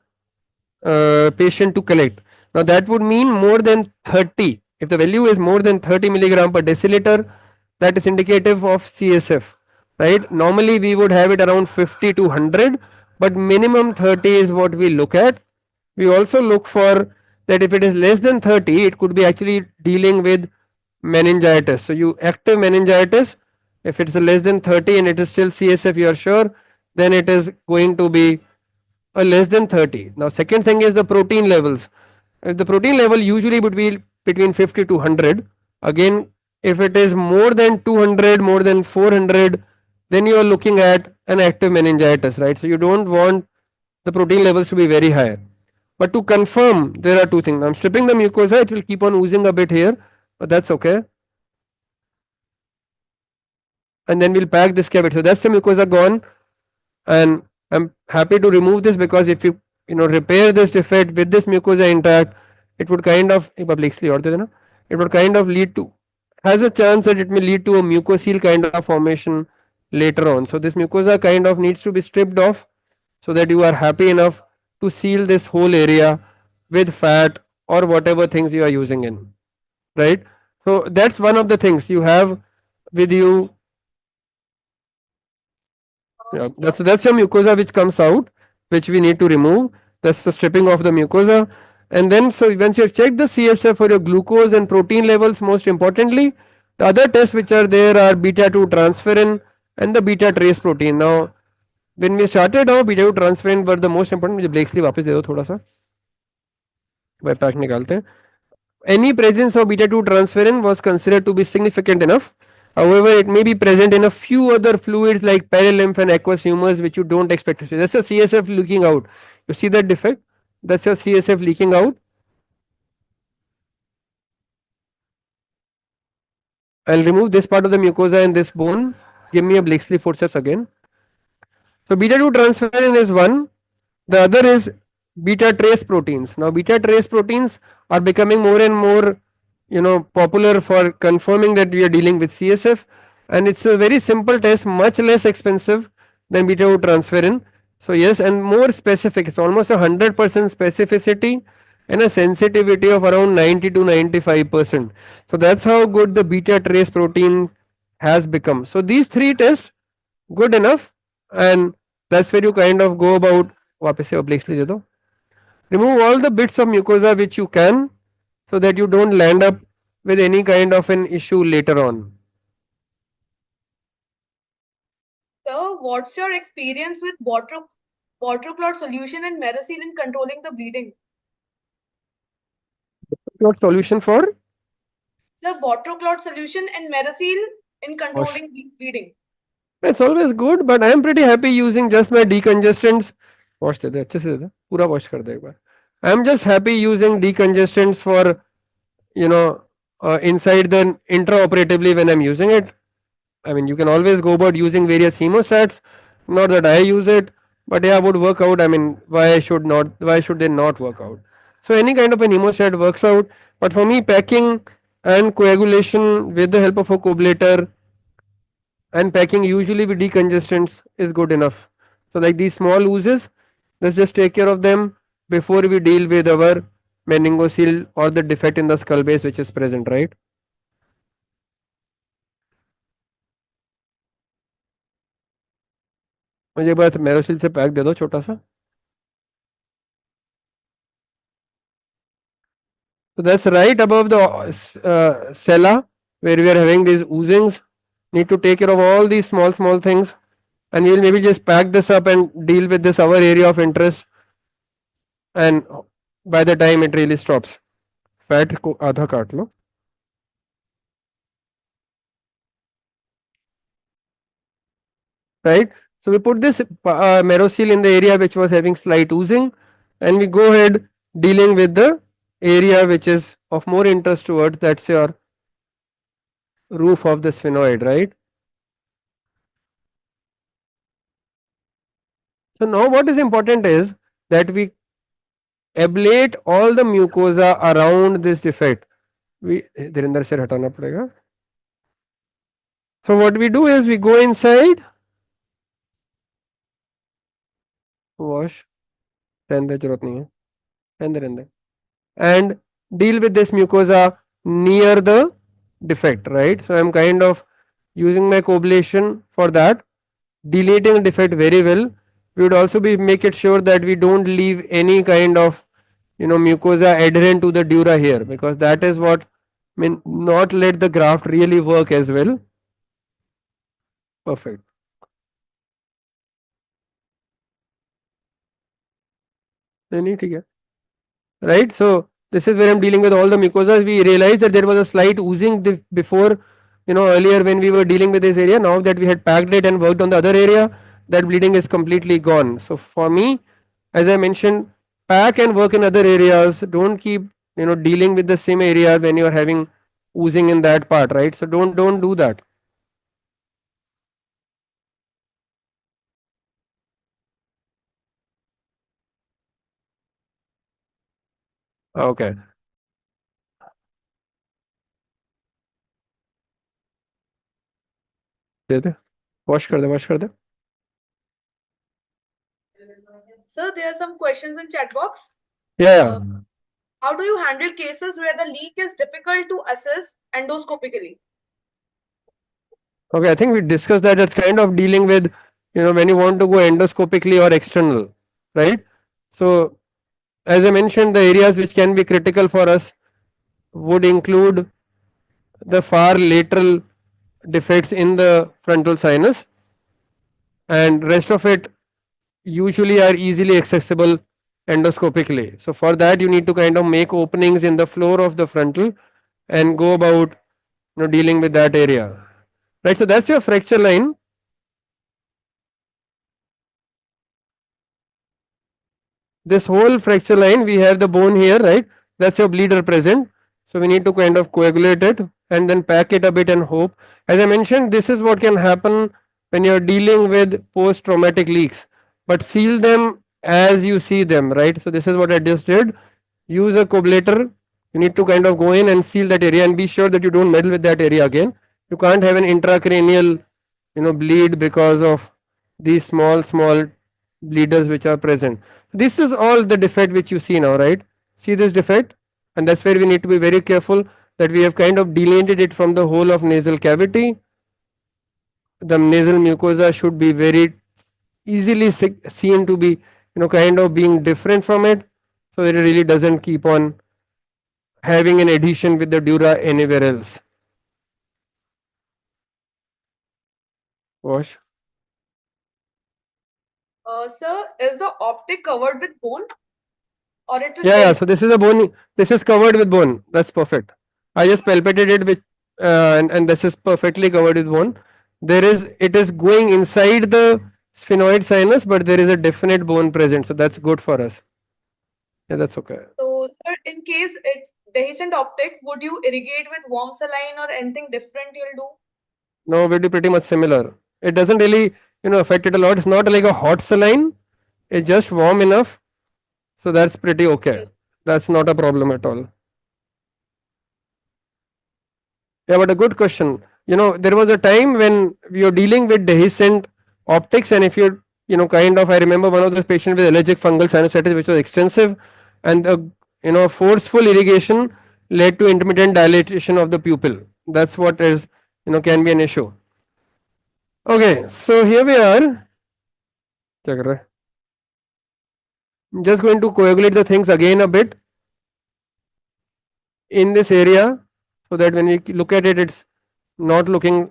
patient to collect. Now that would mean more than 30. If the value is more than 30 milligram per deciliter, that is indicative of CSF, right? Normally we would have it around 50 to 100, but minimum 30 is what we look at. We also look for that if it is less than 30, it could be actually dealing with meningitis. So you active meningitis, if it's less than 30 and it is still CSF, you are sure, then it is going to be a less than 30. Now second thing is the protein levels. If the protein level usually would be between 50 to 100, again if it is more than 200, more than 400, then you are looking at an active meningitis, right? So you don't want the protein levels to be very high. But to confirm, there are two things. I'm stripping the mucosa, it will keep on oozing a bit here, but that's okay. And then we'll pack this cavity. So that's the mucosa gone, and I'm happy to remove this because if you repair this defect with this mucosa intact, it would kind of it would kind of lead to, has a chance that it may lead to a mucocele kind of formation later on. So this mucosa kind of needs to be stripped off so that you are happy enough to seal this whole area with fat or whatever things you are using in, right? So that's one of the things you have with you. Yeah, that's your mucosa which comes out, which we need to remove. That's the stripping of the mucosa. And then, so once you have checked the CSF for your glucose and protein levels, most importantly, the other tests which are there are beta 2 transferrin and the beta trace protein. Now, when we started out, beta 2 transferrin were the most important. मुझे ब्लेक्स ली वापस दे दो थोड़ा सा, वह pack निकालते हैं. Any presence of beta 2 transferrin was considered to be significant enough. However, it may be present in a few other fluids like perilymph and aqueous humors, which you don't expect to see. That's a CSF leaking out. You see that defect? That's your CSF leaking out. I'll remove this part of the mucosa and this bone. Give me a Blakeslee forceps again. So beta 2 transferrin is one. The other is beta trace proteins. Now beta trace proteins are becoming more and more popular for confirming that we are dealing with CSF, and it's a very simple test, much less expensive than beta 2 transferrin. So yes, and more specific. It's almost 100% specificity and a sensitivity of around 90 to 95%. So that's how good the beta trace protein has become. So these three tests, good enough, and that's where you kind of go about. वापस से obliquely दे दो. Remove all the bits of mucosa which you can, so that you don't land up with any kind of an issue later on. So, what's your experience with water clot solution and Meracil in controlling the bleeding? What solution for? So, water clot solution and Meracil in controlling bleeding. It's always good, but I am pretty happy using just my decongestants. Wash दे दे अच्छे से दे दे, पूरा wash कर दे एक बार. I am just happy using decongestants for inside the intraoperatively when I'm using it. I mean, you can always go about using various hemostats. Not that I use it, but yeah, would work out. I mean, why should they not work out? So any kind of an hemostat works out. But for me, packing and coagulation with the help of a coagulator and packing usually with decongestants is good enough. So like these small oozes, let's just take care of them before we deal with our meningocele or the defect in the skull base which is present, right? मुझे बस मेरोसिल से pack दे दो छोटा सा. So that's right above the sella where we are having these oozings. Need to take care of all these small things, and we'll maybe just pack this up and deal with this our area of interest, and by the time it really stops. Fat को आधा काट लो. Right, so we put this Merocil in the area which was having slight oozing, and we go ahead dealing with the area which is of more interest towards, that's your roof of the sphenoid, right? So now what is important is that we ablate all the mucosa around this defect. Dhirendra से हटाना पड़ेगा. So what we do is we go inside, wash, and deal with this mucosa near the defect, right? So I'm kind of using my coblation for that, deleting the defect very well. We would also make it sure that we don't leave any kind of mucosa adherent to the dura here, because that is what not let the graft really work as well. Perfect. Right, so this is where I'm dealing with all the mucosas. We realized that there was a slight oozing before, earlier when we were dealing with this area. Now that we had packed it and worked on the other area, that bleeding is completely gone. So for me, as I mentioned, pack and work in other areas. Don't keep dealing with the same area when you are having oozing in that part, right? So don't do that. Okay. They they wash कर दे Sir, there are some questions in chat box. yeah. How do you handle cases where the leak is difficult to assess endoscopically? Okay, I think we discussed that. It's kind of dealing with, when you want to go endoscopically or external, right? So, as I mentioned, the areas which can be critical for us would include the far lateral defects in the frontal sinus, and rest of it usually are easily accessible endoscopically. So, for that, you need to kind of make openings in the floor of the frontal and go about, dealing with that area, right? So, that's your fracture line. This whole fracture line, we have the bone here, right? That's your bleeder present. So we need to kind of coagulate it and then pack it a bit and hope. As I mentioned, this is what can happen when you're dealing with post-traumatic leaks. But seal them as you see them, right? So this is what I just did. Use a coagulator. You need to kind of go in and seal that area and be sure that you don't meddle with that area again. You can't have an intracranial, bleed because of these small bleeders which are present. This is all the defect which you see now, right? See this defect, and that's where we need to be very careful that we have kind of delineated it from the whole of nasal cavity. The nasal mucosa should be very easily seen to be, kind of being different from it, so that it really doesn't keep on having an adhesion with the dura anywhere else. Wash. Sir, is the optic covered with bone? Or it is Yeah, so this is a bone, this is covered with bone. That's perfect. I just palpated it with, and this is perfectly covered with bone. It is going inside the sphenoid sinus, but there is a definite bone present. So that's good for us. Yeah, that's okay. So, sir, in case it's dehiscent optic, would you irrigate with warm saline or anything different you'll do? No, we'll do pretty much similar. It doesn't really, affect it a lot. It's not like a hot saline. It's just warm enough. So that's pretty okay. That's not a problem at all. Yeah, but a good question. There was a time when we were dealing with dehiscent optics, and if you, I remember one of those patients with allergic fungal sinusitis, which was extensive, and forceful irrigation led to intermittent dilatation of the pupil. That's what is, can be an issue. Okay, so here we are. I'm just going to coagulate the things again a bit in this area, so that when we look at it, it's not looking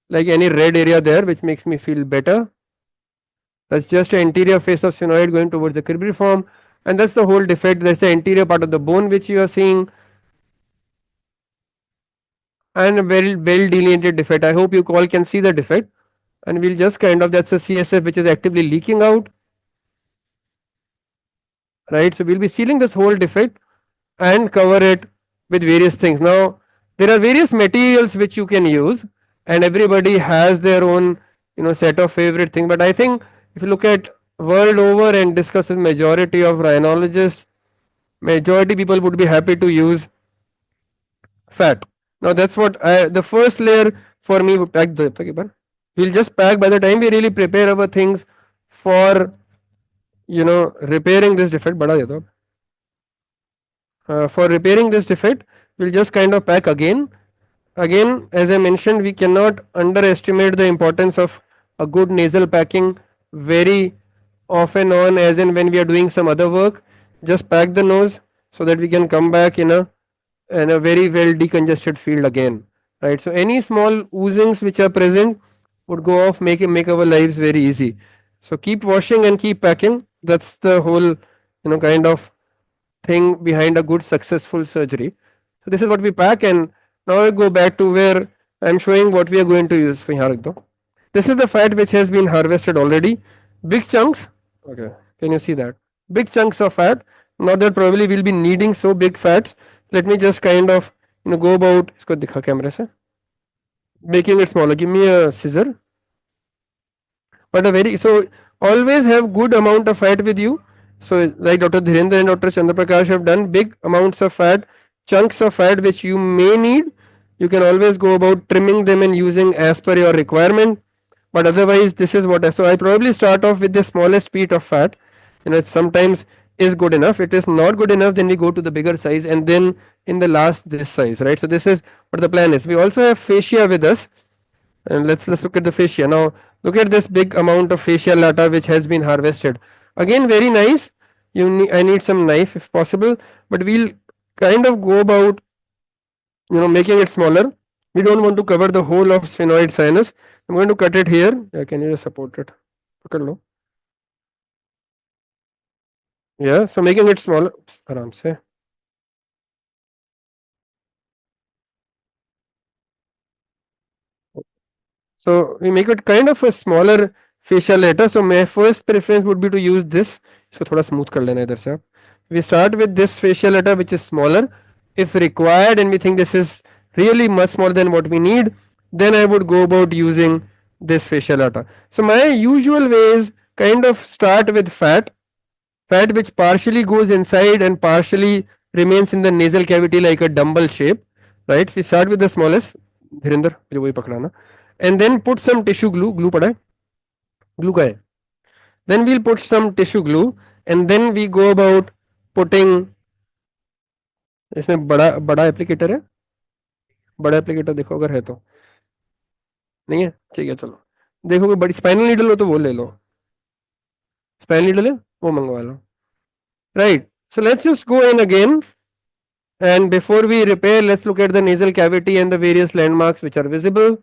like any red area there, which makes me feel better. That's just an anterior face of sphenoid going towards the cribriform, and that's the whole defect. That's the anterior part of the bone which you are seeing, and a well delineated defect. I hope you all can see the defect, and we'll just that's a CSF which is actively leaking out, right? So we'll be sealing this whole defect and cover it with various things. Now there are various materials which you can use, and everybody has their own set of favorite thing. But I think if you look at world over and discuss with majority of rhinologists, majority people would be happy to use fat. Now that's what the first layer for me would pack the we'll just pack by the time we really prepare our things for repairing this defect. For repairing this defect, we'll just pack again. Again, as I mentioned, we cannot underestimate the importance of a good nasal packing very often on, as in when we are doing some other work. Just pack the nose so that we can come back in a very well decongested field again, right? So any small oozings which are present would go off, make our lives very easy. So keep washing and keep packing. That's the whole thing behind a good successful surgery. So this is what we pack, and now I go back to where I'm showing what we are going to use. This is the fat which has been harvested already. Big chunks. Okay, can you see that? Big chunks of fat. Not that probably we'll be needing so big fats. Let me just go about isko dikha camera se, making it smaller. Give me a scissor. But so always have good amount of fat with you, So like Dr. Dhirendra and Dr. Chandraprakash have done, big amounts of fat, chunks of fat which you may need, you can always go about trimming them and using as per your requirement. But otherwise, this is what so I probably start off with the smallest piece of fat. It sometimes is good enough. It is not good enough, then we go to the bigger size, and then in the last this size, right? So this is what the plan is. We also have fascia with us, and let's look at the fascia now. Look at this big amount of fascia lata which has been harvested. Again, very nice. I need some knife if possible, but we'll kind of go about making it smaller. We don't want to cover the whole of sphenoid sinus. I'm going to cut it here. Can you just support it? Yeah, so making it smaller. Aram se. So we make it kind of a smaller facial later. So my first preference would be to use this. So thoda smooth kar lena idhar se aap. We start with this facial letter which is smaller. If required and we think this is really much smaller than what we need, then I would go about using this facial letter. So my usual way is kind of start with fat which partially goes inside and partially remains in the nasal cavity like a dumbbell shape, right? We start with the smallest, Dhirinder, मुझे वही पकड़ाना, and then put some tissue glue पड़ा है, glue का है. Then we'll put some tissue glue and then we go about putting, इसमें बड़ा applicator है, बड़ा एप्लीकेटर देखो अगर है तो, नहीं है, ठीक है चलो, देखो कोई बड़ी स्पाइनल नीडल हो तो वो ले लो, स्पाइनल नीडल है वो मंगवा लो. Right, so let's just go in again, and before we repair, let's look at the nasal cavity and the various landmarks which are visible.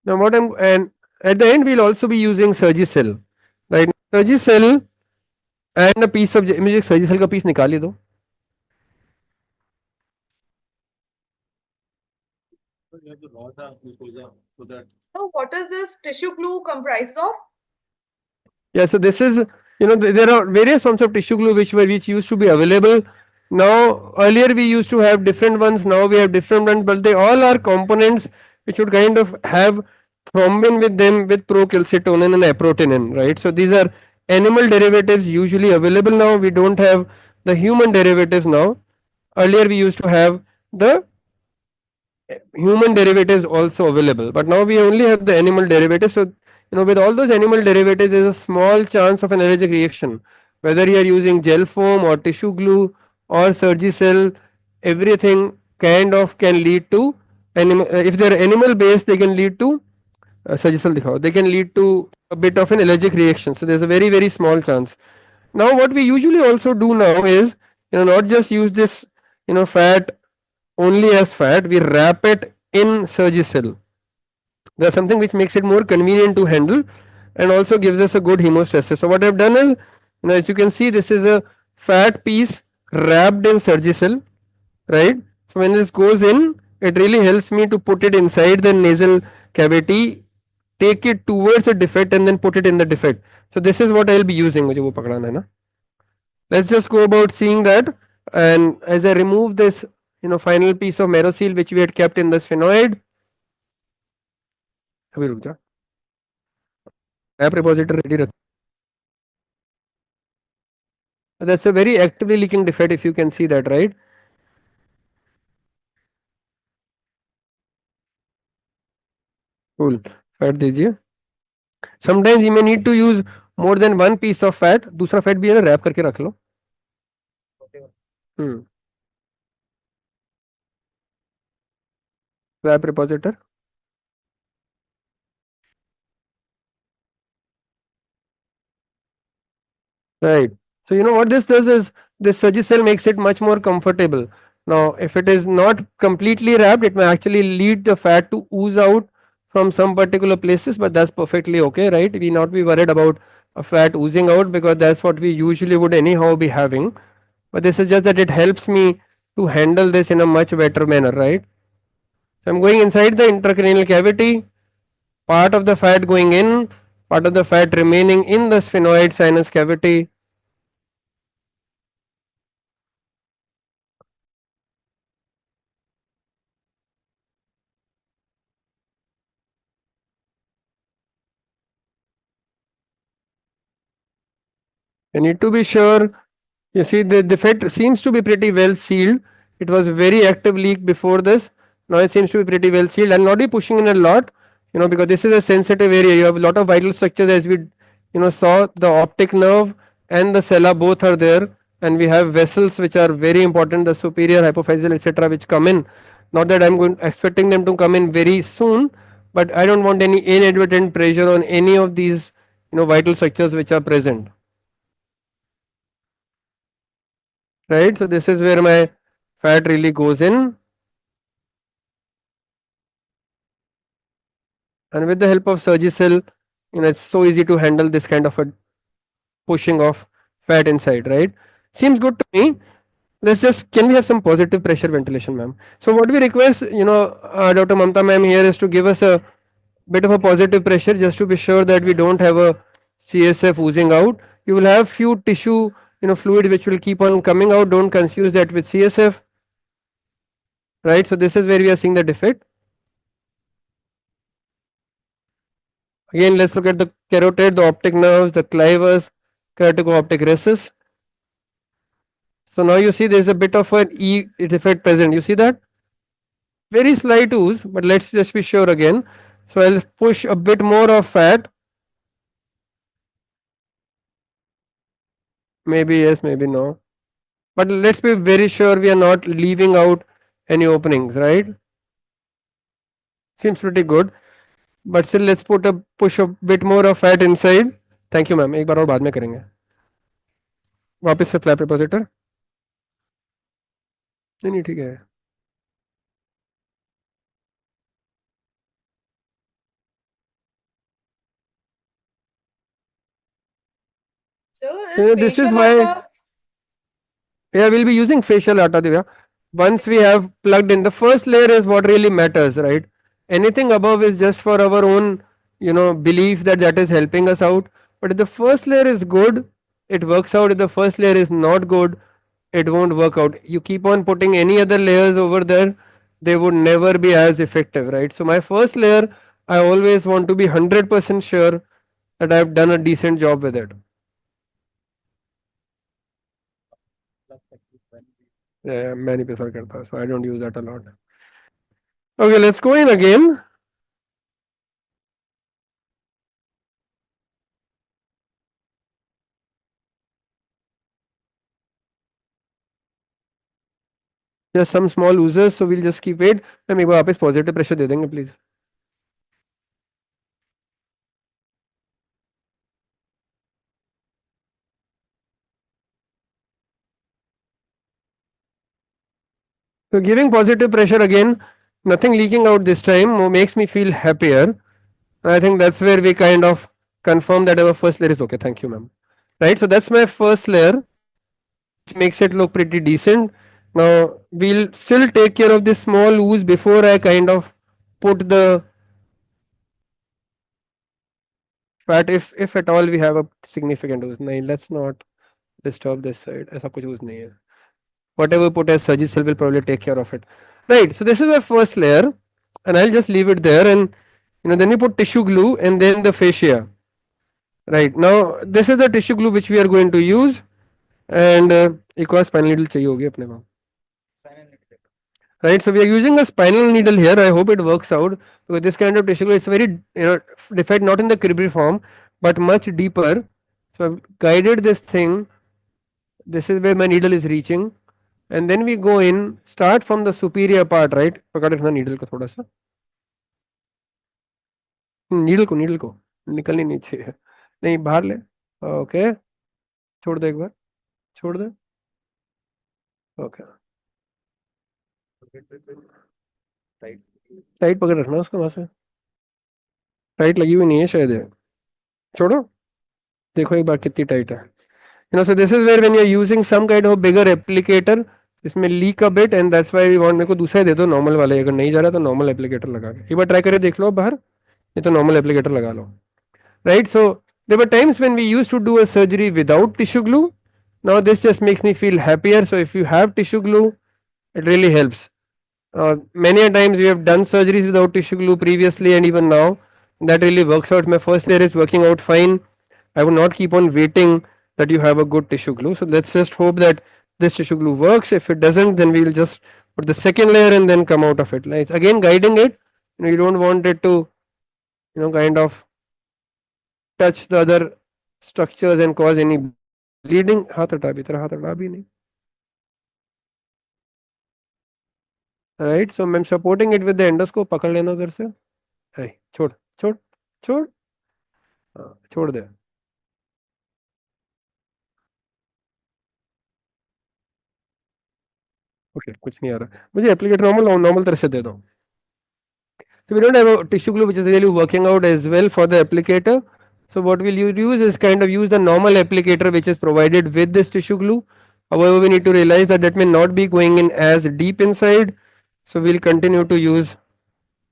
Now and at the end we'll also be using Surgicel, right? Surgicel and a piece of मुझे Surgicel का piece निकाल ही दो. So what is this tissue glue comprised of? Yeah, so this is, there are various forms of tissue glue which used to be available. Now earlier we used to have different ones, now we have different ones, but they all are components which would kind of have thrombin with them with procalcitonin and aprotinin, right? So these are animal derivatives usually available now. We don't have the human derivatives now. Earlier we used to have the human derivatives also available, but now we only have the animal derivatives. So with all those animal derivatives, there's a small chance of an allergic reaction. Whether you are using gel foam or tissue glue or Surgicel, everything kind of can lead to if they are animal based, they can lead to Surgicel dikhao, they can lead to a bit of an allergic reaction. So there's a very, very small chance. Now what we usually also do now is not just use this fat only as fat, we wrap it in Surgicel. There's something which makes it more convenient to handle and also gives us a good hemostasis. So what I've done is, as you can see, this is a fat piece wrapped in Surgicel, right? So when this goes in, it really helps me to put it inside the nasal cavity, take it towards the defect and then put it in the defect. So this is what I'll be using. मुझे वो पकड़ाना है ना. Let's just go about seeing that, and as I remove this final piece of merosil which we had kept in the sphenoid, अभी रुक जा, app repository ready रख. That's a very actively leaking defect, if you can see that, right? Cool. Fat दीजिए. Sometimes you may need to use more than one piece of fat. दूसरा fat भी है ना, wrap करके रख लो. Wrap repository. Right. So what this does is this Surgicel makes it much more comfortable. Now if it is not completely wrapped, it may actually lead the fat to ooze out from some particular places, but that's perfectly okay, right? We not be worried about a fat oozing out because that's what we usually would anyhow be having. But this is just that it helps me to handle this in a much better manner, right? So I'm going inside the intracranial cavity, part of the fat going in, part of the fat remaining in the sphenoid sinus cavity. You need to be sure. You see, the fit seems to be pretty well sealed. It was very active leak before this. Now it seems to be pretty well sealed. I'll not be pushing in a lot, because this is a sensitive area. You have a lot of vital structures, as we, saw. The optic nerve and the sella both are there, and we have vessels which are very important, the superior, hypophyseal, etc., which come in. Not that I'm expecting them to come in very soon, but I don't want any inadvertent pressure on any of these, vital structures which are present. Right, so this is where my fat really goes in, and with the help of Surgicel, it's so easy to handle this kind of a pushing of fat inside, right? Seems good to me. Can we have some positive pressure ventilation, ma'am? So what we request, Dr. Mamta ma'am here is to give us a bit of a positive pressure, just to be sure that we don't have a CSF oozing out. You will have few tissue, fluid which will keep on coming out. Don't confuse that with CSF. Right, so this is where we are seeing the defect. Again, let's look at the carotid, the optic nerves, the clivus, keratico-optic recess. So now you see there is a bit of an E defect present. You see that? Very slight ooze, but let's just be sure again. So I'll push a bit more of fat. Maybe yes, maybe no. But let's be very sure we are not leaving out any openings, right? Seems pretty good. But still, let's push a bit more of fat inside. Thank you, ma'am. एक बार और बाद में करेंगे. वापस से flap रिपोजिटर. नहीं ठीक है. So this is why. Yeah, we'll be using facial atta, Divya. Once we have plugged in, the first layer is what really matters, right? Anything above is just for our own, belief that is helping us out. But if the first layer is good, it works out. If the first layer is not good, it won't work out. You keep on putting any other layers over there, they would never be as effective, right? So my first layer, I always want to be 100% sure that I've done a decent job with it. Yeah, many prefer karta, so I don't use that a lot. Okay, let's go in again. Just some small oozes, so we'll just keep wait. मैं एक बार वापस positive pressure दे देंगे, please. So giving positive pressure again, nothing leaking out this time makes me feel happier. I think that's where we kind of confirm that our first layer is okay. Thank you, ma'am. Right, so that's my first layer, which makes it look pretty decent. Now we'll still take care of this small ooze before I kind of put the fat, if at all we have a significant ooze. No, let's not disturb this side. ऐसा कुछ ooze नहीं है. Whatever put as Surgicel will probably take care of it. Right, so this is my first layer, and I'll just leave it there, and then we put tissue glue and then the fascia. Right, now this is the tissue glue which we are going to use, and एक और spinal needle चाहिए होगी अपने को. Right, so we are using a spinal needle here. I hope it works out, because this kind of tissue glue is very defect not in the cribbery form but much deeper. So I've guided this thing. This is where my needle is reaching. And then we go in, start from the superior part, right? पकड़ रखना needle को थोड़ा सा. Needle को निकलनी नहीं चाहिए. नहीं बाहर ले. Okay. छोड़ दे एक बार. छोड़ दे. Okay. टाइट पकड़ रखना उसको वहां से. टाइट लगी हुई नहीं है शायद. छोड़ो. देखो एक बार कितनी टाइट है. So this is where when you're using some kind of bigger applicator, इसमें leak a bit, and that's why we want. मेरे को दूसरा दे दो normal वाले. अगर नहीं जा रहा तो normal applicator लगा के एक बार try करके देख लो बाहर. ये तो normal applicator लगा लो. Right, so there were times when we used to do a surgery without tissue glue. Now this just makes me feel happier. So if you have tissue glue, it really helps. Many a times we have done surgeries without tissue glue previously, and even now that really works out. My first layer is working out fine. I will not keep on waiting that you have a good tissue glue. So let's just hope that this tissue glue works. If it doesn't, then we will just put the second layer and then come out of it. Like again, guiding it. You don't want it to, kind of touch the other structures and cause any bleeding. हाथ हटा भी, तेरा हाथ हटा भी नहीं. Right, so I'm supporting it with the endoscope. पकड़ लेना उधर से. Hey, छोड़, छोड़, छोड़. छोड़ दे. Okay, कुछ नहीं आ रहा. मुझे एप्लीकेटर नॉर्मल तरह से दे दो. So we don't have a tissue glue which is really working out as well for the applicator. So what we'll use is kind of use the normal applicator which is provided with this tissue glue. However, we need to realize that that may not be going in as deep inside. So we'll continue to use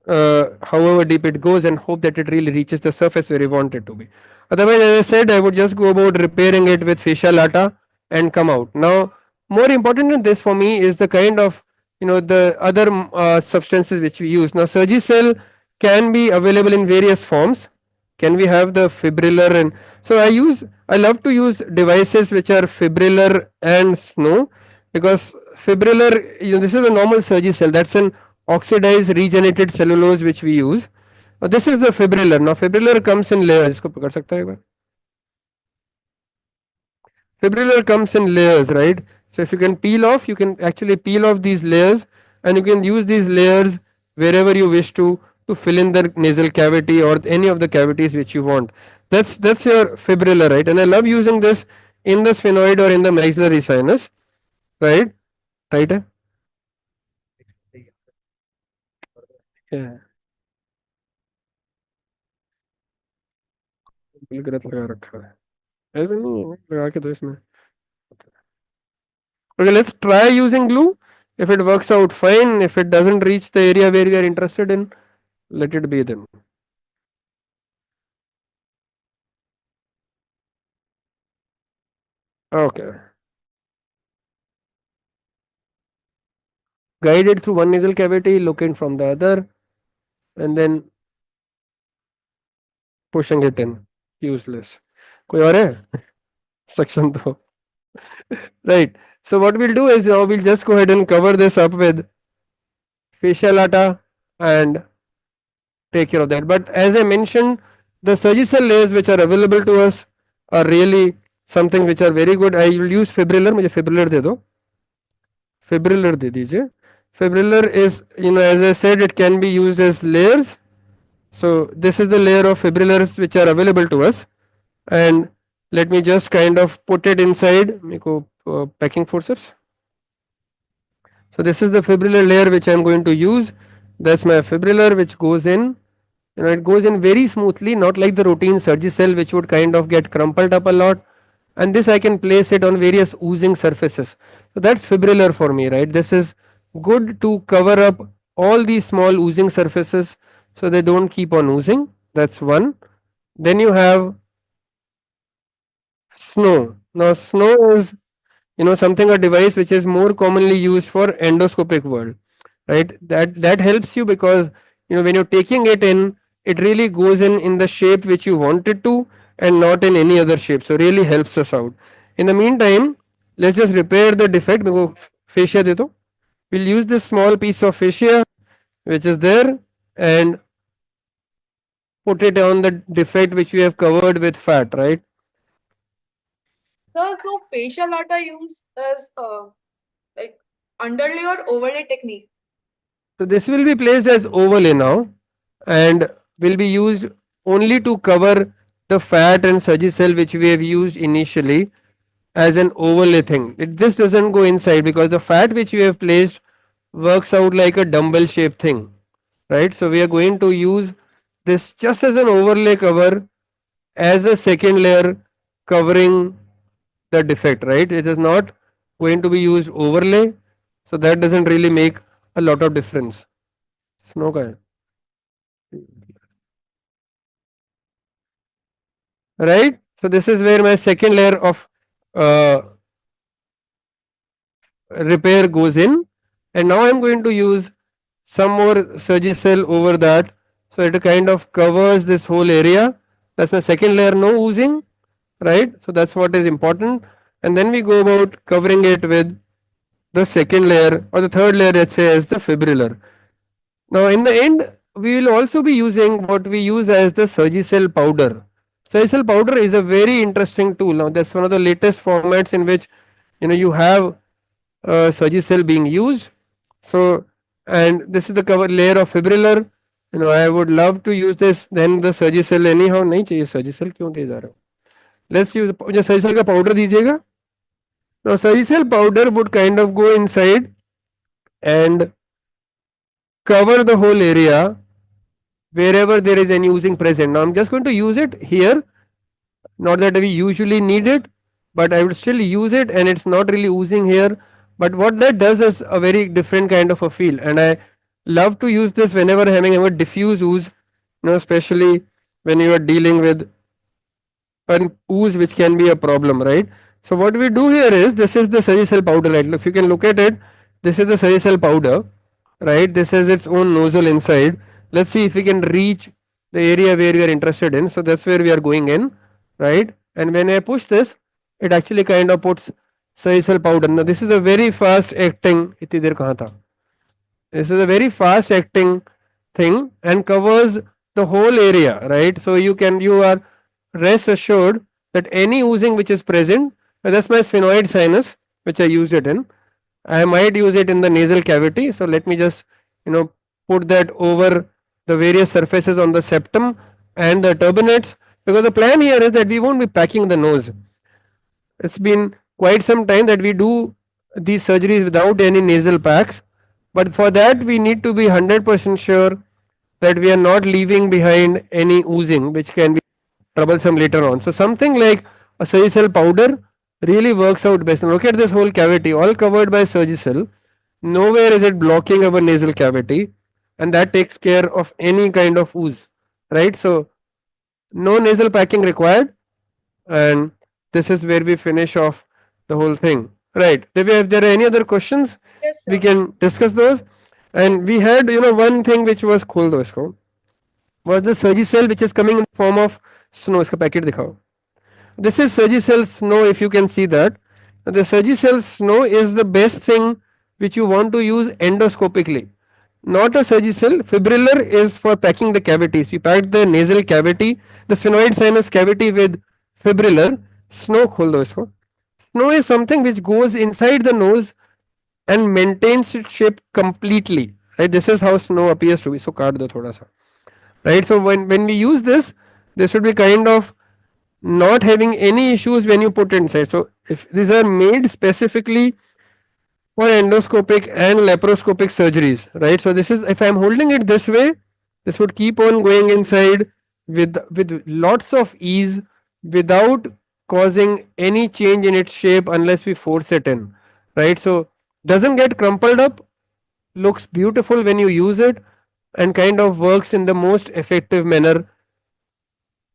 however deep it goes and hope that it really reaches the surface where we want it to be. Otherwise, as I said, I would just go about repairing it with fascia lata and come out. Now, more important than this for me is the kind of the other substances which we use. Now, Surgicel can be available in various forms. Can we have the fibrillar? And so I love to use devices which are fibrillar and snow, because fibrillar, this is a normal Surgicel. That's an oxidized regenerated cellulose which we use. This is the fibrillar. Now, fibrillar comes in layers. इसको पकड़ सकता है एक बार? Fibrillar comes in layers, right? So if you can peel off, you can actually peel off these layers, and you can use these layers wherever you wish to fill in the nasal cavity or any of the cavities which you want. That's your fibrillar, right? And I love using this in the sphenoid or in the maxillary sinus, right? Right? Yeah. गलत लगा रखा है. ऐसे नहीं लगा के दो इसमें. Okay, let's try using glue. If it works out, fine. If it doesn't reach the area where we are interested in, let it be then. Okay. Guide it through one nasal cavity, looking from the other, and then pushing it in. Useless. कोई और है? Section दो. Right. So what we'll do is now we'll just go ahead and cover this up with fascia lata and take care of that. But as I mentioned, the Surgicel layers which are available to us are really something which are very good. I will use fibrillar. मुझे fibrillar दे दो. Fibrillar दे दीजिए. Fibrillar is, as I said, it can be used as layers. So this is the layer of fibrillars which are available to us, and let me just kind of put it inside. Packing forceps. So this is the fibrillar layer which I am going to use. That's my fibrillar which goes in. It goes in very smoothly, not like the routine Surgicel which would kind of get crumpled up a lot. And this I can place it on various oozing surfaces. So that's fibrillar for me, right? This is good to cover up all these small oozing surfaces so they don't keep on oozing. That's one. Then you have snow. Now snow is something, a device which is more commonly used for endoscopic world, right? That helps you because when you're taking it in, it really goes in the shape which you want it to and not in any other shape. So really helps us out. In the meantime, let's just repair the defect. Fascia de do. We'll use this small piece of fascia which is there and put it on the defect which we have covered with fat, right? So fascia lata use as like underlay or overlay technique. So this will be placed as overlay now and will be used only to cover the fat and Surgicel which we have used initially as an overlay thing. This doesn't go inside because the fat which we have placed works out like a dumbbell shaped thing, right? So we are going to use this just as an overlay cover as a second layer covering the defect, right? It is not going to be used overlay, so that doesn't really make a lot of difference. Snow ka hai. Right? So this is where my second layer of repair goes in, and now I'm going to use some more Surgicel over that, so it kind of covers this whole area. That's my second layer, no oozing. right? So that's what is important. And then we go about covering it with the second layer or the third layer, let's say, as the fibrillar. Now, in the end, we will also be using what we use as the Surgicel powder. Surgicel powder is a very interesting tool. Now, that's one of the latest formats in which you have Surgicel being used. So, and this is the cover layer of fibrillar. I would love to use this. Then the Surgicel anyhow नहीं चाहिए Surgicel क्यों दे जा रहे हो? Let's use मुझे Surgicel का powder दीजिएगा. Now, Surgicel powder would kind of go inside and cover the whole area wherever there is any oozing present. Now I'm just going to use it here, not that we usually need it, but I would still use it and it's not really oozing here. But what that does is a very different kind of a feel, and I love to use this whenever having a diffuse ooze, especially when you are dealing with an ooze which can be a problem, right? So what we do here is, this is the Surgicel powder, right? If you can look at it, this is the Surgicel powder, right? This has its own nozzle inside. Let's see if we can reach the area where we are interested in. So that's where we are going in, right? And when I push this, it actually kind of puts Surgicel powder. Now this is a very fast acting, this is a very fast acting thing and covers the whole area, right? So you are rest assured that any oozing which is present, that's my sphenoid sinus which I use it in. I might use it in the nasal cavity. So let me just put that over the various surfaces on the septum and the turbinates, because the plan here is that we won't be packing the nose. It's been quite some time that we do these surgeries without any nasal packs, but for that we need to be 100% sure that we are not leaving behind any oozing which can be troublesome later on. So something like a Surgicel powder really works out best. Now look at this whole cavity, all covered by Surgicel. Nowhere is it blocking our nasal cavity, and that takes care of any kind of ooze, right? So no nasal packing required, and this is where we finish off the whole thing, right? If there are any other questions, Yes, sir. we can discuss those. And we had one thing which was cool though, was the Surgicel which is coming in the form of snow. Iska packet dikhao. This is Surgicel snow, if you can see that. The Surgicel snow is the best thing which you want to use endoscopically. Not a Surgicel. Fibrillar is for packing the cavities. We packed the nasal cavity, the sphenoid sinus cavity with fibrillar. Snow khol do isko. Snow is something which goes inside the nose and maintains its shape completely. Right? This is how snow appears to be. So kaat do thoda sa. Right? So when we use this should be kind of not having any issues when you put inside. So if these are made specifically for endoscopic and laparoscopic surgeries, right? So this is, if I'm holding it this way, this would keep on going inside with lots of ease without causing any change in its shape unless we force it in, right? So doesn't get crumpled up, looks beautiful when you use it, and kind of works in the most effective manner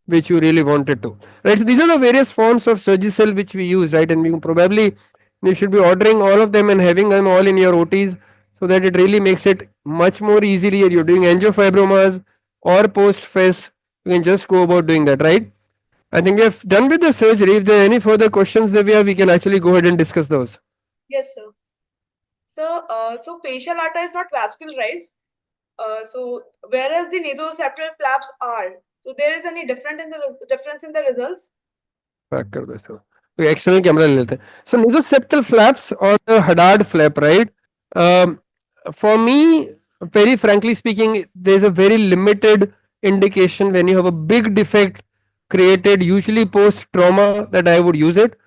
which you really wanted to, right? So these are the various forms of Surgicel which we use, right? And you should be ordering all of them and having them all in your OTs, so that it really makes it much more easier. You're doing angiofibromas or post-FES, you can just go about doing that, right? I think we have done with the surgery. If there are any further questions that we can actually go ahead and discuss those. Yes, sir. So facial aorta is not vascularized. So whereas the nasoseptal flaps are, so there is any difference in the results? Back कर दो इसको. Okay, external camera ले लेते हैं. So nasoseptal flaps or the Hadad flap, right? For me, very frankly speaking, there is a very limited indication when you have a big defect created, usually post trauma, that I would use it.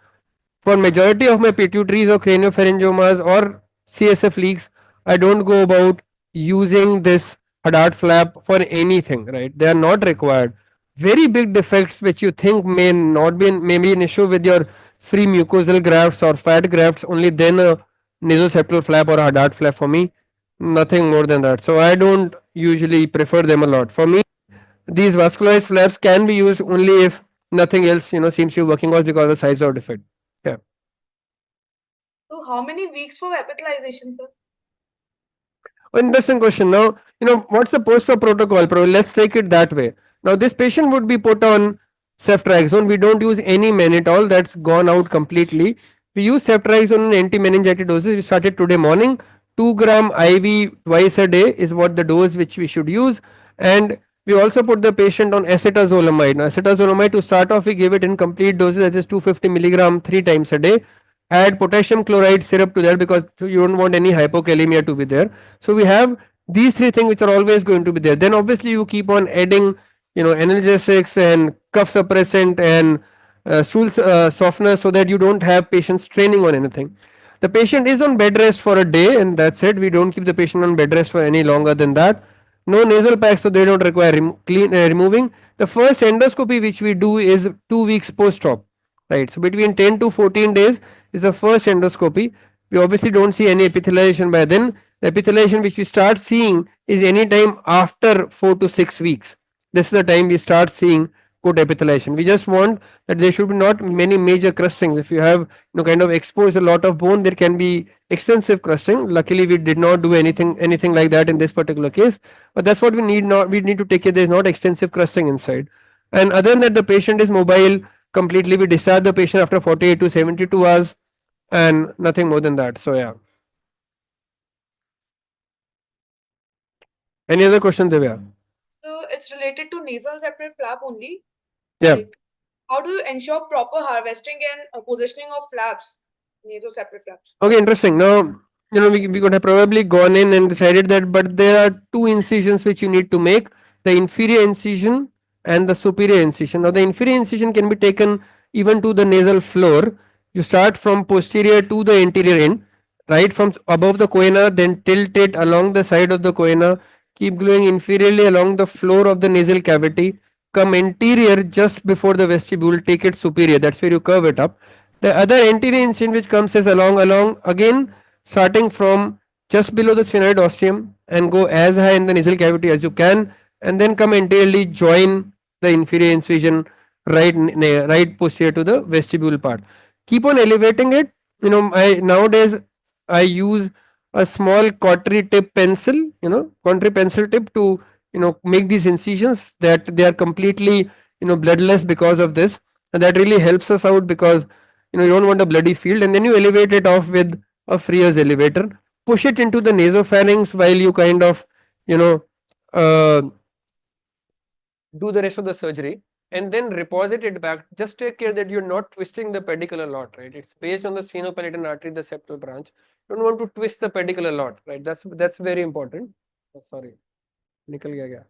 For majority of my pituitaries or craniopharyngiomas or CSF leaks, I don't go about using this Hadad flap for anything, right? They are not required. Very big defects which you think may be an issue with your free mucosal grafts or fat grafts, only then a nasoseptal flap or a Hadad flap. For me, nothing more than that. So I don't usually prefer them a lot. For me, these vascularized flaps can be used only if nothing else seems to be working out because of the size of defect. Yeah. So how many weeks for epithelialization, sir? Interesting question. Now, what's the post-op protocol? Let's take it that way. Now, this patient would be put on ceftriaxone. We don't use any mannitol, that's gone out completely. We use ceftriaxone in anti-meningitis doses. We started today morning. 2 gram IV twice a day is what the dose which we should use. And we also put the patient on acetazolamide. Now, acetazolamide to start off, we give it in complete doses, that is 250 milligram 3 times a day. Add potassium chloride syrup to that because you don't want any hypokalemia to be there. So we have these three things which are always going to be there. Then obviously you keep on adding, analgesics and cough suppressant and stool softener so that you don't have patients straining on anything. The patient is on bed rest for a day and that's it. We don't keep the patient on bed rest for any longer than that. No nasal packs, so they don't require removing. The first endoscopy which we do is 2 weeks post-op, right? So between 10 to 14 days is the first endoscopy. We obviously don't see any epithelialization by then. The epithelialization which we start seeing is any time after 4 to 6 weeks. This is the time we start seeing good epithelialization. We just want that there should be not many major crustings. If you have kind of exposed a lot of bone, there can be extensive crusting. Luckily, we did not do anything like that in this particular case. But that's what we need. We need to take care. There is not extensive crusting inside. And other than that, the patient is mobile completely. We discharge the patient after 48 to 72 hours, and nothing more than that. So yeah. Any other question, Divya? So it's related to nasal septal flap only. Yeah. Like, how do you ensure proper harvesting and positioning of flaps, nasoseptal flaps? Okay, interesting. Now, we could have probably gone in and decided that, but there are two incisions which you need to make, the inferior incision and the superior incision. Now, the inferior incision can be taken even to the nasal floor. You start from posterior to the anterior end, right from above the choana, then tilt it along the side of the choana, keep going inferiorly along the floor of the nasal cavity, come anterior just before the vestibule, take it superior, that's where you curve it up. The other anterior incision which comes is along again, starting from just below the sphenoid ostium and go as high in the nasal cavity as you can, and then come anteriorly, join the inferior incision right posterior to the vestibule part. Keep on elevating it. Nowadays I use a small cautery tip pencil, cautery pencil tip to make these incisions that they are completely bloodless because of this, and that really helps us out because you don't want a bloody field. And then you elevate it off with a Freer's elevator, push it into the nasopharynx while you kind of do the rest of the surgery, and then reposit it back. Just take care that you're not twisting the pedicle a lot, right? It's based on the sphenopalatine artery, the septal branch. You don't want to twist the pedicle a lot, right? That's very important. Oh, sorry, nikal gaya.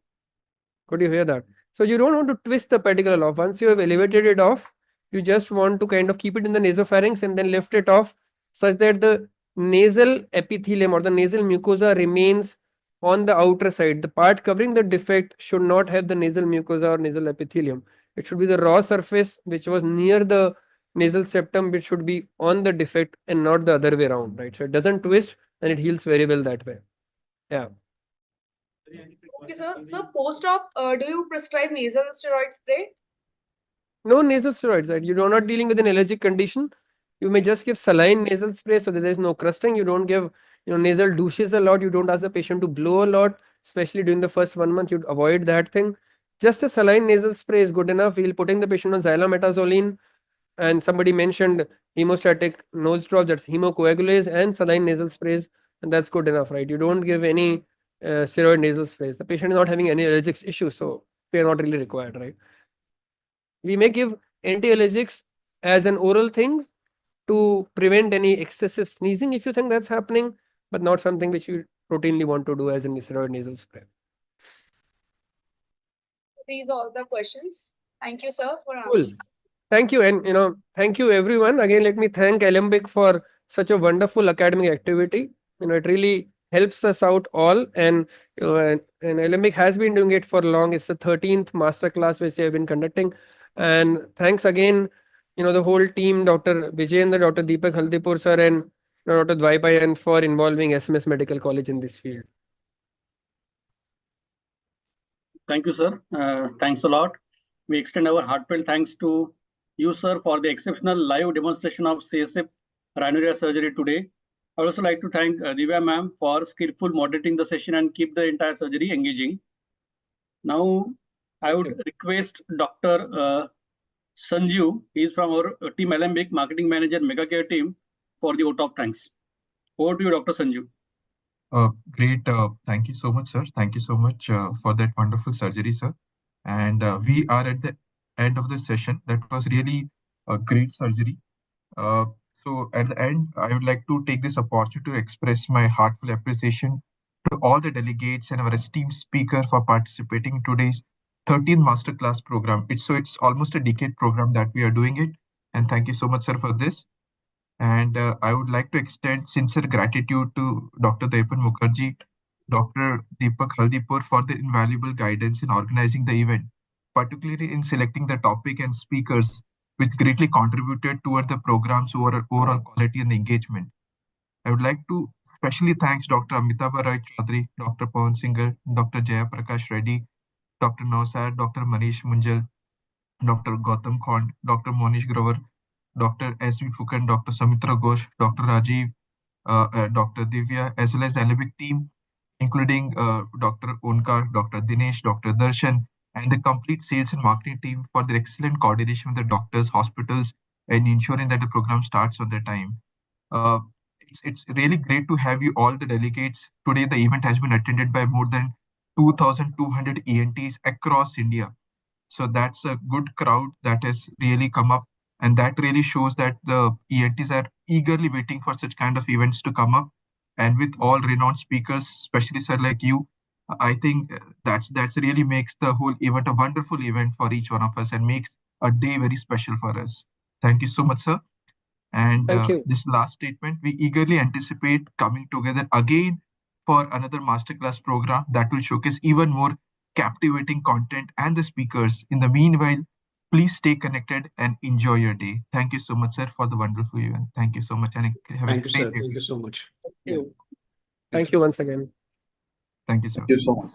Could you hear that? So you don't want to twist the pedicle a lot. Once you have elevated it off, you just want to kind of keep it in the nasopharynx and then lift it off such that the nasal epithelium or the nasal mucosa remains on the outer side. The part covering the defect should not have the nasal mucosa or nasal epithelium. It should be the raw surface which was near the nasal septum, which should be on the defect and not the other way around, right? So it doesn't twist and it heals very well that way. Yeah. Okay, sir. So post-op, do you prescribe nasal steroid spray? No nasal steroids, right? You're not dealing with an allergic condition. You may just give saline nasal spray so that there is no crusting. You don't give nasal douches a lot. You don't ask the patient to blow a lot, especially during the first 1 month. You'd avoid that thing. Just a saline nasal spray is good enough. We'll putting the patient on xylometazoline, and somebody mentioned hemostatic nose drop, that's hemocoagulase, and saline nasal sprays, and that's good enough, right? You don't give any steroid nasal sprays. The patient is not having any allergic issues, so they are not really required, right? We may give anti-allergics as an oral thing to prevent any excessive sneezing if you think that's happening, but not something which you routinely want to do as a steroid nasal spray. These are all the questions. Thank you, sir, for Cool. answering. Thank you, and thank you everyone. Again, let me thank Alembic for such a wonderful academic activity. It really helps us out all, and and Alembic has been doing it for long. It's the 13th masterclass which they have been conducting, and thanks again, the whole team, Dr. Vijayendra, Dr. Deepak Haldipur sir, and Dr. Dvaipayan for involving SMS Medical College in this field. Thank you, sir. Thanks a lot. We extend our heartfelt thanks to you, sir, for the exceptional live demonstration of CSF rhinorrhea surgery today. I would also like to thank Divya ma'am for skillful moderating the session and keep the entire surgery engaging. Now, I would request Dr. Sanju is from our team Alembic, Marketing Manager, Mega Care team for the vote of thanks. Over to you, Dr. Sanju. Great. Thank you so much, sir. Thank you so much for that wonderful surgery, sir. And we are at the end of the session. That was really a great surgery. So at the end, I would like to take this opportunity to express my heartfelt appreciation to all the delegates and our esteemed speaker for participating in today's 13th Masterclass program. It's almost a decade program that we are doing it. And thank you so much, sir, for this. And I would like to extend sincere gratitude to Dr. Deepan Mukherjee, Dr. Deepak Haldipur for their invaluable guidance in organizing the event, particularly in selecting the topic and speakers, which greatly contributed toward the program's overall quality and engagement. I would like to especially thank Dr. Amitabh Roy Chaudhary, Dr. Pawan Singer, Dr. Jaya Prakash Reddy, Dr. Nausad, Dr. Manish Munjal, Dr. Gautam Khond, Dr. Monish Grover, Dr. S.V. Fukan, Dr. Samitra Ghosh, Dr. Rajiv, Dr. Divya, as well as the Alembic team, including Dr. Onkar, Dr. Dinesh, Dr. Darshan, and the complete sales and marketing team for their excellent coordination with the doctors, hospitals, and ensuring that the program starts on their time. It's really great to have you all the delegates. Today, the event has been attended by more than 2,200 ENTs across India. So that's a good crowd that has really come up. And that really shows that the ENTs are eagerly waiting for such kind of events to come up. And with all renowned speakers, especially sir like you, I think that's really makes the whole event a wonderful event for each one of us and makes a day very special for us. Thank you so much, sir. And this last statement, we eagerly anticipate coming together again for another masterclass program that will showcase even more captivating content and the speakers. In the meanwhile, please stay connected and enjoy your day. Thank you so much, sir, for the wonderful event. Thank you so much. And have Thank a you, great sir. day. Thank you so much. Thank you once again. Thank you, sir. Thank you so much.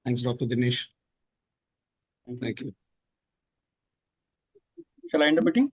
Thanks, Dr. Dinesh. Thank you. Shall I end the meeting?